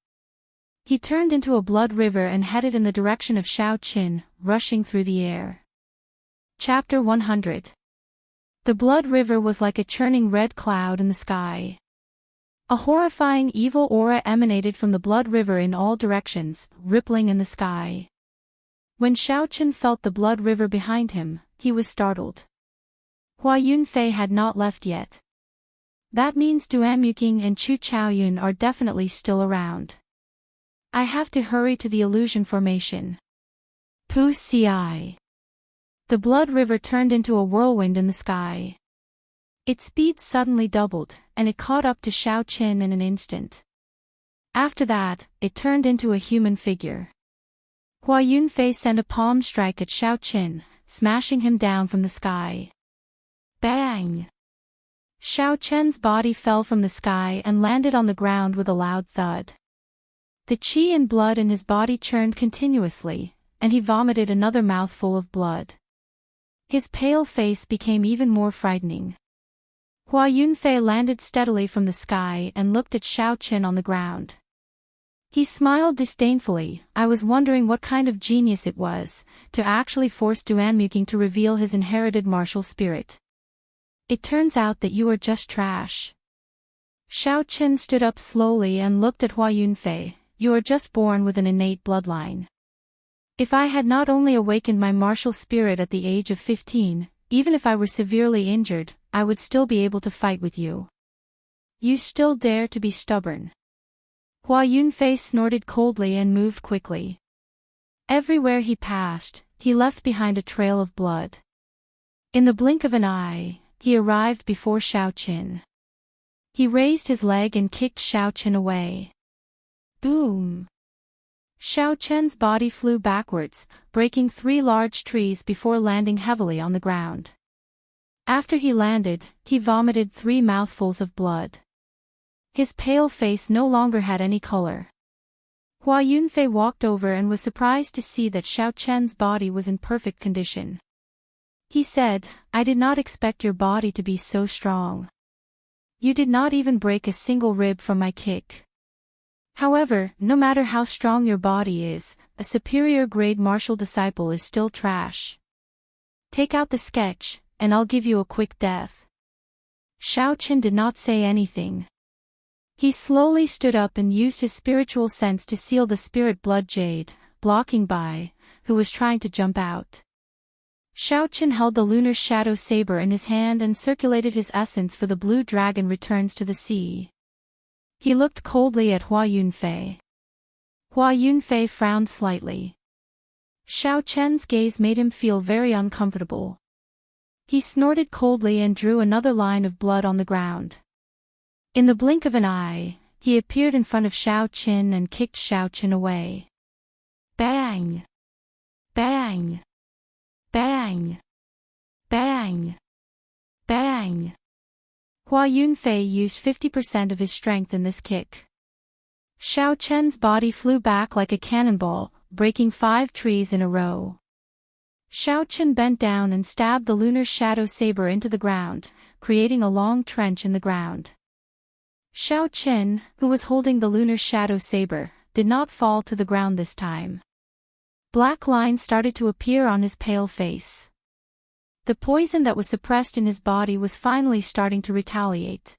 He turned into a blood river and headed in the direction of Xiaochen, rushing through the air. Chapter 100. The blood river was like a churning red cloud in the sky. A horrifying evil aura emanated from the blood river in all directions, rippling in the sky. When Xiaochen felt the blood river behind him, he was startled. Hua Yunfei had not left yet. That means Duan Muqing and Chu Chaoyun are definitely still around. I have to hurry to the illusion formation. Pu Ci. The blood river turned into a whirlwind in the sky. Its speed suddenly doubled, and it caught up to Xiaochen in an instant. After that, it turned into a human figure. Hua Yunfei sent a palm strike at Xiaochen, smashing him down from the sky. Bang! Xiaochen's body fell from the sky and landed on the ground with a loud thud. The qi and blood in his body churned continuously, and he vomited another mouthful of blood. His pale face became even more frightening. Hua Yunfei landed steadily from the sky and looked at Xiaochen on the ground. He smiled disdainfully. I was wondering what kind of genius it was, to actually force Duan Muqing to reveal his inherited martial spirit. It turns out that you are just trash. Xiaochen stood up slowly and looked at Hua Yunfei. You are just born with an innate bloodline. If I had not only awakened my martial spirit at the age of 15, even if I were severely injured, I would still be able to fight with you. You still dare to be stubborn. Hua Yunfei snorted coldly and moved quickly. Everywhere he passed, he left behind a trail of blood. In the blink of an eye, he arrived before Xiaochen. He raised his leg and kicked Xiaochen away. Boom! Xiaochen's body flew backwards, breaking 3 large trees before landing heavily on the ground. After he landed, he vomited 3 mouthfuls of blood. His pale face no longer had any color. Hua Yunfei walked over and was surprised to see that Xiaochen's body was in perfect condition. He said, I did not expect your body to be so strong. You did not even break a single rib from my kick. However, no matter how strong your body is, a superior grade martial disciple is still trash. Take out the sketch, and I'll give you a quick death. Xiaochen did not say anything. He slowly stood up and used his spiritual sense to seal the spirit blood jade, blocking Bai, who was trying to jump out. Xiaochen held the lunar shadow saber in his hand and circulated his essence for the blue dragon returns to the sea. He looked coldly at Hua Yunfei. Hua Yunfei frowned slightly. Xiaochen's gaze made him feel very uncomfortable. He snorted coldly and drew another line of blood on the ground. In the blink of an eye, he appeared in front of Xiaochen and kicked Xiaochen away. Bang! Bang! Bang! Bang! Bang! Hua Yunfei used 50% of his strength in this kick. Xiaochen's body flew back like a cannonball, breaking 5 trees in a row. Xiaochen bent down and stabbed the lunar shadow saber into the ground, creating a long trench in the ground. Xiaochen, who was holding the lunar shadow saber, did not fall to the ground this time. Black lines started to appear on his pale face. The poison that was suppressed in his body was finally starting to retaliate.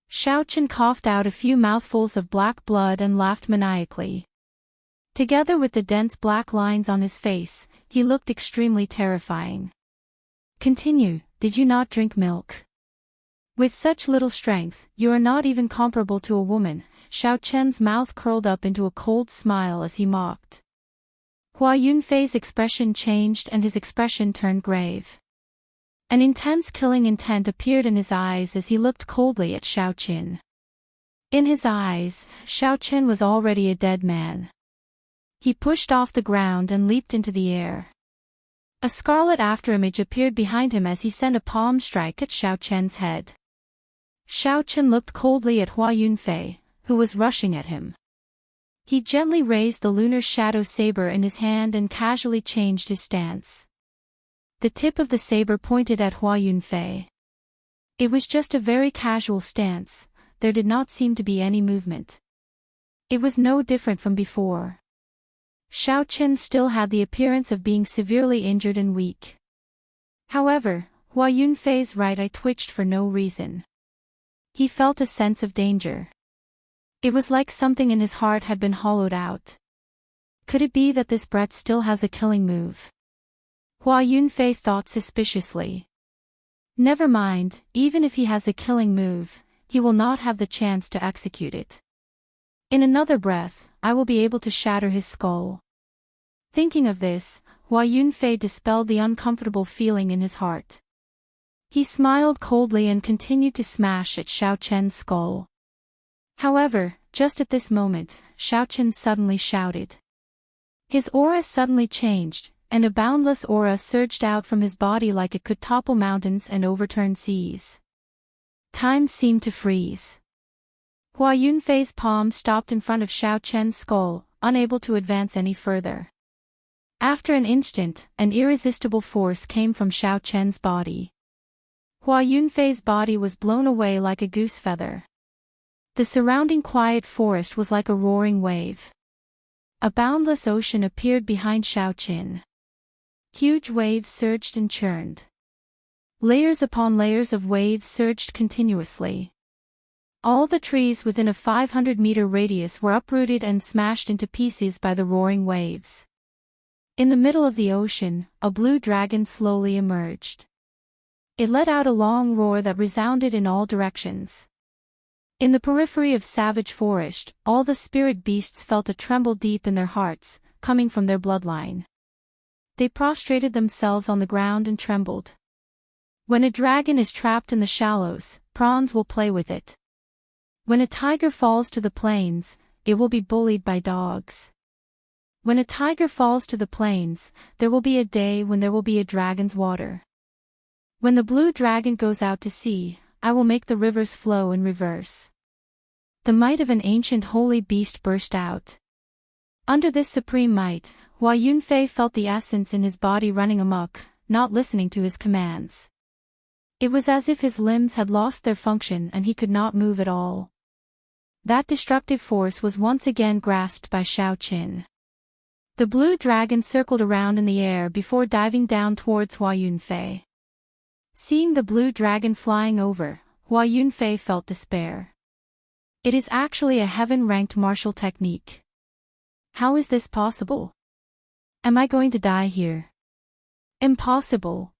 Xiaochen coughed out a few mouthfuls of black blood and laughed maniacally. Together with the dense black lines on his face, he looked extremely terrifying. Continue, did you not drink milk? With such little strength, you are not even comparable to a woman. Xiao Chen's mouth curled up into a cold smile as he mocked. Hua Yunfei's expression changed and his expression turned grave. An intense killing intent appeared in his eyes as he looked coldly at Xiao Qin. In his eyes, Xiao Qin was already a dead man. He pushed off the ground and leaped into the air. A scarlet afterimage appeared behind him as he sent a palm strike at Xiao Chen's head. Xiao Qin looked coldly at Hua Yunfei, who was rushing at him. He gently raised the lunar shadow saber in his hand and casually changed his stance. The tip of the saber pointed at Hua Yunfei. It was just a very casual stance, there did not seem to be any movement. It was no different from before. Xiao Qin still had the appearance of being severely injured and weak. However, Hua Yunfei's right eye twitched for no reason. He felt a sense of danger. It was like something in his heart had been hollowed out. Could it be that this brat still has a killing move? Hua Yunfei thought suspiciously. Never mind, even if he has a killing move, he will not have the chance to execute it. In another breath, I will be able to shatter his skull. Thinking of this, Hua Yunfei dispelled the uncomfortable feeling in his heart. He smiled coldly and continued to smash at Xiao Chen's skull. However, just at this moment, Xiao Chen suddenly shouted. His aura suddenly changed, and a boundless aura surged out from his body like it could topple mountains and overturn seas. Time seemed to freeze. Hua Yunfei's palm stopped in front of Xiao Chen's skull, unable to advance any further. After an instant, an irresistible force came from Xiao Chen's body. Hua Yunfei's body was blown away like a goose feather. The surrounding quiet forest was like a roaring wave. A boundless ocean appeared behind Xiao Qin. Huge waves surged and churned. Layers upon layers of waves surged continuously. All the trees within a 500-meter radius were uprooted and smashed into pieces by the roaring waves. In the middle of the ocean, a blue dragon slowly emerged. It let out a long roar that resounded in all directions. In the periphery of savage forest, all the spirit beasts felt a tremble deep in their hearts, coming from their bloodline. They prostrated themselves on the ground and trembled. When a dragon is trapped in the shallows, prawns will play with it. When a tiger falls to the plains, it will be bullied by dogs. When a tiger falls to the plains, there will be a day when there will be a dragon's water. When the blue dragon goes out to sea, I will make the rivers flow in reverse. The might of an ancient holy beast burst out. Under this supreme might, Hua Yunfei felt the essence in his body running amok, not listening to his commands. It was as if his limbs had lost their function and he could not move at all. That destructive force was once again grasped by Xiao Qin. The blue dragon circled around in the air before diving down towards Hua Yunfei. Seeing the blue dragon flying over, Hua Yunfei felt despair. It is actually a heaven-ranked martial technique. How is this possible? Am I going to die here? Impossible.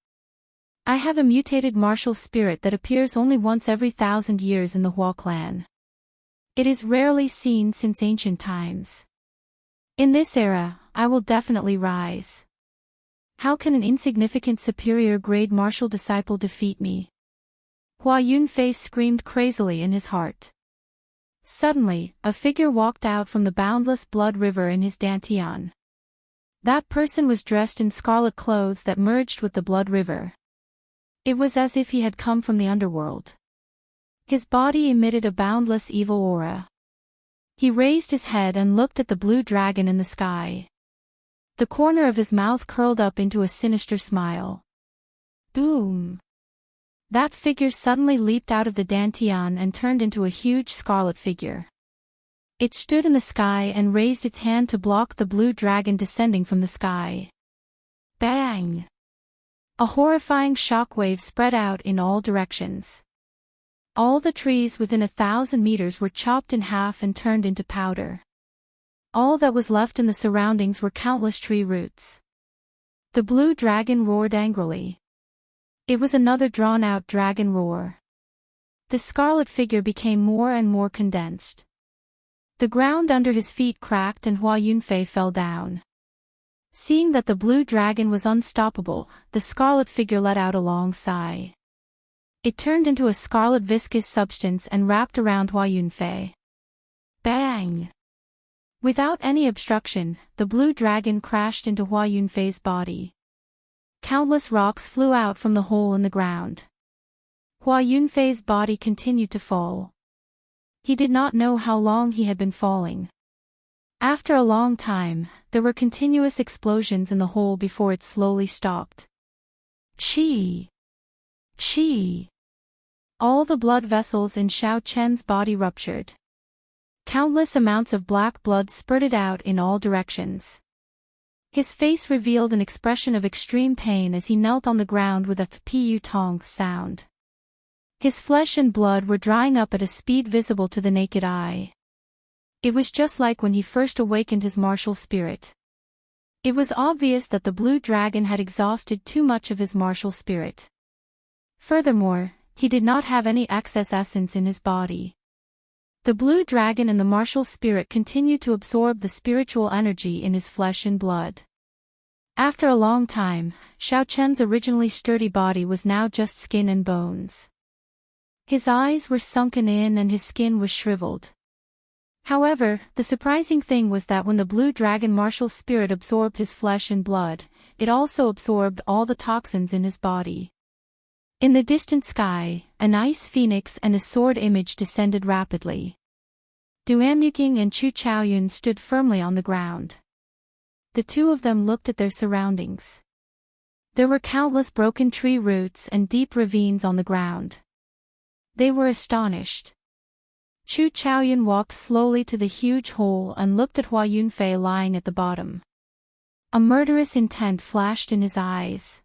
I have a mutated martial spirit that appears only once every 1,000 years in the Hua clan. It is rarely seen since ancient times. In this era, I will definitely rise. How can an insignificant superior-grade martial disciple defeat me? Hua Yunfei screamed crazily in his heart. Suddenly, a figure walked out from the boundless blood river in his dantian. That person was dressed in scarlet clothes that merged with the blood river. It was as if he had come from the underworld. His body emitted a boundless evil aura. He raised his head and looked at the blue dragon in the sky. The corner of his mouth curled up into a sinister smile. Boom! That figure suddenly leaped out of the dantian and turned into a huge scarlet figure. It stood in the sky and raised its hand to block the blue dragon descending from the sky. Bang! A horrifying shockwave spread out in all directions. All the trees within 1,000 meters were chopped in half and turned into powder. All that was left in the surroundings were countless tree roots. The blue dragon roared angrily. It was another drawn-out dragon roar. The scarlet figure became more and more condensed. The ground under his feet cracked and Hua Yunfei fell down. Seeing that the blue dragon was unstoppable, the scarlet figure let out a long sigh. It turned into a scarlet viscous substance and wrapped around Hua Yunfei. Bang! Without any obstruction, the blue dragon crashed into Hua Yunfei's body. Countless rocks flew out from the hole in the ground. Hua Yunfei's body continued to fall. He did not know how long he had been falling. After a long time, there were continuous explosions in the hole before it slowly stopped. Chi! Chi! All the blood vessels in Xiao Chen's body ruptured. Countless amounts of black blood spurted out in all directions. His face revealed an expression of extreme pain as he knelt on the ground with a pu tong sound. His flesh and blood were drying up at a speed visible to the naked eye. It was just like when he first awakened his martial spirit. It was obvious that the blue dragon had exhausted too much of his martial spirit. Furthermore, he did not have any excess essence in his body. The blue dragon and the martial spirit continued to absorb the spiritual energy in his flesh and blood. After a long time, Xiao Chen's originally sturdy body was now just skin and bones. His eyes were sunken in and his skin was shriveled. However, the surprising thing was that when the blue dragon martial spirit absorbed his flesh and blood, it also absorbed all the toxins in his body. In the distant sky, an ice phoenix and a sword image descended rapidly. Duanmuking and Chu Chaoyun stood firmly on the ground. The two of them looked at their surroundings. There were countless broken tree roots and deep ravines on the ground. They were astonished. Chu Chaoyun walked slowly to the huge hole and looked at Hua Yunfei lying at the bottom. A murderous intent flashed in his eyes.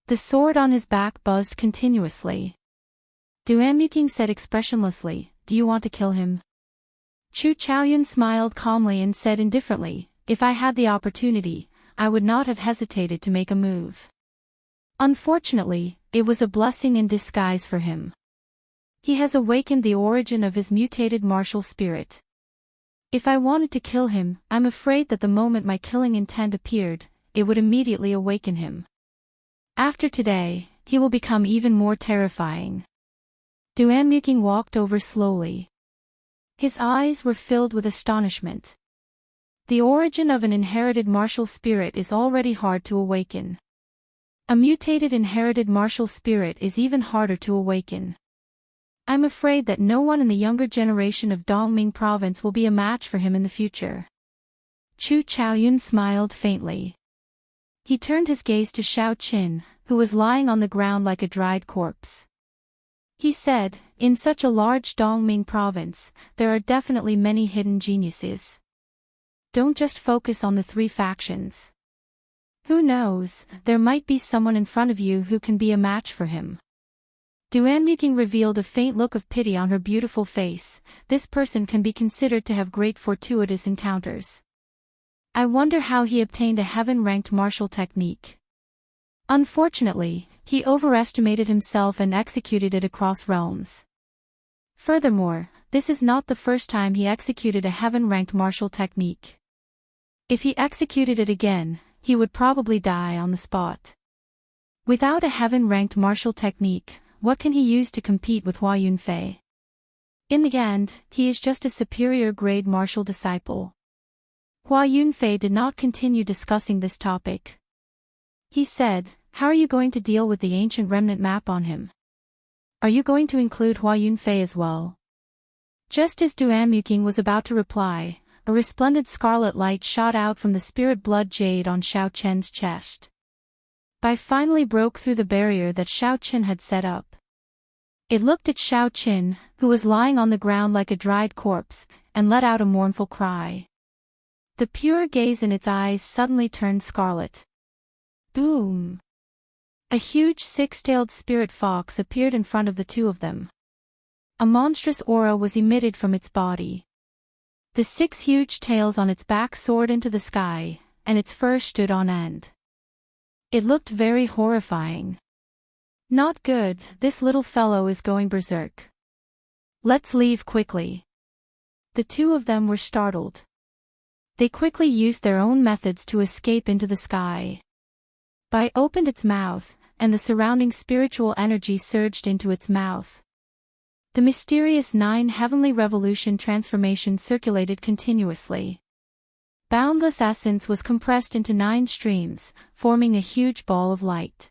The sword on his back buzzed continuously. Duanmuking said expressionlessly, "Do you want to kill him?" Chu Chaoyun smiled calmly and said indifferently, "If I had the opportunity, I would not have hesitated to make a move." Unfortunately, it was a blessing in disguise for him. He has awakened the origin of his mutated martial spirit. If I wanted to kill him, I'm afraid that the moment my killing intent appeared, it would immediately awaken him. After today, he will become even more terrifying. Duanmuking walked over slowly. His eyes were filled with astonishment. The origin of an inherited martial spirit is already hard to awaken. A mutated inherited martial spirit is even harder to awaken. I'm afraid that no one in the younger generation of Dongming province will be a match for him in the future. Chu Chaoyun smiled faintly. He turned his gaze to Xiao Qin, who was lying on the ground like a dried corpse. He said, "In such a large Dongming province, there are definitely many hidden geniuses. Don't just focus on the three factions. Who knows, there might be someone in front of you who can be a match for him." Duanmuking revealed a faint look of pity on her beautiful face. This person can be considered to have great fortuitous encounters. I wonder how he obtained a heaven-ranked martial technique. Unfortunately, he overestimated himself and executed it across realms. Furthermore, this is not the first time he executed a heaven-ranked martial technique. If he executed it again, he would probably die on the spot. Without a heaven-ranked martial technique, what can he use to compete with Hua Yunfei? In the end, he is just a superior grade martial disciple. Hua Yunfei did not continue discussing this topic. He said, "How are you going to deal with the ancient remnant map on him? Are you going to include Hua Yunfei as well?" Just as Duanmuking was about to reply, a resplendent scarlet light shot out from the spirit blood jade on Xiao Chen's chest. Bai finally broke through the barrier that Xiao Chen had set up. It looked at Xiao Chen, who was lying on the ground like a dried corpse, and let out a mournful cry. The pure gaze in its eyes suddenly turned scarlet. Boom! A huge six-tailed spirit fox appeared in front of the two of them. A monstrous aura was emitted from its body. The 6 huge tails on its back soared into the sky, and its fur stood on end. It looked very horrifying. Not good, this little fellow is going berserk. Let's leave quickly. The 2 of them were startled. They quickly used their own methods to escape into the sky. Bai opened its mouth, and the surrounding spiritual energy surged into its mouth. The mysterious 9 heavenly revolution transformation circulated continuously. Boundless essence was compressed into 9 streams, forming a huge ball of light.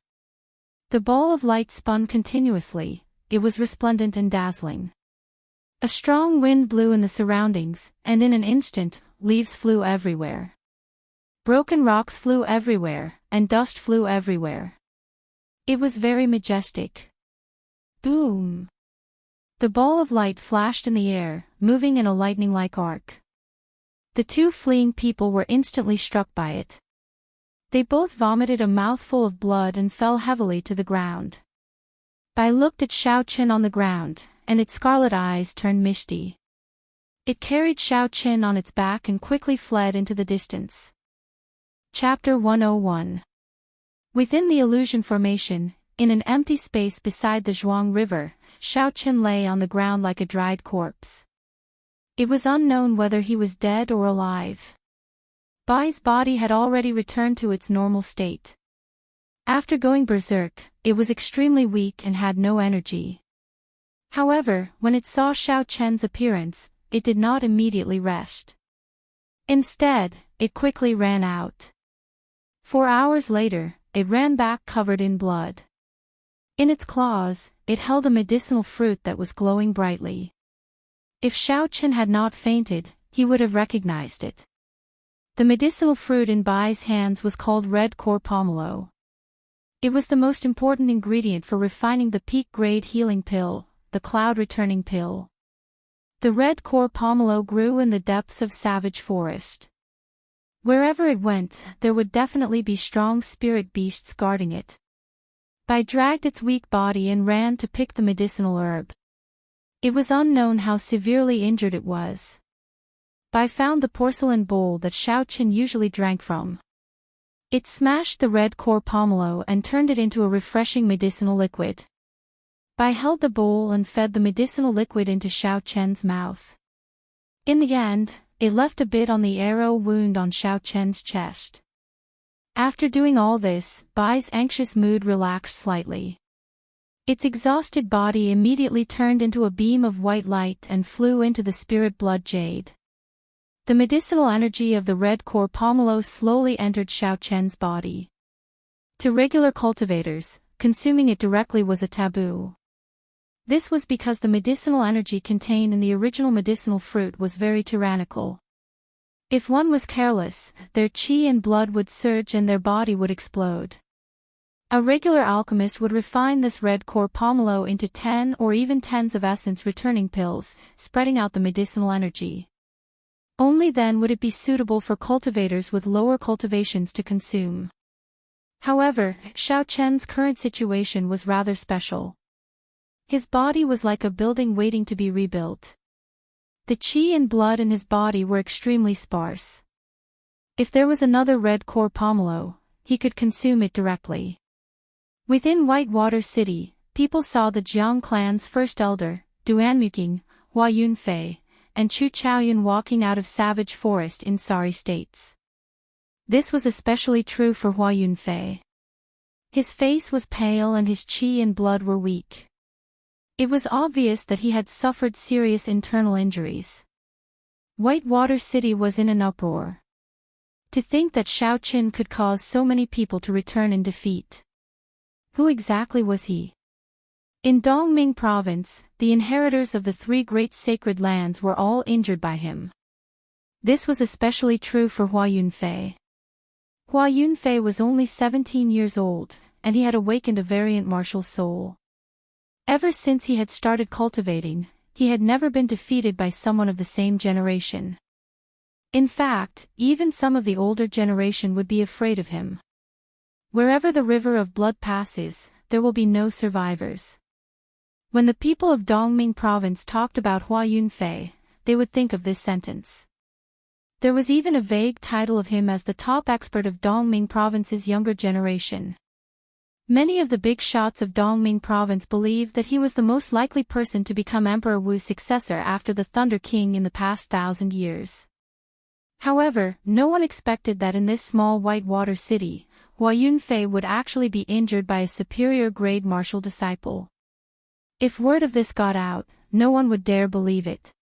The ball of light spun continuously, it was resplendent and dazzling. A strong wind blew in the surroundings, and in an instant, leaves flew everywhere. Broken rocks flew everywhere, and dust flew everywhere. It was very majestic. Boom! The ball of light flashed in the air, moving in a lightning-like arc. The 2 fleeing people were instantly struck by it. They both vomited a mouthful of blood and fell heavily to the ground. Bai looked at Xiao Qin on the ground, and its scarlet eyes turned misty. It carried Xiao Qin on its back and quickly fled into the distance. Chapter 101. Within the illusion formation, in an empty space beside the Zhuang River, Xiao Qin lay on the ground like a dried corpse. It was unknown whether he was dead or alive. Bai's body had already returned to its normal state. After going berserk, it was extremely weak and had no energy. However, when it saw Xiao Qin's appearance, it did not immediately rest. Instead, it quickly ran out. 4 hours later, it ran back covered in blood. In its claws, it held a medicinal fruit that was glowing brightly. If Xiao Qin had not fainted, he would have recognized it. The medicinal fruit in Bai's hands was called red core pomelo. It was the most important ingredient for refining the peak-grade healing pill, the cloud-returning pill. The red core pomelo grew in the depths of savage forest. Wherever it went, there would definitely be strong spirit beasts guarding it. Bai dragged its weak body and ran to pick the medicinal herb. It was unknown how severely injured it was. Bai found the porcelain bowl that Xiao Qin usually drank from. It smashed the red core pomelo and turned it into a refreshing medicinal liquid. Bai held the bowl and fed the medicinal liquid into Xiao Qin's mouth. In the end, it left a bit on the arrow wound on Xiao Qin's chest. After doing all this, Bai's anxious mood relaxed slightly. Its exhausted body immediately turned into a beam of white light and flew into the spirit blood jade. The medicinal energy of the red core pomelo slowly entered Xiao Qin's body. To regular cultivators, consuming it directly was a taboo. This was because the medicinal energy contained in the original medicinal fruit was very tyrannical. If one was careless, their qi and blood would surge and their body would explode. A regular alchemist would refine this red core pomelo into 10 or even tens of essence-returning pills, spreading out the medicinal energy. Only then would it be suitable for cultivators with lower cultivations to consume. However, Xiao Qin's current situation was rather special. His body was like a building waiting to be rebuilt. The qi and blood in his body were extremely sparse. If there was another red core pomelo, he could consume it directly. Within Whitewater City, people saw the Jiang clan's first elder, Duanmuking, Hua Yunfei, and Chu Chaoyun walking out of savage forest in sorry states. This was especially true for Hua Yunfei. His face was pale and his qi and blood were weak. It was obvious that he had suffered serious internal injuries. Whitewater City was in an uproar. To think that Xiao Qin could cause so many people to return in defeat. Who exactly was he? In Dongming province, the inheritors of the 3 great sacred lands were all injured by him. This was especially true for Hua Yunfei. Hua Yunfei was only 17 years old, and he had awakened a variant martial soul. Ever since he had started cultivating, he had never been defeated by someone of the same generation. In fact, even some of the older generation would be afraid of him. Wherever the river of blood passes, there will be no survivors. When the people of Dongming province talked about Hua Yunfei, they would think of this sentence. There was even a vague title of him as the top expert of Dongming Province's younger generation. Many of the big shots of Dongming Province believed that he was the most likely person to become Emperor Wu's successor after the Thunder King in the past 1,000 years. However, no one expected that in this small whitewater city, Hua Yunfei would actually be injured by a superior-grade martial disciple. If word of this got out, no one would dare believe it.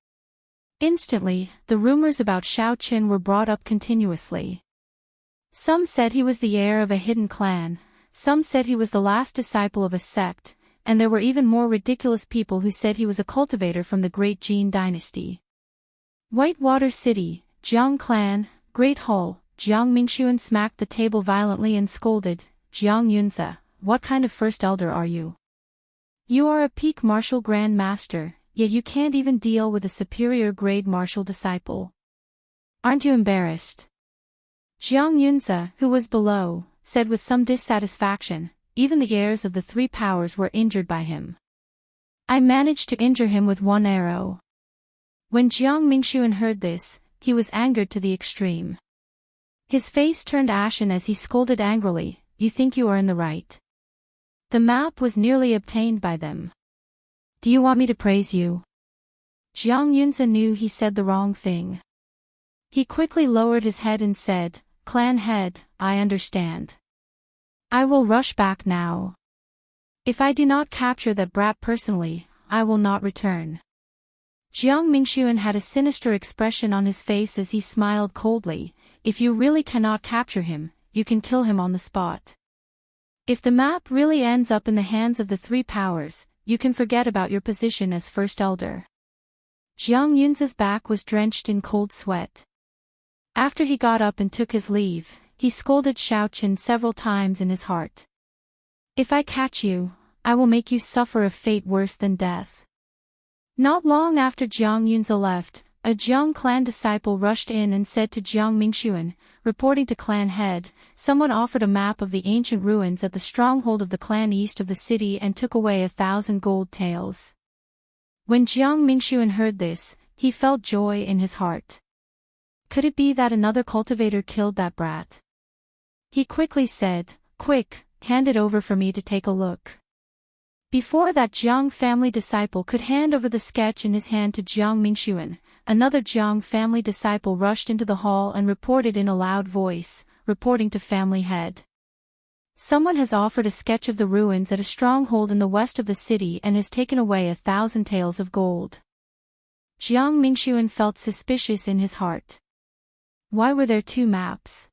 Instantly, the rumors about Xiao Qin were brought up continuously. Some said he was the heir of a hidden clan, some said he was the last disciple of a sect, and there were even more ridiculous people who said he was a cultivator from the Great Jin dynasty. Whitewater City, Jiang Clan, Great Hall. Jiang Mingxuan smacked the table violently and scolded, "Jiang Yunze, what kind of first elder are you? You are a peak martial grand master, yet you can't even deal with a superior grade martial disciple. Aren't you embarrassed?" Jiang Yunze, who was below, said with some dissatisfaction, "Even the heirs of the three powers were injured by him. I managed to injure him with one arrow." When Jiang Mingxuan heard this, he was angered to the extreme. His face turned ashen as he scolded angrily, "You think you are in the right? The map was nearly obtained by them. Do you want me to praise you?" Jiang Yunze knew he said the wrong thing. He quickly lowered his head and said, "Clan head, I understand. I will rush back now. If I do not capture that brat personally, I will not return." Jiang Mingxuan had a sinister expression on his face as he smiled coldly, "If you really cannot capture him, you can kill him on the spot. If the map really ends up in the hands of the three powers, you can forget about your position as first elder." Jiang Yunze's back was drenched in cold sweat. After he got up and took his leave, he scolded Xiao Qin several times in his heart. "If I catch you, I will make you suffer a fate worse than death." Not long after Jiang Yunze left, a Jiang clan disciple rushed in and said to Jiang Mingxuan, reporting to clan head, "Someone offered a map of the ancient ruins at the stronghold of the clan east of the city and took away 1,000 gold taels." When Jiang Mingxuan heard this, he felt joy in his heart. Could it be that another cultivator killed that brat? He quickly said, "Quick, hand it over for me to take a look." Before that Jiang family disciple could hand over the sketch in his hand to Jiang Mingxuan, another Jiang family disciple rushed into the hall and reported in a loud voice, reporting to family head. "Someone has offered a sketch of the ruins at a stronghold in the west of the city and has taken away 1,000 taels of gold." Jiang Mingxuan felt suspicious in his heart. Why were there two maps?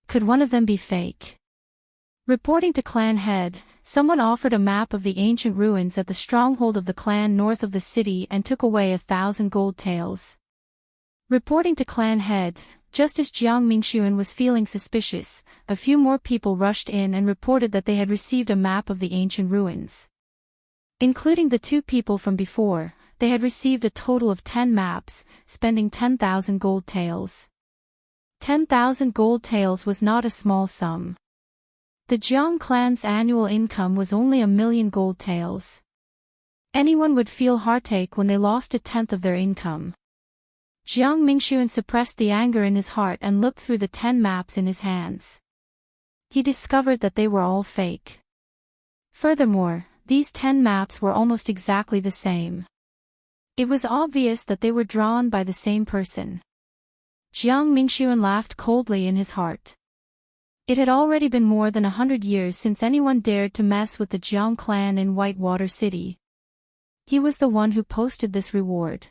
Could one of them be fake? Reporting to clan head, "Someone offered a map of the ancient ruins at the stronghold of the clan north of the city and took away 1,000 gold taels." Reporting to clan head, just as Jiang Mingxuan was feeling suspicious, a few more people rushed in and reported that they had received a map of the ancient ruins. Including the two people from before, they had received a total of 10 maps, spending 10,000 gold taels. 10,000 gold taels was not a small sum. The Jiang clan's annual income was only 1,000,000 gold taels. Anyone would feel heartache when they lost a tenth of their income. Jiang Mingxuan suppressed the anger in his heart and looked through the 10 maps in his hands. He discovered that they were all fake. Furthermore, these 10 maps were almost exactly the same. It was obvious that they were drawn by the same person. Jiang Mingxuan laughed coldly in his heart. It had already been more than 100 years since anyone dared to mess with the Jiang clan in Whitewater City. He was the one who posted this reward.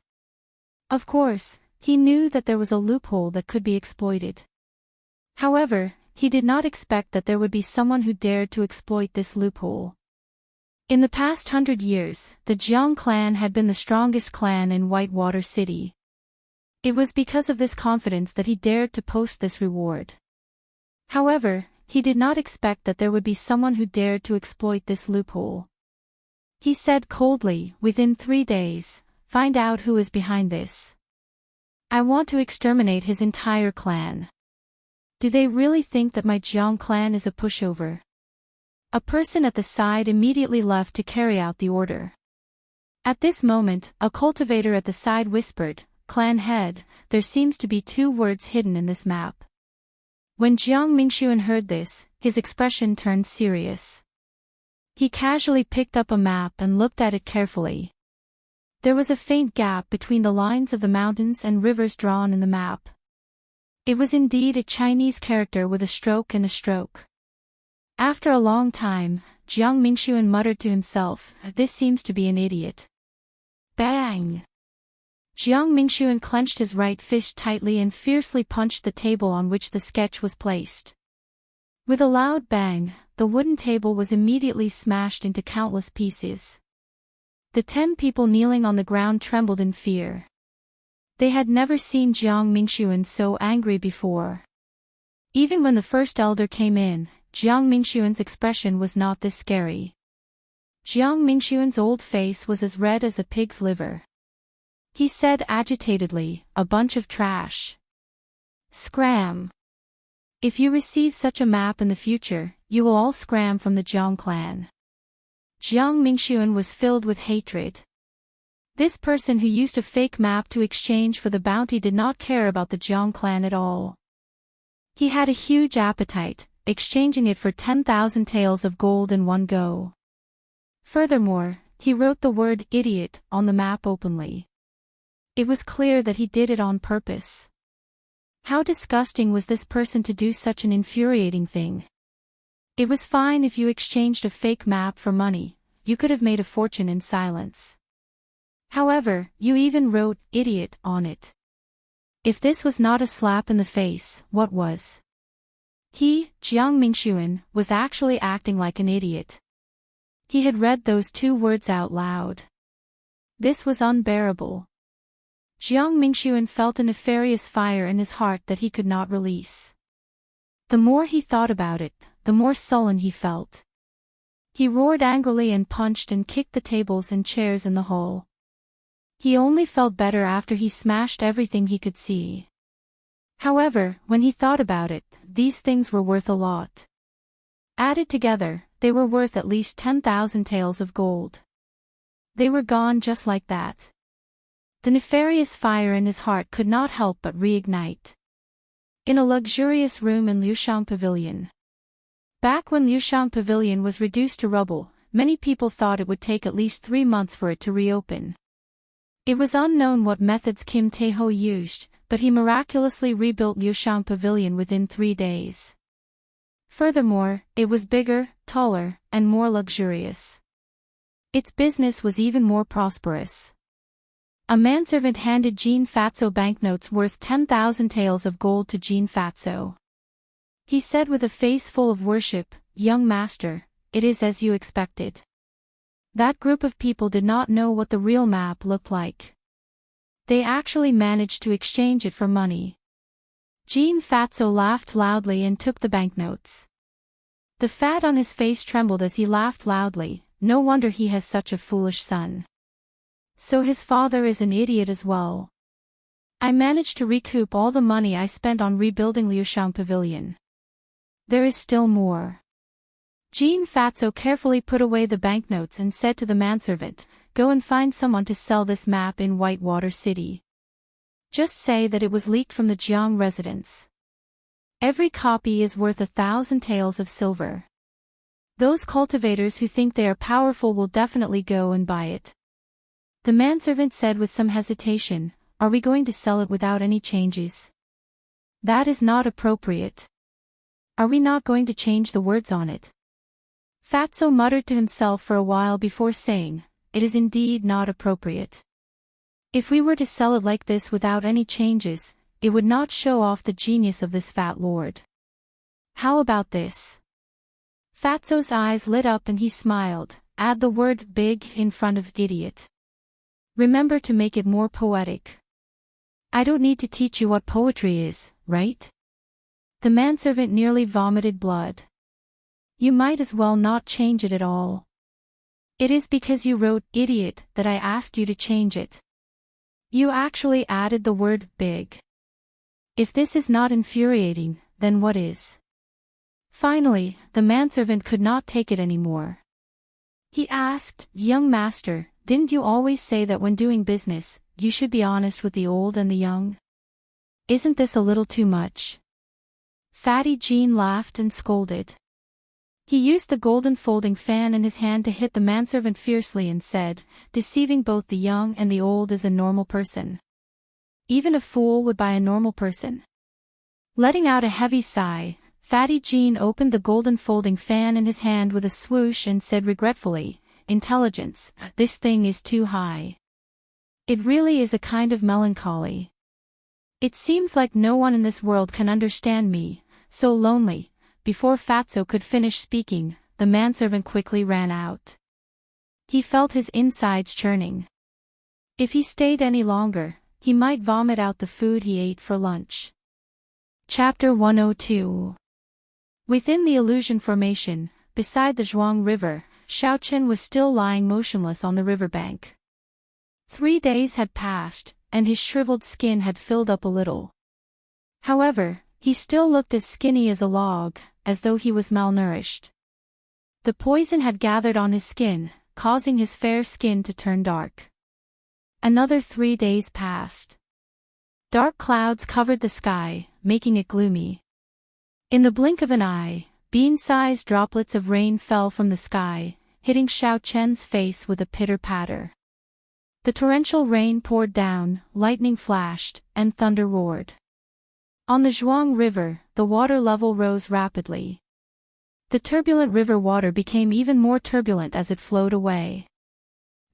Of course, he knew that there was a loophole that could be exploited. However, he did not expect that there would be someone who dared to exploit this loophole. In the past 100 years, the Jiang clan had been the strongest clan in Whitewater City. It was because of this confidence that he dared to post this reward. However, he did not expect that there would be someone who dared to exploit this loophole. He said coldly, "Within 3 days, find out who is behind this. I want to exterminate his entire clan. Do they really think that my Jiang clan is a pushover?" A person at the side immediately left to carry out the order. At this moment, a cultivator at the side whispered, clan head, there seems to be 2 words hidden in this map. When Jiang Mingxuan heard this, his expression turned serious. He casually picked up a map and looked at it carefully. There was a faint gap between the lines of the mountains and rivers drawn in the map. It was indeed a Chinese character with a stroke and a stroke. After a long time, Jiang Mingxuan muttered to himself, "This seems to be an idiot." Bang! Jiang Mingxuan clenched his right fist tightly and fiercely punched the table on which the sketch was placed. With a loud bang, the wooden table was immediately smashed into countless pieces. The 10 people kneeling on the ground trembled in fear. They had never seen Jiang Mingxuan so angry before. Even when the first elder came in, Jiang Mingxuan's expression was not this scary. Jiang Mingxuan's old face was as red as a pig's liver. He said agitatedly, "A bunch of trash. Scram. If you receive such a map in the future, you will all scram from the Jiang clan." Jiang Mingxuan was filled with hatred. This person who used a fake map to exchange for the bounty did not care about the Jiang clan at all. He had a huge appetite, exchanging it for 10,000 taels of gold in one go. Furthermore, he wrote the word idiot on the map openly. It was clear that he did it on purpose. How disgusting was this person to do such an infuriating thing? It was fine if you exchanged a fake map for money, you could have made a fortune in silence. However, you even wrote idiot on it. If this was not a slap in the face, what was? He, Jiang Mingxuan, was actually acting like an idiot. He had read those 2 words out loud. This was unbearable. Jiang Mingxuan felt a nefarious fire in his heart that he could not release. The more he thought about it, the more sullen he felt. He roared angrily and punched and kicked the tables and chairs in the hall. He only felt better after he smashed everything he could see. However, when he thought about it, these things were worth a lot. Added together, they were worth at least 10,000 taels of gold. They were gone just like that. The nefarious fire in his heart could not help but reignite. In a luxurious room in Liushang Pavilion. Back when Liushang Pavilion was reduced to rubble, many people thought it would take at least 3 months for it to reopen. It was unknown what methods Kim Taeho used, but he miraculously rebuilt Liushang Pavilion within 3 days. Furthermore, it was bigger, taller, and more luxurious. Its business was even more prosperous. A manservant handed Jean Fatso banknotes worth 10,000 taels of gold to Jean Fatso. He said with a face full of worship, "Young master, it is as you expected." That group of people did not know what the real map looked like. They actually managed to exchange it for money. Jean Fatso laughed loudly and took the banknotes. The fat on his face trembled as he laughed loudly. No wonder he has such a foolish son. So his father is an idiot as well. I managed to recoup all the money I spent on rebuilding Liushang Pavilion. There is still more. Jean Fatso carefully put away the banknotes and said to the manservant, "Go and find someone to sell this map in Whitewater City. Just say that it was leaked from the Jiang residence. Every copy is worth 1,000 taels of silver. Those cultivators who think they are powerful will definitely go and buy it." The manservant said with some hesitation, "Are we going to sell it without any changes? That is not appropriate. Are we not going to change the words on it?" Fatso muttered to himself for a while before saying, "It is indeed not appropriate. If we were to sell it like this without any changes, it would not show off the genius of this fat lord. How about this?" Fatso's eyes lit up and he smiled. "Add the word big in front of idiot. Remember to make it more poetic. I don't need to teach you what poetry is, right?" The manservant nearly vomited blood. "You might as well not change it at all. It is because you wrote idiot that I asked you to change it. You actually added the word big. If this is not infuriating, then what is?" Finally, the manservant could not take it anymore. He asked, "Young master, didn't you always say that when doing business, you should be honest with the old and the young. Isn't this a little too much? Fatty Jean laughed and scolded. He used the golden folding fan in his hand to hit the manservant fiercely and said, deceiving both the young and the old is a normal person. Even a fool would buy a normal person. Letting out a heavy sigh, Fatty Jean opened the golden folding fan in his hand with a swoosh and said regretfully, intelligence, this thing is too high. It really is a kind of melancholy. It seems like no one in this world can understand me, so lonely. Before Fatso could finish speaking, the manservant quickly ran out. He felt his insides churning. If he stayed any longer, he might vomit out the food he ate for lunch. Chapter 102. Within the illusion formation, beside the Zhuang River, Xiaochen was still lying motionless on the riverbank. 3 days had passed, and his shriveled skin had filled up a little. However, he still looked as skinny as a log, as though he was malnourished. The poison had gathered on his skin, causing his fair skin to turn dark. Another 3 days passed. Dark clouds covered the sky, making it gloomy. In the blink of an eye, bean-sized droplets of rain fell from the sky, hitting Xiaochen's face with a pitter-patter. The torrential rain poured down, lightning flashed, and thunder roared. On the Zhuang River, the water level rose rapidly. The turbulent river water became even more turbulent as it flowed away.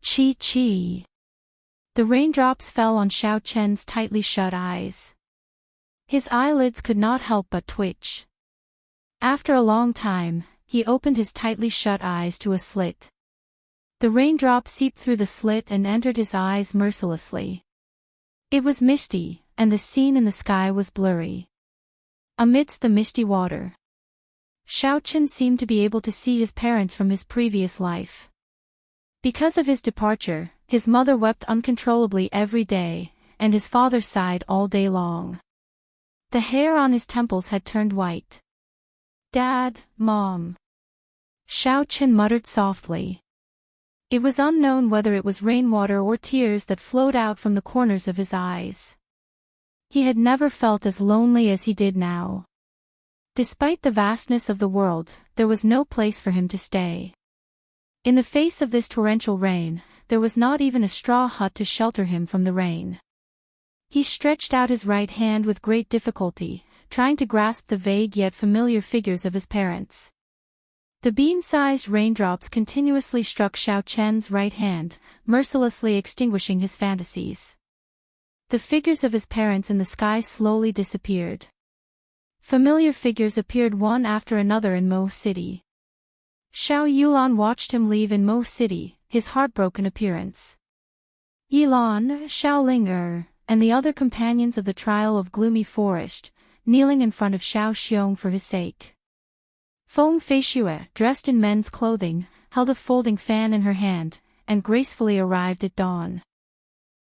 Chi-chi. The raindrops fell on Xiaochen's tightly shut eyes. His eyelids could not help but twitch. After a long time, he opened his tightly shut eyes to a slit. The raindrops seeped through the slit and entered his eyes mercilessly. It was misty, and the scene in the sky was blurry. Amidst the misty water, Xiaochen seemed to be able to see his parents from his previous life. Because of his departure, his mother wept uncontrollably every day, and his father sighed all day long. The hair on his temples had turned white. Dad, Mom. Xiaochen muttered softly. It was unknown whether it was rainwater or tears that flowed out from the corners of his eyes. He had never felt as lonely as he did now. Despite the vastness of the world, there was no place for him to stay. In the face of this torrential rain, there was not even a straw hut to shelter him from the rain. He stretched out his right hand with great difficulty, trying to grasp the vague yet familiar figures of his parents. The bean-sized raindrops continuously struck Xiaochen's right hand, mercilessly extinguishing his fantasies. The figures of his parents in the sky slowly disappeared. Familiar figures appeared one after another in Mo City. Xiao Yulan watched him leave in Mo City, his heartbroken appearance. Yilan, Xiao and the other companions of the trial of Gloomy Forest, kneeling in front of Xiao Xiong for his sake. Feng Feishue, dressed in men's clothing, held a folding fan in her hand, and gracefully arrived at dawn.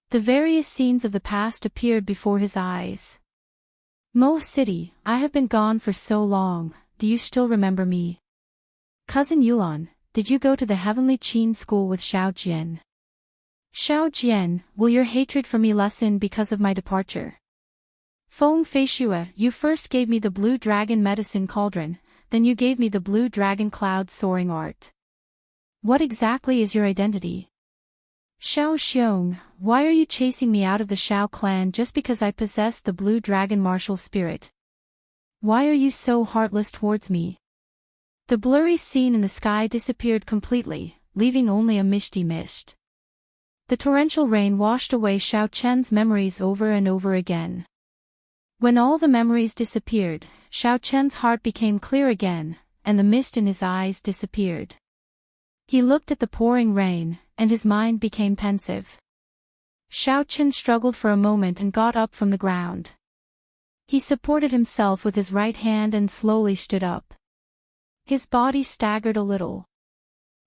The various scenes of the past appeared before his eyes. Mo City, I have been gone for so long, do you still remember me? Cousin Yulan, did you go to the Heavenly Qin school with Xiao Jian? Xiao Jian, will your hatred for me lessen because of my departure? Feng Feishue, you first gave me the blue dragon medicine cauldron, then you gave me the blue dragon cloud soaring art. What exactly is your identity? Xiao Xiong, why are you chasing me out of the Xiao clan just because I possess the blue dragon martial spirit? Why are you so heartless towards me? The blurry scene in the sky disappeared completely, leaving only a misty mist. The torrential rain washed away Xiaochen's memories over and over again. When all the memories disappeared, Xiaochen's heart became clear again, and the mist in his eyes disappeared. He looked at the pouring rain, and his mind became pensive. Xiaochen struggled for a moment and got up from the ground. He supported himself with his right hand and slowly stood up. His body staggered a little.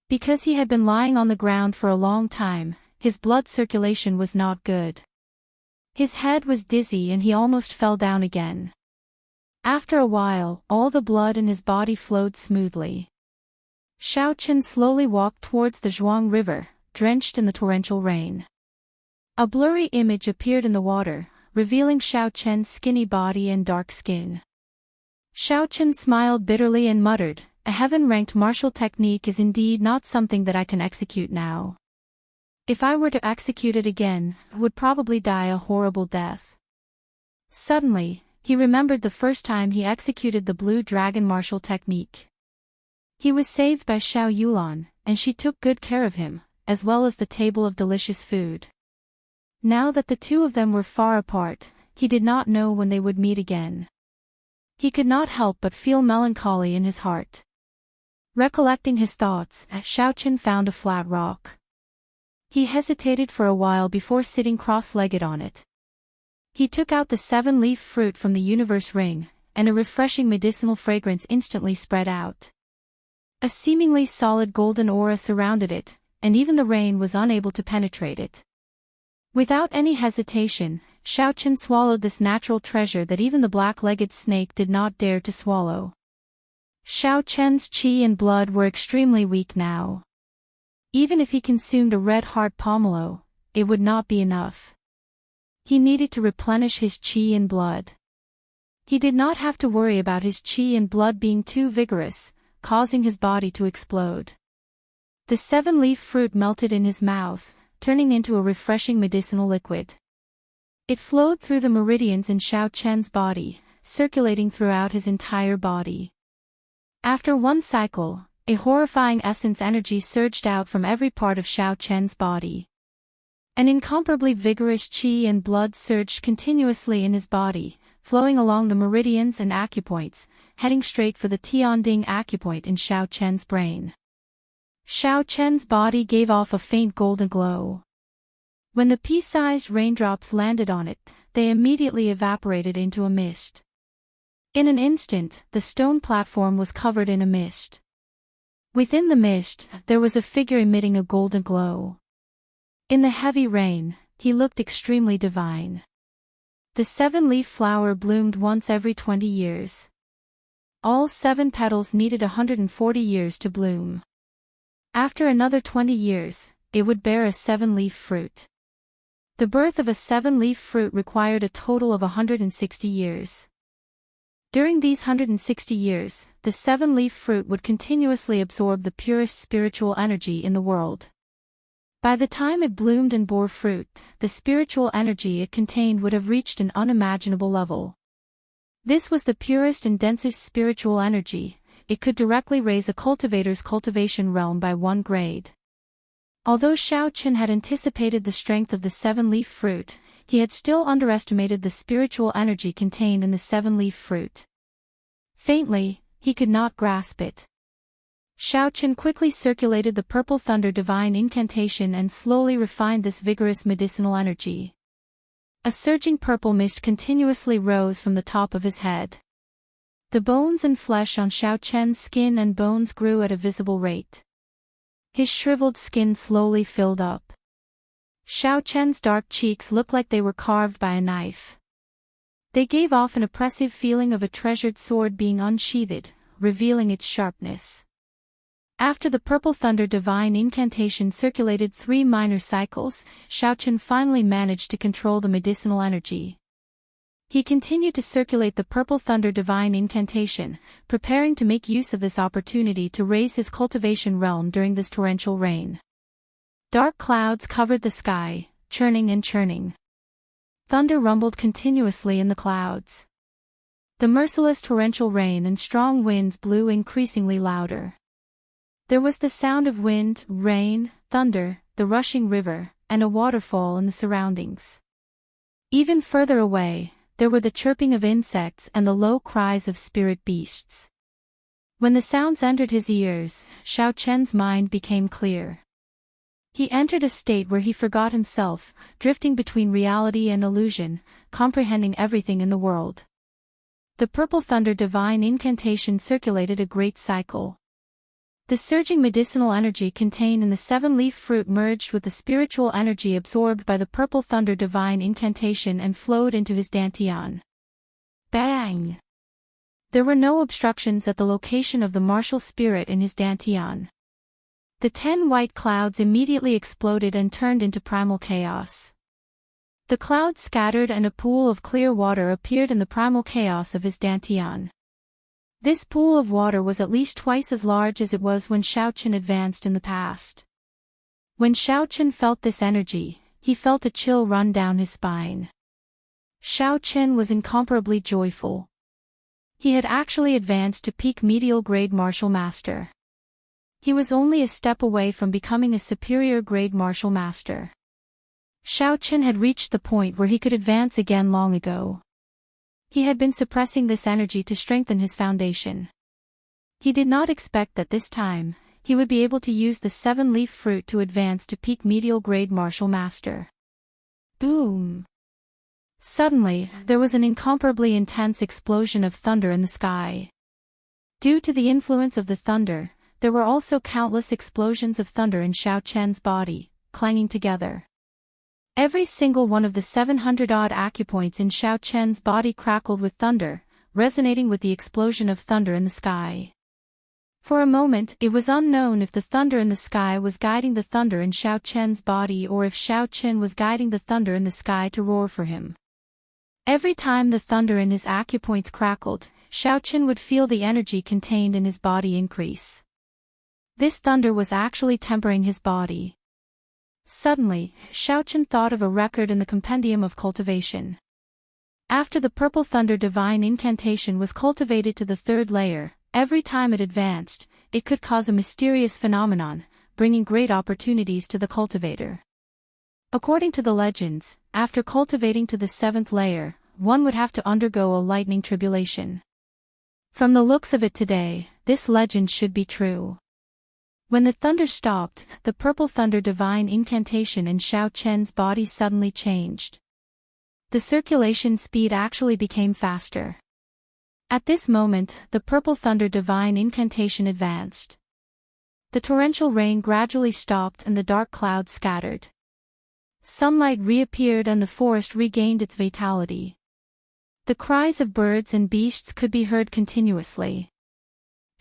Because he had been lying on the ground for a long time, his blood circulation was not good. His head was dizzy and he almost fell down again. After a while, all the blood in his body flowed smoothly. Xiaochen slowly walked towards the Zhuang River, drenched in the torrential rain. A blurry image appeared in the water, revealing Xiao Chen's skinny body and dark skin. Xiao Chen smiled bitterly and muttered, "A heaven-ranked martial technique is indeed not something that I can execute now. If I were to execute it again, I would probably die a horrible death." Suddenly, he remembered the first time he executed the blue dragon martial technique. He was saved by Xiao Yulan, and she took good care of him, as well as the table of delicious food. Now that the two of them were far apart, he did not know when they would meet again. He could not help but feel melancholy in his heart. Recollecting his thoughts, Xiao Chen found a flat rock. He hesitated for a while before sitting cross-legged on it. He took out the 7-leaf fruit from the universe ring, and a refreshing medicinal fragrance instantly spread out. A seemingly solid golden aura surrounded it, and even the rain was unable to penetrate it. Without any hesitation, Xiao Chen swallowed this natural treasure that even the black-legged snake did not dare to swallow. Xiao Chen's qi and blood were extremely weak now. Even if he consumed a red-heart pomelo, it would not be enough. He needed to replenish his qi and blood. He did not have to worry about his qi and blood being too vigorous, causing his body to explode. The 7-leaf fruit melted in his mouth, turning into a refreshing medicinal liquid. It flowed through the meridians in Xiao Chen's body, circulating throughout his entire body. After one cycle, a horrifying essence energy surged out from every part of Xiao Chen's body. An incomparably vigorous qi and blood surged continuously in his body, flowing along the meridians and acupoints, heading straight for the Tianding acupoint in Xiao Chen's brain. Xiao Chen's body gave off a faint golden glow. When the pea-sized raindrops landed on it, they immediately evaporated into a mist. In an instant, the stone platform was covered in a mist. Within the mist, there was a figure emitting a golden glow. In the heavy rain, he looked extremely divine. The 7-leaf flower bloomed once every 20 years. All 7 petals needed 140 years to bloom. After another 20 years, it would bear a 7-leaf fruit. The birth of a 7-leaf fruit required a total of 160 years. During these 160 years, the 7-leaf fruit would continuously absorb the purest spiritual energy in the world. By the time it bloomed and bore fruit, the spiritual energy it contained would have reached an unimaginable level. This was the purest and densest spiritual energy. It could directly raise a cultivator's cultivation realm by 1 grade. Although Xiao Chen had anticipated the strength of the 7-leaf fruit, he had still underestimated the spiritual energy contained in the 7-leaf fruit. Faintly, he could not grasp it. Xiao Chen quickly circulated the purple thunder divine incantation and slowly refined this vigorous medicinal energy. A surging purple mist continuously rose from the top of his head. The bones and flesh on Xiao Chen's skin and bones grew at a visible rate. His shriveled skin slowly filled up. Xiao Chen's dark cheeks looked like they were carved by a knife. They gave off an oppressive feeling of a treasured sword being unsheathed, revealing its sharpness. After the purple thunder divine incantation circulated 3 minor cycles, Xiao Chen finally managed to control the medicinal energy. He continued to circulate the purple thunder divine incantation, preparing to make use of this opportunity to raise his cultivation realm during this torrential rain. Dark clouds covered the sky, churning and churning. Thunder rumbled continuously in the clouds. The merciless torrential rain and strong winds blew increasingly louder. There was the sound of wind, rain, thunder, the rushing river, and a waterfall in the surroundings. Even further away, there were the chirping of insects and the low cries of spirit beasts. When the sounds entered his ears, Xiao Chen's mind became clear. He entered a state where he forgot himself, drifting between reality and illusion, comprehending everything in the world. The purple thunder divine incantation circulated a great cycle. The surging medicinal energy contained in the 7-leaf fruit merged with the spiritual energy absorbed by the purple thunder divine incantation and flowed into his dantian. Bang! There were no obstructions at the location of the martial spirit in his dantian. The 10 white clouds immediately exploded and turned into primal chaos. The clouds scattered and a pool of clear water appeared in the primal chaos of his dantian. This pool of water was at least twice as large as it was when Xiaoqin advanced in the past. When Xiaoqin felt this energy, he felt a chill run down his spine. Xiaoqin was incomparably joyful. He had actually advanced to peak medial grade martial master. He was only a step away from becoming a superior grade martial master. Xiaoqin had reached the point where he could advance again long ago. He had been suppressing this energy to strengthen his foundation. He did not expect that this time, he would be able to use the 7-leaf fruit to advance to peak medial grade martial master. Boom! Suddenly, there was an incomparably intense explosion of thunder in the sky. Due to the influence of the thunder, there were also countless explosions of thunder in Xiaoqian's body, clanging together. Every single one of the 700-odd acupoints in Xiaoqian's body crackled with thunder, resonating with the explosion of thunder in the sky. For a moment, it was unknown if the thunder in the sky was guiding the thunder in Xiaoqian's body or if Xiaoqin was guiding the thunder in the sky to roar for him. Every time the thunder in his acupoints crackled, Xiaoqin would feel the energy contained in his body increase. This thunder was actually tempering his body. Suddenly, Xiaoqin thought of a record in the compendium of cultivation. After the purple thunder divine incantation was cultivated to the 3rd layer, every time it advanced, it could cause a mysterious phenomenon, bringing great opportunities to the cultivator. According to the legends, after cultivating to the 7th layer, one would have to undergo a lightning tribulation. From the looks of it today, this legend should be true. When the thunder stopped, the purple thunder divine incantation in Xiaoqian's body suddenly changed. The circulation speed actually became faster. At this moment, the purple thunder divine incantation advanced. The torrential rain gradually stopped and the dark clouds scattered. Sunlight reappeared and the forest regained its vitality. The cries of birds and beasts could be heard continuously.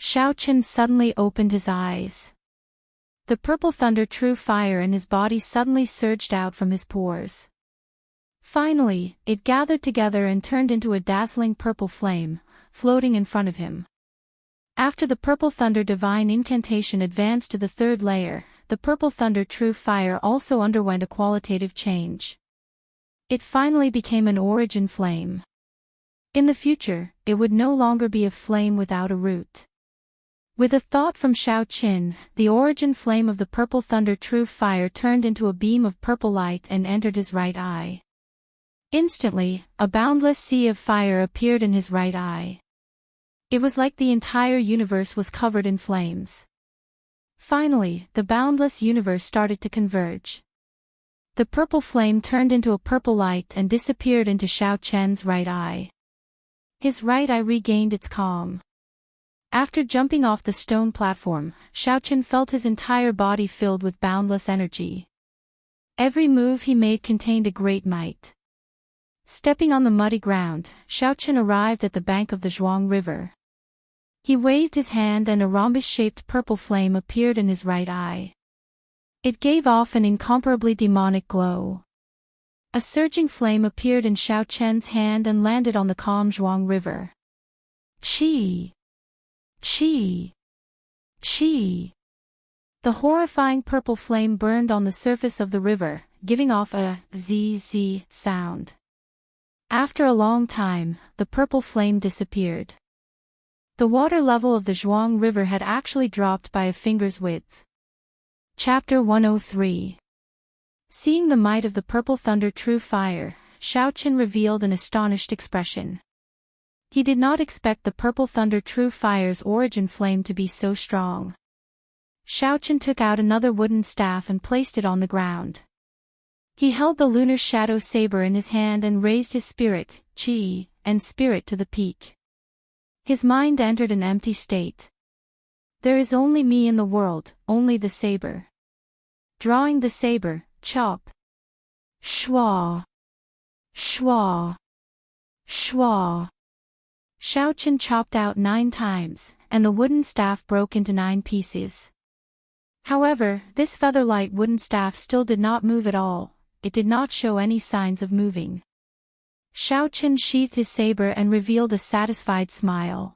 Xiaoqin suddenly opened his eyes. The purple thunder true fire in his body suddenly surged out from his pores. Finally, it gathered together and turned into a dazzling purple flame, floating in front of him. After the purple thunder divine incantation advanced to the 3rd layer, the purple thunder true fire also underwent a qualitative change. It finally became an origin flame. In the future, it would no longer be a flame without a root. With a thought from Xiaoqin, the origin flame of the purple thunder true fire turned into a beam of purple light and entered his right eye. Instantly, a boundless sea of fire appeared in his right eye. It was like the entire universe was covered in flames. Finally, the boundless universe started to converge. The purple flame turned into a purple light and disappeared into Xiaoqian's right eye. His right eye regained its calm. After jumping off the stone platform, Xiaoqin felt his entire body filled with boundless energy. Every move he made contained a great might. Stepping on the muddy ground, Xiaoqin arrived at the bank of the Zhuang River. He waved his hand and a rhombus-shaped purple flame appeared in his right eye. It gave off an incomparably demonic glow. A surging flame appeared in Xiaoqian's hand and landed on the calm Zhuang River. Qi! Qi! Qi! The horrifying purple flame burned on the surface of the river, giving off a zzz sound. After a long time, the purple flame disappeared. The water level of the Zhuang River had actually dropped by a finger's width. Chapter 103. Seeing the might of the purple thunder true fire, Xiaoqin revealed an astonished expression. He did not expect the purple thunder true fire's origin flame to be so strong. Xiaoqin took out another wooden staff and placed it on the ground. He held the lunar shadow saber in his hand and raised his spirit, qi, and spirit to the peak. His mind entered an empty state. There is only me in the world, only the saber. Drawing the saber, chop. Shwa. Shwa. Shwa. Xiaoqin chopped out 9 times, and the wooden staff broke into 9 pieces. However, this feather-light wooden staff still did not move at all, it did not show any signs of moving. Xiaochen sheathed his saber and revealed a satisfied smile.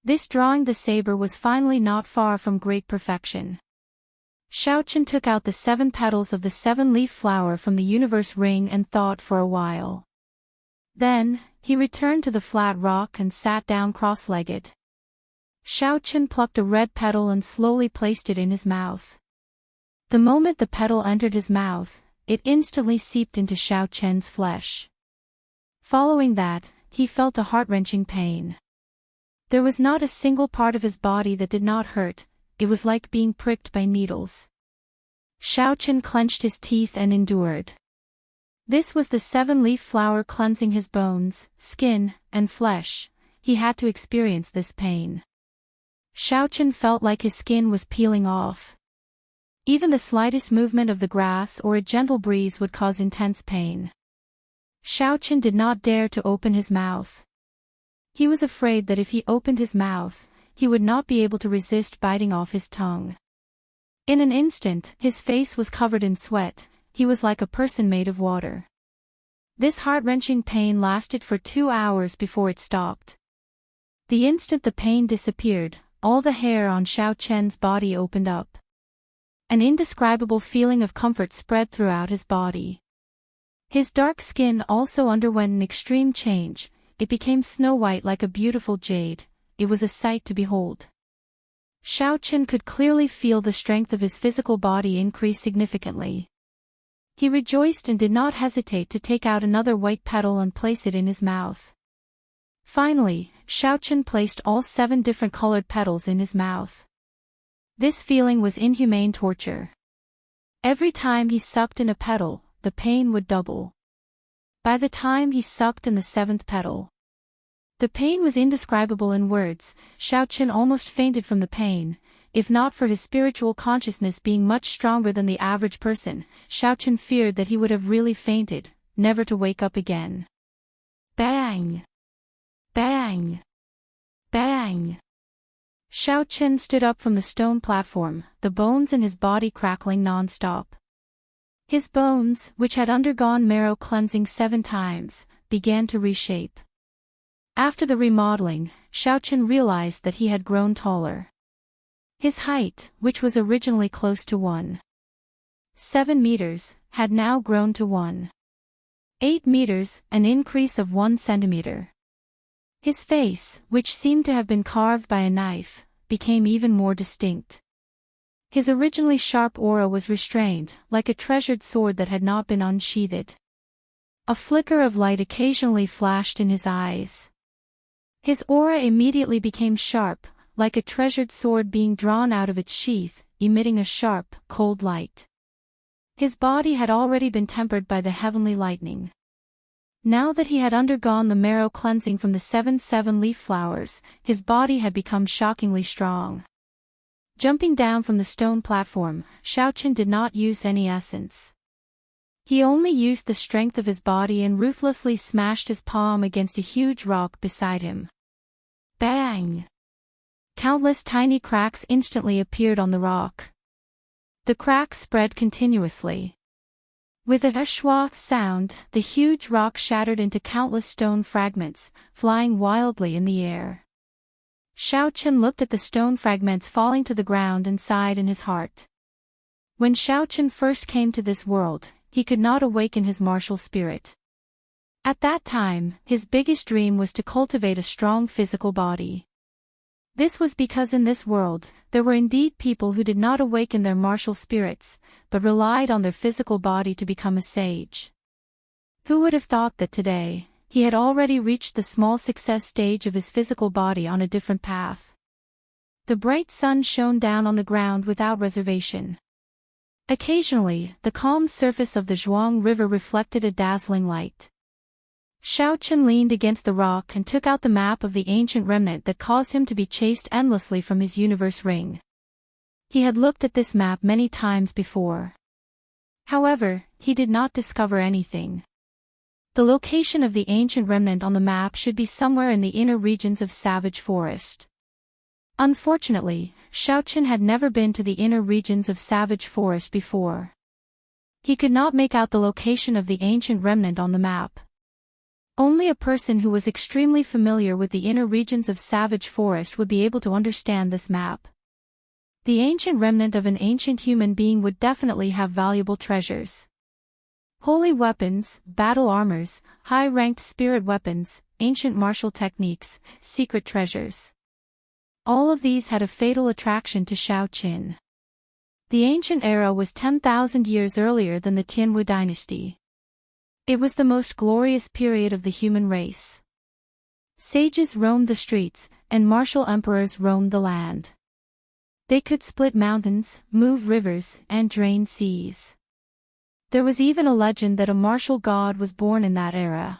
This drawing the saber was finally not far from great perfection. Xiaochen took out the 7 petals of the 7-leaf flower from the universe ring and thought for a while. Then, he returned to the flat rock and sat down cross-legged. Xiaochen plucked a red petal and slowly placed it in his mouth. The moment the petal entered his mouth, it instantly seeped into Xiaochen's flesh. Following that, he felt a heart-wrenching pain. There was not a single part of his body that did not hurt, it was like being pricked by needles. Xiaochen clenched his teeth and endured. This was the 7-leaf flower cleansing his bones, skin, and flesh. He had to experience this pain. Xiaochen felt like his skin was peeling off. Even the slightest movement of the grass or a gentle breeze would cause intense pain. Xiaochen did not dare to open his mouth. He was afraid that if he opened his mouth, he would not be able to resist biting off his tongue. In an instant, his face was covered in sweat, he was like a person made of water. This heart-wrenching pain lasted for 2 hours before it stopped. The instant the pain disappeared, all the hair on Xiaochen's body opened up. An indescribable feeling of comfort spread throughout his body. His dark skin also underwent an extreme change, it became snow-white like a beautiful jade, it was a sight to behold. Xiaochen could clearly feel the strength of his physical body increase significantly. He rejoiced and did not hesitate to take out another white petal and place it in his mouth. Finally, Xiaochen placed all 7 different colored petals in his mouth. This feeling was inhumane torture. Every time he sucked in a petal, the pain would double. By the time he sucked in the 7th petal, the pain was indescribable in words. Xiaochen almost fainted from the pain. If not for his spiritual consciousness being much stronger than the average person, Xiaochen feared that he would have really fainted, never to wake up again. Bang! Bang! Bang! Xiaochen stood up from the stone platform, the bones in his body crackling non-stop. His bones, which had undergone marrow cleansing 7 times, began to reshape. After the remodeling, Xiaochen realized that he had grown taller. His height, which was originally close to 1.7 meters, had now grown to 1.8 meters, an increase of 1 centimeter. His face, which seemed to have been carved by a knife, became even more distinct. His originally sharp aura was restrained, like a treasured sword that had not been unsheathed. A flicker of light occasionally flashed in his eyes. His aura immediately became sharp, like a treasured sword being drawn out of its sheath, emitting a sharp, cold light. His body had already been tempered by the heavenly lightning. Now that he had undergone the marrow cleansing from the 7 leaf flowers, his body had become shockingly strong. Jumping down from the stone platform, Xiaochen did not use any essence. He only used the strength of his body and ruthlessly smashed his palm against a huge rock beside him. Bang! Countless tiny cracks instantly appeared on the rock. The cracks spread continuously. With a schwa sound, the huge rock shattered into countless stone fragments, flying wildly in the air. Xiaochen looked at the stone fragments falling to the ground and sighed in his heart. When Xiaochen first came to this world, he could not awaken his martial spirit. At that time, his biggest dream was to cultivate a strong physical body. This was because in this world, there were indeed people who did not awaken their martial spirits, but relied on their physical body to become a sage. Who would have thought that today, he had already reached the small success stage of his physical body on a different path? The bright sun shone down on the ground without reservation. Occasionally, the calm surface of the Zhuang River reflected a dazzling light. Xiaochen leaned against the rock and took out the map of the ancient remnant that caused him to be chased endlessly from his universe ring. He had looked at this map many times before. However, he did not discover anything. The location of the ancient remnant on the map should be somewhere in the inner regions of Savage Forest. Unfortunately, Xiaochen had never been to the inner regions of Savage Forest before. He could not make out the location of the ancient remnant on the map. Only a person who was extremely familiar with the inner regions of Savage Forest would be able to understand this map. The ancient remnant of an ancient human being would definitely have valuable treasures. Holy weapons, battle armors, high-ranked spirit weapons, ancient martial techniques, secret treasures. All of these had a fatal attraction to Shao Qin. The ancient era was 10,000 years earlier than the Tianwu dynasty. It was the most glorious period of the human race. Sages roamed the streets, and martial emperors roamed the land. They could split mountains, move rivers, and drain seas. There was even a legend that a martial god was born in that era.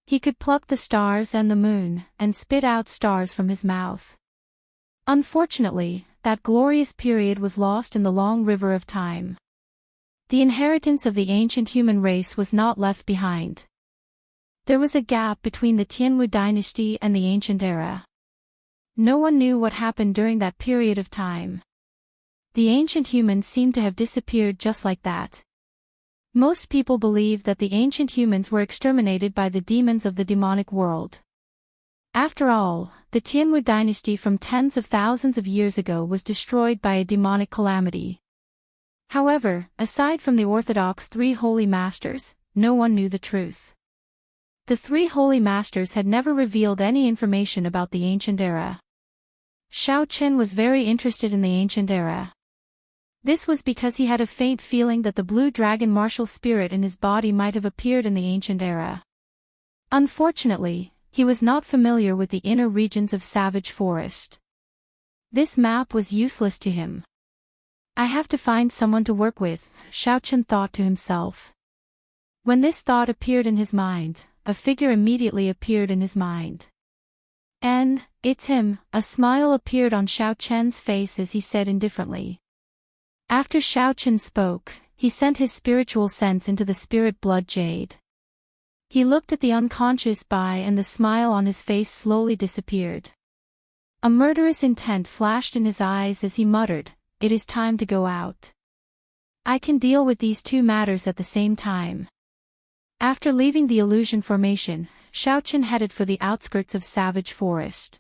He could pluck the stars and the moon, and spit out stars from his mouth. Unfortunately, that glorious period was lost in the long river of time. The inheritance of the ancient human race was not left behind. There was a gap between the Tianwu dynasty and the ancient era. No one knew what happened during that period of time. The ancient humans seemed to have disappeared just like that. Most people believe that the ancient humans were exterminated by the demons of the demonic world. After all, the Tianwu dynasty from tens of thousands of years ago was destroyed by a demonic calamity. However, aside from the orthodox three holy masters, no one knew the truth. The three holy masters had never revealed any information about the ancient era. Shao Qin was very interested in the ancient era. This was because he had a faint feeling that the blue dragon martial spirit in his body might have appeared in the ancient era. Unfortunately, he was not familiar with the inner regions of Savage Forest. This map was useless to him. I have to find someone to work with, Shao Qin thought to himself. When this thought appeared in his mind, a figure immediately appeared in his mind. And, it's him, a smile appeared on Shao Qin's face as he said indifferently. After Shao Qin spoke, he sent his spiritual sense into the spirit blood jade. He looked at the unconscious Bai and the smile on his face slowly disappeared. A murderous intent flashed in his eyes as he muttered, "It is time to go out. I can deal with these two matters at the same time." After leaving the illusion formation, Shao Qin headed for the outskirts of Savage Forest.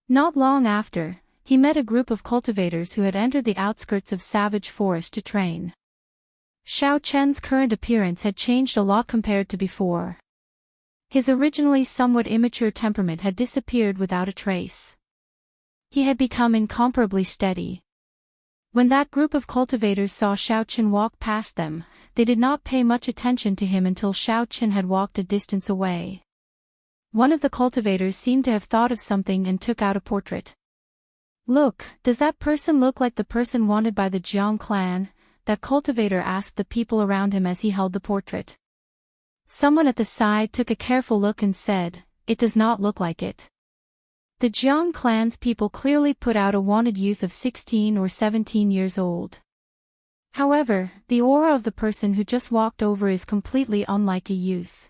Not long after, he met a group of cultivators who had entered the outskirts of Savage Forest to train. Shao Qin's current appearance had changed a lot compared to before. His originally somewhat immature temperament had disappeared without a trace. He had become incomparably steady. When that group of cultivators saw Shao Qin walk past them, they did not pay much attention to him until Shao Qin had walked a distance away. One of the cultivators seemed to have thought of something and took out a portrait. "Look, does that person look like the person wanted by the Jiang clan?" that cultivator asked the people around him as he held the portrait. Someone at the side took a careful look and said, "It does not look like it." The Jiang clan's people clearly put out a wanted youth of 16 or 17 years old. However, the aura of the person who just walked over is completely unlike a youth.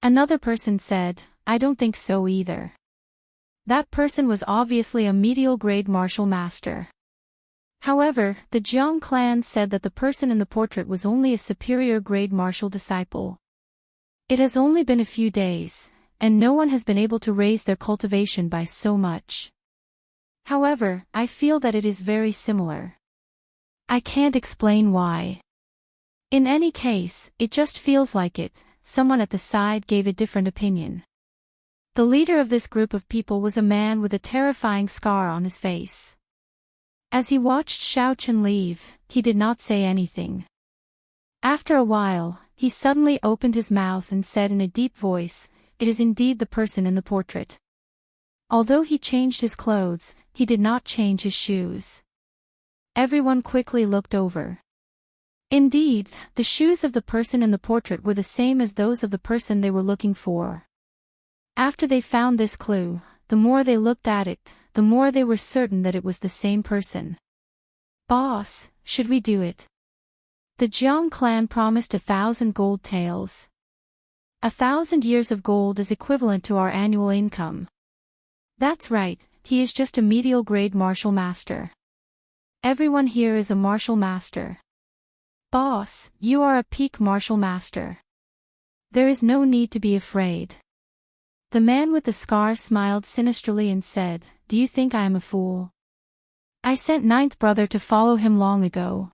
Another person said, "I don't think so either." That person was obviously a medial grade martial master. However, the Jiang clan said that the person in the portrait was only a superior grade martial disciple. It has only been a few days, and no one has been able to raise their cultivation by so much. However, I feel that it is very similar. I can't explain why. In any case, it just feels like it. Someone at the side gave a different opinion. The leader of this group of people was a man with a terrifying scar on his face. As he watched Shao Qin leave, he did not say anything. After a while, he suddenly opened his mouth and said in a deep voice, "It is indeed the person in the portrait." Although he changed his clothes, he did not change his shoes. Everyone quickly looked over. Indeed, the shoes of the person in the portrait were the same as those of the person they were looking for. After they found this clue, the more they looked at it, the more they were certain that it was the same person. "Boss, should we do it?" The Jiang clan promised 1,000 gold taels. 1,000 years of gold is equivalent to our annual income. That's right, he is just a medial grade martial master. Everyone here is a martial master. Boss, you are a peak martial master. There is no need to be afraid. The man with the scar smiled sinisterly and said, Do you think I am a fool? I sent ninth brother to follow him long ago.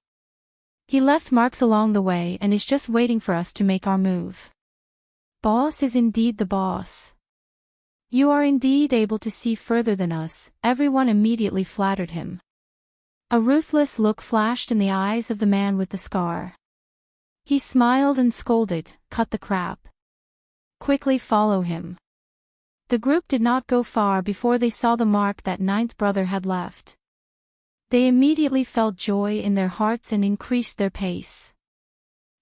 He left marks along the way and is just waiting for us to make our move. Boss is indeed the boss. You are indeed able to see further than us, everyone immediately flattered him. A ruthless look flashed in the eyes of the man with the scar. He smiled and scolded, Cut the crap. Quickly follow him. The group did not go far before they saw the mark that ninth brother had left. They immediately felt joy in their hearts and increased their pace.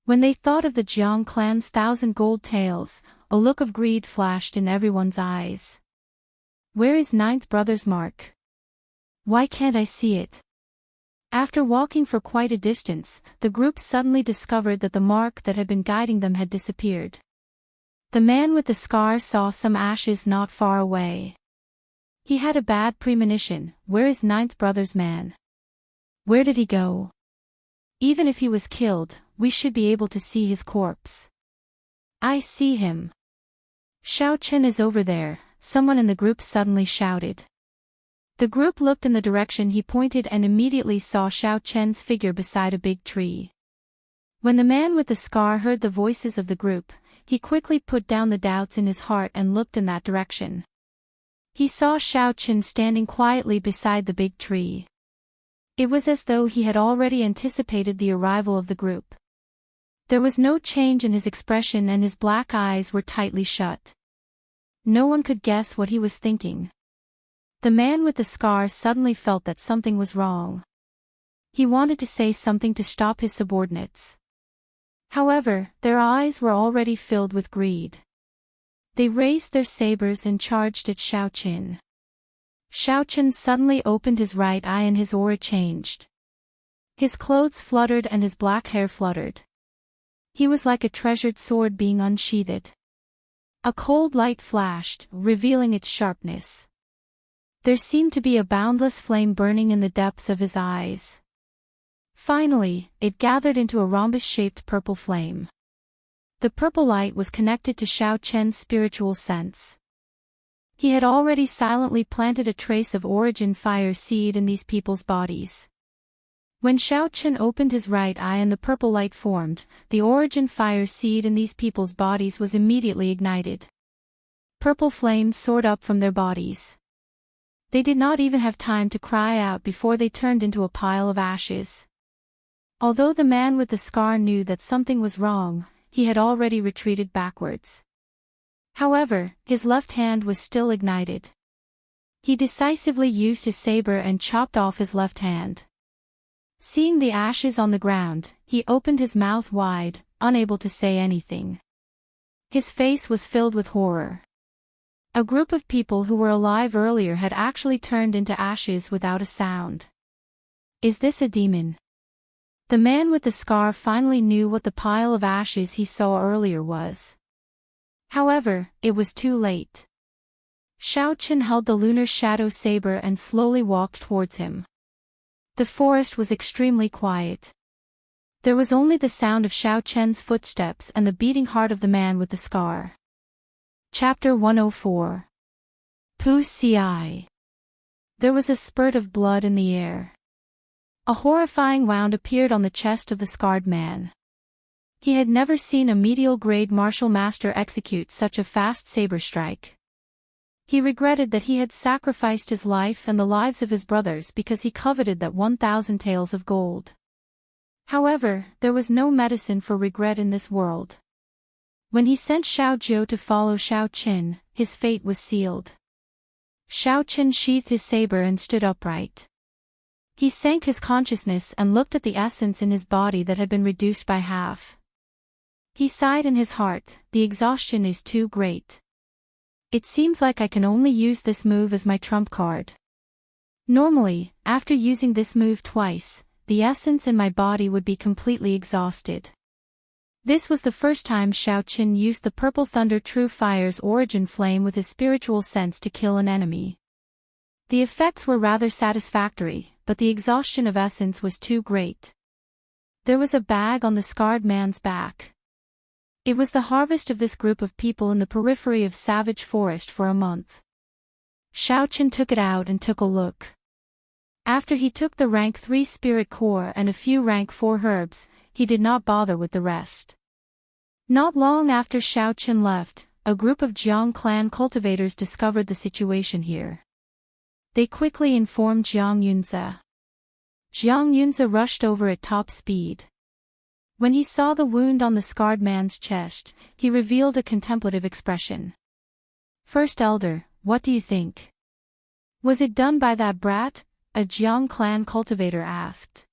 When they thought of the Jiang clan's 1,000 gold taels, a look of greed flashed in everyone's eyes. Where is ninth brother's mark? Why can't I see it? After walking for quite a distance, the group suddenly discovered that the mark that had been guiding them had disappeared. The man with the scar saw some ashes not far away. He had a bad premonition. Where is ninth brother's man? Where did he go? Even if he was killed, we should be able to see his corpse. I see him. Xiao Chen is over there, someone in the group suddenly shouted. The group looked in the direction he pointed and immediately saw Xiao Chen's figure beside a big tree. When the man with the scar heard the voices of the group, he quickly put down the doubts in his heart and looked in that direction. He saw Xiao Chen standing quietly beside the big tree. It was as though he had already anticipated the arrival of the group. There was no change in his expression and his black eyes were tightly shut. No one could guess what he was thinking. The man with the scar suddenly felt that something was wrong. He wanted to say something to stop his subordinates. However, their eyes were already filled with greed. They raised their sabers and charged at Xiao Chen. Xiao Chen suddenly opened his right eye and his aura changed. His clothes fluttered and his black hair fluttered. He was like a treasured sword being unsheathed. A cold light flashed, revealing its sharpness. There seemed to be a boundless flame burning in the depths of his eyes. Finally, it gathered into a rhombus-shaped purple flame. The purple light was connected to Xiao Chen's spiritual sense. He had already silently planted a trace of origin fire seed in these people's bodies. When Xiao Chen opened his right eye and the purple light formed, the origin fire seed in these people's bodies was immediately ignited. Purple flames soared up from their bodies. They did not even have time to cry out before they turned into a pile of ashes. Although the man with the scar knew that something was wrong, he had already retreated backwards. However, his left hand was still ignited. He decisively used his saber and chopped off his left hand. Seeing the ashes on the ground, he opened his mouth wide, unable to say anything. His face was filled with horror. A group of people who were alive earlier had actually turned into ashes without a sound. Is this a demon? The man with the scar finally knew what the pile of ashes he saw earlier was. However, it was too late. Xiao Chen held the lunar shadow saber and slowly walked towards him. The forest was extremely quiet. There was only the sound of Xiao Chen's footsteps and the beating heart of the man with the scar. Chapter 104. Pu Ci. There was a spurt of blood in the air. A horrifying wound appeared on the chest of the scarred man. He had never seen a medial-grade martial master execute such a fast saber strike. He regretted that he had sacrificed his life and the lives of his brothers because he coveted that 1,000 taels of gold. However, there was no medicine for regret in this world. When he sent Xiao Jiu to follow Xiao Qin, his fate was sealed. Xiao Qin sheathed his saber and stood upright. He sank his consciousness and looked at the essence in his body that had been reduced by half. He sighed in his heart, the exhaustion is too great. It seems like I can only use this move as my trump card. Normally, after using this move twice, the essence in my body would be completely exhausted. This was the first time Xiao Qin used the Purple Thunder True Fire's origin flame with his spiritual sense to kill an enemy. The effects were rather satisfactory, but the exhaustion of essence was too great. There was a bag on the scarred man's back. It was the harvest of this group of people in the periphery of savage forest for a month. Xiaoqin took it out and took a look. After he took the rank 3 spirit core and a few rank 4 herbs, he did not bother with the rest. Not long after Xiaoqin left, a group of Jiang clan cultivators discovered the situation here. They quickly informed Jiang Yunze. Jiang Yunze rushed over at top speed. When he saw the wound on the scarred man's chest, he revealed a contemplative expression. "First Elder, what do you think? Was it done by that brat?" a Jiang clan cultivator asked.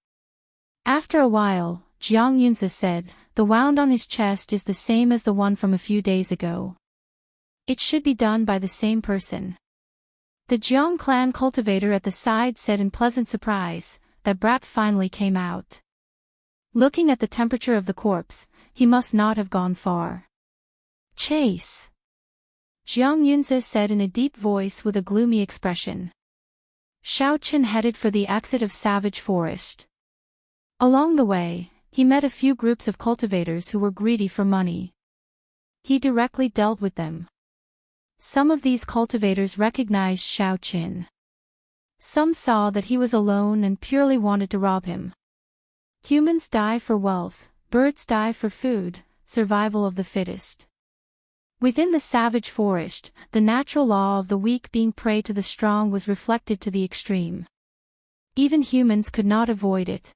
After a while, Jiang Yunze said, "The wound on his chest is the same as the one from a few days ago. It should be done by the same person." The Jiang clan cultivator at the side said in pleasant surprise, "That brat finally came out. Looking at the temperature of the corpse, he must not have gone far." "Chase," Jiang Yunze said in a deep voice with a gloomy expression. Xiaoqin headed for the exit of Savage Forest. Along the way, he met a few groups of cultivators who were greedy for money. He directly dealt with them. Some of these cultivators recognized Xiaoqin. Some saw that he was alone and purely wanted to rob him. Humans die for wealth, birds die for food, survival of the fittest. Within the savage forest, the natural law of the weak being prey to the strong was reflected to the extreme. Even humans could not avoid it.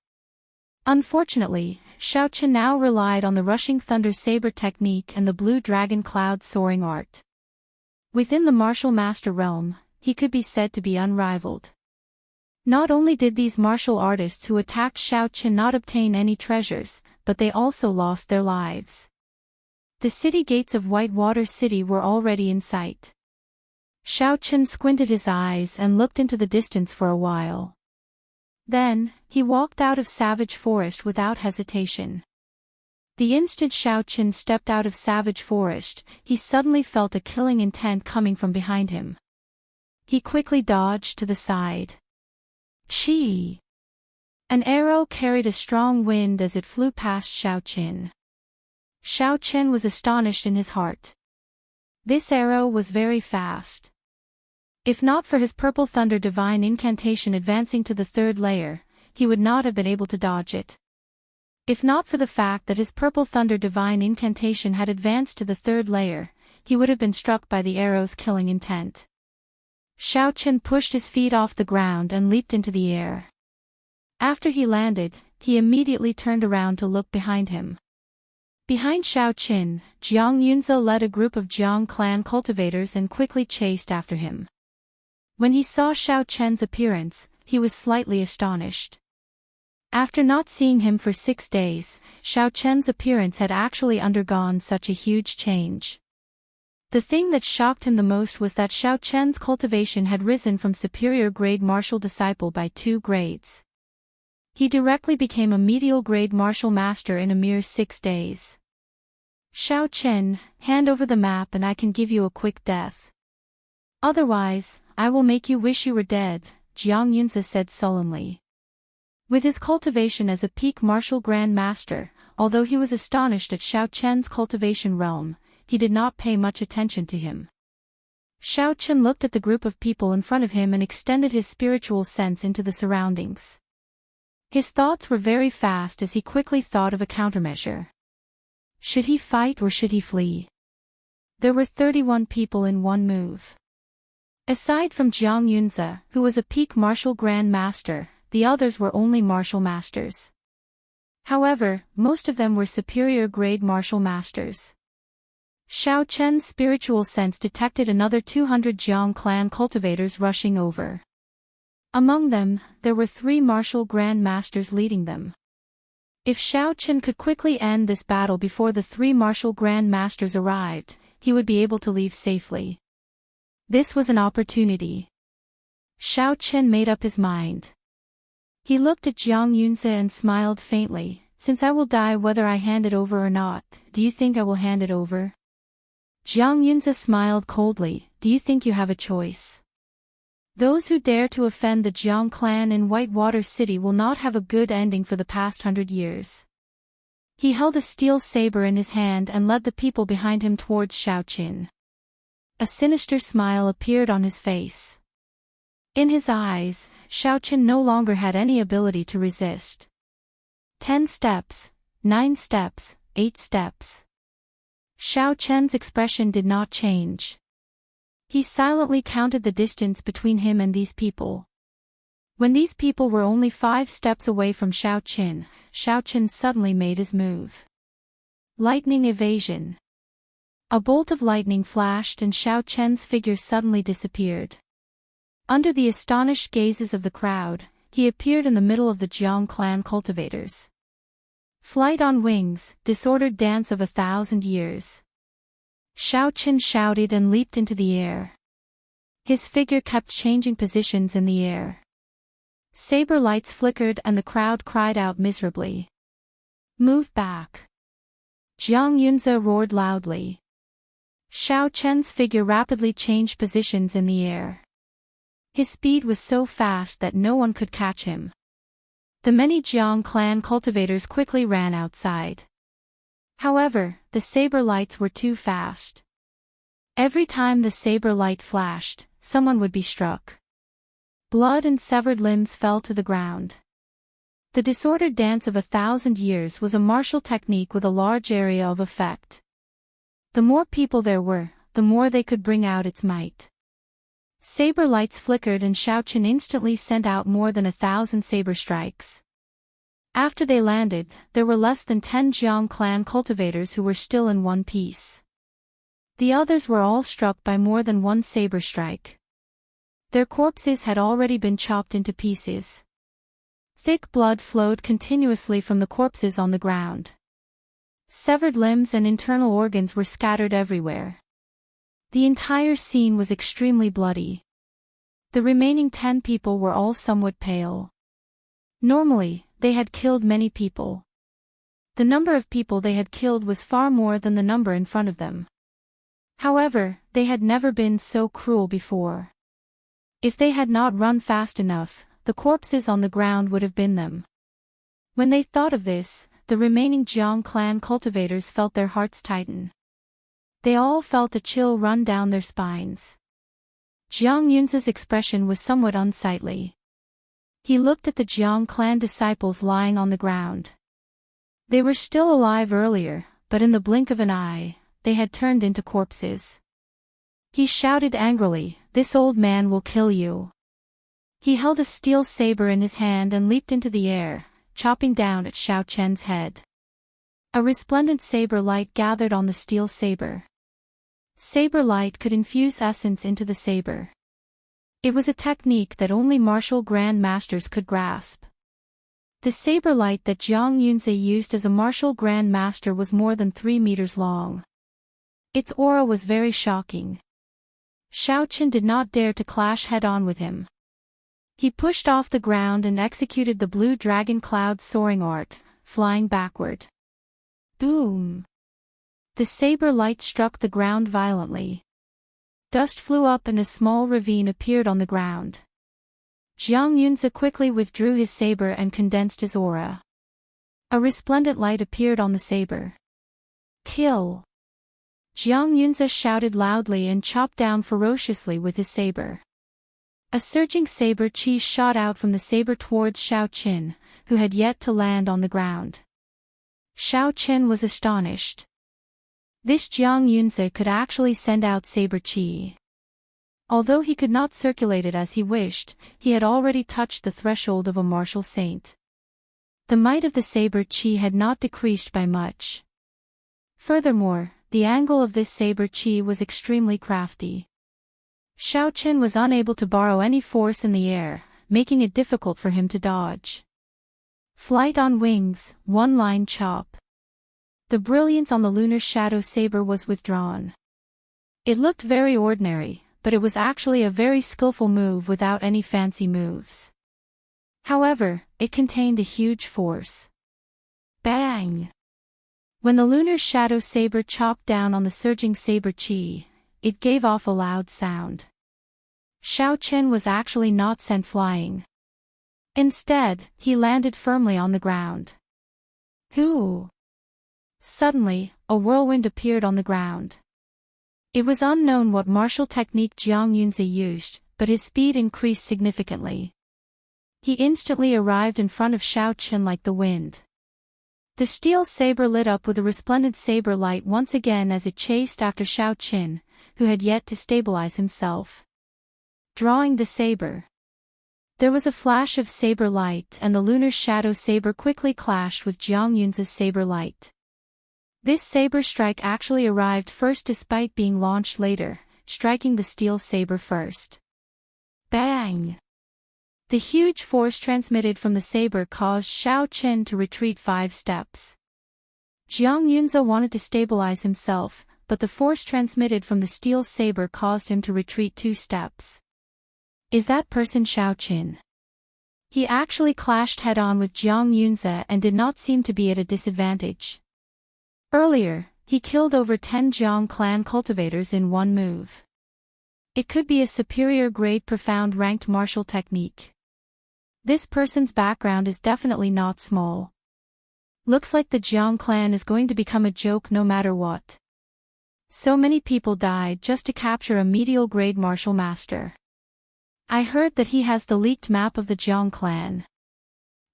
Unfortunately, Xiaoqin now relied on the rushing thunder saber technique and the blue dragon cloud soaring art. Within the martial master realm, he could be said to be unrivaled. Not only did these martial artists who attacked Xiaoqin not obtain any treasures, but they also lost their lives. The city gates of Whitewater City were already in sight. Xiaoqin squinted his eyes and looked into the distance for a while. Then, he walked out of Savage Forest without hesitation. The instant Xiaoqin stepped out of Savage Forest, he suddenly felt a killing intent coming from behind him. He quickly dodged to the side. Chi! An arrow carried a strong wind as it flew past Xiaoqin. Xiaoqin was astonished in his heart. This arrow was very fast. If not for his purple thunder divine incantation advancing to the 3rd layer, he would not have been able to dodge it. If not for the fact that his purple thunder divine incantation had advanced to the 3rd layer, he would have been struck by the arrow's killing intent. Xiaoqin pushed his feet off the ground and leaped into the air. After he landed, he immediately turned around to look behind him. Behind Xiaoqin, Jiang Yunze led a group of Jiang clan cultivators and quickly chased after him. When he saw Xiaoqin's appearance, he was slightly astonished. After not seeing him for 6 days, Xiaoqin's appearance had actually undergone such a huge change. The thing that shocked him the most was that Xiaoqin's cultivation had risen from superior grade martial disciple by 2 grades. He directly became a medial grade martial master in a mere 6 days. Xiaoqin, hand over the map and I can give you a quick death. Otherwise, I will make you wish you were dead, Jiang Yunze said sullenly. With his cultivation as a peak martial grand master, although he was astonished at Xiaoqin's cultivation realm, he did not pay much attention to him. Xiaoqin looked at the group of people in front of him and extended his spiritual sense into the surroundings. His thoughts were very fast as he quickly thought of a countermeasure. Should he fight or should he flee? There were 31 people in one move. Aside from Jiang Yunze, who was a peak martial grand master, the others were only martial masters. However, most of them were superior grade martial masters. Xiaoqin's spiritual sense detected another 200 Jiang clan cultivators rushing over. Among them, there were 3 martial grand masters leading them. If Xiaoqin could quickly end this battle before the 3 martial grand masters arrived, he would be able to leave safely. This was an opportunity. Xiaoqin made up his mind. He looked at Jiang Yunze and smiled faintly. Since I will die whether I hand it over or not, do you think I will hand it over? Jiang Yunze smiled coldly. Do you think you have a choice? Those who dare to offend the Jiang clan in Whitewater City will not have a good ending for the past 100 years. He held a steel saber in his hand and led the people behind him towards Xiaoqin. A sinister smile appeared on his face. In his eyes, Xiaoqin no longer had any ability to resist. 10 steps, 9 steps, 8 steps. Xiaoqian's expression did not change. He silently counted the distance between him and these people. When these people were only 5 steps away from Xiaoqin, Xiaoqin suddenly made his move. Lightning evasion. A bolt of lightning flashed and Xiaoqian's figure suddenly disappeared. Under the astonished gazes of the crowd, he appeared in the middle of the Jiang clan cultivators. Flight on wings, disordered dance of 1,000 years. Xiaoqin shouted and leaped into the air. His figure kept changing positions in the air. Saber lights flickered and the crowd cried out miserably. Move back. Jiang Yunze roared loudly. Xiaoqian's figure rapidly changed positions in the air. His speed was so fast that no one could catch him. The many Jiang clan cultivators quickly ran outside. However, the saber lights were too fast. Every time the saber light flashed, someone would be struck. Blood and severed limbs fell to the ground. The disordered dance of 1,000 years was a martial technique with a large area of effect. The more people there were, the more they could bring out its might. Saber lights flickered and Xiaoqin instantly sent out more than 1,000 saber strikes. After they landed, there were less than 10 Jiang clan cultivators who were still in one piece. The others were all struck by more than one saber strike. Their corpses had already been chopped into pieces. Thick blood flowed continuously from the corpses on the ground. Severed limbs and internal organs were scattered everywhere. The entire scene was extremely bloody. The remaining 10 people were all somewhat pale. Normally, they had killed many people. The number of people they had killed was far more than the number in front of them. However, they had never been so cruel before. If they had not run fast enough, the corpses on the ground would have been them. When they thought of this, the remaining Jiang clan cultivators felt their hearts tighten. They all felt a chill run down their spines. Jiang Yunze's expression was somewhat unsightly. He looked at the Jiang clan disciples lying on the ground. They were still alive earlier, but in the blink of an eye, they had turned into corpses. He shouted angrily, "This old man will kill you." He held a steel saber in his hand and leaped into the air, chopping down at Xiaoqian's head. A resplendent saber light gathered on the steel saber. Saber light could infuse essence into the saber. It was a technique that only martial grand masters could grasp. The saber light that Jiang Yunze used as a martial grand master was more than 3 meters long. Its aura was very shocking. Xiaoqin did not dare to clash head-on with him. He pushed off the ground and executed the blue dragon cloud soaring art, flying backward. Boom! The saber light struck the ground violently. Dust flew up and a small ravine appeared on the ground. Jiang Yunze quickly withdrew his saber and condensed his aura. A resplendent light appeared on the saber. Kill! Jiang Yunze shouted loudly and chopped down ferociously with his saber. A surging saber chi shot out from the saber towards Xiaoqin, who had yet to land on the ground. Xiaoqin was astonished. This Jiang Yunze could actually send out saber chi. Although he could not circulate it as he wished, he had already touched the threshold of a martial saint. The might of the saber chi had not decreased by much. Furthermore, the angle of this saber chi was extremely crafty. Xiaoqin was unable to borrow any force in the air, making it difficult for him to dodge. Flight on wings, one-line chop. The brilliance on the lunar shadow saber was withdrawn. It looked very ordinary, but it was actually a very skillful move without any fancy moves. However, it contained a huge force. Bang! When the lunar shadow saber chopped down on the surging saber chi, it gave off a loud sound. Xiao Chen was actually not sent flying. Instead, he landed firmly on the ground. Whoo! Suddenly, a whirlwind appeared on the ground. It was unknown what martial technique Jiang Yunzi used, but his speed increased significantly. He instantly arrived in front of Xiao Chen like the wind. The steel saber lit up with a resplendent saber light once again as it chased after Xiao Chen, who had yet to stabilize himself. Drawing the saber. There was a flash of saber light and the lunar shadow saber quickly clashed with Jiang Yunzi's saber light. This saber strike actually arrived first despite being launched later, striking the steel saber first. Bang! The huge force transmitted from the saber caused Xiao Chen to retreat 5 steps. Jiang Yunzi wanted to stabilize himself, but the force transmitted from the steel saber caused him to retreat 2 steps. Is that person Xiao Chen? He actually clashed head-on with Jiang Yunzi and did not seem to be at a disadvantage. Earlier, he killed over 10 Jiang clan cultivators in one move. It could be a superior grade profound ranked martial technique. This person's background is definitely not small. Looks like the Jiang clan is going to become a joke no matter what. So many people died just to capture a medial grade martial master. I heard that he has the leaked map of the Jiang clan.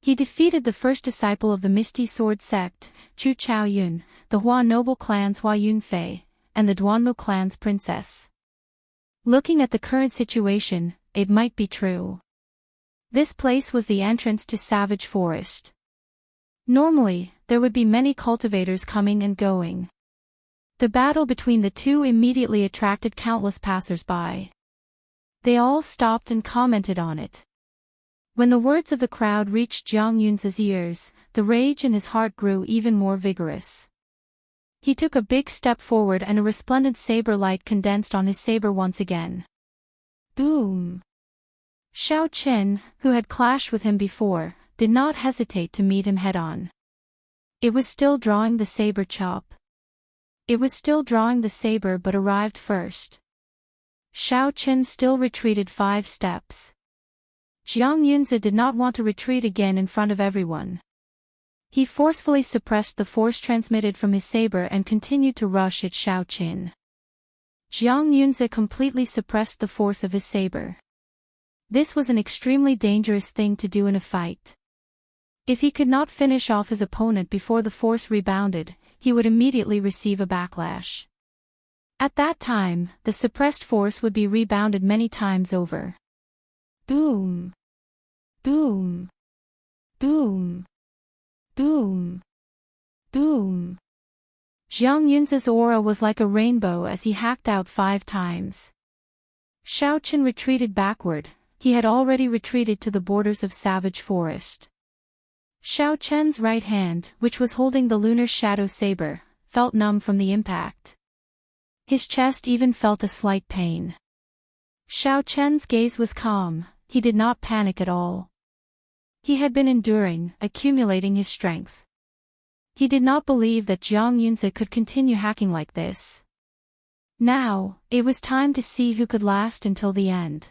He defeated the first disciple of the Misty Sword sect, Chu Chaoyun, the Hua noble clan's Hua Yunfei, and the Duanmu clan's princess. Looking at the current situation, it might be true. This place was the entrance to Savage Forest. Normally, there would be many cultivators coming and going. The battle between the two immediately attracted countless passers-by. They all stopped and commented on it. When the words of the crowd reached Jiang Yunzi's ears, the rage in his heart grew even more vigorous. He took a big step forward and a resplendent saber light condensed on his saber once again. Boom! Xiao Chen, who had clashed with him before, did not hesitate to meet him head-on. It was still drawing the saber chop. It was still drawing the saber but arrived first. Xiao Chen still retreated 5 steps. Jiang Yunzi did not want to retreat again in front of everyone. He forcefully suppressed the force transmitted from his saber and continued to rush at Xiao Chen. Jiang Yunzi completely suppressed the force of his saber. This was an extremely dangerous thing to do in a fight. If he could not finish off his opponent before the force rebounded, he would immediately receive a backlash. At that time, the suppressed force would be rebounded many times over. Boom! Boom! Boom! Boom! Boom! Jiang Yunzi's aura was like a rainbow as he hacked out 5 times. Xiao Chen retreated backward. He had already retreated to the borders of Savage Forest. Xiao Chen's right hand, which was holding the lunar shadow saber, felt numb from the impact. His chest even felt a slight pain. Xiao Chen's gaze was calm, he did not panic at all. He had been enduring, accumulating his strength. He did not believe that Jiang Yunzi could continue hacking like this. Now, it was time to see who could last until the end.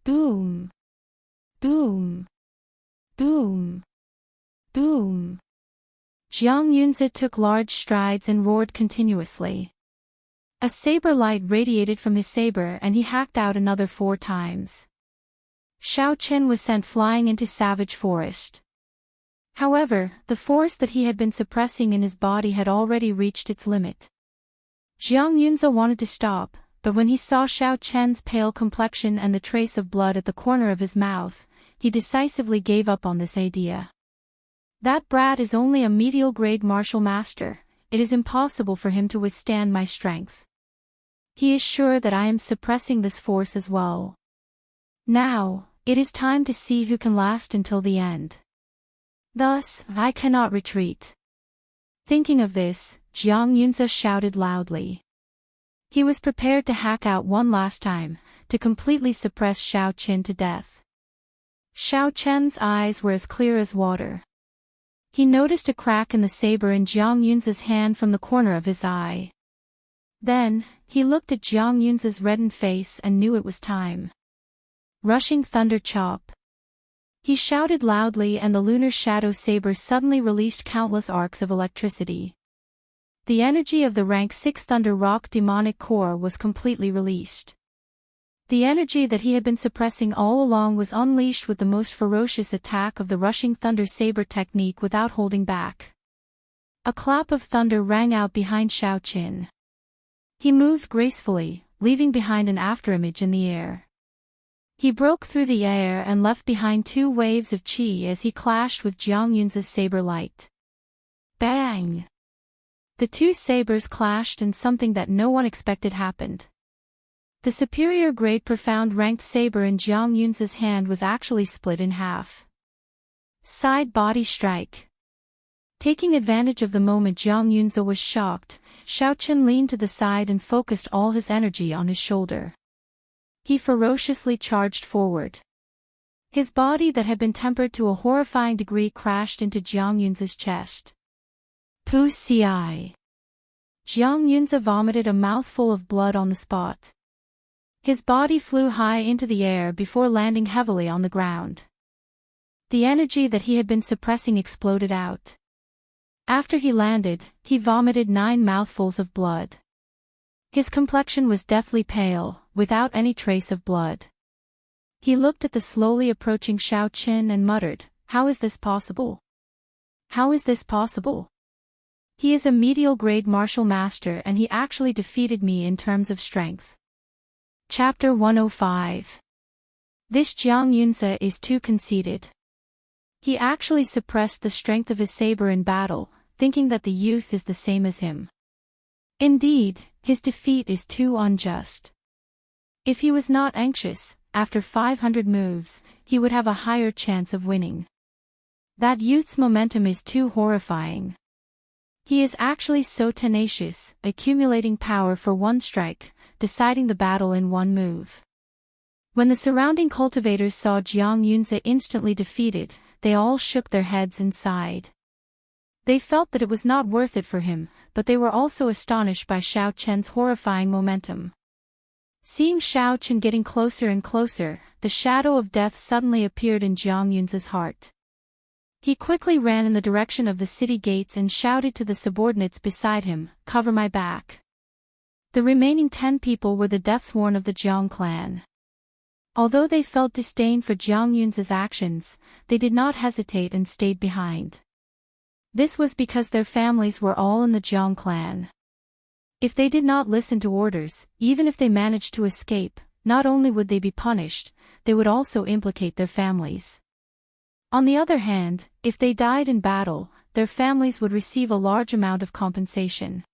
Boom! Boom! Boom! Boom! Jiang Yunzi took large strides and roared continuously. A saber light radiated from his saber and he hacked out another 4 times. Xiao Chen was sent flying into Savage Forest. However, the force that he had been suppressing in his body had already reached its limit. Jiang Yunzi wanted to stop, but when he saw Xiao Chen's pale complexion and the trace of blood at the corner of his mouth, he decisively gave up on this idea. That brat is only a medial grade martial master, it is impossible for him to withstand my strength. He is sure that I am suppressing this force as well. Now, it is time to see who can last until the end. Thus, I cannot retreat. Thinking of this, Jiang Yunzi shouted loudly. He was prepared to hack out one last time, to completely suppress Xiao Chen to death. Xiao Chen's eyes were as clear as water. He noticed a crack in the saber in Jiang Yunzi's hand from the corner of his eye. Then, he looked at Jiang Yunzi's reddened face and knew it was time. Rushing thunder chop. He shouted loudly, and the lunar shadow saber suddenly released countless arcs of electricity. The energy of the rank 6 Thunder Rock demonic core was completely released. The energy that he had been suppressing all along was unleashed with the most ferocious attack of the rushing thunder saber technique without holding back. A clap of thunder rang out behind Xiao Qin. He moved gracefully, leaving behind an afterimage in the air. He broke through the air and left behind 2 waves of qi as he clashed with Jiang Yun's saber light. Bang! The 2 sabers clashed, and something that no one expected happened. The superior grade profound ranked saber in Jiang Yun's hand was actually split in half. Side body strike. Taking advantage of the moment Jiang Yunze was shocked, Xiao Qin leaned to the side and focused all his energy on his shoulder. He ferociously charged forward. His body that had been tempered to a horrifying degree crashed into Jiang Yunze's chest. Pu Ci. Jiang Yunze vomited a mouthful of blood on the spot. His body flew high into the air before landing heavily on the ground. The energy that he had been suppressing exploded out. After he landed, he vomited 9 mouthfuls of blood. His complexion was deathly pale, without any trace of blood. He looked at the slowly approaching Xiao Qin and muttered, "How is this possible? How is this possible? He is a medial grade martial master and he actually defeated me in terms of strength." Chapter 105. This Jiang Yunze is too conceited. He actually suppressed the strength of his saber in battle, thinking that the youth is the same as him. Indeed, his defeat is too unjust. If he was not anxious, after 500 moves, he would have a higher chance of winning. That youth's momentum is too horrifying. He is actually so tenacious, accumulating power for one strike, deciding the battle in one move. When the surrounding cultivators saw Jiang Yunze instantly defeated, they all shook their heads and sighed. They felt that it was not worth it for him, but they were also astonished by Xiao Chen's horrifying momentum. Seeing Xiao Chen getting closer and closer, the shadow of death suddenly appeared in Jiang Yunze's heart. He quickly ran in the direction of the city gates and shouted to the subordinates beside him, "Cover my back." The remaining 10 people were the deathsworn of the Jiang clan. Although they felt disdain for Jiang Yunze's actions, they did not hesitate and stayed behind. This was because their families were all in the Jiang clan. If they did not listen to orders, even if they managed to escape, not only would they be punished, they would also implicate their families. On the other hand, if they died in battle, their families would receive a large amount of compensation.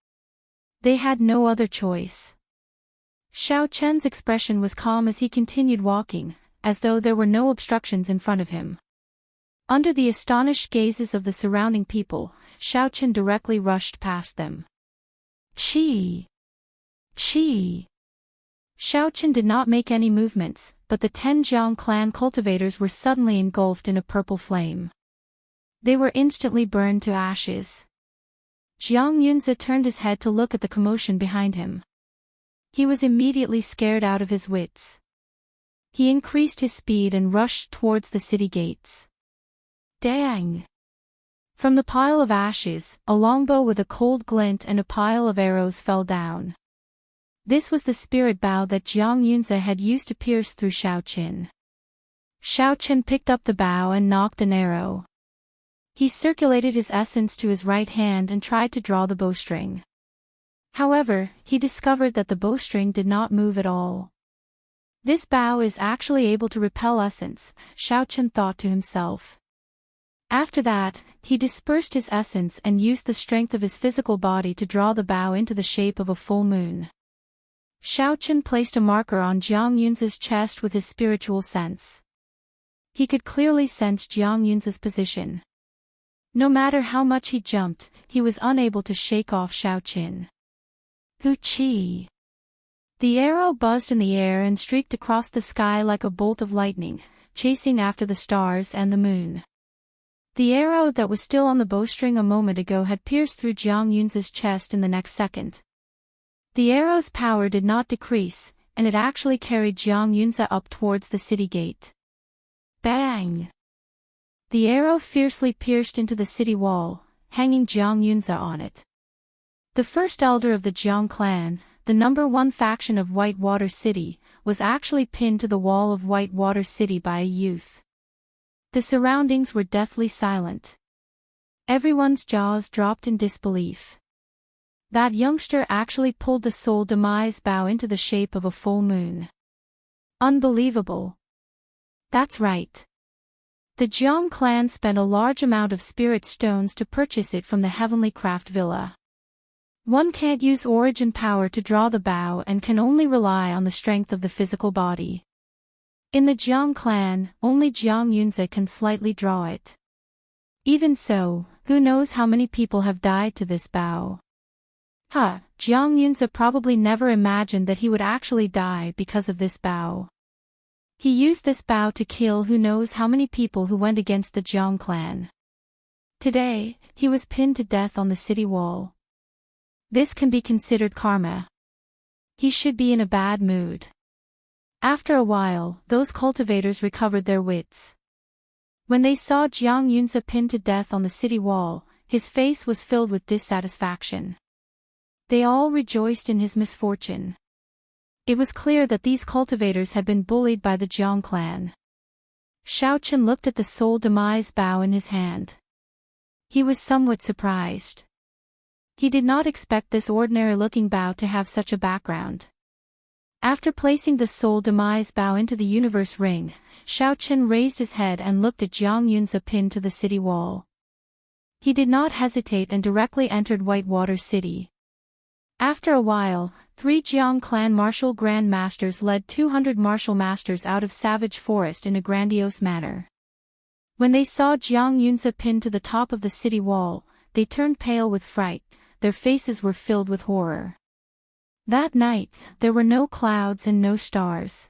They had no other choice. Xiao Chen's expression was calm as he continued walking, as though there were no obstructions in front of him. Under the astonished gazes of the surrounding people, Xiao Chen directly rushed past them. Qi! Qi! Xiao Chen did not make any movements, but the 10 Jiang clan cultivators were suddenly engulfed in a purple flame. They were instantly burned to ashes. Jiang Yunze turned his head to look at the commotion behind him. He was immediately scared out of his wits. He increased his speed and rushed towards the city gates. Dang! From the pile of ashes, a longbow with a cold glint and a pile of arrows fell down. This was the spirit bow that Jiang Yunze had used to pierce through Xiao Qin. Xiao Qin picked up the bow and knocked an arrow. He circulated his essence to his right hand and tried to draw the bowstring. However, he discovered that the bowstring did not move at all. This bow is actually able to repel essence, Xiao Qin thought to himself. After that, he dispersed his essence and used the strength of his physical body to draw the bow into the shape of a full moon. Xiao Qin placed a marker on Jiang Yunze's chest with his spiritual sense. He could clearly sense Jiang Yunze's position. No matter how much he jumped, he was unable to shake off Xiao Qin. Hu Qi! The arrow buzzed in the air and streaked across the sky like a bolt of lightning, chasing after the stars and the moon. The arrow that was still on the bowstring a moment ago had pierced through Jiang Yunze's chest in the next second. The arrow's power did not decrease, and it actually carried Jiang Yunze up towards the city gate. Bang! The arrow fiercely pierced into the city wall, hanging Jiang Yunze on it. The first elder of the Jiang clan, the #1 faction of Whitewater City, was actually pinned to the wall of Whitewater City by a youth. The surroundings were deathly silent. Everyone's jaws dropped in disbelief. That youngster actually pulled the soul demise bow into the shape of a full moon. Unbelievable. That's right. The Jiang clan spent a large amount of spirit stones to purchase it from the Heavenly Craft Villa. One can't use origin power to draw the bow and can only rely on the strength of the physical body. In the Jiang clan, only Jiang Yunze can slightly draw it. Even so, who knows how many people have died to this bow. Jiang Yunze probably never imagined that he would actually die because of this bow. He used this bow to kill who knows how many people who went against the Jiang clan. Today, he was pinned to death on the city wall. This can be considered karma. He should be in a bad mood. After a while, those cultivators recovered their wits. When they saw Jiang Yunze pinned to death on the city wall, his face was filled with dissatisfaction. They all rejoiced in his misfortune. It was clear that these cultivators had been bullied by the Jiang clan. Xiaochen looked at the soul demise bow in his hand. He was somewhat surprised. He did not expect this ordinary-looking bow to have such a background. After placing the soul demise bow into the universe ring, Xiaochen raised his head and looked at Jiang Yunze pinned to the city wall. He did not hesitate and directly entered Whitewater City. After a while, 3 Jiang clan martial grand masters led 200 martial masters out of Savage Forest in a grandiose manner. When they saw Jiang Yunze pinned to the top of the city wall, they turned pale with fright, their faces were filled with horror. That night, there were no clouds and no stars.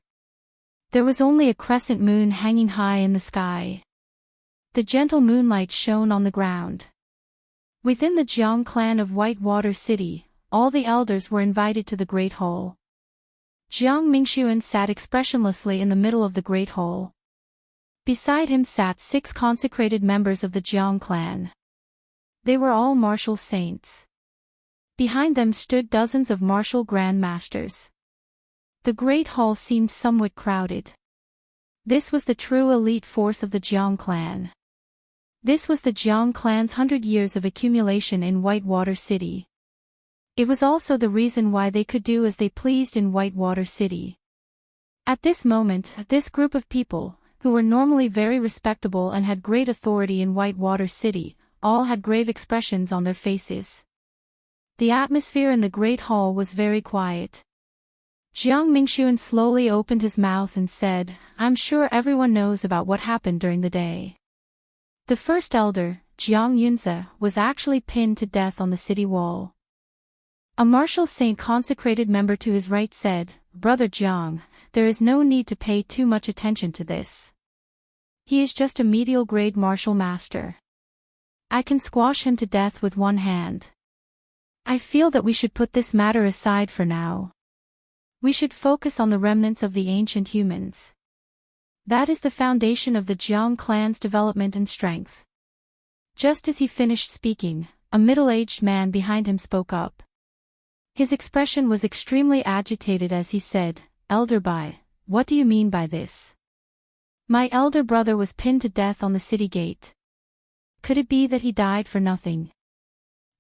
There was only a crescent moon hanging high in the sky. The gentle moonlight shone on the ground. Within the Jiang clan of Whitewater City, all the elders were invited to the Great Hall. Jiang Mingxuan sat expressionlessly in the middle of the Great Hall. Beside him sat 6 consecrated members of the Jiang clan. They were all martial saints. Behind them stood dozens of martial grand masters. The Great Hall seemed somewhat crowded. This was the true elite force of the Jiang clan. This was the Jiang clan's 100 years of accumulation in Whitewater City. It was also the reason why they could do as they pleased in Whitewater City. At this moment, this group of people, who were normally very respectable and had great authority in Whitewater City, all had grave expressions on their faces. The atmosphere in the Great Hall was very quiet. Jiang Mingxuan slowly opened his mouth and said, "I'm sure everyone knows about what happened during the day." The first elder, Jiang Yunze, was actually pinned to death on the city wall. A martial saint consecrated member to his right said, "Brother Jiang, there is no need to pay too much attention to this. He is just a medial grade martial master. I can squash him to death with one hand. I feel that we should put this matter aside for now. We should focus on the remnants of the ancient humans. That is the foundation of the Jiang clan's development and strength." Just as he finished speaking, a middle-aged man behind him spoke up. His expression was extremely agitated as he said, "Elder Bai, what do you mean by this? My elder brother was pinned to death on the city gate. Could it be that he died for nothing?"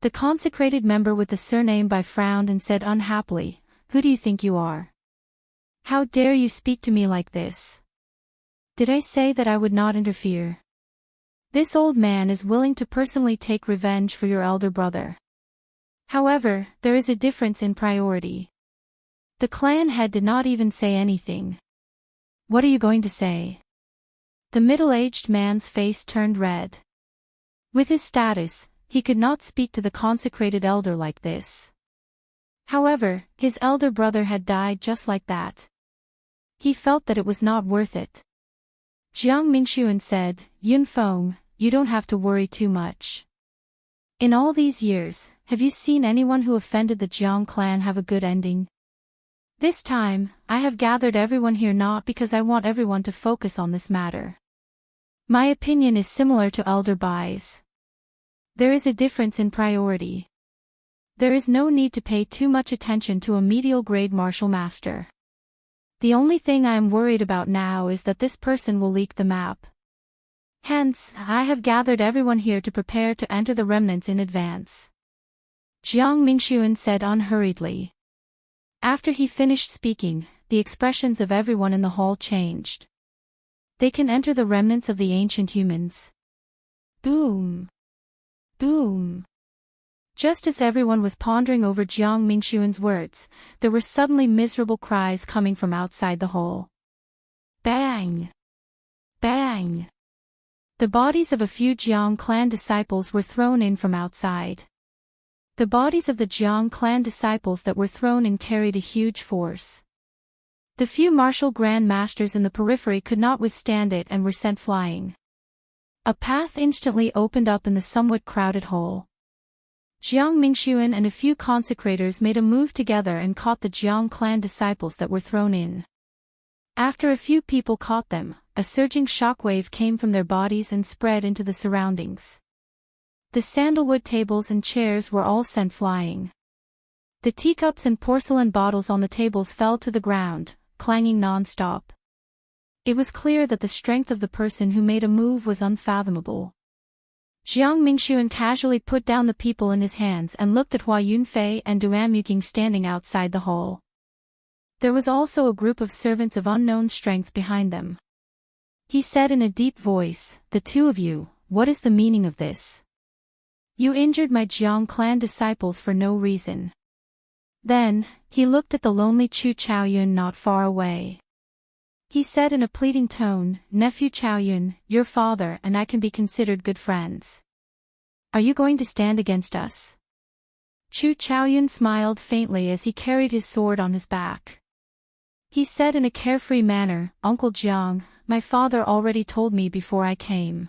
The consecrated member with the surname Bai frowned and said unhappily, "Who do you think you are? How dare you speak to me like this? Did I say that I would not interfere? This old man is willing to personally take revenge for your elder brother. However, there is a difference in priority." The clan head did not even say anything. "What are you going to say?" The middle-aged man's face turned red. With his status, he could not speak to the consecrated elder like this. However, his elder brother had died just like that. He felt that it was not worth it. Jiang Mingxuan said, "Yunfeng, you don't have to worry too much. In all these years, have you seen anyone who offended the Jiang clan have a good ending? This time, I have gathered everyone here not because I want everyone to focus on this matter. My opinion is similar to Elder Bai's. There is a difference in priority. There is no need to pay too much attention to a medial grade martial master. The only thing I am worried about now is that this person will leak the map. Hence, I have gathered everyone here to prepare to enter the remnants in advance. Jiang Mingxuan said unhurriedly. After he finished speaking, the expressions of everyone in the hall changed. They can enter the remnants of the ancient humans. Boom! Boom! Just as everyone was pondering over Jiang Mingxuan's words, there were suddenly miserable cries coming from outside the hall. Bang! Bang! The bodies of a few Jiang clan disciples were thrown in from outside. The bodies of the Jiang clan disciples that were thrown in carried a huge force. The few martial grand masters in the periphery could not withstand it and were sent flying. A path instantly opened up in the somewhat crowded hall. Jiang Mingxuan and a few consecrators made a move together and caught the Jiang clan disciples that were thrown in. After a few people caught them, a surging shockwave came from their bodies and spread into the surroundings. The sandalwood tables and chairs were all sent flying. The teacups and porcelain bottles on the tables fell to the ground, clanging non-stop. It was clear that the strength of the person who made a move was unfathomable. Jiang Mingxuan casually put down the people in his hands and looked at Hua Yunfei and Duan Muqing standing outside the hall. There was also a group of servants of unknown strength behind them. He said in a deep voice, "The two of you, what is the meaning of this? You injured my Jiang clan disciples for no reason." Then, he looked at the lonely Chu Chaoyun not far away. He said in a pleading tone, "Nephew Chaoyun, your father and I can be considered good friends. Are you going to stand against us?" Chu Chaoyun smiled faintly as he carried his sword on his back. He said in a carefree manner, "Uncle Jiang, my father already told me before I came.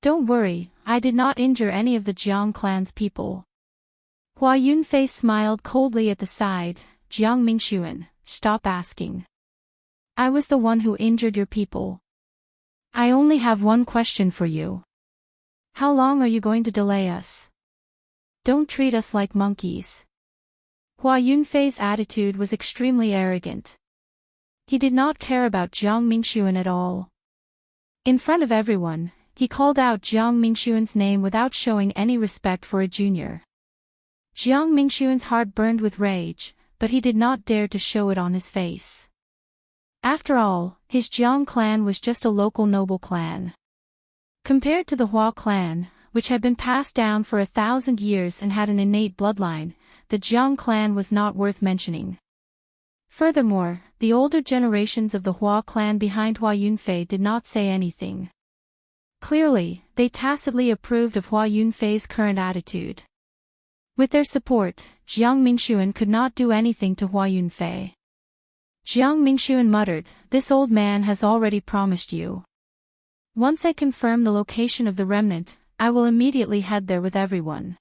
Don't worry, I did not injure any of the Jiang clan's people." Hua Yunfei smiled coldly at the side. "Jiang Mingxuan, stop asking. I was the one who injured your people. I only have one question for you. How long are you going to delay us? Don't treat us like monkeys." Hua Yunfei's attitude was extremely arrogant. He did not care about Jiang Mingxuan at all. In front of everyone, he called out Jiang Mingxuan's name without showing any respect for a junior. Jiang Mingxuan's heart burned with rage, but he did not dare to show it on his face. After all, his Jiang clan was just a local noble clan. Compared to the Hua clan, which had been passed down for 1,000 years and had an innate bloodline, the Jiang clan was not worth mentioning. Furthermore, the older generations of the Hua clan behind Hua Yunfei did not say anything. Clearly, they tacitly approved of Hua Yunfei's current attitude. With their support, Jiang Mingxuan could not do anything to Hua Yunfei. Jiang Mingxuan muttered, "This old man has already promised you. Once I confirm the location of the remnant, I will immediately head there with everyone.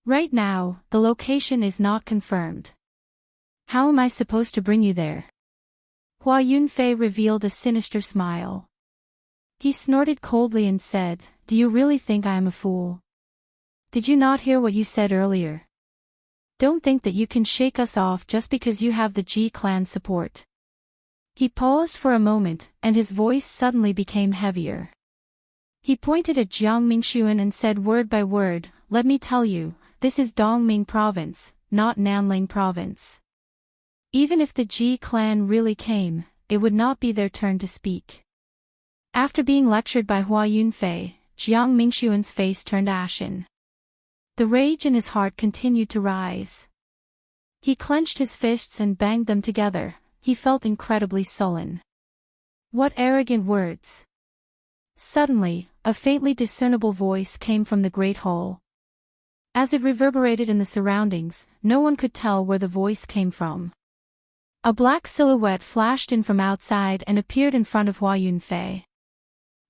Right now, the location is not confirmed. How am I supposed to bring you there?" Hua Yunfei revealed a sinister smile. He snorted coldly and said, "Do you really think I am a fool? Did you not hear what you said earlier? Don't think that you can shake us off just because you have the Ji clan's support." He paused for a moment, and his voice suddenly became heavier. He pointed at Jiang Mingxuan and said word by word, "Let me tell you, this is Dongming province, not Nanling province. Even if the Ji clan really came, it would not be their turn to speak." After being lectured by Hua Yunfei, Jiang Mingxuan's face turned ashen. The rage in his heart continued to rise. He clenched his fists and banged them together. He felt incredibly sullen. What arrogant words! Suddenly, a faintly discernible voice came from the great hall. As it reverberated in the surroundings, no one could tell where the voice came from. A black silhouette flashed in from outside and appeared in front of Hua Yunfei.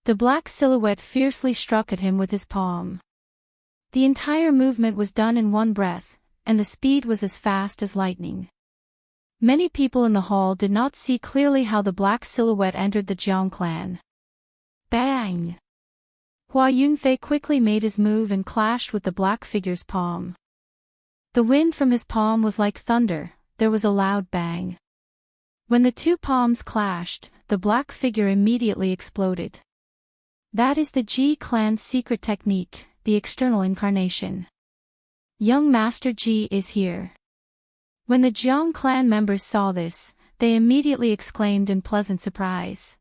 The black silhouette fiercely struck at him with his palm. The entire movement was done in one breath, and the speed was as fast as lightning. Many people in the hall did not see clearly how the black silhouette entered the Jiang clan. Bang! Hua Yunfei quickly made his move and clashed with the black figure's palm. The wind from his palm was like thunder, there was a loud bang. When the two palms clashed, the black figure immediately exploded. That is the Ji clan's secret technique, the external incarnation. Young Master Ji is here. When the Jiang clan members saw this, they immediately exclaimed in pleasant surprise.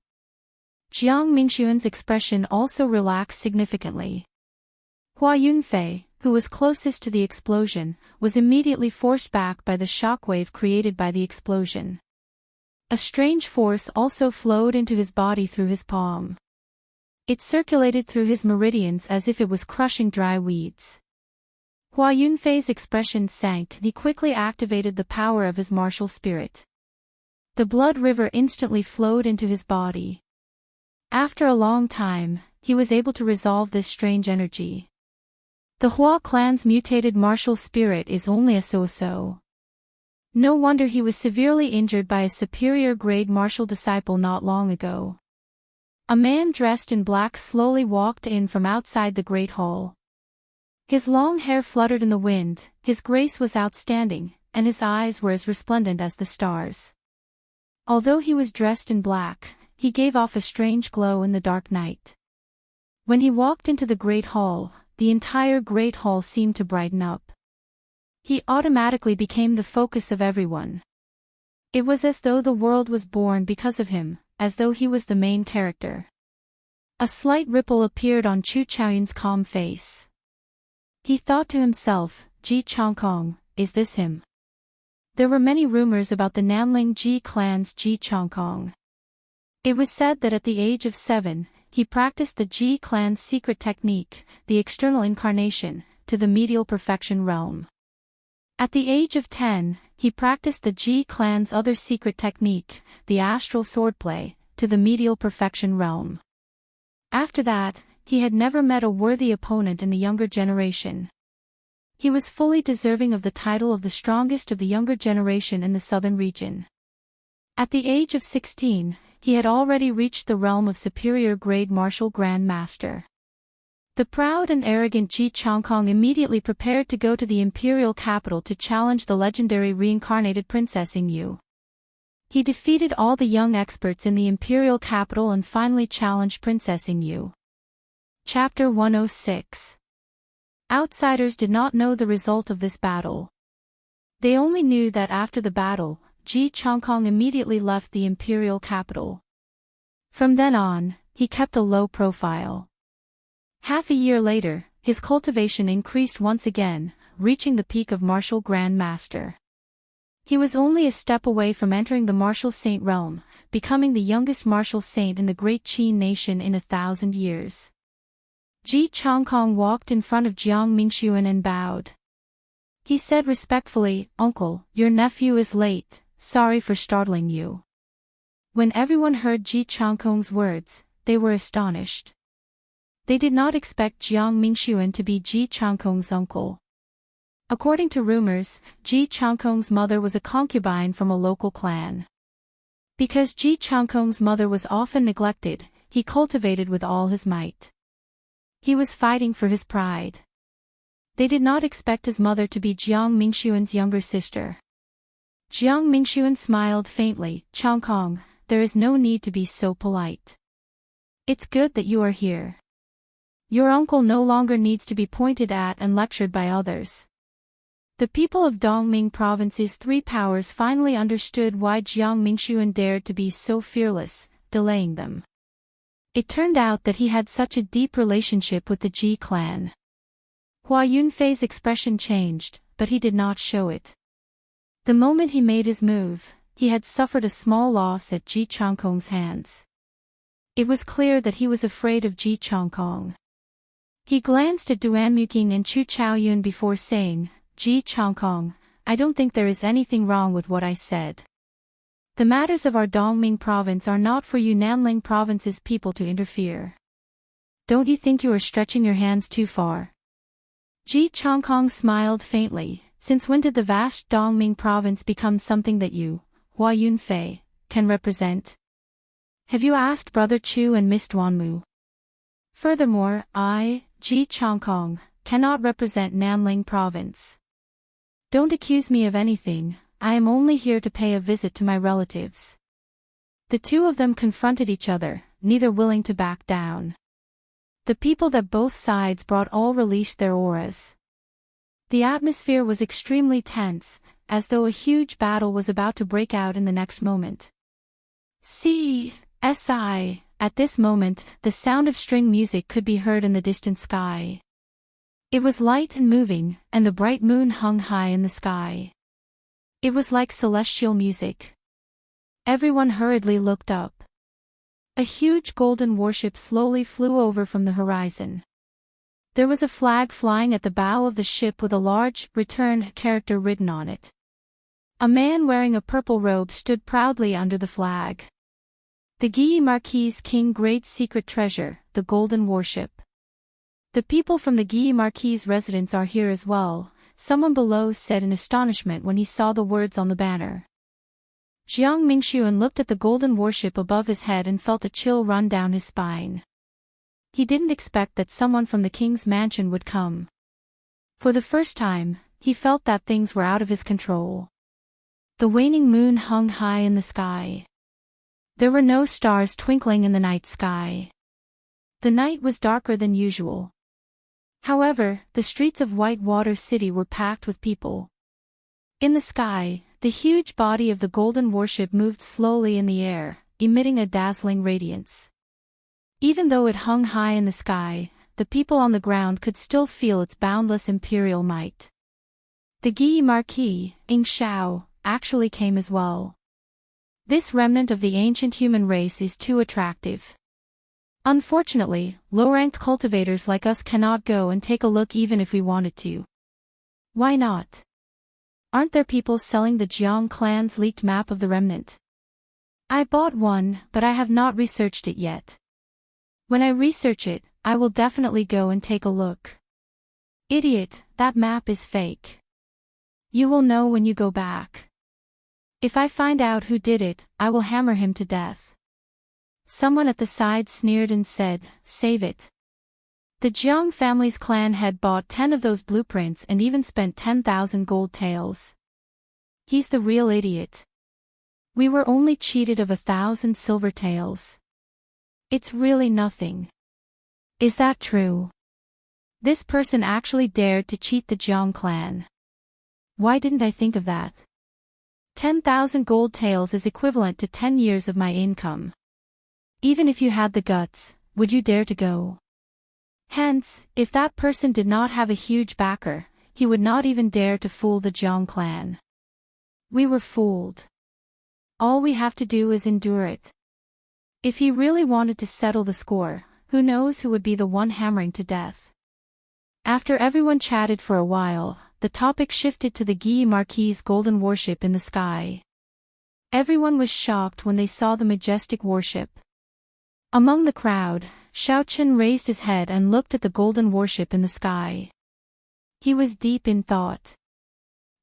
Jiang Mingxuan's expression also relaxed significantly. Hua Yunfei, who was closest to the explosion, was immediately forced back by the shockwave created by the explosion. A strange force also flowed into his body through his palm. It circulated through his meridians as if it was crushing dry weeds. Hua Yunfei's expression sank and he quickly activated the power of his martial spirit. The blood river instantly flowed into his body. After a long time, he was able to resolve this strange energy. The Hua clan's mutated martial spirit is only a so-so. No wonder he was severely injured by a superior-grade martial disciple not long ago. A man dressed in black slowly walked in from outside the great hall. His long hair fluttered in the wind, his grace was outstanding, and his eyes were as resplendent as the stars. Although he was dressed in black, he gave off a strange glow in the dark night. When he walked into the great hall, the entire great hall seemed to brighten up. He automatically became the focus of everyone. It was as though the world was born because of him, as though he was the main character. A slight ripple appeared on Chu Chaoyun's calm face. He thought to himself, Ji Changkong, is this him? There were many rumors about the Nanling Ji clan's Ji Changkong. It was said that at the age of 7, he practiced the Ji clan's secret technique, the external incarnation, to the medial perfection realm. At the age of 10, he practiced the Ji clan's other secret technique, the astral swordplay, to the medial perfection realm. After that, he had never met a worthy opponent in the younger generation. He was fully deserving of the title of the strongest of the younger generation in the southern region. At the age of 16, he had already reached the realm of superior-grade martial Grand Master. The proud and arrogant Ji Changkong immediately prepared to go to the imperial capital to challenge the legendary reincarnated Princess Yingyu. He defeated all the young experts in the imperial capital and finally challenged Princess Yingyu. Chapter 106. Outsiders did not know the result of this battle. They only knew that after the battle, Ji Changkong immediately left the imperial capital. From then on, he kept a low profile. Half a year later, his cultivation increased once again, reaching the peak of martial Grand Master. He was only a step away from entering the martial saint realm, becoming the youngest martial saint in the great Qin nation in 1,000 years. Ji Changkong walked in front of Jiang Mingxuan and bowed. He said respectfully, "Uncle, your nephew is late, sorry for startling you." When everyone heard Ji Changkong's words, they were astonished. They did not expect Jiang Mingxuan to be Ji Changkong's uncle. According to rumors, Ji Changkong's mother was a concubine from a local clan. Because Ji Changkong's mother was often neglected, he cultivated with all his might. He was fighting for his pride. They did not expect his mother to be Jiang Mingxuan's younger sister. Jiang Mingxuan smiled faintly, "Changkong, there is no need to be so polite. It's good that you are here. Your uncle no longer needs to be pointed at and lectured by others." The people of Dongming Province's 3 powers finally understood why Jiang Mingxuan dared to be so fearless, delaying them. It turned out that he had such a deep relationship with the Ji clan. Hua Yunfei's expression changed, but he did not show it. The moment he made his move, he had suffered a small loss at Ji Changkong's hands. It was clear that he was afraid of Ji Changkong. He glanced at Duanmuqing and Chu Chaoyun before saying, "Ji Changkong, I don't think there is anything wrong with what I said. The matters of our Dongming province are not for you Nanling province's people to interfere. Don't you think you are stretching your hands too far?" Ji Changkong smiled faintly. "Since when did the vast Dongming province become something that you, Hua Yunfei, can represent? Have you asked Brother Chu and Miss Duanmu? Furthermore, I, Ji Chongkong, cannot represent Nanling Province. Don't accuse me of anything, I am only here to pay a visit to my relatives. The two of them confronted each other, neither willing to back down. The people that both sides brought all released their auras. The atmosphere was extremely tense, as though a huge battle was about to break out in the next moment. C.S.I. At this moment, the sound of string music could be heard in the distant sky. It was light and moving, and the bright moon hung high in the sky. It was like celestial music. Everyone hurriedly looked up. A huge golden warship slowly flew over from the horizon. There was a flag flying at the bow of the ship with a large, "Return" character written on it. A man wearing a purple robe stood proudly under the flag. The Guy Marquis King Great Secret Treasure, the Golden Warship. The people from the Guy Marquis residence are here as well, someone below said in astonishment when he saw the words on the banner. Jiang Mingxuan looked at the golden warship above his head and felt a chill run down his spine. He didn't expect that someone from the king's mansion would come. For the first time, he felt that things were out of his control. The waning moon hung high in the sky. There were no stars twinkling in the night sky. The night was darker than usual. However, the streets of Whitewater City were packed with people. In the sky, the huge body of the golden warship moved slowly in the air, emitting a dazzling radiance. Even though it hung high in the sky, the people on the ground could still feel its boundless imperial might. The Guy Marquis, Ing Shao, actually came as well. This remnant of the ancient human race is too attractive. Unfortunately, low-ranked cultivators like us cannot go and take a look even if we wanted to. Why not? Aren't there people selling the Jiang clan's leaked map of the remnant? I bought one, but I have not researched it yet. When I research it, I will definitely go and take a look. Idiot, that map is fake. You will know when you go back. If I find out who did it, I will hammer him to death. Someone at the side sneered and said, "Save it." The Jiang family's clan had bought 10 of those blueprints and even spent 10,000 gold taels. He's the real idiot. We were only cheated of 1,000 silver taels. It's really nothing. Is that true? This person actually dared to cheat the Jiang clan. Why didn't I think of that? 10,000 gold taels is equivalent to 10 years of my income. Even if you had the guts, would you dare to go? Hence, if that person did not have a huge backer, he would not even dare to fool the Jiang clan. We were fooled. All we have to do is endure it. If he really wanted to settle the score, who knows who would be the one hammering to death. After everyone chatted for a while, the topic shifted to the Guy Marquis' golden warship in the sky. Everyone was shocked when they saw the majestic warship. Among the crowd, Xiaochen raised his head and looked at the golden warship in the sky. He was deep in thought.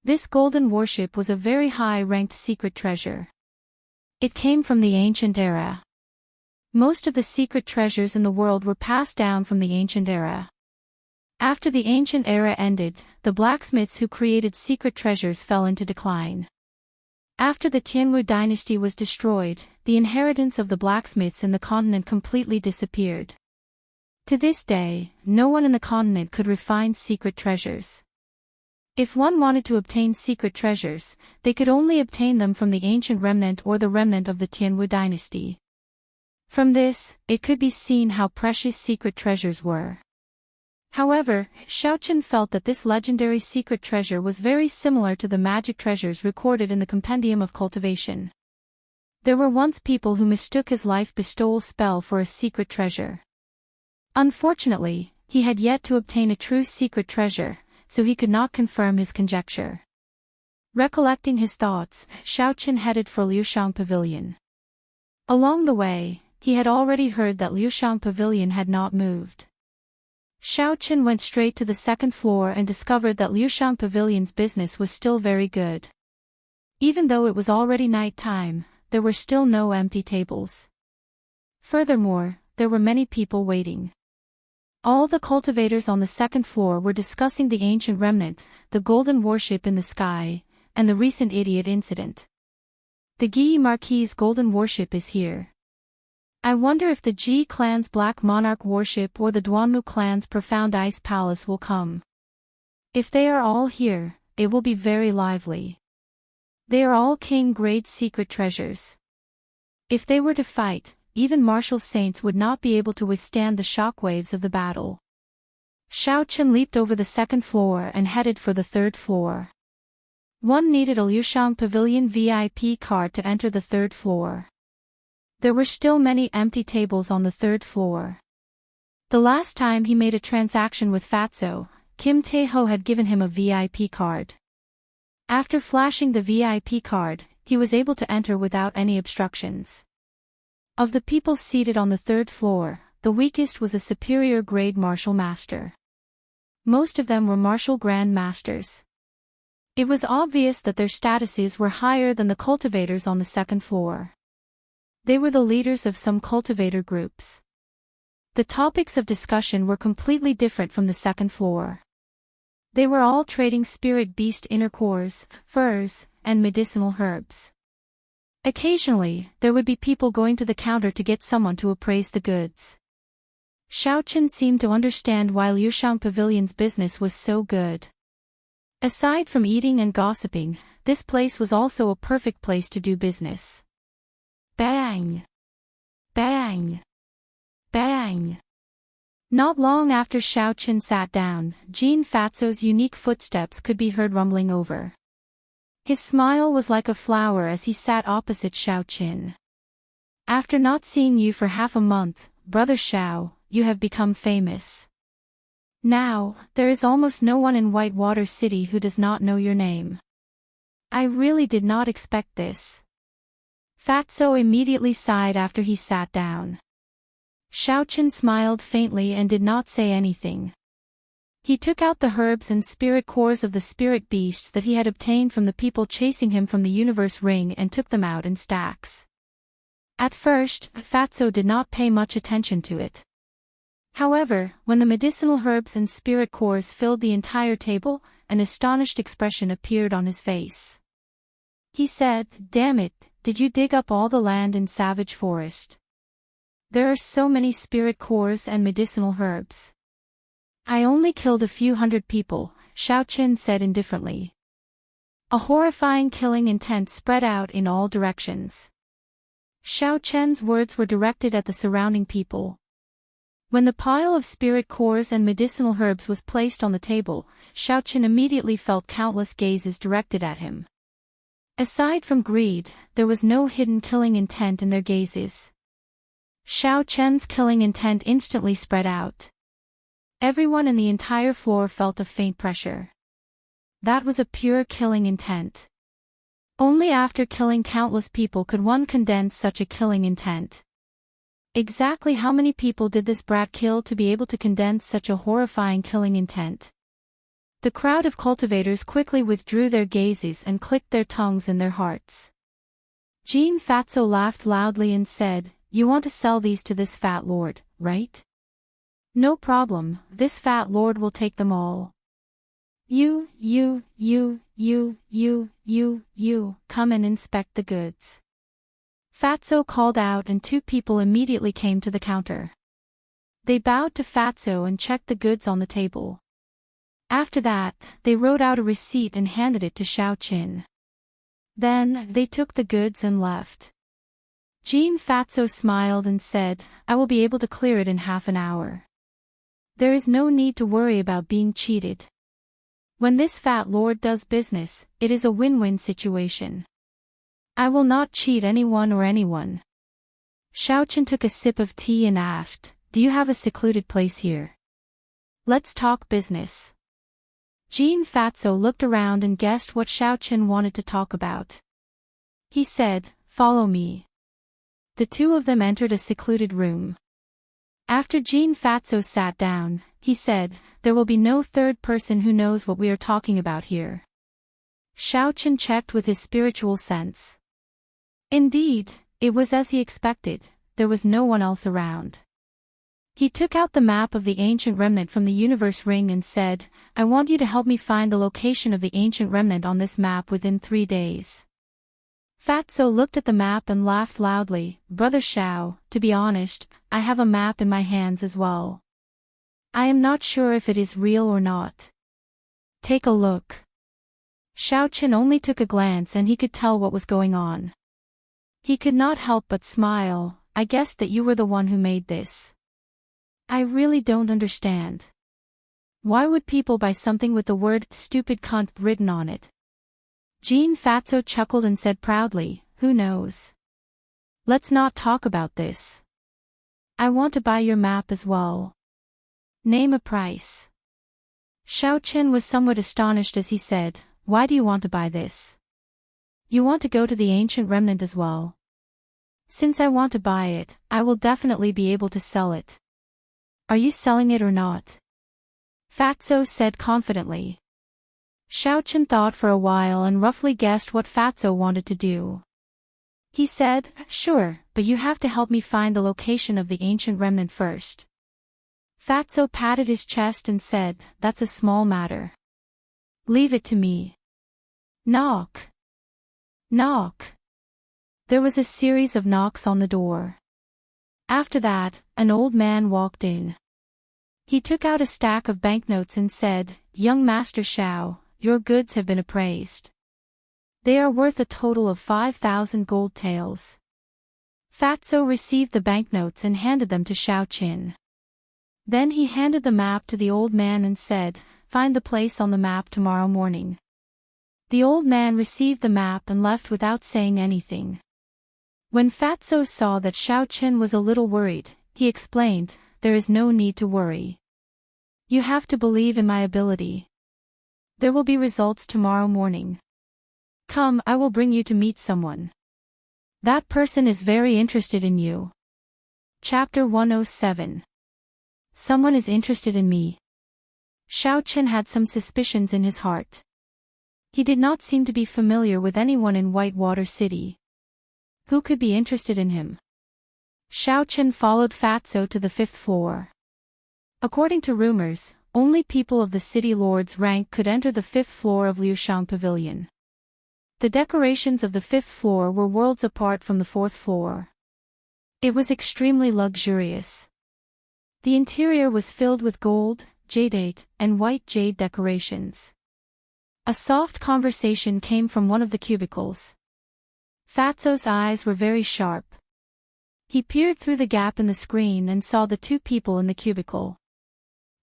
This golden warship was a very high-ranked secret treasure. It came from the ancient era. Most of the secret treasures in the world were passed down from the ancient era. After the ancient era ended, the blacksmiths who created secret treasures fell into decline. After the Tianwu dynasty was destroyed, the inheritance of the blacksmiths in the continent completely disappeared. To this day, no one in the continent could refine secret treasures. If one wanted to obtain secret treasures, they could only obtain them from the ancient remnant or the remnant of the Tianwu dynasty. From this, it could be seen how precious secret treasures were. However, Xiaochen felt that this legendary secret treasure was very similar to the magic treasures recorded in the Compendium of Cultivation. There were once people who mistook his life bestowal spell for a secret treasure. Unfortunately, he had yet to obtain a true secret treasure, so he could not confirm his conjecture. Recollecting his thoughts, Xiaochen headed for Liushang Pavilion. Along the way, he had already heard that Liushang Pavilion had not moved. Xiaochen went straight to the second floor and discovered that Liushang Pavilion's business was still very good. Even though it was already night time, there were still no empty tables. Furthermore, there were many people waiting. All the cultivators on the second floor were discussing the ancient remnant, the golden warship in the sky, and the recent idiot incident. The Gi Marquis' golden warship is here. I wonder if the Ji clan's Black Monarch warship or the Duanmu clan's Profound Ice Palace will come. If they are all here, it will be very lively. They are all king-grade secret treasures. If they were to fight, even martial saints would not be able to withstand the shockwaves of the battle. Xiao Chen leaped over the second floor and headed for the third floor. One needed a Liushang Pavilion VIP card to enter the third floor. There were still many empty tables on the third floor. The last time he made a transaction with Fatso, Kim Tae-ho had given him a VIP card. After flashing the VIP card, he was able to enter without any obstructions. Of the people seated on the third floor, the weakest was a superior grade martial master. Most of them were martial grand masters. It was obvious that their statuses were higher than the cultivators on the second floor. They were the leaders of some cultivator groups. The topics of discussion were completely different from the second floor. They were all trading spirit beast inner cores, furs, and medicinal herbs. Occasionally, there would be people going to the counter to get someone to appraise the goods. Xiao Chen seemed to understand why Liushang Pavilion's business was so good. Aside from eating and gossiping, this place was also a perfect place to do business. Bang! Bang! Bang! Not long after Xiao Chen sat down, Jean Fatso's unique footsteps could be heard rumbling over. His smile was like a flower as he sat opposite Xiao Chen. After not seeing you for half a month, Brother Xiao, you have become famous. Now, there is almost no one in Whitewater City who does not know your name. I really did not expect this. Fatso immediately sighed after he sat down. Xiao Chen smiled faintly and did not say anything. He took out the herbs and spirit cores of the spirit beasts that he had obtained from the people chasing him from the universe ring and took them out in stacks. At first, Fatso did not pay much attention to it. However, when the medicinal herbs and spirit cores filled the entire table, an astonished expression appeared on his face. He said, "Damn it, did you dig up all the land in Savage Forest? There are so many spirit cores and medicinal herbs." "I only killed a few hundred people," Xiao Chen said indifferently. A horrifying killing intent spread out in all directions. Xiao Chen's words were directed at the surrounding people. When the pile of spirit cores and medicinal herbs was placed on the table, Xiao Chen immediately felt countless gazes directed at him. Aside from greed, there was no hidden killing intent in their gazes. Xiao Chen's killing intent instantly spread out. Everyone in the entire floor felt a faint pressure. That was a pure killing intent. Only after killing countless people could one condense such a killing intent. Exactly how many people did this brat kill to be able to condense such a horrifying killing intent? The crowd of cultivators quickly withdrew their gazes and clicked their tongues in their hearts. Jean Fatso laughed loudly and said, "You want to sell these to this fat lord, right? No problem, this fat lord will take them all. You, come and inspect the goods." Fatso called out and two people immediately came to the counter. They bowed to Fatso and checked the goods on the table. After that, they wrote out a receipt and handed it to Xiao Chen. Then, they took the goods and left. Jean Fatso smiled and said, "I will be able to clear it in half an hour. There is no need to worry about being cheated. When this fat lord does business, it is a win-win situation. I will not cheat anyone or anyone." Xiao Chen took a sip of tea and asked, "Do you have a secluded place here? Let's talk business." Jean Fatso looked around and guessed what Xiao Chen wanted to talk about. He said, "Follow me." The two of them entered a secluded room. After Jean Fatso sat down, he said, "There will be no third person who knows what we are talking about here. Xiao Chen checked with his spiritual sense. Indeed, it was as he expected, there was no one else around. He took out the map of the ancient remnant from the universe ring and said, I want you to help me find the location of the ancient remnant on this map within 3 days. Fatso looked at the map and laughed loudly. Brother Xiao, to be honest, I have a map in my hands as well. I am not sure if it is real or not. Take a look. Xiao Chen only took a glance and he could tell what was going on. He could not help but smile. I guessed that you were the one who made this. I really don't understand. Why would people buy something with the word stupid cunt written on it? Jean Fatso chuckled and said proudly, who knows? Let's not talk about this. I want to buy your map as well. Name a price. Xiao Chen was somewhat astonished as he said, why do you want to buy this? You want to go to the ancient remnant as well. Since I want to buy it, I will definitely be able to sell it. Are you selling it or not? Fatso said confidently. Xiao Chen thought for a while and roughly guessed what Fatso wanted to do. He said, sure, but you have to help me find the location of the ancient remnant first. Fatso patted his chest and said, that's a small matter. Leave it to me. Knock. Knock. There was a series of knocks on the door. After that, an old man walked in. He took out a stack of banknotes and said, young Master Xiao, your goods have been appraised. They are worth a total of 5,000 gold taels. Fatso received the banknotes and handed them to Xiao Chen. Then he handed the map to the old man and said, find the place on the map tomorrow morning. The old man received the map and left without saying anything. When Fatso saw that Xiao Chen was a little worried, he explained, there is no need to worry. You have to believe in my ability. There will be results tomorrow morning. Come, I will bring you to meet someone. That person is very interested in you. Chapter 107. Someone is interested in me. Xiao Chen had some suspicions in his heart. He did not seem to be familiar with anyone in Whitewater City. Who could be interested in him? Xiao Chen followed Fatso to the 5th floor. According to rumors, only people of the city lord's rank could enter the 5th floor of Liushang Pavilion. The decorations of the 5th floor were worlds apart from the 4th floor. It was extremely luxurious. The interior was filled with gold, jadeite, and white jade decorations. A soft conversation came from one of the cubicles. Fatso's eyes were very sharp. He peered through the gap in the screen and saw the 2 people in the cubicle.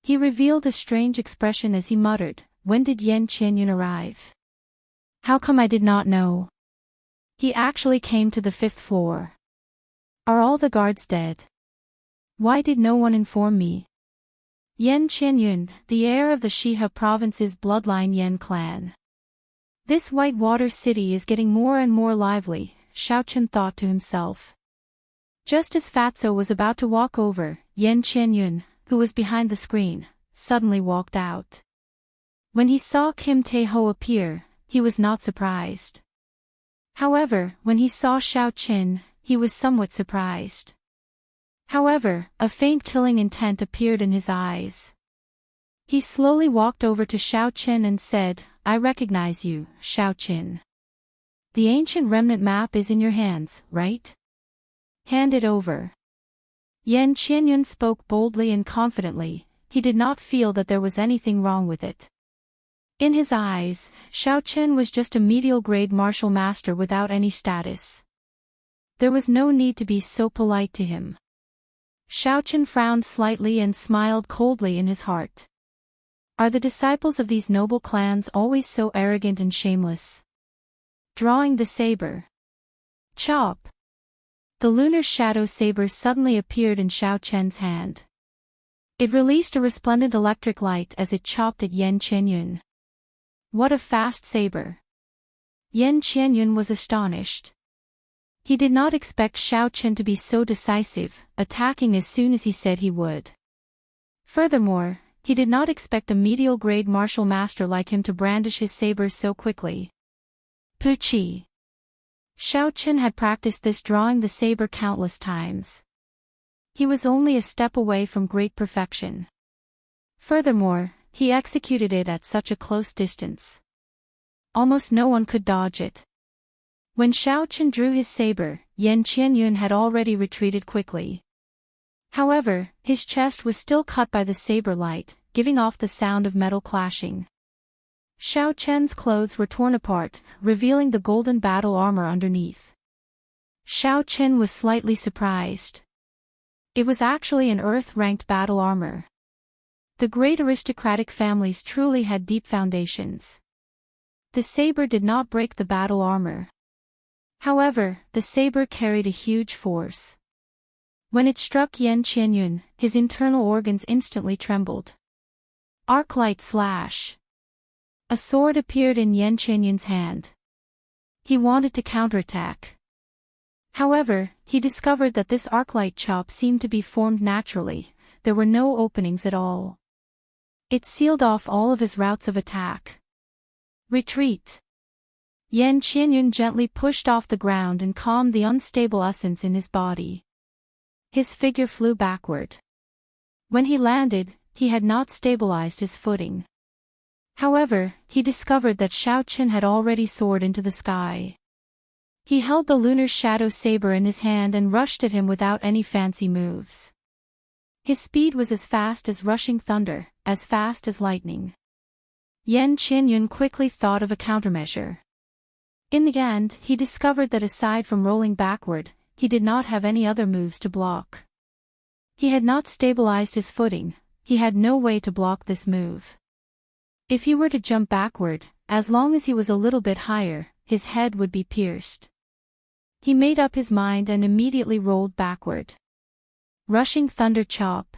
He revealed a strange expression as he muttered, when did Yan Qianyun arrive? How come I did not know? He actually came to the 5th floor. Are all the guards dead? Why did no one inform me? Yan Qianyun, the heir of the Shihe province's bloodline Yan clan. This Whitewater City is getting more and more lively, Xiao Chen thought to himself. Just as Fatso was about to walk over, Yan Qianyun, who was behind the screen, suddenly walked out. When he saw Kim Tae-ho appear, he was not surprised. However, when he saw Xiao Chen, he was somewhat surprised. However, a faint killing intent appeared in his eyes. He slowly walked over to Xiao Chen and said, I recognize you, Xiao Chen. The ancient remnant map is in your hands, right? Hand it over. Yan Qianyun spoke boldly and confidently. He did not feel that there was anything wrong with it. In his eyes, Xiao Chen was just a medial-grade martial master without any status. There was no need to be so polite to him. Xiao Chen frowned slightly and smiled coldly in his heart. Are the disciples of these noble clans always so arrogant and shameless? Drawing the saber. Chop! The lunar shadow saber suddenly appeared in Xiao Chen's hand. It released a resplendent electric light as it chopped at Yan Qianyun. What a fast saber! Yan Qianyun was astonished. He did not expect Xiao Chen to be so decisive, attacking as soon as he said he would. Furthermore, he did not expect a medial-grade martial master like him to brandish his saber so quickly. Puchi. Xiao Chen had practiced this drawing the saber countless times. He was only a step away from great perfection. Furthermore, he executed it at such a close distance. Almost no one could dodge it. When Xiao Chen drew his saber, Yan Qianyun had already retreated quickly. However, his chest was still cut by the saber light, giving off the sound of metal clashing. Xiao Chen's clothes were torn apart, revealing the golden battle armor underneath. Xiao Chen was slightly surprised. It was actually an earth-ranked battle armor. The great aristocratic families truly had deep foundations. The saber did not break the battle armor. However, the saber carried a huge force. When it struck Yan Qianyun, his internal organs instantly trembled. Arc-light slash. A sword appeared in Yan Qianyun's hand. He wanted to counterattack. However, he discovered that this arc-light chop seemed to be formed naturally. There were no openings at all. It sealed off all of his routes of attack. Retreat. Yan Qianyun gently pushed off the ground and calmed the unstable essence in his body. His figure flew backward. When he landed, he had not stabilized his footing. However, he discovered that Xiao Chen had already soared into the sky. He held the lunar shadow saber in his hand and rushed at him without any fancy moves. His speed was as fast as rushing thunder, as fast as lightning. Yan Qianyun quickly thought of a countermeasure. In the end, he discovered that aside from rolling backward, he did not have any other moves to block. He had not stabilized his footing, he had no way to block this move. If he were to jump backward, as long as he was a little bit higher, his head would be pierced. He made up his mind and immediately rolled backward. Rushing thunder chop.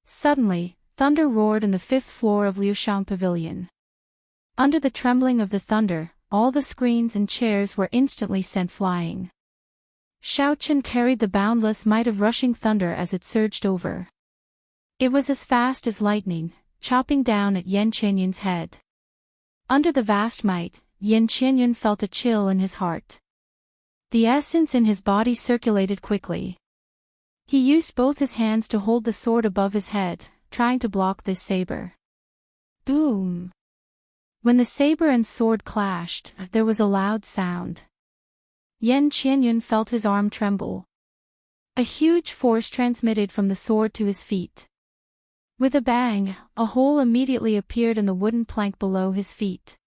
Suddenly, thunder roared in the 5th floor of Liushang Pavilion. Under the trembling of the thunder, all the screens and chairs were instantly sent flying. Xiao Chen carried the boundless might of rushing thunder as it surged over. It was as fast as lightning, chopping down at Yan Qianyun's head. Under the vast might, Yan Qianyun felt a chill in his heart. The essence in his body circulated quickly. He used both his hands to hold the sword above his head, trying to block this saber. Boom! When the saber and sword clashed, there was a loud sound. Yan Qianyun felt his arm tremble. A huge force transmitted from the sword to his feet. With a bang, a hole immediately appeared in the wooden plank below his feet.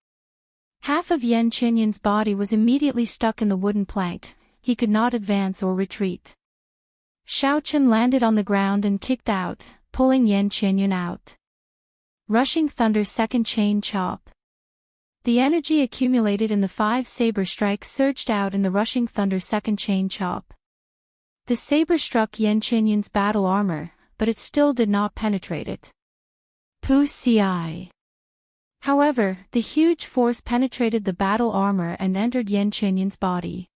Half of Yan Qianyun's body was immediately stuck in the wooden plank, he could not advance or retreat. Xiao Chen landed on the ground and kicked out, pulling Yan Qianyun out. Rushing Thunder's second chain chop. The energy accumulated in the 5 saber strikes surged out in the Rushing Thunder's second chain chop. The saber struck Yan Qianyun's battle armor, but it still did not penetrate it. Wuxia. However, the huge force penetrated the battle armor and entered Yan Qianyun's body.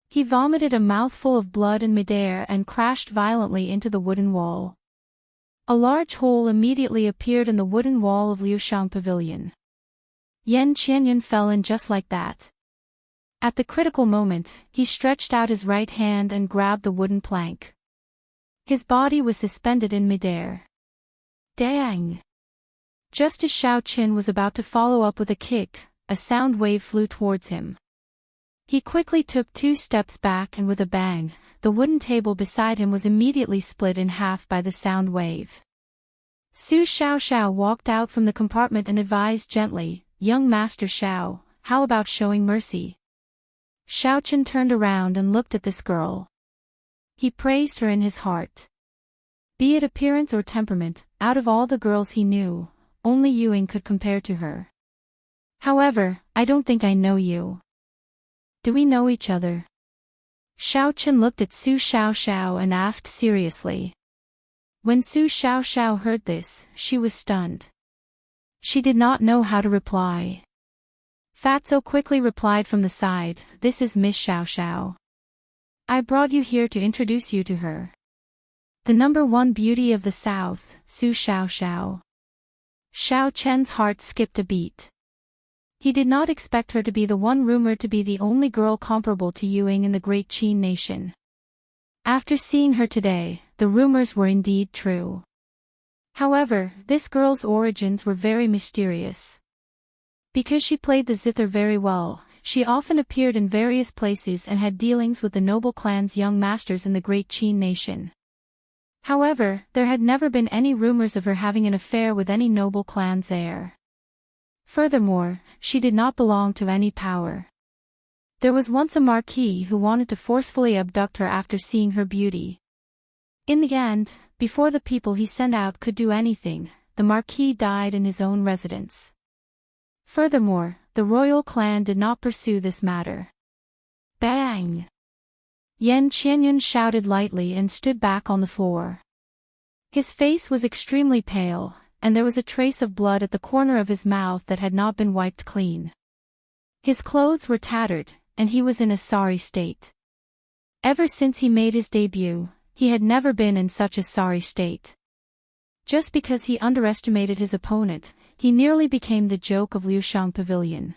He vomited a mouthful of blood in midair and crashed violently into the wooden wall. A large hole immediately appeared in the wooden wall of Liushang Pavilion. Yan Qianyun fell in just like that. At the critical moment, he stretched out his right hand and grabbed the wooden plank. His body was suspended in midair. Dang! Just as Xiao Chen was about to follow up with a kick, a sound wave flew towards him. He quickly took 2 steps back and with a bang, the wooden table beside him was immediately split in half by the sound wave. Su Xiao walked out from the compartment and advised gently, "Young Master Xiao, how about showing mercy?" Xiao Chen turned around and looked at this girl. He praised her in his heart. Be it appearance or temperament, out of all the girls he knew, only Yuing could compare to her. However, I don't think I know you. Do we know each other? Xiao Chen looked at Su Xiao and asked seriously. When Su Xiao heard this, she was stunned. She did not know how to reply. Fatso quickly replied from the side, "This is Miss Xiao. I brought you here to introduce you to her. The #1 beauty of the South, Su Xiao. Xiao Chen's heart skipped a beat. He did not expect her to be the one rumored to be the only girl comparable to Yuing in the great Qin nation. After seeing her today, the rumors were indeed true. However, this girl's origins were very mysterious. Because she played the zither very well, she often appeared in various places and had dealings with the noble clan's young masters in the great Qin nation. However, there had never been any rumors of her having an affair with any noble clan's heir. Furthermore, she did not belong to any power. There was once a marquis who wanted to forcefully abduct her after seeing her beauty. In the end, before the people he sent out could do anything, the marquis died in his own residence. Furthermore, the royal clan did not pursue this matter. Bang! Yan Qianyun shouted lightly and stood back on the floor. His face was extremely pale, and there was a trace of blood at the corner of his mouth that had not been wiped clean. His clothes were tattered, and he was in a sorry state. Ever since he made his debut, he had never been in such a sorry state. Just because he underestimated his opponent, he nearly became the joke of Liushang Pavilion.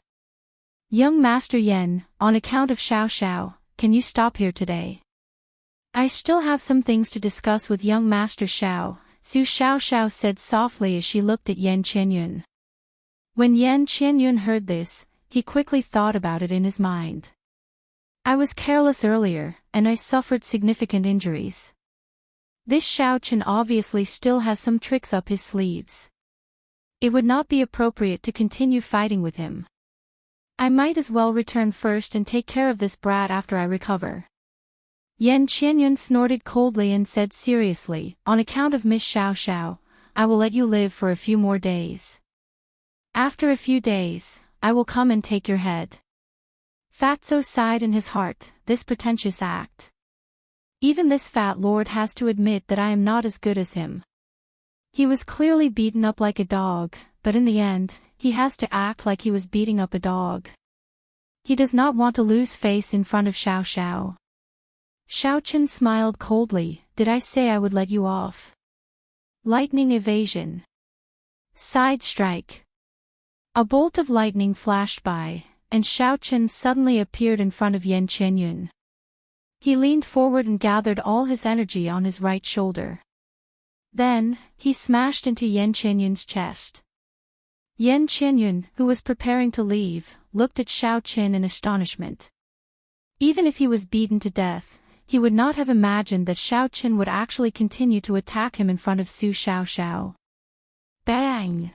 Young Master Yen, on account of Xiao Xiao, can you stop here today? I still have some things to discuss with young Master Xiao, Su Xiao Xiao said softly as she looked at Yan Qianyun. When Yan Qianyun heard this, he quickly thought about it in his mind. I was careless earlier, and I suffered significant injuries. This Xiao Chen obviously still has some tricks up his sleeves. It would not be appropriate to continue fighting with him. I might as well return first and take care of this brat after I recover. Yan Qianyun snorted coldly and said seriously, on account of Miss Xiao Xiao, I will let you live for a few more days. After a few days, I will come and take your head. Fatso sighed in his heart, this pretentious act. Even this fat lord has to admit that I am not as good as him. He was clearly beaten up like a dog, but in the end, he has to act like he was beating up a dog. He does not want to lose face in front of Xiao Xiao. Xiao Chen smiled coldly, did I say I would let you off? Lightning evasion. Side strike. A bolt of lightning flashed by, and Xiao Chen suddenly appeared in front of Yan Qianyun. He leaned forward and gathered all his energy on his right shoulder. Then, he smashed into Yan Qianyun's chest. Yan Qianyun, who was preparing to leave, looked at Xiao Chen in astonishment. Even if he was beaten to death, he would not have imagined that Xiao Chen would actually continue to attack him in front of Su Xiao Xiao. Bang!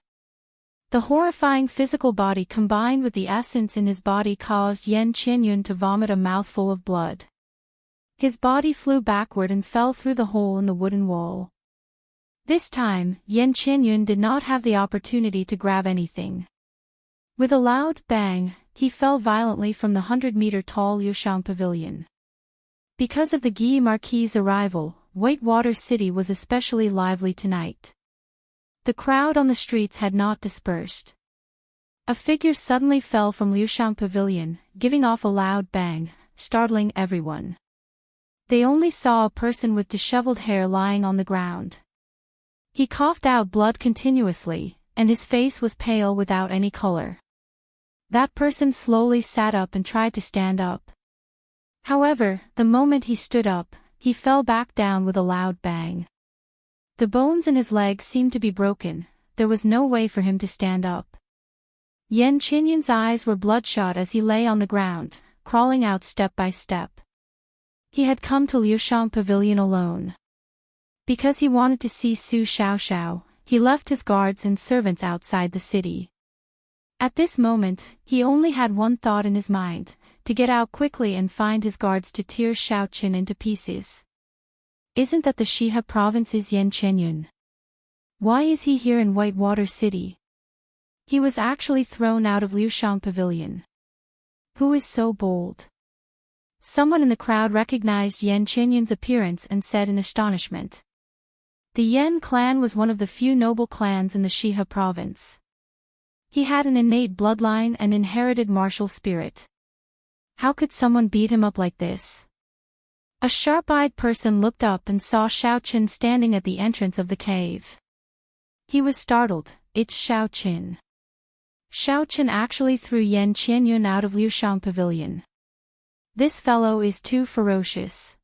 The horrifying physical body combined with the essence in his body caused Yan Qianyun to vomit a mouthful of blood. His body flew backward and fell through the hole in the wooden wall. This time, Yan Qianyun did not have the opportunity to grab anything. With a loud bang, he fell violently from the 100-meter-tall Liushang Pavilion. Because of the Guy Marquis' arrival, Whitewater City was especially lively tonight. The crowd on the streets had not dispersed. A figure suddenly fell from Liushang Pavilion, giving off a loud bang, startling everyone. They only saw a person with disheveled hair lying on the ground. He coughed out blood continuously, and his face was pale without any color. That person slowly sat up and tried to stand up. However, the moment he stood up, he fell back down with a loud bang. The bones in his legs seemed to be broken, there was no way for him to stand up. Yan Qianyun's eyes were bloodshot as he lay on the ground, crawling out step by step. He had come to Liushang Pavilion alone. Because he wanted to see Su Xiao Xiao, he left his guards and servants outside the city. At this moment, he only had one thought in his mind, to get out quickly and find his guards to tear Xiao Chen into pieces. Isn't that the Shihe province's Yan Qianyun? Why is he here in Whitewater City? He was actually thrown out of Liushang Pavilion. Who is so bold? Someone in the crowd recognized Yan Qianyun's appearance and said in astonishment. The Yan clan was one of the few noble clans in the Shihe province. He had an innate bloodline and inherited martial spirit. How could someone beat him up like this? A sharp-eyed person looked up and saw Xiao Chen standing at the entrance of the cave. He was startled, it's Xiao Chen. Shao Chen actually threw Yan Qianyun out of Liushang Pavilion. This fellow is too ferocious.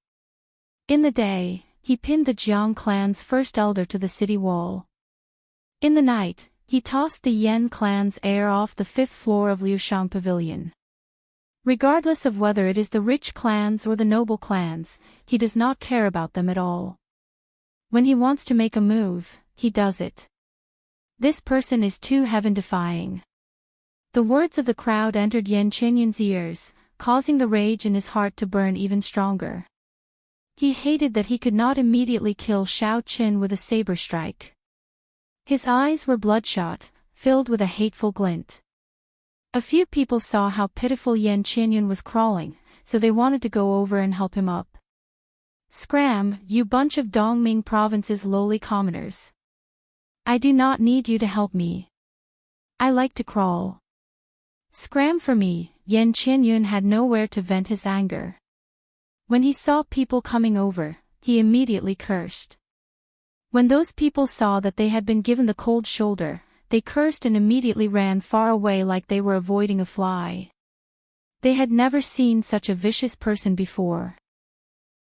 In the day, he pinned the Jiang clan's first elder to the city wall. In the night, he tossed the Yan clan's heir off the 5th floor of Liushang Pavilion. Regardless of whether it is the rich clans or the noble clans, he does not care about them at all. When he wants to make a move, he does it. This person is too heaven-defying. The words of the crowd entered Yan Qianyun's ears, causing the rage in his heart to burn even stronger. He hated that he could not immediately kill Shao Chen with a saber strike. His eyes were bloodshot, filled with a hateful glint. A few people saw how pitiful Yan Qianyun was crawling, so they wanted to go over and help him up. Scram, you bunch of Dongming province's lowly commoners. I do not need you to help me. I like to crawl. Scram for me. Yan Qianyun had nowhere to vent his anger. When he saw people coming over, he immediately cursed. When those people saw that they had been given the cold shoulder, they cursed and immediately ran far away like they were avoiding a fly. They had never seen such a vicious person before.